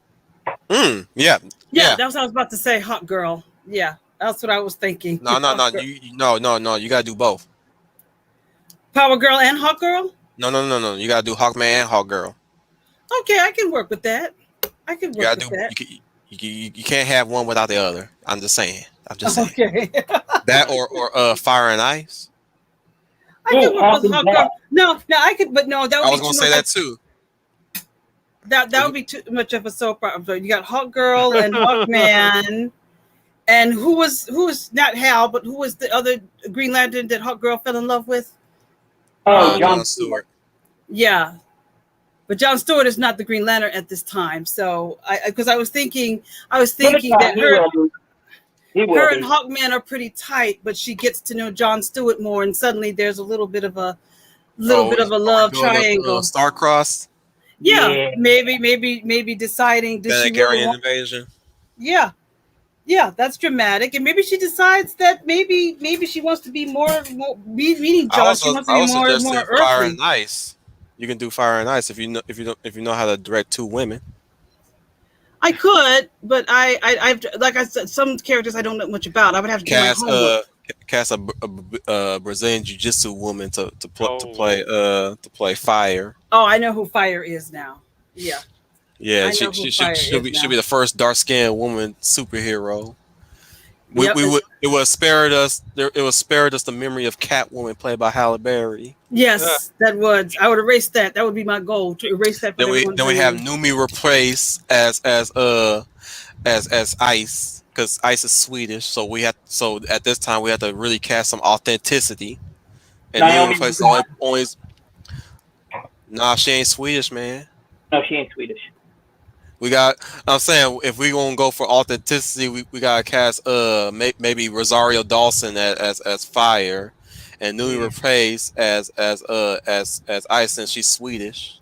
[SPEAKER 1] Yeah.
[SPEAKER 3] That's what I was about to say. Hawk Girl. Yeah, that's what I was thinking.
[SPEAKER 1] No. You gotta do both.
[SPEAKER 3] Power Girl and Hawk Girl.
[SPEAKER 1] No. You gotta do Hawkman and Hawk Girl.
[SPEAKER 3] Okay, I can work with that. That.
[SPEAKER 1] You can't have one without the other. I'm just saying.
[SPEAKER 3] Okay.
[SPEAKER 1] That or Fire and Ice.
[SPEAKER 3] I can work with Hawk Girl. No, I could, but no, that would
[SPEAKER 1] I was gonna say that too.
[SPEAKER 3] That would be too much of a soap opera. You got Hawk Girl and Hawkman, and who was not Hal, but who was the other Green Lantern that Hawk Girl fell in love with?
[SPEAKER 5] Oh, John Stewart.
[SPEAKER 3] Yeah, but John Stewart is not the Green Lantern at this time. So, because I was thinking that her and Hawkman are pretty tight, but she gets to know John Stewart more, and suddenly there's a little bit of a love triangle.
[SPEAKER 1] Star-crossed.
[SPEAKER 3] Yeah, maybe deciding.
[SPEAKER 1] Valkyrian invasion.
[SPEAKER 3] Yeah, Yeah, that's dramatic, and maybe she decides that maybe she wants to be more reading Josh. She wants to
[SPEAKER 1] I
[SPEAKER 3] be
[SPEAKER 1] was suggesting
[SPEAKER 3] more
[SPEAKER 1] Fire
[SPEAKER 3] earthly.
[SPEAKER 1] and Ice. You can do Fire and Ice if you know how to direct two women.
[SPEAKER 3] I could, but I've like I said, some characters I don't know much about. I would have to do my
[SPEAKER 1] Cast
[SPEAKER 3] homework.
[SPEAKER 1] cast a Brazilian Jiu Jitsu woman
[SPEAKER 2] Oh.
[SPEAKER 1] to play Fire.
[SPEAKER 3] Oh, I know who Fire is now. Yeah,
[SPEAKER 1] Yeah,
[SPEAKER 3] I know who Fire
[SPEAKER 1] she'll
[SPEAKER 3] is
[SPEAKER 1] be
[SPEAKER 3] now.
[SPEAKER 1] the first dark skinned woman superhero.
[SPEAKER 3] Yep.
[SPEAKER 1] It was spared us. It was spared us the memory of Catwoman played by Halle Berry.
[SPEAKER 3] Yes, that would. I would erase that. That would be my goal, to erase that from everyone's
[SPEAKER 1] Then we have
[SPEAKER 3] memory.
[SPEAKER 1] Numi replaced as Ice, because Ice is Swedish. So at this time we have to really cast some authenticity. And Numi
[SPEAKER 5] Naomi
[SPEAKER 1] replaced only. Nah, she ain't Swedish, man.
[SPEAKER 5] No, she ain't Swedish.
[SPEAKER 1] We got. I'm saying if we gonna go for authenticity, we gotta cast maybe Rosario Dawson as Fire, and Newly replaced as Ice, since she's Swedish.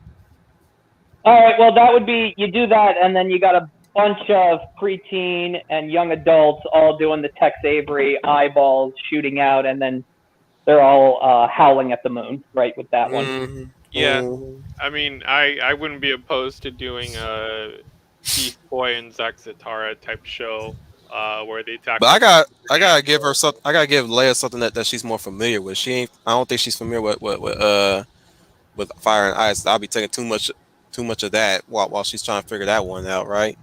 [SPEAKER 5] All right, well, that would be, you do that, and then you got a bunch of preteen and young adults all doing the Tex Avery eyeballs shooting out, and then they're all howling at the moon, right, with that one.
[SPEAKER 1] Mm-hmm.
[SPEAKER 2] Yeah, I mean, I wouldn't be opposed to doing a Beef Boy and Zack Zatara type show where they tackle.
[SPEAKER 1] But I gotta give her something. I gotta give Leia something that she's more familiar with. She ain't. I don't think she's familiar with Fire and Ice. I'll be taking too much of that while she's trying to figure that one out, right?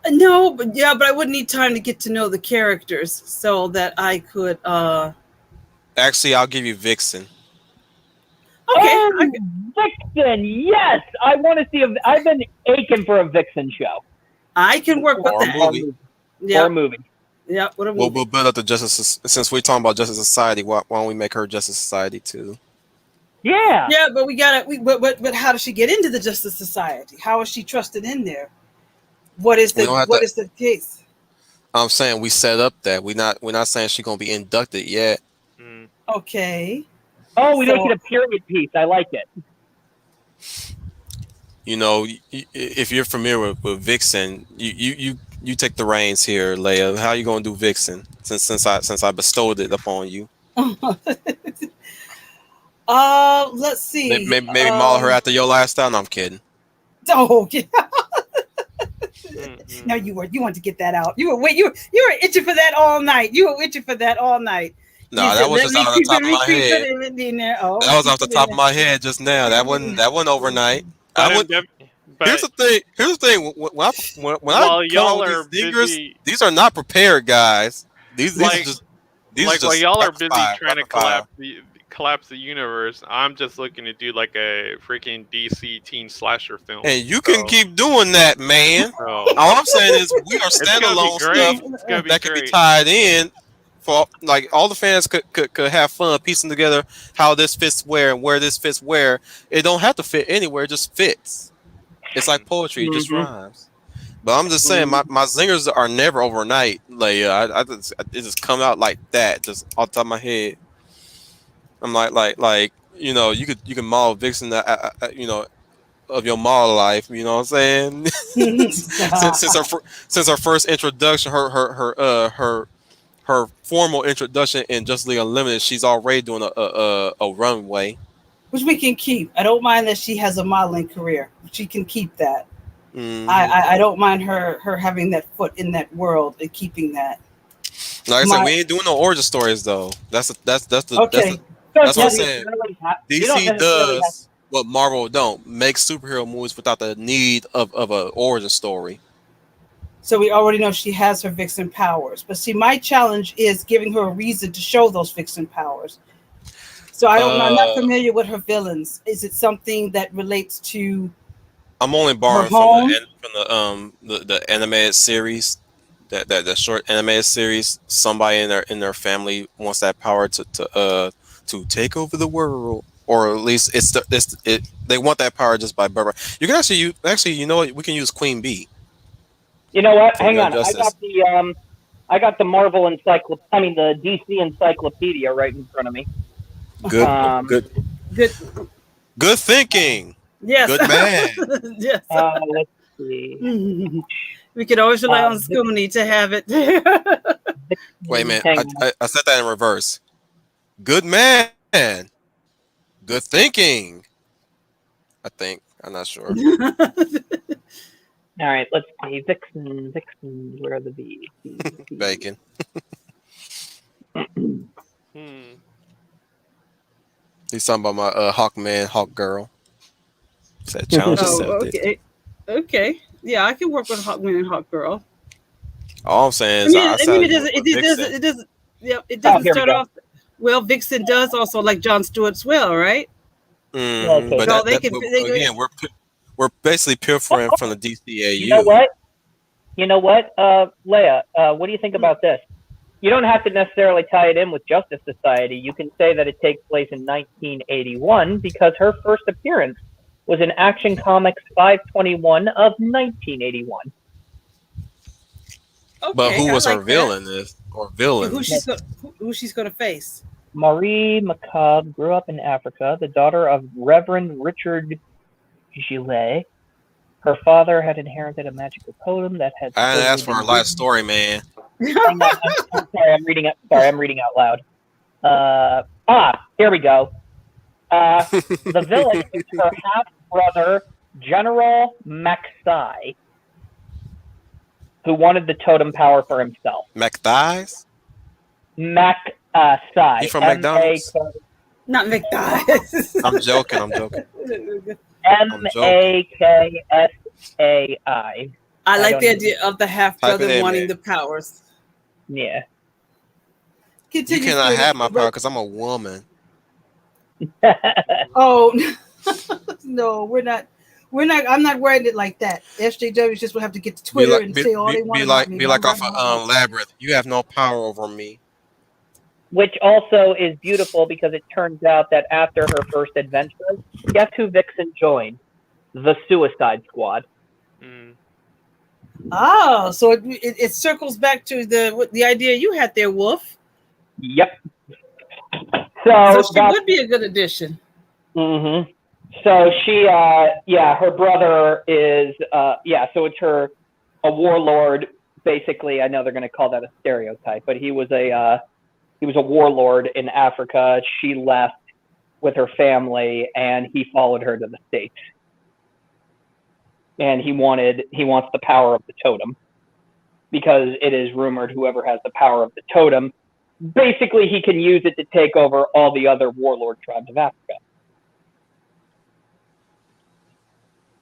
[SPEAKER 3] No, but I would need time to get to know the characters so that I could.
[SPEAKER 1] Actually, I'll give you Vixen.
[SPEAKER 3] Okay.
[SPEAKER 5] Oh, Vixen, yes! I want to see I've been aching for a Vixen show.
[SPEAKER 3] I can work with
[SPEAKER 1] Or a
[SPEAKER 3] that.
[SPEAKER 1] movie.
[SPEAKER 3] Yeah.
[SPEAKER 5] Or a movie.
[SPEAKER 3] Yeah. What a movie.
[SPEAKER 1] We'll build up the Justice. Since we're talking about Justice Society, why don't we make her Justice Society too?
[SPEAKER 5] Yeah.
[SPEAKER 3] Yeah, but we gotta. But how does she get into the Justice Society? How is she trusted in there? What is the case?
[SPEAKER 1] I'm saying we set up that we're not saying she's gonna be inducted yet.
[SPEAKER 3] Okay.
[SPEAKER 5] Oh, we make it a period piece. I like it.
[SPEAKER 1] You know, if you're familiar with Vixen, you take the reins here, Leia. How you gonna do Vixen since I bestowed it upon you?
[SPEAKER 3] Let's see.
[SPEAKER 1] Maybe maul her after your last time. No, I'm kidding.
[SPEAKER 3] Oh, yeah. No, you want to get that out. You were itching for that all night.
[SPEAKER 1] No, that was just off the top of my head. That was off the top of my head just now. That wasn't overnight. Here's the thing. When I
[SPEAKER 2] y'all
[SPEAKER 1] call
[SPEAKER 2] are
[SPEAKER 1] these dingers,
[SPEAKER 2] busy,
[SPEAKER 1] these are not prepared, guys. These are just
[SPEAKER 2] while y'all are busy trying to
[SPEAKER 1] collapse
[SPEAKER 2] collapse the universe, I'm just looking to do like a freaking DC teen slasher film.
[SPEAKER 1] And you can keep doing that, man. All I'm saying is we are standalone stuff that can be tied in for like all the fans could have fun piecing together how this fits where and where this fits where. It don't have to fit anywhere; it just fits. It's like poetry; it just rhymes. But I'm just saying, my zingers are never overnight. Like it just come out like that, just off the top of my head. I'm like you know, you can model Vixen, you know, of your model life. You know what I'm saying? since her first introduction, her formal introduction in Justice League Unlimited, she's already doing a runway,
[SPEAKER 3] which we can keep. I don't mind that she has a modeling career. She can keep that. I don't mind her having that foot in that world and keeping that.
[SPEAKER 1] Like I said, we ain't doing no origin stories though. That's what I'm saying. DC does what Marvel don't. Make superhero movies without the need of an origin story.
[SPEAKER 3] So we already know she has her Vixen powers. But see, my challenge is giving her a reason to show those Vixen powers. So I'm not familiar with her villains. Is it something that relates to?
[SPEAKER 1] I'm only borrowing from the animated series. That short animated series. Somebody in their family wants that power to take over the world, or at least they want that power just by birth. You can actually you know what, we can use Queen Bee.
[SPEAKER 5] You know what? Hang on, I got the Marvel the DC encyclopedia right in front of me.
[SPEAKER 1] Good thinking.
[SPEAKER 3] Yes.
[SPEAKER 1] Good man.
[SPEAKER 3] Yes.
[SPEAKER 5] Let's see.
[SPEAKER 3] We could always rely on Scoomany to have it.
[SPEAKER 1] Wait a minute.
[SPEAKER 5] Hang on.
[SPEAKER 1] I said that in reverse. Good man. Good thinking. I think. I'm not sure.
[SPEAKER 5] All right, let's see. Vixen, where are the V's?
[SPEAKER 1] Bacon. He's talking about my Hawk man, Hawk girl. Said challenge accepted.
[SPEAKER 3] Okay. Yeah, I can work with Hawkman and Hawk Girl.
[SPEAKER 1] All I'm saying
[SPEAKER 3] I
[SPEAKER 1] is
[SPEAKER 3] mean,
[SPEAKER 1] I said
[SPEAKER 3] it doesn't. Yeah, it doesn't
[SPEAKER 5] here we
[SPEAKER 3] start
[SPEAKER 5] go.
[SPEAKER 3] off. Well, Vixen does also like Jon Stewart's well, right?
[SPEAKER 5] Okay.
[SPEAKER 1] But
[SPEAKER 3] So
[SPEAKER 1] again, we're basically pilfering from the DCAU.
[SPEAKER 5] You know what? Leia, what do you think about this? You don't have to necessarily tie it in with Justice Society. You can say that it takes place in 1981 because her first appearance was in Action Comics 521 of 1981.
[SPEAKER 3] Okay,
[SPEAKER 1] But who was
[SPEAKER 3] I
[SPEAKER 1] her
[SPEAKER 3] like
[SPEAKER 1] villain? Villain?
[SPEAKER 3] Who she's gonna face?
[SPEAKER 5] Marie Macabre grew up in Africa, the daughter of Reverend Richard Gillet. Her father had inherited a magical totem that had.
[SPEAKER 1] I didn't ask for her life story, man.
[SPEAKER 5] I'm sorry, I'm reading out loud. Here we go. The villain is her half brother, General Maxai, who wanted the totem power for himself.
[SPEAKER 1] McThighs?
[SPEAKER 5] Maxai.
[SPEAKER 1] He from McDonald's?
[SPEAKER 3] Not McDonald's.
[SPEAKER 1] I'm joking.
[SPEAKER 5] Maksai.
[SPEAKER 3] I like the idea of the half brother wanting the powers.
[SPEAKER 5] Yeah.
[SPEAKER 3] Continue,
[SPEAKER 1] you cannot
[SPEAKER 3] Peter.
[SPEAKER 1] have my power because I'm a woman.
[SPEAKER 3] Oh no, we're not. I'm not writing it like that. SJWs just will have to get to Twitter and say all they want about me.
[SPEAKER 1] Be like off of Labyrinth. You have no power over me.
[SPEAKER 5] Which also is beautiful because it turns out that after her first adventure, guess who Vixen joined? The Suicide Squad.
[SPEAKER 3] Oh, so it circles back to the idea you had there, Wolf.
[SPEAKER 5] Yep.
[SPEAKER 3] So she would be a good addition.
[SPEAKER 5] Mm-hmm. So she, her brother is, so it's a warlord. Basically, I know they're going to call that a stereotype, but he was a warlord in Africa. She left with her family, and he followed her to the States. And he wants the power of the totem, because it is rumored whoever has the power of the totem, basically he can use it to take over all the other warlord tribes of Africa.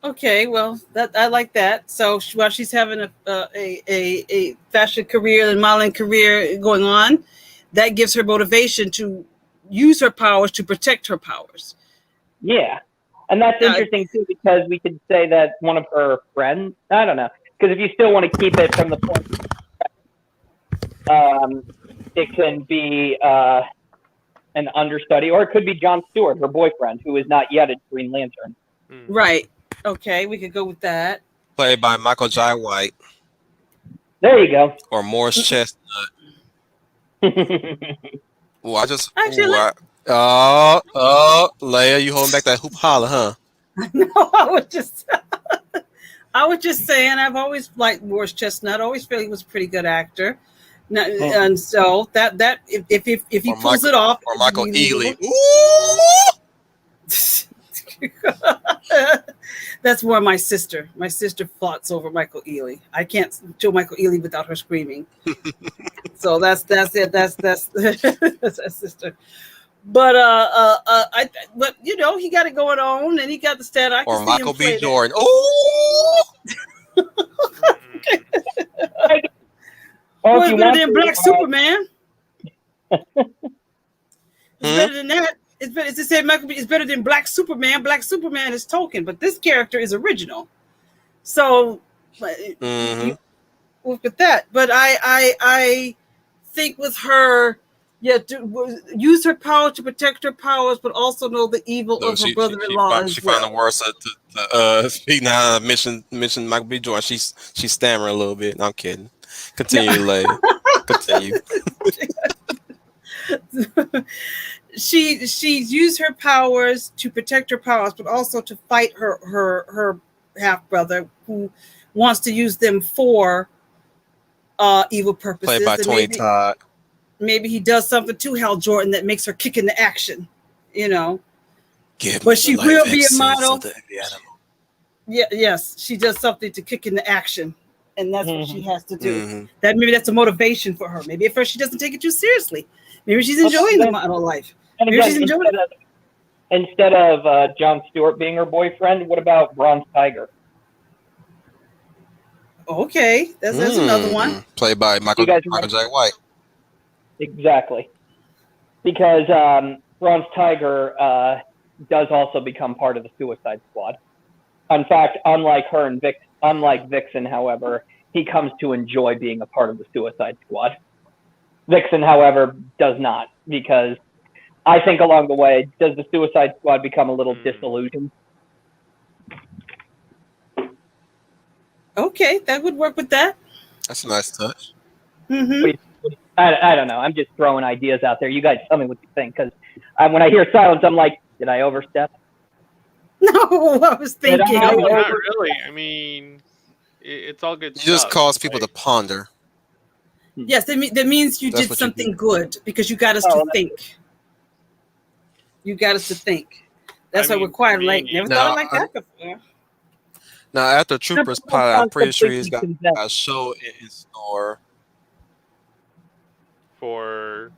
[SPEAKER 3] Okay, well, I like that. So while she's having a fashion career and modeling career going on, that gives her motivation to use her powers to protect her powers. Yeah.
[SPEAKER 5] And that's interesting, too, because we could say that one of her friends, I don't know, because if you still want to keep it from the point, it can be an understudy, or it could be Jon Stewart, her boyfriend, who is not yet a Green Lantern.
[SPEAKER 3] Right. Okay, we could go with that.
[SPEAKER 1] Played by Michael Jai White.
[SPEAKER 5] There you go.
[SPEAKER 1] Or Morris Chestnut. Oh, I just...
[SPEAKER 3] Actually,
[SPEAKER 1] Leia, you holding back that hoop holler, huh?
[SPEAKER 3] No, I was just saying, I've always liked Morris Chestnut. I always felt he was a pretty good actor. And so that if he pulls it off,
[SPEAKER 1] or Michael Ealy.
[SPEAKER 3] That's more my sister. My sister foughts over Michael Ealy. I can't show Michael Ealy without her screaming. So that's it. That's our sister. But but you know, he got it going on, and he got the stat. I can
[SPEAKER 1] or
[SPEAKER 3] see
[SPEAKER 1] Michael
[SPEAKER 3] him
[SPEAKER 1] B.
[SPEAKER 3] play
[SPEAKER 1] Jordan. Oh,
[SPEAKER 3] it's better than Black Superman. It's better than that. It's better to say Michael B. It's better than Black Superman. Black Superman is Tolkien, but this character is original. So, with that, but I think with her. Yeah, to use her power to protect her powers, but also know the evil of her brother-in-law.
[SPEAKER 1] She found the words to speak now. Mention Michael B. Jordan. She's stammering a little bit. No, I'm kidding. Continue, Leia. Continue.
[SPEAKER 3] She used her powers to protect her powers, but also to fight her half brother who wants to use them for evil purposes.
[SPEAKER 1] Played by
[SPEAKER 3] And
[SPEAKER 1] Tony Todd.
[SPEAKER 3] maybe he does something to Hal Jordan that makes her kick into action, you know.
[SPEAKER 1] Give
[SPEAKER 3] But
[SPEAKER 1] me
[SPEAKER 3] she
[SPEAKER 1] the
[SPEAKER 3] will
[SPEAKER 1] life
[SPEAKER 3] be a
[SPEAKER 1] essence
[SPEAKER 3] model.
[SPEAKER 1] of the animal.
[SPEAKER 3] Yeah, yes, she does something to kick into action, and that's what she has to do.
[SPEAKER 1] Mm-hmm.
[SPEAKER 3] Maybe that's a motivation for her. Maybe at first she doesn't take it too seriously. Maybe she's enjoying the model life.
[SPEAKER 5] And
[SPEAKER 3] Maybe
[SPEAKER 5] again,
[SPEAKER 3] she's enjoying it.
[SPEAKER 5] instead of Jon Stewart being her boyfriend, what about Bronze Tiger?
[SPEAKER 3] Okay, there's another one.
[SPEAKER 1] Played by Michael
[SPEAKER 5] guys
[SPEAKER 1] Jack White.
[SPEAKER 5] Exactly. Because Bronze Tiger does also become part of the Suicide Squad. In fact, unlike Vixen, however, he comes to enjoy being a part of the Suicide Squad. Vixen, however, does not, because I think along the way, does the Suicide Squad become a little disillusioned?
[SPEAKER 3] Okay, that would work with that.
[SPEAKER 1] That's a nice touch.
[SPEAKER 3] Mm-hmm.
[SPEAKER 5] I don't know. I'm just throwing ideas out there. You guys tell me what you think, because when I hear silence, I'm like, did I overstep?
[SPEAKER 3] No, I was thinking.
[SPEAKER 2] No, not really. I mean, it's all good
[SPEAKER 1] You
[SPEAKER 2] stuff.
[SPEAKER 1] just cause people to ponder.
[SPEAKER 3] Yes, that means you
[SPEAKER 1] That's
[SPEAKER 3] did
[SPEAKER 1] what you
[SPEAKER 3] something
[SPEAKER 1] do.
[SPEAKER 3] good because you got us to think. You got us to think. That's why we're quiet. Like, never thought it like that before.
[SPEAKER 1] Now, after Trooper's pilot, I'm pretty sure he's got a show in store.
[SPEAKER 2] For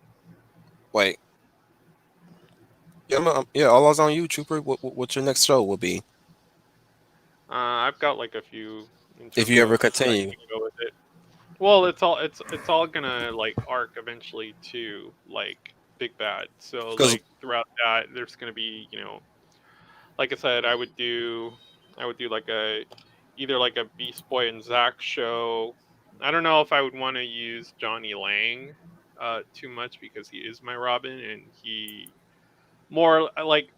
[SPEAKER 1] wait, yeah, all eyes on you, Trooper. What your next show will be?
[SPEAKER 2] I've got like a few.
[SPEAKER 1] If you ever continue.
[SPEAKER 2] Go with it. Well, it's all gonna like arc eventually to like Big Bad. So like throughout that, there's gonna be, you know, like I said, I would do like either like a Beast Boy and Zach show. I don't know if I would want to use Johnny Lang too much because he is my Robin, and he more like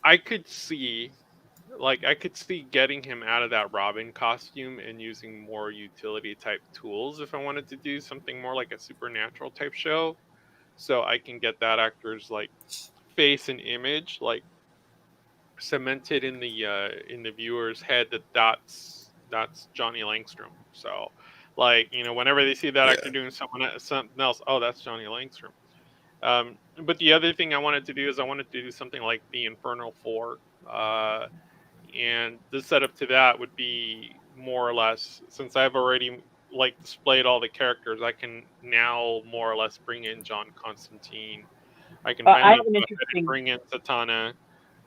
[SPEAKER 2] I could see getting him out of that Robin costume and using more utility type tools if I wanted to do something more like a supernatural type show, so I can get that actor's like face and image like cemented in the viewer's head that that's Johnny Langstrom. So like, you know, whenever they see that actor doing something else, oh, that's Johnny Langstrom. But the other thing I wanted to do is I wanted to do something like the Infernal Four, and the setup to that would be more or less, since I've already like displayed all the characters, I can now more or less bring in John Constantine. I can finally bring in Satana.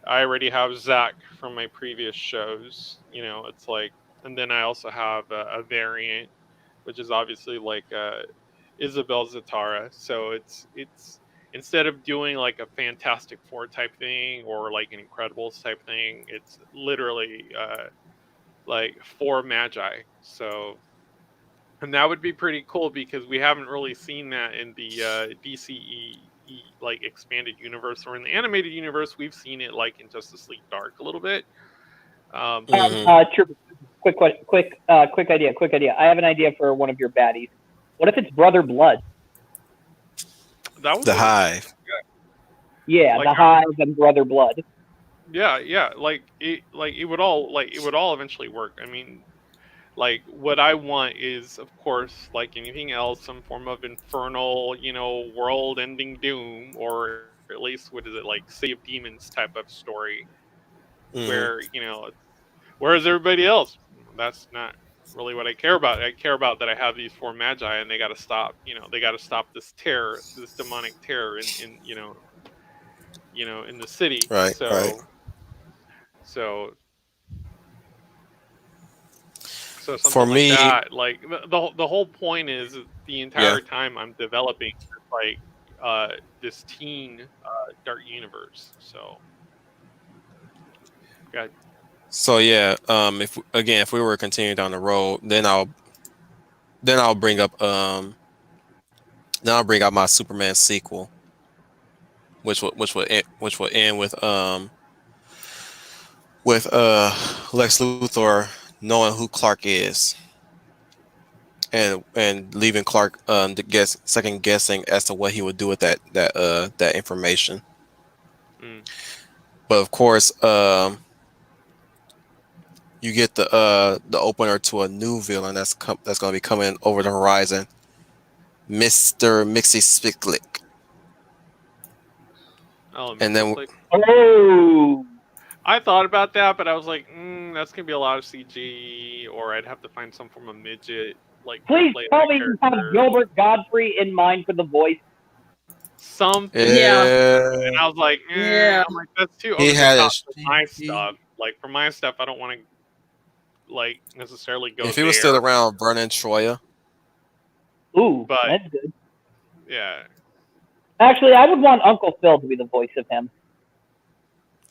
[SPEAKER 2] I already have Zach from my previous shows. You know, it's like, and then I also have a variant, which is obviously like Isabel Zatara. So it's instead of doing like a Fantastic Four type thing or like an Incredibles type thing, it's literally like four Magi. So, and that would be pretty cool because we haven't really seen that in the DCE like expanded universe, or in the animated universe. We've seen it like in Justice League Dark a little bit.
[SPEAKER 5] Quick idea. I have an idea for one of your baddies. What if it's Brother Blood?
[SPEAKER 2] That was
[SPEAKER 1] the Hive.
[SPEAKER 5] Yeah, like, the Hive and Brother Blood.
[SPEAKER 2] Yeah. Like it would all eventually work. I mean, like what I want is, of course, like anything else, some form of infernal, you know, world-ending doom, or at least what is it, like City of Demons type of story, where, you know, whereas everybody else, that's not really what I care about. I care about that I have these four Magi and they got to stop. You know, they got to stop this terror, this demonic terror in you know, in the city.
[SPEAKER 1] Right.
[SPEAKER 2] So something
[SPEAKER 1] for me,
[SPEAKER 2] like that. Like the whole point is the entire time I'm developing like this teen dark universe. So yeah.
[SPEAKER 1] So yeah, if we were continuing down the road, then I'll bring up my Superman sequel, which will end with Lex Luthor knowing who Clark is, and leaving Clark second guessing as to what he would do with that information. But of course, you get the opener to a new villain that's going to be coming over the horizon, Mr. Mixie Spicklick.
[SPEAKER 2] Oh,
[SPEAKER 1] And then
[SPEAKER 5] Oh,
[SPEAKER 2] I thought about that, but I was like, that's gonna be a lot of CG, or I'd have to find some form of midget like to
[SPEAKER 5] please
[SPEAKER 2] play
[SPEAKER 5] tell
[SPEAKER 2] that
[SPEAKER 5] me you have
[SPEAKER 2] character.
[SPEAKER 5] Gilbert Godfrey in mind for the voice.
[SPEAKER 2] Something.
[SPEAKER 3] Yeah.
[SPEAKER 2] And I was like,
[SPEAKER 3] Yeah.
[SPEAKER 2] I'm like, that's too
[SPEAKER 1] he
[SPEAKER 2] over the
[SPEAKER 1] had
[SPEAKER 2] top
[SPEAKER 1] a,
[SPEAKER 2] for my stuff. Like for my stuff, I don't want to like necessarily go
[SPEAKER 1] if he was
[SPEAKER 2] there.
[SPEAKER 1] still around, Vernon Troyer.
[SPEAKER 5] Ooh,
[SPEAKER 2] But
[SPEAKER 5] that's good.
[SPEAKER 2] yeah,
[SPEAKER 5] Actually, I would want Uncle Phil to be the voice of him.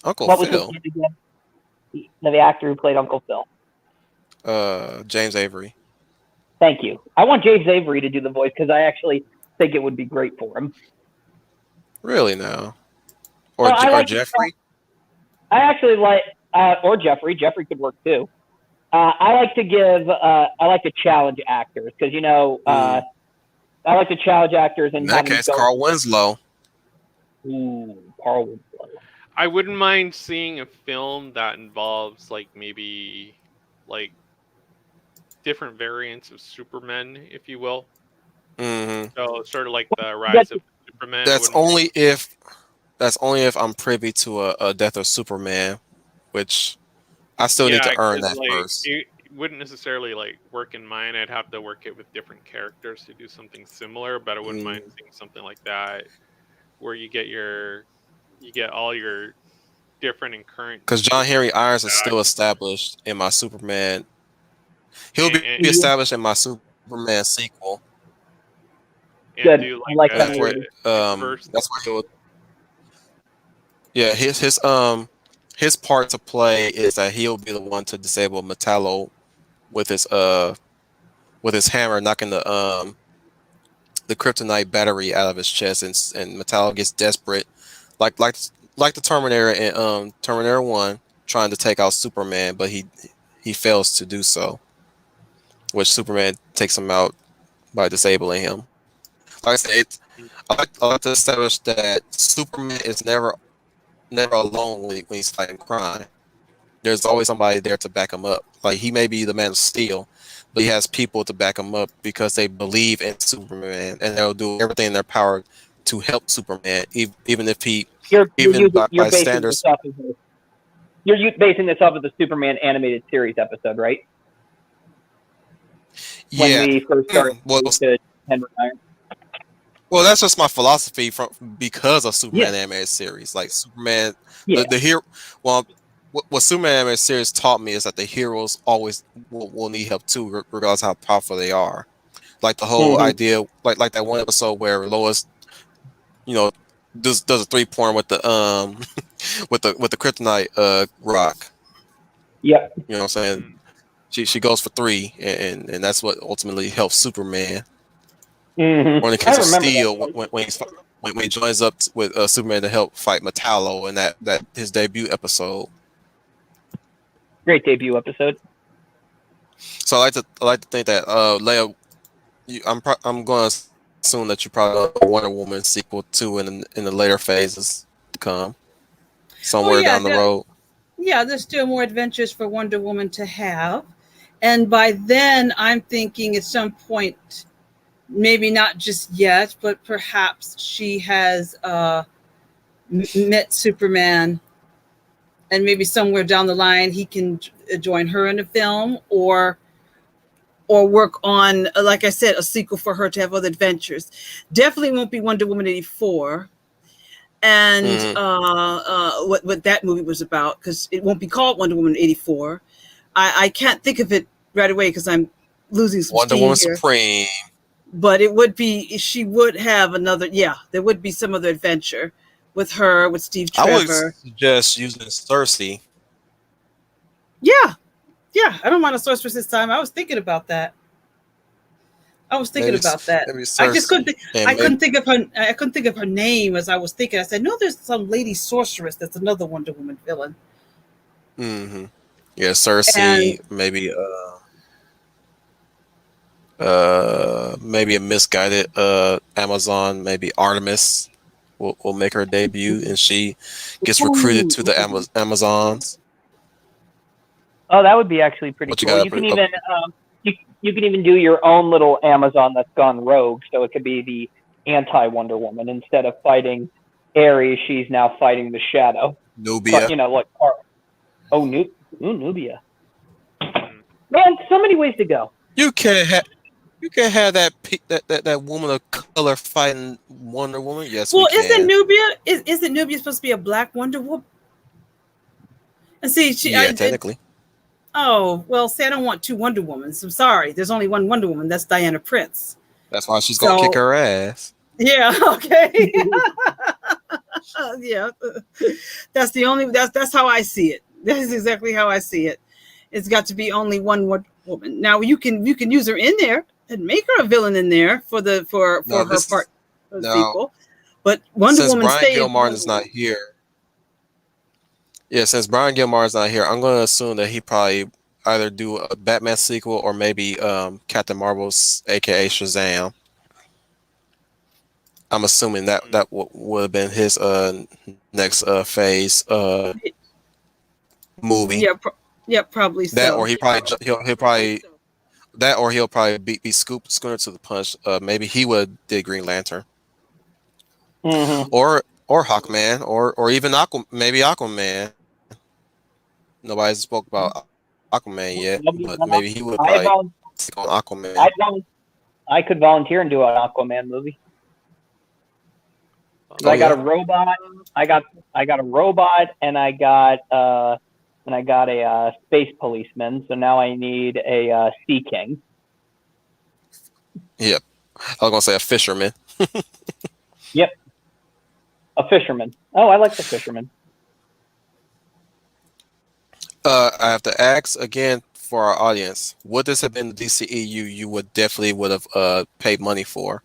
[SPEAKER 1] Uncle
[SPEAKER 5] What was his
[SPEAKER 1] Phil.
[SPEAKER 5] name again? The actor who played Uncle Phil.
[SPEAKER 1] James Avery.
[SPEAKER 5] Thank you. I want James Avery to do the voice because I actually think it would be great for him.
[SPEAKER 1] Really now? Or
[SPEAKER 5] Well, I like
[SPEAKER 1] Jeffrey?
[SPEAKER 5] I actually like, or Jeffrey. Jeffrey could work too. I like to give, I like to challenge actors because I like to challenge actors and
[SPEAKER 1] In that
[SPEAKER 5] have them
[SPEAKER 1] case,
[SPEAKER 5] go.
[SPEAKER 1] Carl Winslow.
[SPEAKER 5] Ooh, Carl Winslow.
[SPEAKER 2] I wouldn't mind seeing a film that involves like maybe like different variants of Superman, if you will.
[SPEAKER 1] Mm-hmm.
[SPEAKER 2] So sort of like the rise of Superman.
[SPEAKER 1] That's only if I'm privy to a Death of Superman, which I still need to earn
[SPEAKER 2] 'cause,
[SPEAKER 1] that
[SPEAKER 2] like,
[SPEAKER 1] first.
[SPEAKER 2] it wouldn't necessarily like work in mine. I'd have to work it with different characters to do something similar, but I wouldn't mind seeing something like that where you get all your different and current.
[SPEAKER 1] Because John Henry Irons is still
[SPEAKER 2] back
[SPEAKER 1] established in my Superman. He'll be
[SPEAKER 2] and,
[SPEAKER 1] established in my Superman sequel.
[SPEAKER 2] and
[SPEAKER 5] Good.
[SPEAKER 2] do
[SPEAKER 5] I like
[SPEAKER 2] like
[SPEAKER 5] that
[SPEAKER 1] That's
[SPEAKER 2] a
[SPEAKER 1] where
[SPEAKER 5] already.
[SPEAKER 1] that's where he'll. Yeah, his part to play is that he'll be the one to disable Metallo with his hammer, knocking the kryptonite battery out of his chest, and Metallo gets desperate, like the Terminator in Terminator 1, trying to take out Superman, but he fails to do so, which Superman takes him out by disabling him. Like I said, I like to establish that Superman is never alone when he's fighting crime. There's always somebody there to back him up. Like, he may be the Man of Steel, but he has people to back him up because they believe in Superman, and they'll do everything in their power to help Superman, even if
[SPEAKER 5] You're
[SPEAKER 1] by
[SPEAKER 5] basing
[SPEAKER 1] standards.
[SPEAKER 5] this off of you're basing this off of the Superman animated series episode, right?
[SPEAKER 1] Yeah.
[SPEAKER 5] When we first started to Henry Irons.
[SPEAKER 1] Well, that's just my philosophy because of Superman animated series. Like Superman, the hero. Well, what Superman animated series taught me is that the heroes always will need help too, regardless of how powerful they are. Like the whole idea, like that one episode where Lois, does a 3-point with the with the kryptonite rock.
[SPEAKER 5] Yep.
[SPEAKER 1] You know what I'm saying? She goes for 3, and that's what ultimately helps Superman.
[SPEAKER 5] Mm-hmm.
[SPEAKER 1] Or in the case of Steel, when he joins up with Superman to help fight Metallo in that his debut episode.
[SPEAKER 5] Great debut episode.
[SPEAKER 1] So I like to think that Leia, I'm going to assume that you probably know a Wonder Woman sequel too in the later phases to come, somewhere down the road.
[SPEAKER 3] Yeah, there's still more adventures for Wonder Woman to have, and by then I'm thinking at some point, maybe not just yet, but perhaps she has met Superman, and maybe somewhere down the line he can join her in the film, or work on, like I said, a sequel for her to have other adventures. Definitely won't be Wonder Woman 84, and what that movie was about, because it won't be called Wonder Woman 84. I can't think of it right away because I'm losing some
[SPEAKER 1] Wonder
[SPEAKER 3] steam
[SPEAKER 1] Woman
[SPEAKER 3] here.
[SPEAKER 1] Supreme.
[SPEAKER 3] But it would be, she would have another, there would be some other adventure with her, with Steve Trevor.
[SPEAKER 1] I would suggest using Cersei.
[SPEAKER 3] Yeah, I don't mind a sorceress this time. I was thinking about that. I just couldn't think of her. I couldn't think of her name as I was thinking. I said, no, there's some lady sorceress that's another Wonder Woman villain.
[SPEAKER 1] Mm-hmm. Yeah, Cersei. Maybe a misguided Amazon. Maybe Artemis will make her debut, and she gets recruited to the Amazons.
[SPEAKER 5] Oh, that would be actually pretty
[SPEAKER 1] What you
[SPEAKER 5] cool.
[SPEAKER 1] got
[SPEAKER 5] You can
[SPEAKER 1] for-
[SPEAKER 5] even you can even do your own little Amazon that's gone rogue. So it could be the anti Wonder Woman. Instead of fighting Ares, she's now fighting the Shadow.
[SPEAKER 1] Nubia.
[SPEAKER 5] You know, like Nubia. Man, so many ways to go.
[SPEAKER 1] You can't have that woman of color fighting Wonder Woman. Yes,
[SPEAKER 3] Well,
[SPEAKER 1] we can.
[SPEAKER 3] isn't Nubia supposed to be a black Wonder Woman? And see,
[SPEAKER 1] Technically.
[SPEAKER 3] Oh, well, see, I don't want two Wonder Womans. I'm sorry. There's only one Wonder Woman. That's Diana Prince.
[SPEAKER 1] That's why she's gonna kick her ass.
[SPEAKER 3] Yeah, okay. Yeah. That's how I see it. That is exactly how I see it. It's got to be only one woman. Now you can use her in there and make her a villain in there for her part of people. But Wonder Woman
[SPEAKER 1] Brian
[SPEAKER 3] stays.
[SPEAKER 1] Gilmartin is not here. Yeah, since Brian Gilmar is not here, I'm going to assume that he probably either do a Batman sequel or maybe Captain Marvel's, aka Shazam. I'm assuming that would have been his next phase movie.
[SPEAKER 3] Yeah, probably so.
[SPEAKER 1] That or he'll probably beat Schooner to the punch. Maybe he would did Green Lantern.
[SPEAKER 5] Mm-hmm.
[SPEAKER 1] Or Hawkman or even Aquaman. Nobody's spoke about Aquaman yet, but maybe he would probably take on Aquaman.
[SPEAKER 5] I could volunteer and do an Aquaman movie. I got a robot. I got a robot, and I got a space policeman. So now I need a Sea King.
[SPEAKER 1] Yep, I was gonna say a fisherman.
[SPEAKER 5] Yep, a fisherman. Oh, I like the fisherman.
[SPEAKER 1] I have to ask again for our audience: would this have been the DCEU you would have paid money for,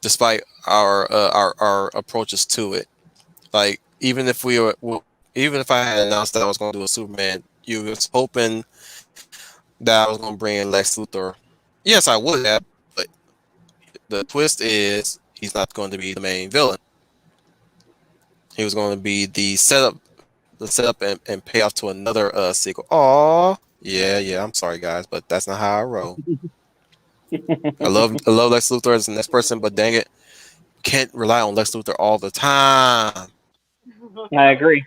[SPEAKER 1] despite our approaches to it? Like even if I had announced that I was going to do a Superman, you was hoping that I was going to bring in Lex Luthor. Yes, I would have, but the twist is he's not going to be the main villain. He was going to be the setup and payoff to another sequel. Oh, yeah. I'm sorry, guys, but that's not how I roll. I love Lex Luthor as the next person, but dang it, can't rely on Lex Luthor all the time.
[SPEAKER 5] I agree.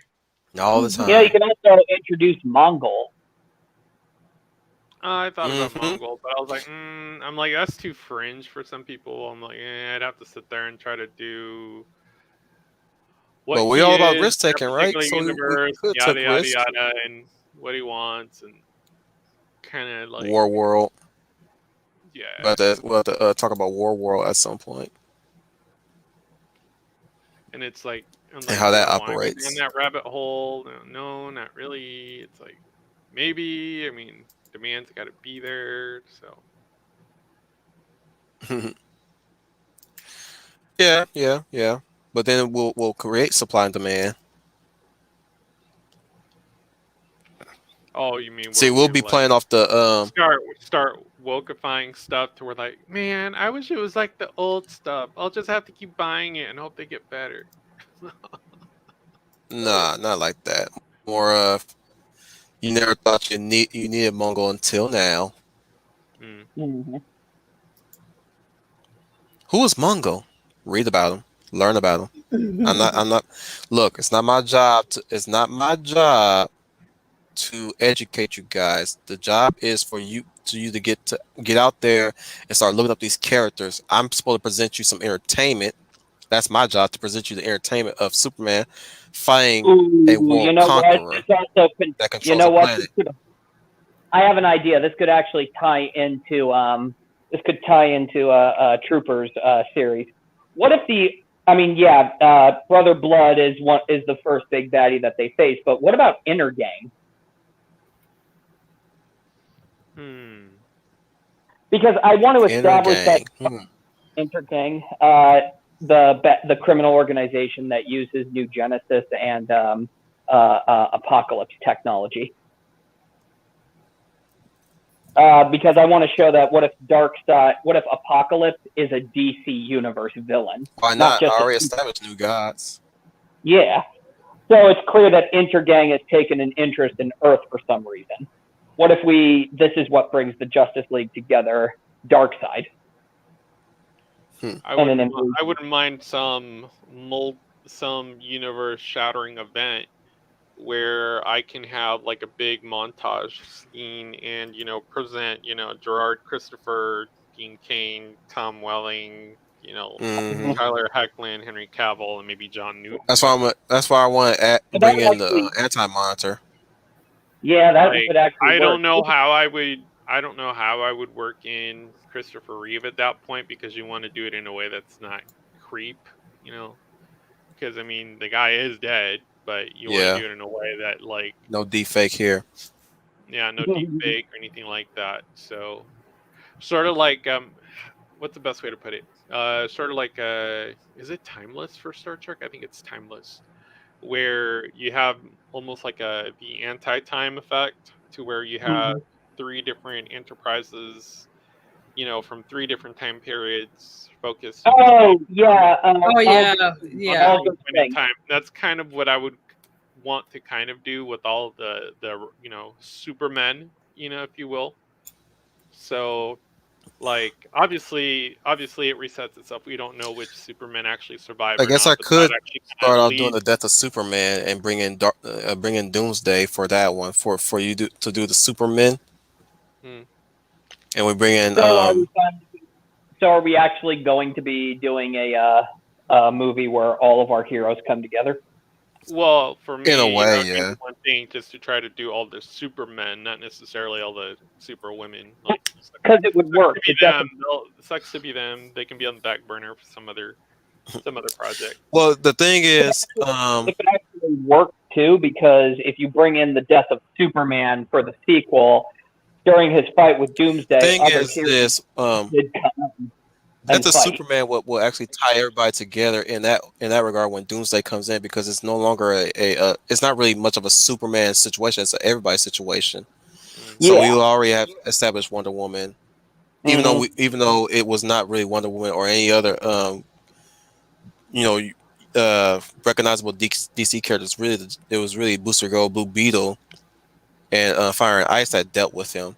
[SPEAKER 1] All the time.
[SPEAKER 5] Yeah, you can also introduce Mongol.
[SPEAKER 2] I thought about Mongol, but I was like, I'm like, that's too fringe for some people. I'm like, I'd have to sit there and try to do.
[SPEAKER 1] But we all about risk taking, right?
[SPEAKER 2] So universe,
[SPEAKER 1] we could
[SPEAKER 2] yada
[SPEAKER 1] take
[SPEAKER 2] yada
[SPEAKER 1] risk.
[SPEAKER 2] yada, and what he wants, and kind of like
[SPEAKER 1] War World.
[SPEAKER 2] Yeah.
[SPEAKER 1] We'll have to talk about War World at some point.
[SPEAKER 2] And it's like,
[SPEAKER 1] and how that operates.
[SPEAKER 2] In that rabbit hole, no, not really. It's like maybe. I mean, demand's got to be there. So.
[SPEAKER 1] Yeah. But then we'll create supply and demand.
[SPEAKER 2] Oh, you mean?
[SPEAKER 1] See, we'll be playing off the
[SPEAKER 2] start wokeifying stuff to where like, man, I wish it was like the old stuff. I'll just have to keep buying it and hope they get better.
[SPEAKER 1] Nah, not like that. More of you never thought you needed Mongol until now.
[SPEAKER 5] Mm-hmm.
[SPEAKER 1] Who is Mongol? Read about him. Learn about him. I'm not. Look, it's not my job to educate you guys. The job is for you to get out there and start looking up these characters. I'm supposed to present you some entertainment. That's my job, to present you the entertainment of Superman fighting a world conqueror that controls the planet.
[SPEAKER 5] I have an idea. This could actually tie into a Troopers series. What if Brother Blood is the first big baddie that they face, but what about Intergang? Because I want to establish that Intergang, the criminal organization that uses New Genesis and Apocalypse technology. Because I want to show that what if Apocalypse is a DC Universe villain?
[SPEAKER 1] Why not? I already established new gods.
[SPEAKER 5] Yeah. So it's clear that Intergang has taken an interest in Earth for some reason. What if this is what brings the Justice League together, Darkseid?
[SPEAKER 2] I wouldn't mind some universe shattering event where I can have like a big montage scene and present Gerard Christopher, Dean Cain, Tom Welling,
[SPEAKER 1] Hmm.
[SPEAKER 2] Tyler Hoechlin, Henry Cavill, and maybe John Newton.
[SPEAKER 1] That's why I want to
[SPEAKER 5] But
[SPEAKER 1] bring
[SPEAKER 5] that
[SPEAKER 1] in
[SPEAKER 5] would
[SPEAKER 1] the
[SPEAKER 5] actually-
[SPEAKER 1] Anti-Monitor.
[SPEAKER 5] Yeah, that
[SPEAKER 2] Like,
[SPEAKER 5] would actually
[SPEAKER 2] I
[SPEAKER 5] work.
[SPEAKER 2] don't know how I would work in Christopher Reeve at that point, because you want to do it in a way that's not creep, because I mean the guy is dead, but you want to
[SPEAKER 1] Yeah.
[SPEAKER 2] do it in a way that like
[SPEAKER 1] No deep fake here.
[SPEAKER 2] no deep fake or anything like that. So sort of like what's the best way to put it? Sort of like is it Timeless for Star Trek? I think it's Timeless, where you have almost like the anti-time effect, to where you have three different enterprises, from three different time periods focused.
[SPEAKER 5] Oh yeah.
[SPEAKER 3] Oh yeah, yeah.
[SPEAKER 5] All those things.
[SPEAKER 2] Time. That's kind of what I would want to kind of do with all the Supermen, if you will. So like obviously it resets itself. We don't know which Supermen actually survive
[SPEAKER 1] I
[SPEAKER 2] or
[SPEAKER 1] guess
[SPEAKER 2] not,
[SPEAKER 1] I
[SPEAKER 2] but
[SPEAKER 1] could
[SPEAKER 2] that actually kind
[SPEAKER 1] start
[SPEAKER 2] of
[SPEAKER 1] out doing
[SPEAKER 2] leads.
[SPEAKER 1] the Death of Superman and bring in Doomsday for that one for you to do the Superman,
[SPEAKER 2] Hmm.
[SPEAKER 1] and we bring in
[SPEAKER 5] So are we actually going to be doing a movie where all of our heroes come together?
[SPEAKER 2] Well, for me,
[SPEAKER 1] in a way,
[SPEAKER 2] that would
[SPEAKER 1] yeah.
[SPEAKER 2] be one thing, just to try to do all the Supermen, not necessarily all the Superwomen. Like,
[SPEAKER 5] Because it would work.
[SPEAKER 2] to be them, sucks to be them. They can be on the back burner for some other project.
[SPEAKER 1] Well, the thing is,
[SPEAKER 5] It could actually work too, because if you bring in the death of Superman for the sequel, during his fight with Doomsday,
[SPEAKER 1] thing
[SPEAKER 5] other
[SPEAKER 1] is
[SPEAKER 5] heroes
[SPEAKER 1] this,
[SPEAKER 5] did come
[SPEAKER 1] that
[SPEAKER 5] and
[SPEAKER 1] the
[SPEAKER 5] fight.
[SPEAKER 1] Superman will actually tie everybody together in that regard when Doomsday comes in, because it's no longer it's not really much of a Superman situation. It's an everybody situation. So we already have established Wonder Woman, even though it was not really Wonder Woman or any other recognizable DC characters. Really, it was really Booster Gold, Blue Beetle, and Fire and Ice that dealt with him,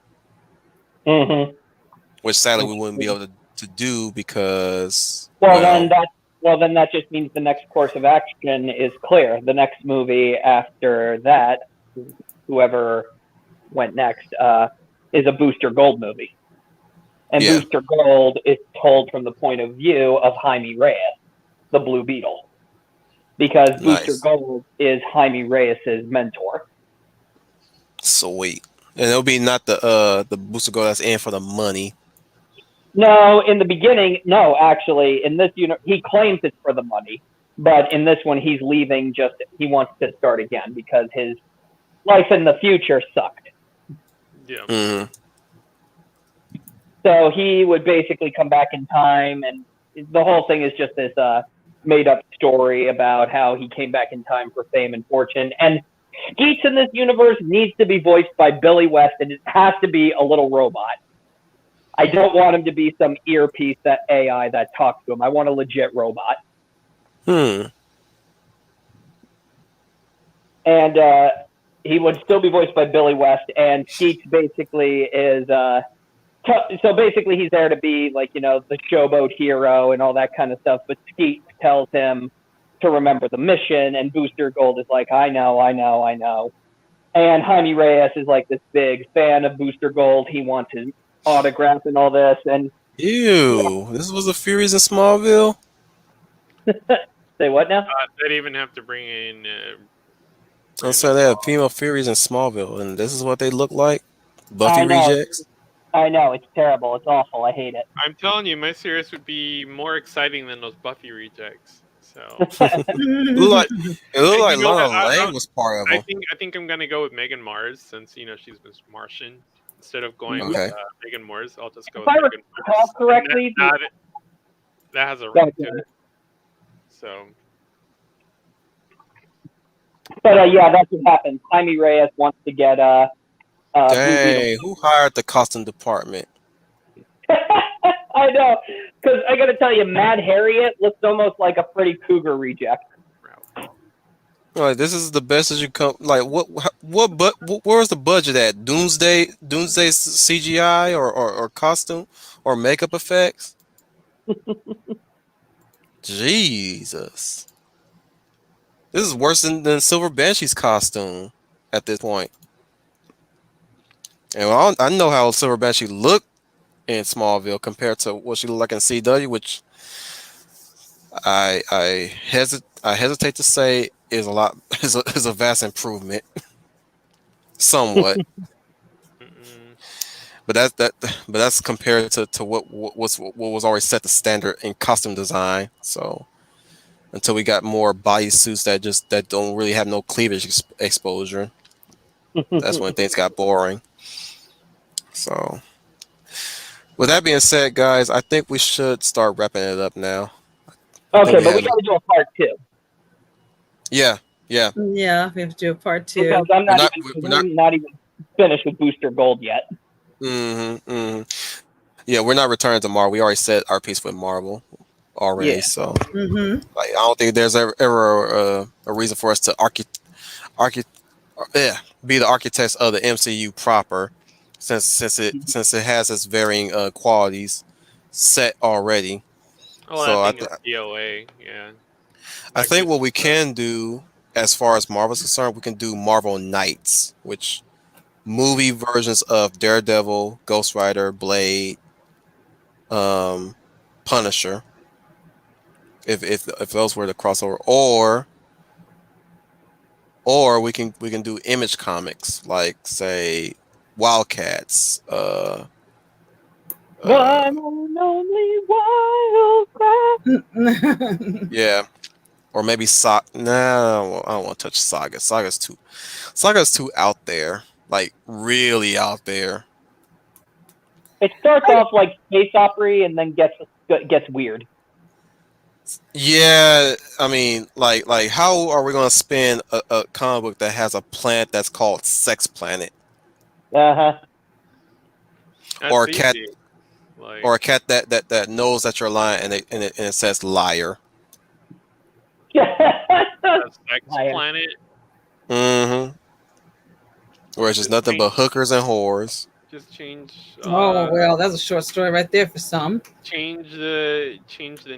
[SPEAKER 1] which sadly we wouldn't be able to do because
[SPEAKER 5] then that just means the next course of action is clear. The next movie after that, whoever went next, is a Booster Gold movie. And
[SPEAKER 1] Yeah.
[SPEAKER 5] Booster Gold is told from the point of view of Jaime Reyes, the Blue Beetle. Because
[SPEAKER 1] Nice.
[SPEAKER 5] Booster Gold is Jaime Reyes' mentor.
[SPEAKER 1] Sweet. And it'll be not the Booster Gold that's in for the money.
[SPEAKER 5] No, in the beginning, no, actually, in this he claims it's for the money, but in this one, he's leaving. He wants to start again because his life in the future sucked.
[SPEAKER 2] Yeah.
[SPEAKER 1] Mm-hmm.
[SPEAKER 5] So he would basically come back in time, and the whole thing is just this made-up story about how he came back in time for fame and fortune. And Skeets in this universe needs to be voiced by Billy West, and it has to be a little robot. I don't want him to be some earpiece that AI that talks to him. I want a legit robot.
[SPEAKER 1] Hmm.
[SPEAKER 5] And he would still be voiced by Billy West, and Skeets basically is so basically he's there to be like, the showboat hero and all that kind of stuff, but Skeets tells him to remember the mission, and Booster Gold is like, I know. And Jaime Reyes is like this big fan of Booster Gold. He wants his autograph and all this, and
[SPEAKER 1] Ew, this was the Furies in Smallville?
[SPEAKER 5] say what now?
[SPEAKER 2] They'd even have to bring in
[SPEAKER 1] I'm saying they have female Furies in Smallville, and this is what they look like? Buffy
[SPEAKER 5] I know.
[SPEAKER 1] rejects?
[SPEAKER 5] I know, it's terrible. It's awful. I hate it.
[SPEAKER 2] I'm telling you, my series would be more exciting than those Buffy rejects. So
[SPEAKER 1] It looked like
[SPEAKER 2] you know
[SPEAKER 1] Lana
[SPEAKER 2] what?
[SPEAKER 1] Lang was part of them.
[SPEAKER 2] I think I'm gonna go with Megan Mars, since she's Miss Martian. Instead of going
[SPEAKER 1] Okay.
[SPEAKER 2] with Megan Mars, I'll just go
[SPEAKER 5] If
[SPEAKER 2] with
[SPEAKER 5] I
[SPEAKER 2] Megan
[SPEAKER 5] recall
[SPEAKER 2] Mars.
[SPEAKER 5] correctly,
[SPEAKER 2] That has a ring to it. So
[SPEAKER 5] but yeah, that's what happens. Jaime Reyes wants to get
[SPEAKER 1] Dang, who hired the costume department?
[SPEAKER 5] I know, because I got to tell you, Mad Harriet looks almost like a Freddy Krueger reject.
[SPEAKER 1] Like this is the best as you come. Like but where's the budget at? Doomsday CGI or costume or makeup effects. Jesus, this is worse than Silver Banshee's costume at this point. And I know how Silver Banshee looked in Smallville compared to what she looked like in CW, which I hesitate to say is a lot is a vast improvement, somewhat.
[SPEAKER 2] Mm-mm.
[SPEAKER 1] But that's compared to what was already set the standard in costume design. So until we got more bodysuits that don't really have no cleavage exposure, that's when things got boring. So with that being said, guys, I think we should start wrapping it up now. I think
[SPEAKER 5] Okay,
[SPEAKER 1] we
[SPEAKER 5] but we
[SPEAKER 1] have
[SPEAKER 5] got to do a part two
[SPEAKER 1] yeah yeah
[SPEAKER 3] Yeah, we have to do a part
[SPEAKER 5] because
[SPEAKER 3] two.
[SPEAKER 1] we're not
[SPEAKER 5] I'm not even finished with Booster Gold yet.
[SPEAKER 1] yeah, we're not returning to Marvel. We already said our piece with Marvel already,
[SPEAKER 5] Yeah.
[SPEAKER 1] so
[SPEAKER 3] Mm-hmm.
[SPEAKER 1] like I don't think there's ever a reason for us to archi- be the architects of the MCU proper, since it has its varying qualities set already.
[SPEAKER 2] Well,
[SPEAKER 1] So
[SPEAKER 2] that thing is DOA. Yeah.
[SPEAKER 1] I
[SPEAKER 2] That
[SPEAKER 1] think
[SPEAKER 2] gives
[SPEAKER 1] what we can do as far as Marvel's concerned, we can do Marvel Knights, which movie versions of Daredevil, Ghost Rider, Blade, um, Punisher. If those were the crossover, or we can do Image Comics like say Wildcats, uh,
[SPEAKER 5] One and only Wildcat.
[SPEAKER 1] yeah, or maybe Nah, I don't want to touch Saga. Saga's too out there, like really out there.
[SPEAKER 5] It starts off like space opera and then gets weird.
[SPEAKER 1] Yeah, I mean, like how are we gonna spin a comic book that has a planet that's called Sex Planet,
[SPEAKER 5] Uh
[SPEAKER 1] or
[SPEAKER 2] That's
[SPEAKER 1] a cat,
[SPEAKER 2] easy. Like
[SPEAKER 1] or a cat that knows that you're lying and it says liar.
[SPEAKER 5] huh.
[SPEAKER 2] a sex
[SPEAKER 5] Liar.
[SPEAKER 2] planet.
[SPEAKER 1] Mm-hmm. Where it's just nothing but hookers and whores.
[SPEAKER 2] Just change.
[SPEAKER 3] Oh well, that's a short story right there for some.
[SPEAKER 2] Change the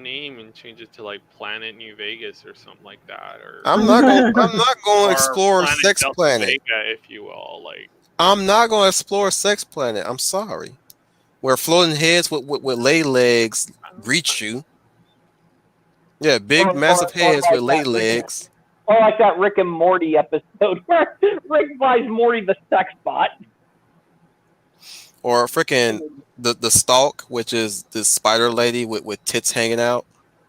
[SPEAKER 2] name and change it to like Planet New Vegas or something like that,
[SPEAKER 1] I'm not going to
[SPEAKER 2] or
[SPEAKER 1] explore
[SPEAKER 2] Planet
[SPEAKER 1] Sex
[SPEAKER 2] Delta
[SPEAKER 1] Planet.
[SPEAKER 2] Vega, if you will. Like
[SPEAKER 1] I'm not going to explore Sex Planet. I'm sorry. Where floating heads with lay legs greet you. Yeah, big massive heads with lay legs.
[SPEAKER 5] Or like that Rick and Morty episode where Rick buys Morty the sex bot.
[SPEAKER 1] Or freaking the stalk, which is the spider lady with tits hanging out.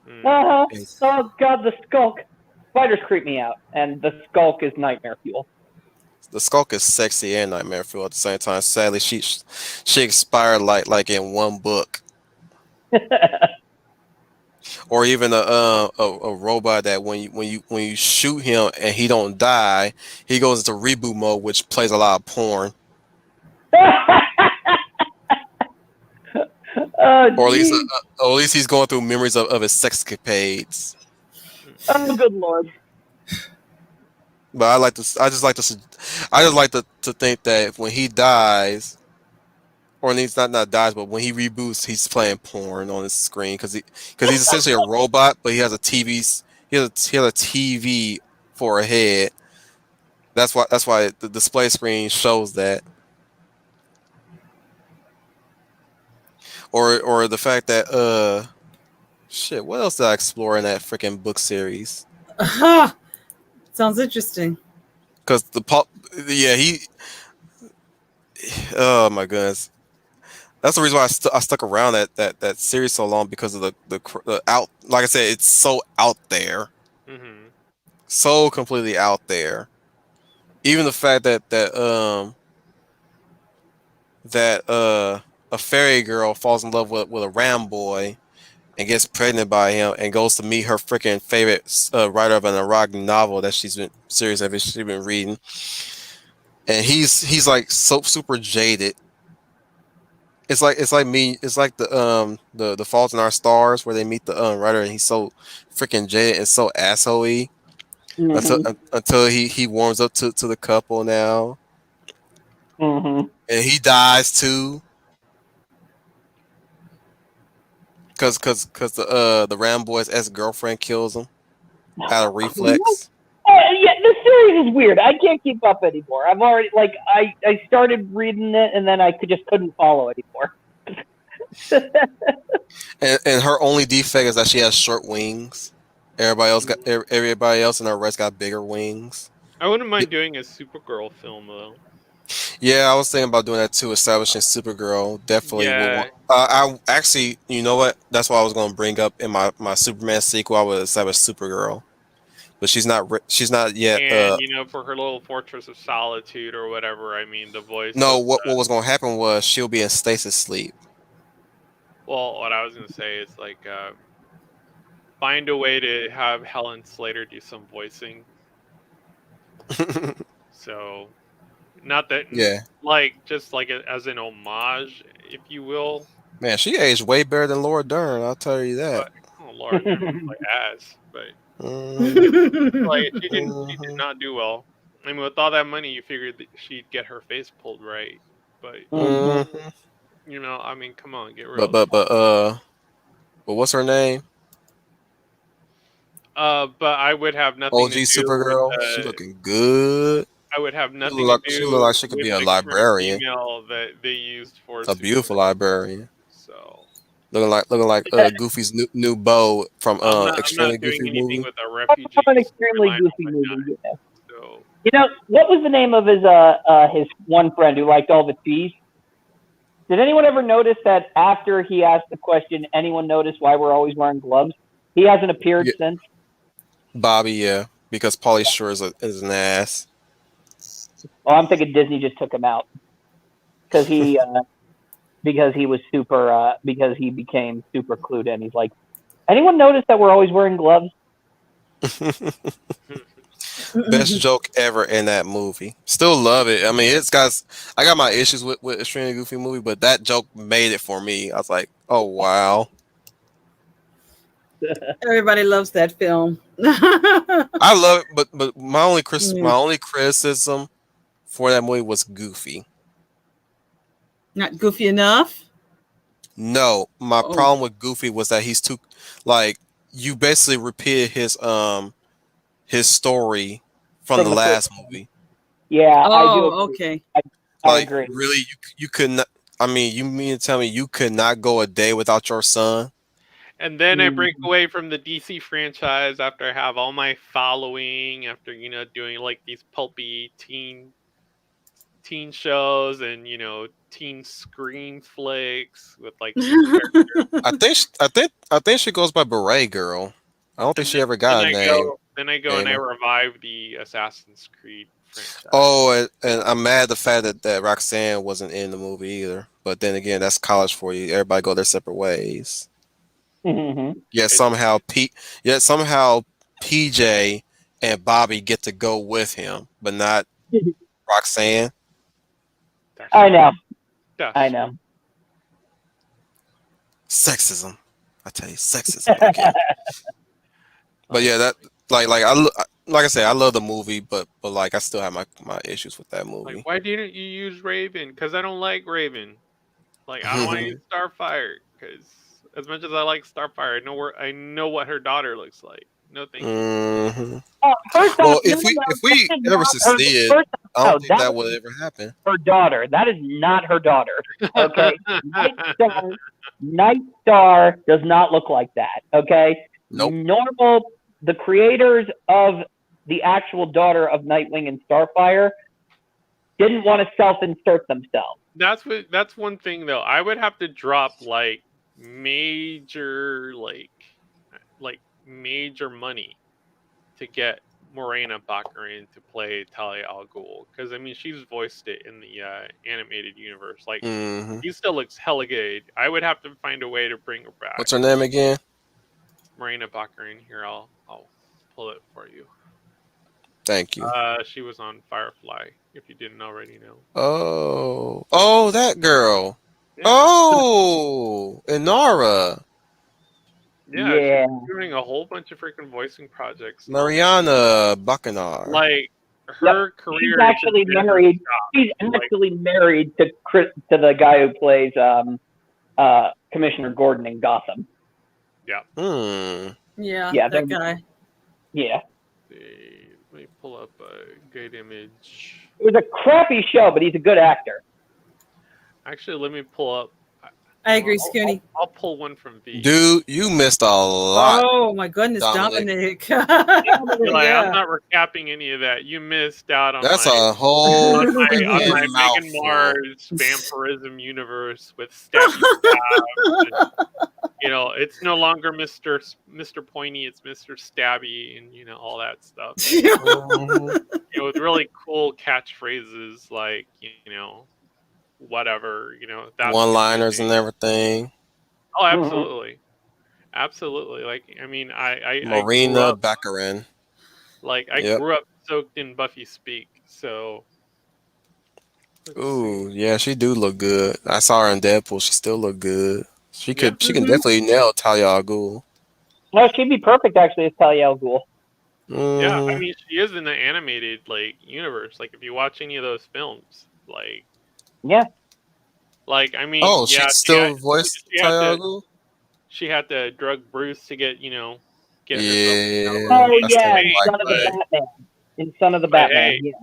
[SPEAKER 5] Uh-huh.
[SPEAKER 1] It's-
[SPEAKER 5] Oh god, the skulk. Spiders creep me out, and the skulk is nightmare fuel.
[SPEAKER 1] The skulk is sexy and nightmare fuel at the same time. Sadly, she expired like in one book. Or even a robot that when you shoot him and he don't die, he goes into reboot mode, which plays a lot of porn. Or at least he's going through memories of his sexcapades.
[SPEAKER 5] Oh, good lord.
[SPEAKER 1] But I just like to think that when he dies, or when he's not dies, but when he reboots, he's playing porn on his screen because he's essentially a robot, but he has a he has a TV for a head. That's why the display screen shows that. Or the fact that shit, what else did I explore in that freaking book series?
[SPEAKER 3] Aha! Sounds interesting.
[SPEAKER 1] Because he oh my goodness, that's the reason why I stuck around that series so long, because of the out, like I said, it's so out there,
[SPEAKER 2] mm-hmm.
[SPEAKER 1] so completely out there. Even the fact that a fairy girl falls in love with a ram boy and gets pregnant by him and goes to meet her freaking favorite writer of an erotic novel that she's been reading, and he's like so super jaded. It's like the Fault in Our Stars, where they meet the writer and he's so freaking jaded and so assholey. until he warms up to the couple now,
[SPEAKER 5] Mm-hmm.
[SPEAKER 1] and he dies too, cause the Ramboy's ex girlfriend kills him out of reflex.
[SPEAKER 5] Yeah, the series is weird. I can't keep up anymore. I've already I started reading it and then I just couldn't follow anymore.
[SPEAKER 1] And her only defect is that she has short wings. Everybody else in the rest got bigger wings.
[SPEAKER 2] I wouldn't mind doing a Supergirl film though.
[SPEAKER 1] Yeah, I was thinking about doing that too. Establishing Supergirl definitely will
[SPEAKER 2] Yeah,
[SPEAKER 1] want. I actually, you know what? That's what I was going to bring up in my Superman sequel. I would establish Supergirl, but she's not yet.
[SPEAKER 2] and for her little Fortress of Solitude or whatever. I mean, the voice
[SPEAKER 1] No,
[SPEAKER 2] of
[SPEAKER 1] what was going to happen was she'll be in stasis sleep.
[SPEAKER 2] well, what I was gonna say is find a way to have Helen Slater do some voicing. So, not that
[SPEAKER 1] Yeah,
[SPEAKER 2] just as an homage, if you will.
[SPEAKER 1] man, she aged way better than Laura Dern. I'll tell you that.
[SPEAKER 2] But oh Lord, they're like ass. But
[SPEAKER 1] Mhm,
[SPEAKER 2] she did
[SPEAKER 1] mhm.
[SPEAKER 2] not do well. I mean, with all that money, you figured that she'd get her face pulled right. But
[SPEAKER 5] Mm-hmm.
[SPEAKER 1] Mhm.
[SPEAKER 2] I mean, come on, get
[SPEAKER 1] But
[SPEAKER 2] real.
[SPEAKER 1] but but uh, but what's her name?
[SPEAKER 2] But I would have nothing to
[SPEAKER 1] OG
[SPEAKER 2] do with
[SPEAKER 1] Supergirl. She looking good.
[SPEAKER 2] I would have
[SPEAKER 1] She
[SPEAKER 2] nothing
[SPEAKER 1] look
[SPEAKER 2] to
[SPEAKER 1] like she look
[SPEAKER 2] do
[SPEAKER 1] like she could
[SPEAKER 2] with
[SPEAKER 1] be a
[SPEAKER 2] the current
[SPEAKER 1] librarian,
[SPEAKER 2] female that they used for
[SPEAKER 1] a
[SPEAKER 2] Superman.
[SPEAKER 1] beautiful librarian.
[SPEAKER 2] So
[SPEAKER 1] Looking like Goofy's new beau from
[SPEAKER 2] I'm not
[SPEAKER 1] Extremely
[SPEAKER 2] doing
[SPEAKER 1] Goofy
[SPEAKER 2] anything
[SPEAKER 1] movie.
[SPEAKER 2] with a refugee
[SPEAKER 5] An extremely
[SPEAKER 2] storyline on
[SPEAKER 5] goofy
[SPEAKER 2] my
[SPEAKER 5] movie.
[SPEAKER 2] mind.
[SPEAKER 5] Yeah.
[SPEAKER 2] So
[SPEAKER 5] What was the name of his one friend who liked all the cheese? Did anyone ever notice that after he asked the question, anyone notice why we're always wearing gloves? He hasn't appeared
[SPEAKER 1] Yeah,
[SPEAKER 5] since.
[SPEAKER 1] Bobby, yeah, because Pauly Shore is an ass.
[SPEAKER 5] Well, I'm thinking Disney just took him out because he was super because he became super clued in. He's like, anyone notice that we're always wearing gloves?
[SPEAKER 1] Best joke ever in that movie. Still love it. I mean, I got my issues with Extremely Goofy movie, but that joke made it for me. I was like, oh wow.
[SPEAKER 3] Everybody loves that film.
[SPEAKER 1] I love it, but my
[SPEAKER 3] Mm,
[SPEAKER 1] only criticism for that movie was Goofy.
[SPEAKER 3] not goofy enough.
[SPEAKER 1] No, my
[SPEAKER 3] Oh,
[SPEAKER 1] problem with Goofy was that he's too like you basically repeated his story from the
[SPEAKER 5] From the first,
[SPEAKER 1] last movie.
[SPEAKER 5] yeah, I do
[SPEAKER 3] oh,
[SPEAKER 5] agree.
[SPEAKER 3] okay.
[SPEAKER 5] I
[SPEAKER 1] Like
[SPEAKER 5] agree.
[SPEAKER 1] really, you could not. I mean, you mean to tell me you could not go a day without your son?
[SPEAKER 2] and then I break
[SPEAKER 5] Mm.
[SPEAKER 2] away from the DC franchise after I have all my following after doing like these pulpy teen shows and teen screen flicks with like these characters.
[SPEAKER 1] I think she goes by Beret Girl. I don't think
[SPEAKER 2] And
[SPEAKER 1] she ever got a name.
[SPEAKER 2] then I go and I
[SPEAKER 1] Gamer.
[SPEAKER 2] revive the Assassin's Creed franchise.
[SPEAKER 1] Oh, and I'm mad the fact that Roxanne wasn't in the movie either. But then again, that's college for you. Everybody go their separate ways.
[SPEAKER 5] Mm-hmm.
[SPEAKER 1] Yet
[SPEAKER 2] It,
[SPEAKER 1] somehow PJ and Bobby get to go with him, but not Roxanne.
[SPEAKER 2] that's
[SPEAKER 5] I know.
[SPEAKER 2] that's
[SPEAKER 5] I
[SPEAKER 2] true.
[SPEAKER 5] know.
[SPEAKER 1] Sexism. I tell you, sexism again. But yeah, that like I said, I love the movie, but like I still have my issues with that
[SPEAKER 2] Like,
[SPEAKER 1] movie.
[SPEAKER 2] why didn't you use Raven? Because I don't like Raven. Like, I don't want to use Starfire. Because as much as I like Starfire, I know what her daughter looks like. No, thank you.
[SPEAKER 1] hmm
[SPEAKER 5] First off,
[SPEAKER 1] Well,
[SPEAKER 5] no,
[SPEAKER 1] if
[SPEAKER 5] no,
[SPEAKER 1] we
[SPEAKER 5] no,
[SPEAKER 1] if
[SPEAKER 5] that
[SPEAKER 1] we
[SPEAKER 5] is
[SPEAKER 1] ever
[SPEAKER 5] not her.
[SPEAKER 1] succeed,
[SPEAKER 5] First off,
[SPEAKER 1] I
[SPEAKER 5] no,
[SPEAKER 1] don't think
[SPEAKER 5] that
[SPEAKER 1] that
[SPEAKER 5] was
[SPEAKER 1] would ever happen.
[SPEAKER 5] her daughter. That is not her daughter. Okay, Night Star does not look like that. Okay,
[SPEAKER 1] Nope.
[SPEAKER 5] normal. The creators of the actual daughter of Nightwing and Starfire didn't want to self-insert themselves.
[SPEAKER 2] That's one thing though. I would have to drop like major major money to get Morena Baccarin to play Talia al Ghul because I mean she's voiced it in the animated universe. Like
[SPEAKER 1] hmm
[SPEAKER 2] she still looks hella good. I would have to find a way to bring her back.
[SPEAKER 1] What's her name again?
[SPEAKER 2] Morena Baccarin. Here, I'll pull it for you.
[SPEAKER 1] Thank you.
[SPEAKER 2] She was on Firefly. If you didn't already know.
[SPEAKER 1] Oh, that girl.
[SPEAKER 2] Yeah,
[SPEAKER 1] Oh, Inara.
[SPEAKER 2] Yeah, she's doing a whole bunch of freaking voicing projects.
[SPEAKER 1] Mariana Buccanar.
[SPEAKER 2] Like her career.
[SPEAKER 5] She's actually married. She's actually married to the guy who plays Commissioner Gordon in Gotham.
[SPEAKER 2] Yeah.
[SPEAKER 3] Yeah, that guy.
[SPEAKER 5] Yeah.
[SPEAKER 2] Let me pull up a good image.
[SPEAKER 5] It was a crappy show, but he's a good actor.
[SPEAKER 2] Actually, let me pull up.
[SPEAKER 3] I agree, Scooney.
[SPEAKER 2] I'll pull one from V.
[SPEAKER 1] Dude, you missed a lot.
[SPEAKER 3] Oh my goodness, Dominic.
[SPEAKER 2] I'm not recapping any of that. You missed out on
[SPEAKER 1] That's a whole
[SPEAKER 2] on my Megan
[SPEAKER 1] mouthful.
[SPEAKER 2] Mars vampirism universe with stabby stabs. It's no longer Mr. Pointy, it's Mr. Stabby, and all that stuff. With really cool catchphrases like whatever,
[SPEAKER 1] one-liners and everything.
[SPEAKER 2] Oh, absolutely. Absolutely. Like, I mean,
[SPEAKER 1] Marina Baccarin.
[SPEAKER 2] Like, I grew up soaked in Buffy speak, so.
[SPEAKER 1] Ooh, yeah, she do look good. I saw her in Deadpool. She still look good. She can definitely nail Talia al Ghul.
[SPEAKER 5] No, she'd be perfect actually as Talia al Ghul.
[SPEAKER 2] Yeah, I mean, she is in the animated universe. Like, if you watch any of those films, I mean,
[SPEAKER 1] she's still voiced Talia al Ghul.
[SPEAKER 2] She had to drug Bruce to get herself.
[SPEAKER 5] In Son of the Batman. Yeah.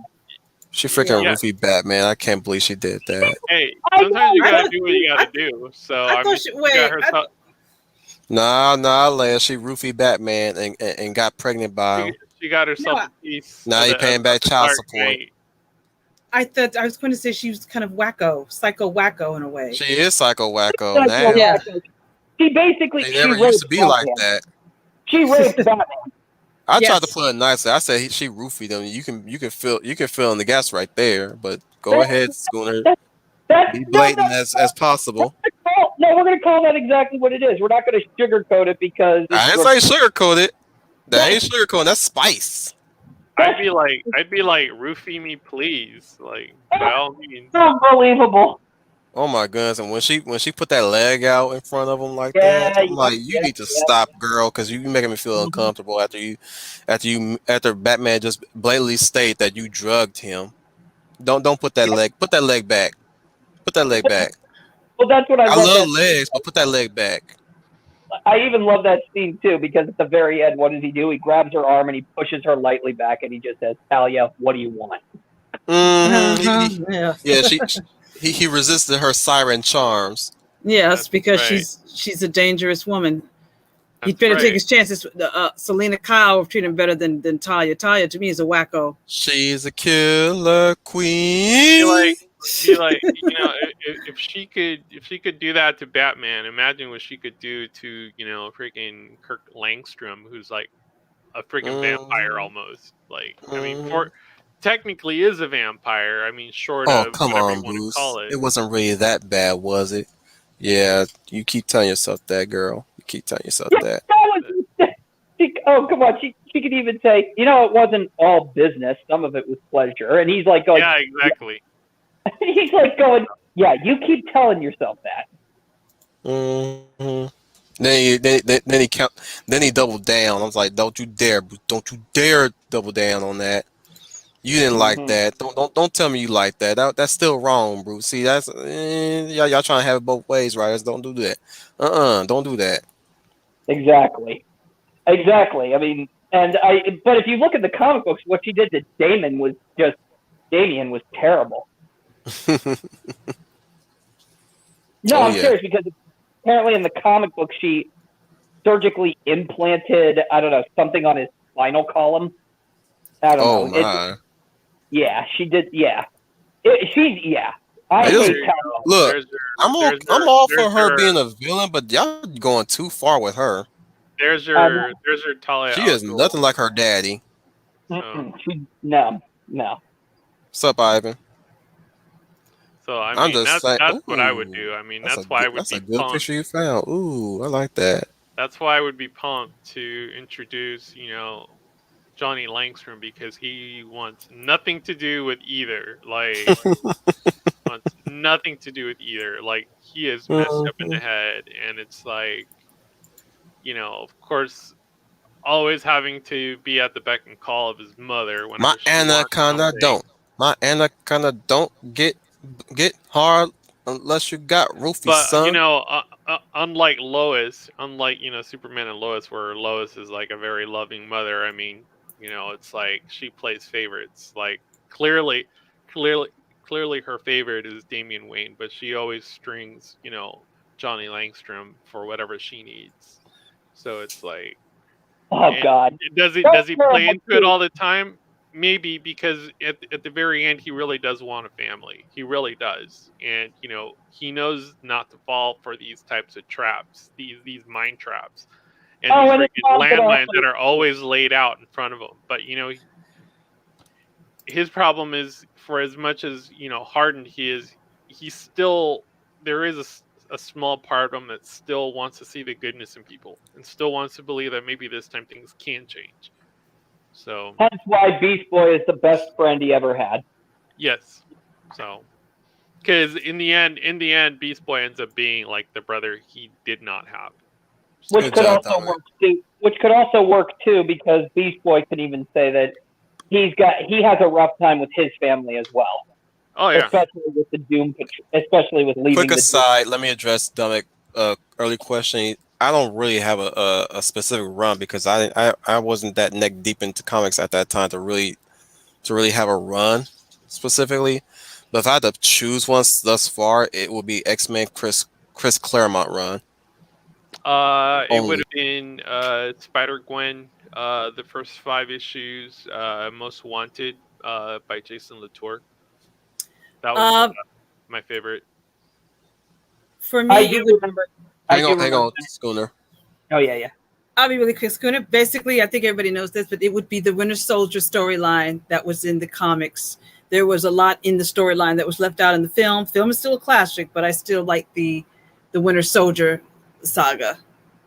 [SPEAKER 1] She freaking roofie Batman. I can't believe she did that.
[SPEAKER 2] Hey, sometimes you gotta do what you gotta do. So I mean, she got herself.
[SPEAKER 1] Nah, Leia. She roofie Batman and got pregnant by him.
[SPEAKER 2] She got herself a piece.
[SPEAKER 1] Now you're paying back child support.
[SPEAKER 3] I thought I was going to say she was kind of psycho wacko in a way.
[SPEAKER 1] She is psycho wacko now.
[SPEAKER 5] Yeah. She basically.
[SPEAKER 1] They never used to be like that.
[SPEAKER 5] She raped Batman.
[SPEAKER 1] I tried to put it nicely. I said she roofied them. You can fill in the gaps right there. But go ahead, Schooner. Be blatant as possible.
[SPEAKER 5] No, we're gonna call that exactly what it is. We're not gonna sugarcoat it because
[SPEAKER 1] I didn't say sugarcoat it. That ain't sugarcoat. That's spice.
[SPEAKER 2] I'd be like, roofie me, please. Like, by all means.
[SPEAKER 5] Unbelievable.
[SPEAKER 1] Oh my goodness! And when she put that leg out in front of him like that, I'm like, you need to stop, girl, because you making me feel uncomfortable after Batman just blatantly state that you drugged him. Don't put that leg. Put that leg back. Put that leg back.
[SPEAKER 5] Well, that's what I
[SPEAKER 1] love legs, but put that leg back.
[SPEAKER 5] I even love that scene too because at the very end, what does he do? He grabs her arm and he pushes her lightly back, and he just says, "Talia, what do you want?"
[SPEAKER 1] He resisted her siren charms.
[SPEAKER 3] Yes, because she's a dangerous woman. He'd better take his chances. Selena Kyle treated him better than Talia. Talia to me is a wacko.
[SPEAKER 1] She's a killer queen.
[SPEAKER 2] Be like, if she could do that to Batman, imagine what she could do to freaking Kirk Langstrom, who's like a freaking vampire almost. Like, I mean, technically is a vampire. I mean, short of
[SPEAKER 1] come
[SPEAKER 2] whatever
[SPEAKER 1] on,
[SPEAKER 2] you want
[SPEAKER 1] Bruce.
[SPEAKER 2] to call it.
[SPEAKER 1] It wasn't really that bad, was it? Yeah, you keep telling yourself that, girl. You keep telling yourself that.
[SPEAKER 5] Oh, come on. She could even say, it wasn't all business. Some of it was pleasure. And he's like going,
[SPEAKER 2] yeah, exactly.
[SPEAKER 5] He's like going, yeah, you keep telling yourself that.
[SPEAKER 1] Mm-hmm. Then he doubled down. I was like, don't you dare double down on that. You didn't like that. Don't tell me you like that. That's still wrong, Bruce. See, that's y'all trying to have it both ways, right? Don't do that. Don't do that.
[SPEAKER 5] Exactly. I mean, but if you look at the comic books, what she did to Damien was terrible. No, I'm serious because apparently in the comic book she surgically implanted, I don't know, something on his spinal column. I don't know.
[SPEAKER 1] My.
[SPEAKER 5] Yeah, she did. Yeah,
[SPEAKER 1] Look, I'm all for her being a villain, but y'all going too far with her.
[SPEAKER 2] There's her Talia.
[SPEAKER 1] She is nothing like her daddy.
[SPEAKER 5] No.
[SPEAKER 1] What's up, Ivan?
[SPEAKER 2] So I mean, that's what I would do. I mean, that's why I would be pumped.
[SPEAKER 1] That's a good picture you found. Ooh, I like that.
[SPEAKER 2] That's why I would be pumped to introduce, Johnny Langstrom, because he wants nothing to do with either. Like, wants nothing to do with either. Like, he is messed up in the head, and it's like, of course, always having to be at the beck and call of his mother
[SPEAKER 1] My
[SPEAKER 2] whenever she wants
[SPEAKER 1] anaconda
[SPEAKER 2] something.
[SPEAKER 1] don't. My anaconda don't get hard unless you got roofies,
[SPEAKER 2] But
[SPEAKER 1] son.
[SPEAKER 2] unlike Lois, unlike Superman and Lois, where Lois is like a very loving mother. I mean, it's like she plays favorites. Like clearly, clearly, clearly, her favorite is Damian Wayne, but she always strings Johnny Langstrom for whatever she needs. So it's like,
[SPEAKER 5] Oh God.
[SPEAKER 2] does he
[SPEAKER 5] That's
[SPEAKER 2] play
[SPEAKER 5] terrible
[SPEAKER 2] into it
[SPEAKER 5] too.
[SPEAKER 2] all the time? Maybe, because at the very end he really does want a family. He really does, and he knows not to fall for these types of traps, these mind traps, and
[SPEAKER 5] Oh,
[SPEAKER 2] these
[SPEAKER 5] and his
[SPEAKER 2] freaking
[SPEAKER 5] mom could
[SPEAKER 2] landmines
[SPEAKER 5] also.
[SPEAKER 2] that are always laid out in front of him. But his problem is, for as much as hardened he is, he's still there is a small part of him that still wants to see the goodness in people and still wants to believe that maybe this time things can change. So
[SPEAKER 5] Hence why Beast Boy is the best friend he ever had.
[SPEAKER 2] yes, so because in the end, Beast Boy ends up being like the brother he did not have.
[SPEAKER 5] Which
[SPEAKER 1] Good
[SPEAKER 2] So
[SPEAKER 5] could
[SPEAKER 1] job,
[SPEAKER 5] also
[SPEAKER 1] Dominic.
[SPEAKER 5] work too. Which could also work too, because Beast Boy could even say that he has a rough time with his family as well,
[SPEAKER 2] oh yeah,
[SPEAKER 5] especially with the Doom, especially with
[SPEAKER 1] Quick
[SPEAKER 5] leaving the Doom.
[SPEAKER 1] aside, let me address Dominic early question. I don't really have a specific run because I wasn't that neck deep into comics at that time to really have a run specifically. But if I had to choose one thus far, it would be X-Men Chris Claremont run
[SPEAKER 2] it would
[SPEAKER 1] only.
[SPEAKER 2] have been Spider Gwen, the first 5 issues, Most Wanted, by Jason Latour. That was
[SPEAKER 3] Uh,
[SPEAKER 2] my favorite.
[SPEAKER 3] for
[SPEAKER 5] I
[SPEAKER 3] me,
[SPEAKER 5] do
[SPEAKER 3] it would.
[SPEAKER 5] remember. I do
[SPEAKER 1] Hang
[SPEAKER 5] remember
[SPEAKER 1] on,
[SPEAKER 5] that.
[SPEAKER 1] Schooner.
[SPEAKER 5] Oh yeah.
[SPEAKER 3] I'll be really quick, Schooner. Basically, I think everybody knows this, but it would be the Winter Soldier storyline that was in the comics. There was a lot in the storyline that was left out in the film. Film is still a classic, but I still like the Winter Soldier saga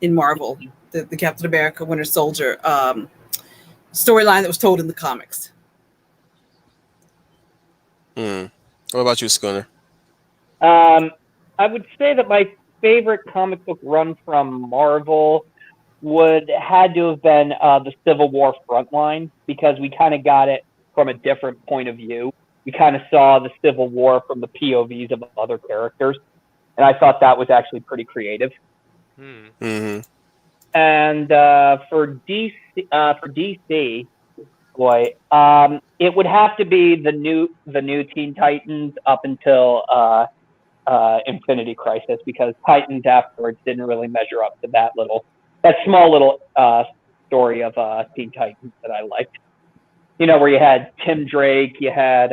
[SPEAKER 3] in Marvel, the Captain America Winter Soldier storyline that was told in the comics.
[SPEAKER 1] Hmm. What about you, Schooner?
[SPEAKER 5] I would say that my favorite comic book run from Marvel would had to have been the Civil War Frontline, because we kind of got it from a different point of view. We kind of saw the Civil War from the POVs of other characters, and I thought that was actually pretty creative.
[SPEAKER 2] Hmm.
[SPEAKER 1] Mm-hmm.
[SPEAKER 5] And for DC, boy, it would have to be the new Teen Titans up until Infinity Crisis, because Titans afterwards didn't really measure up to that small little story of Teen Titans that I liked. Where you had Tim Drake, you had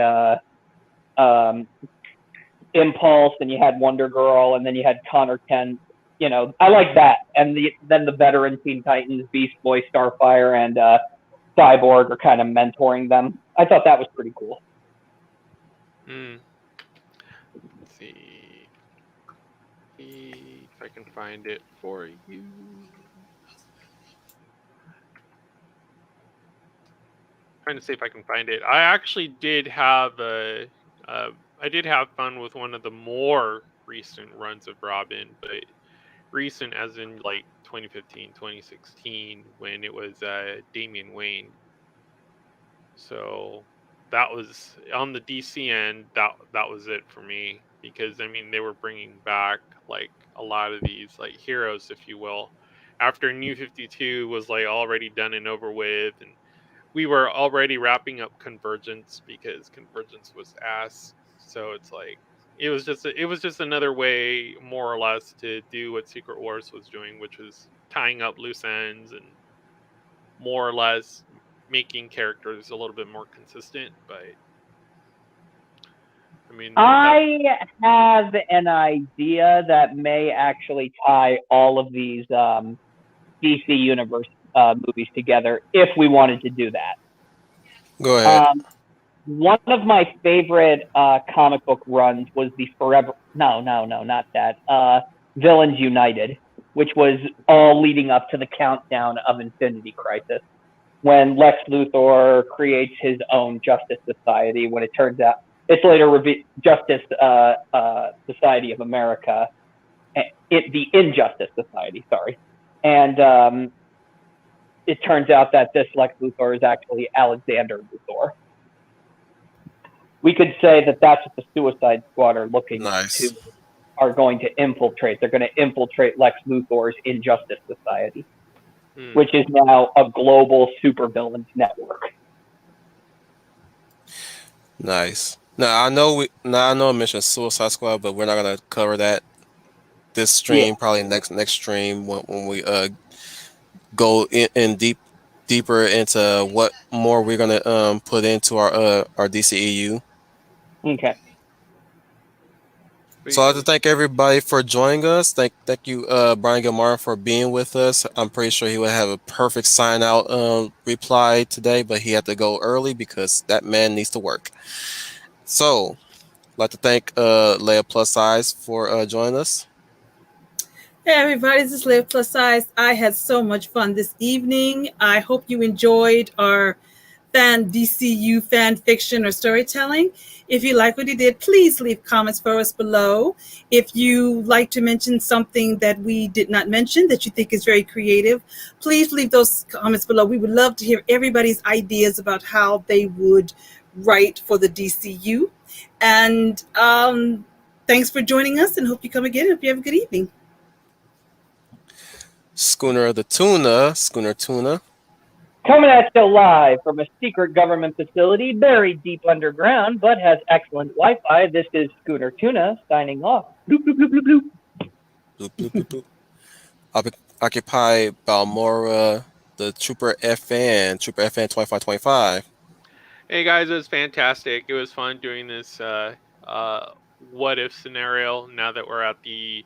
[SPEAKER 5] Impulse, and you had Wonder Girl, and then you had Connor Kent. I like that. And then the veteran Teen Titans, Beast Boy, Starfire, and Cyborg are kind of mentoring them. I thought that was pretty cool.
[SPEAKER 2] Hmm. Let's see if I can find it for you. Trying to see if I can find it. I actually did have I did have fun with one of the more recent runs of Robin, but recent as in like 2015, 2016, when it was Damian Wayne. So that was on the DC end. That was it for me, because I mean they were bringing back like a lot of these like heroes, if you will, after New 52 was like already done and over with, and we were already wrapping up Convergence because Convergence was ass. So it's like it was just another way, more or less, to do what Secret Wars was doing, which was tying up loose ends and more or less making characters a little bit more consistent. But I mean that.
[SPEAKER 5] I have an idea that may actually tie all of these DC Universe movies together if we wanted to do that.
[SPEAKER 1] Go ahead.
[SPEAKER 5] Um, One of my favorite comic book runs was the Forever. No, not that. Villains United, which was all leading up to the countdown of Infinity Crisis, when Lex Luthor creates his own Justice Society. When it turns out it's later Justice Society of America, the Injustice Society. Sorry. And it turns out that this Lex Luthor is actually Alexander Luthor. We could say that that's what the Suicide Squad are looking
[SPEAKER 1] Nice.
[SPEAKER 5] to, are going to infiltrate. They're going to infiltrate Lex Luthor's Injustice Society, which is now a global supervillains network.
[SPEAKER 1] Nice. Now I know I mentioned Suicide Squad, but we're not gonna cover that this stream. Probably next stream when we go in deeper into what more we're gonna put into our DCEU.
[SPEAKER 5] Okay.
[SPEAKER 1] So I'd like to thank everybody for joining us. Thank you, Brian Gilmar, for being with us. I'm pretty sure he would have a perfect sign out reply today, but he had to go early because that man needs to work. So I'd like to thank Leia Plus Size for joining us.
[SPEAKER 3] Hey everybody, this is Live Plus Size. I had so much fun this evening. I hope you enjoyed our DCU fan fiction or storytelling. If you like what you did, please leave comments for us below. If you like to mention something that we did not mention that you think is very creative, please leave those comments below. We would love to hear everybody's ideas about how they would write for the DCU. And thanks for joining us, and hope you come again. Hope you have a good evening.
[SPEAKER 1] Schooner Tuna.
[SPEAKER 5] Coming at you live from a secret government facility buried deep underground, but has excellent Wi-Fi. This is Schooner Tuna signing off. Bloop, bloop, bloop, bloop, bloop.
[SPEAKER 1] Bloop, bloop, bloop, bloop. Occupy Balmora, the Trooper FN 2525.
[SPEAKER 2] Hey guys, it was fantastic. It was fun doing this what if scenario now that we're at the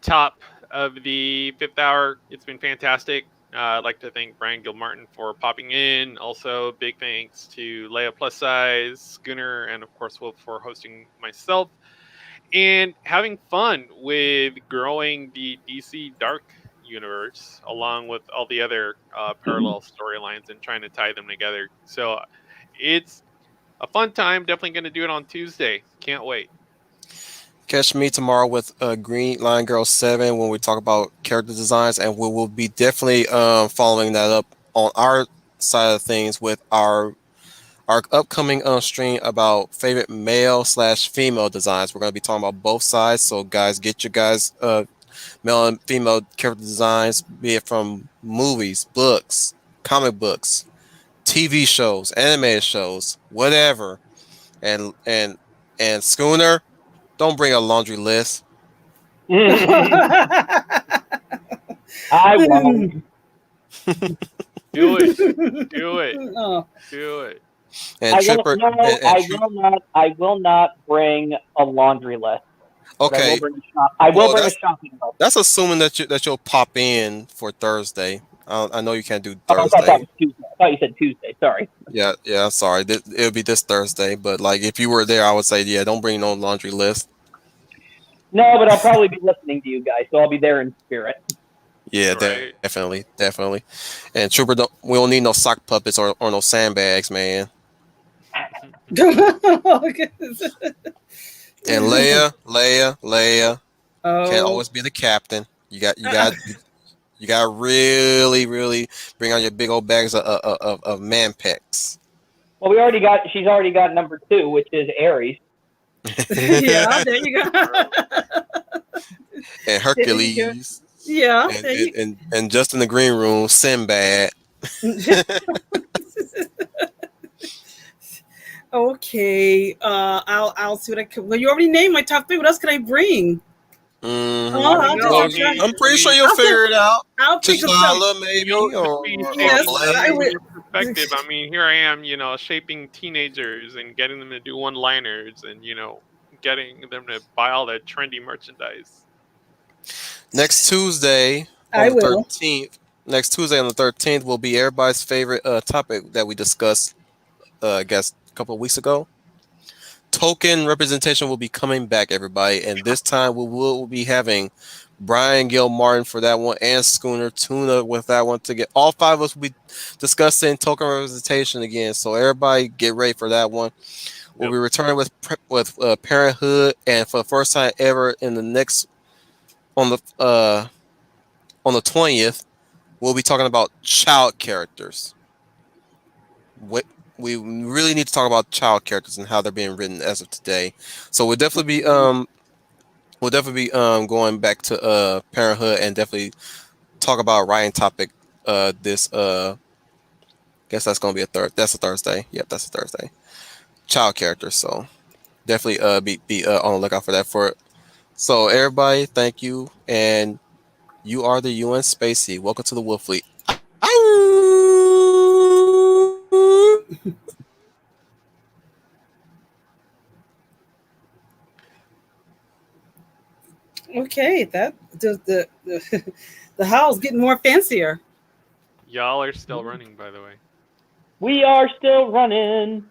[SPEAKER 2] top of the 5th hour. It's been fantastic. I'd like to thank Brian Gilmartin for popping in. Also, big thanks to Leia Plus Size, Schooner, and of course Wolf for hosting myself and having fun with growing the DC Dark universe along with all the other parallel storylines and trying to tie them together. So it's a fun time. Definitely going to do it on Tuesday. Can't wait.
[SPEAKER 1] Catch me tomorrow with Green Line Girl 7 when we talk about character designs, and we will be definitely following that up on our side of things with our upcoming stream about favorite male/female designs. We're going to be talking about both sides, so guys, get your guys male and female character designs, be it from movies, books, comic books, TV shows, animated shows, whatever. And Schooner, don't bring a laundry list.
[SPEAKER 5] I won't.
[SPEAKER 2] Do it. Do it.
[SPEAKER 3] Oh.
[SPEAKER 2] Do it.
[SPEAKER 1] And
[SPEAKER 5] I will not bring a laundry list.
[SPEAKER 1] Okay.
[SPEAKER 5] I will bring a shopping list.
[SPEAKER 1] That's assuming that you'll pop in for Thursday. I know you can't do
[SPEAKER 5] Oh,
[SPEAKER 1] Thursday.
[SPEAKER 5] I thought you said Tuesday. Sorry.
[SPEAKER 1] Yeah. Sorry. It'll be this Thursday. But like, if you were there, I would say, yeah, don't bring no laundry list.
[SPEAKER 5] No, but I'll probably be listening to you guys, so I'll be there in spirit.
[SPEAKER 1] Yeah,
[SPEAKER 2] Right.
[SPEAKER 1] definitely. And Trooper, we don't need no sock puppets or no sandbags, man.
[SPEAKER 3] Oh, goodness.
[SPEAKER 1] And Leia
[SPEAKER 3] Oh.
[SPEAKER 1] can't always be the captain. You got really bring on your big old bags of man pecs.
[SPEAKER 5] Well, she's already got number 2, which is Aries.
[SPEAKER 3] Yeah, there you go.
[SPEAKER 1] And Hercules.
[SPEAKER 3] Yeah.
[SPEAKER 1] And just in the green room, Sinbad.
[SPEAKER 3] Okay. I'll see what I can. Well, you already named my top 3. What else can I bring?
[SPEAKER 1] Mm-hmm. I'm pretty sure you'll figure it out.
[SPEAKER 3] I'll pick up some.
[SPEAKER 1] T'Challa, maybe.
[SPEAKER 3] Yes, I would.
[SPEAKER 2] Perspective. I mean, here I am, shaping teenagers and getting them to do one-liners and, getting them to buy all that trendy merchandise.
[SPEAKER 1] Next Tuesday on the 13th. Next Tuesday on the 13th will be everybody's favorite topic that we discussed, I guess, a couple of weeks ago. Token representation will be coming back, everybody, and this time we will be having Brian Gilmartin for that one and Schooner Tuna with that one to get all 5 of us will be discussing token representation again. So everybody get ready for that one. We'll be returning with Parenthood, and for the first time ever in the next on the 20th, we'll be talking about child characters. We really need to talk about child characters and how they're being written as of today. So we'll definitely be going back to parenthood and definitely talk about a writing topic this guess that's gonna be that's a Thursday. Yep, that's a Thursday. Child characters. So definitely be on the lookout for that. So everybody, thank you, and you are the UN Spacey. Welcome to the Wolf Fleet.
[SPEAKER 3] Okay, that the howl's getting more fancier.
[SPEAKER 2] Y'all are still running, by the way.
[SPEAKER 5] We are still running.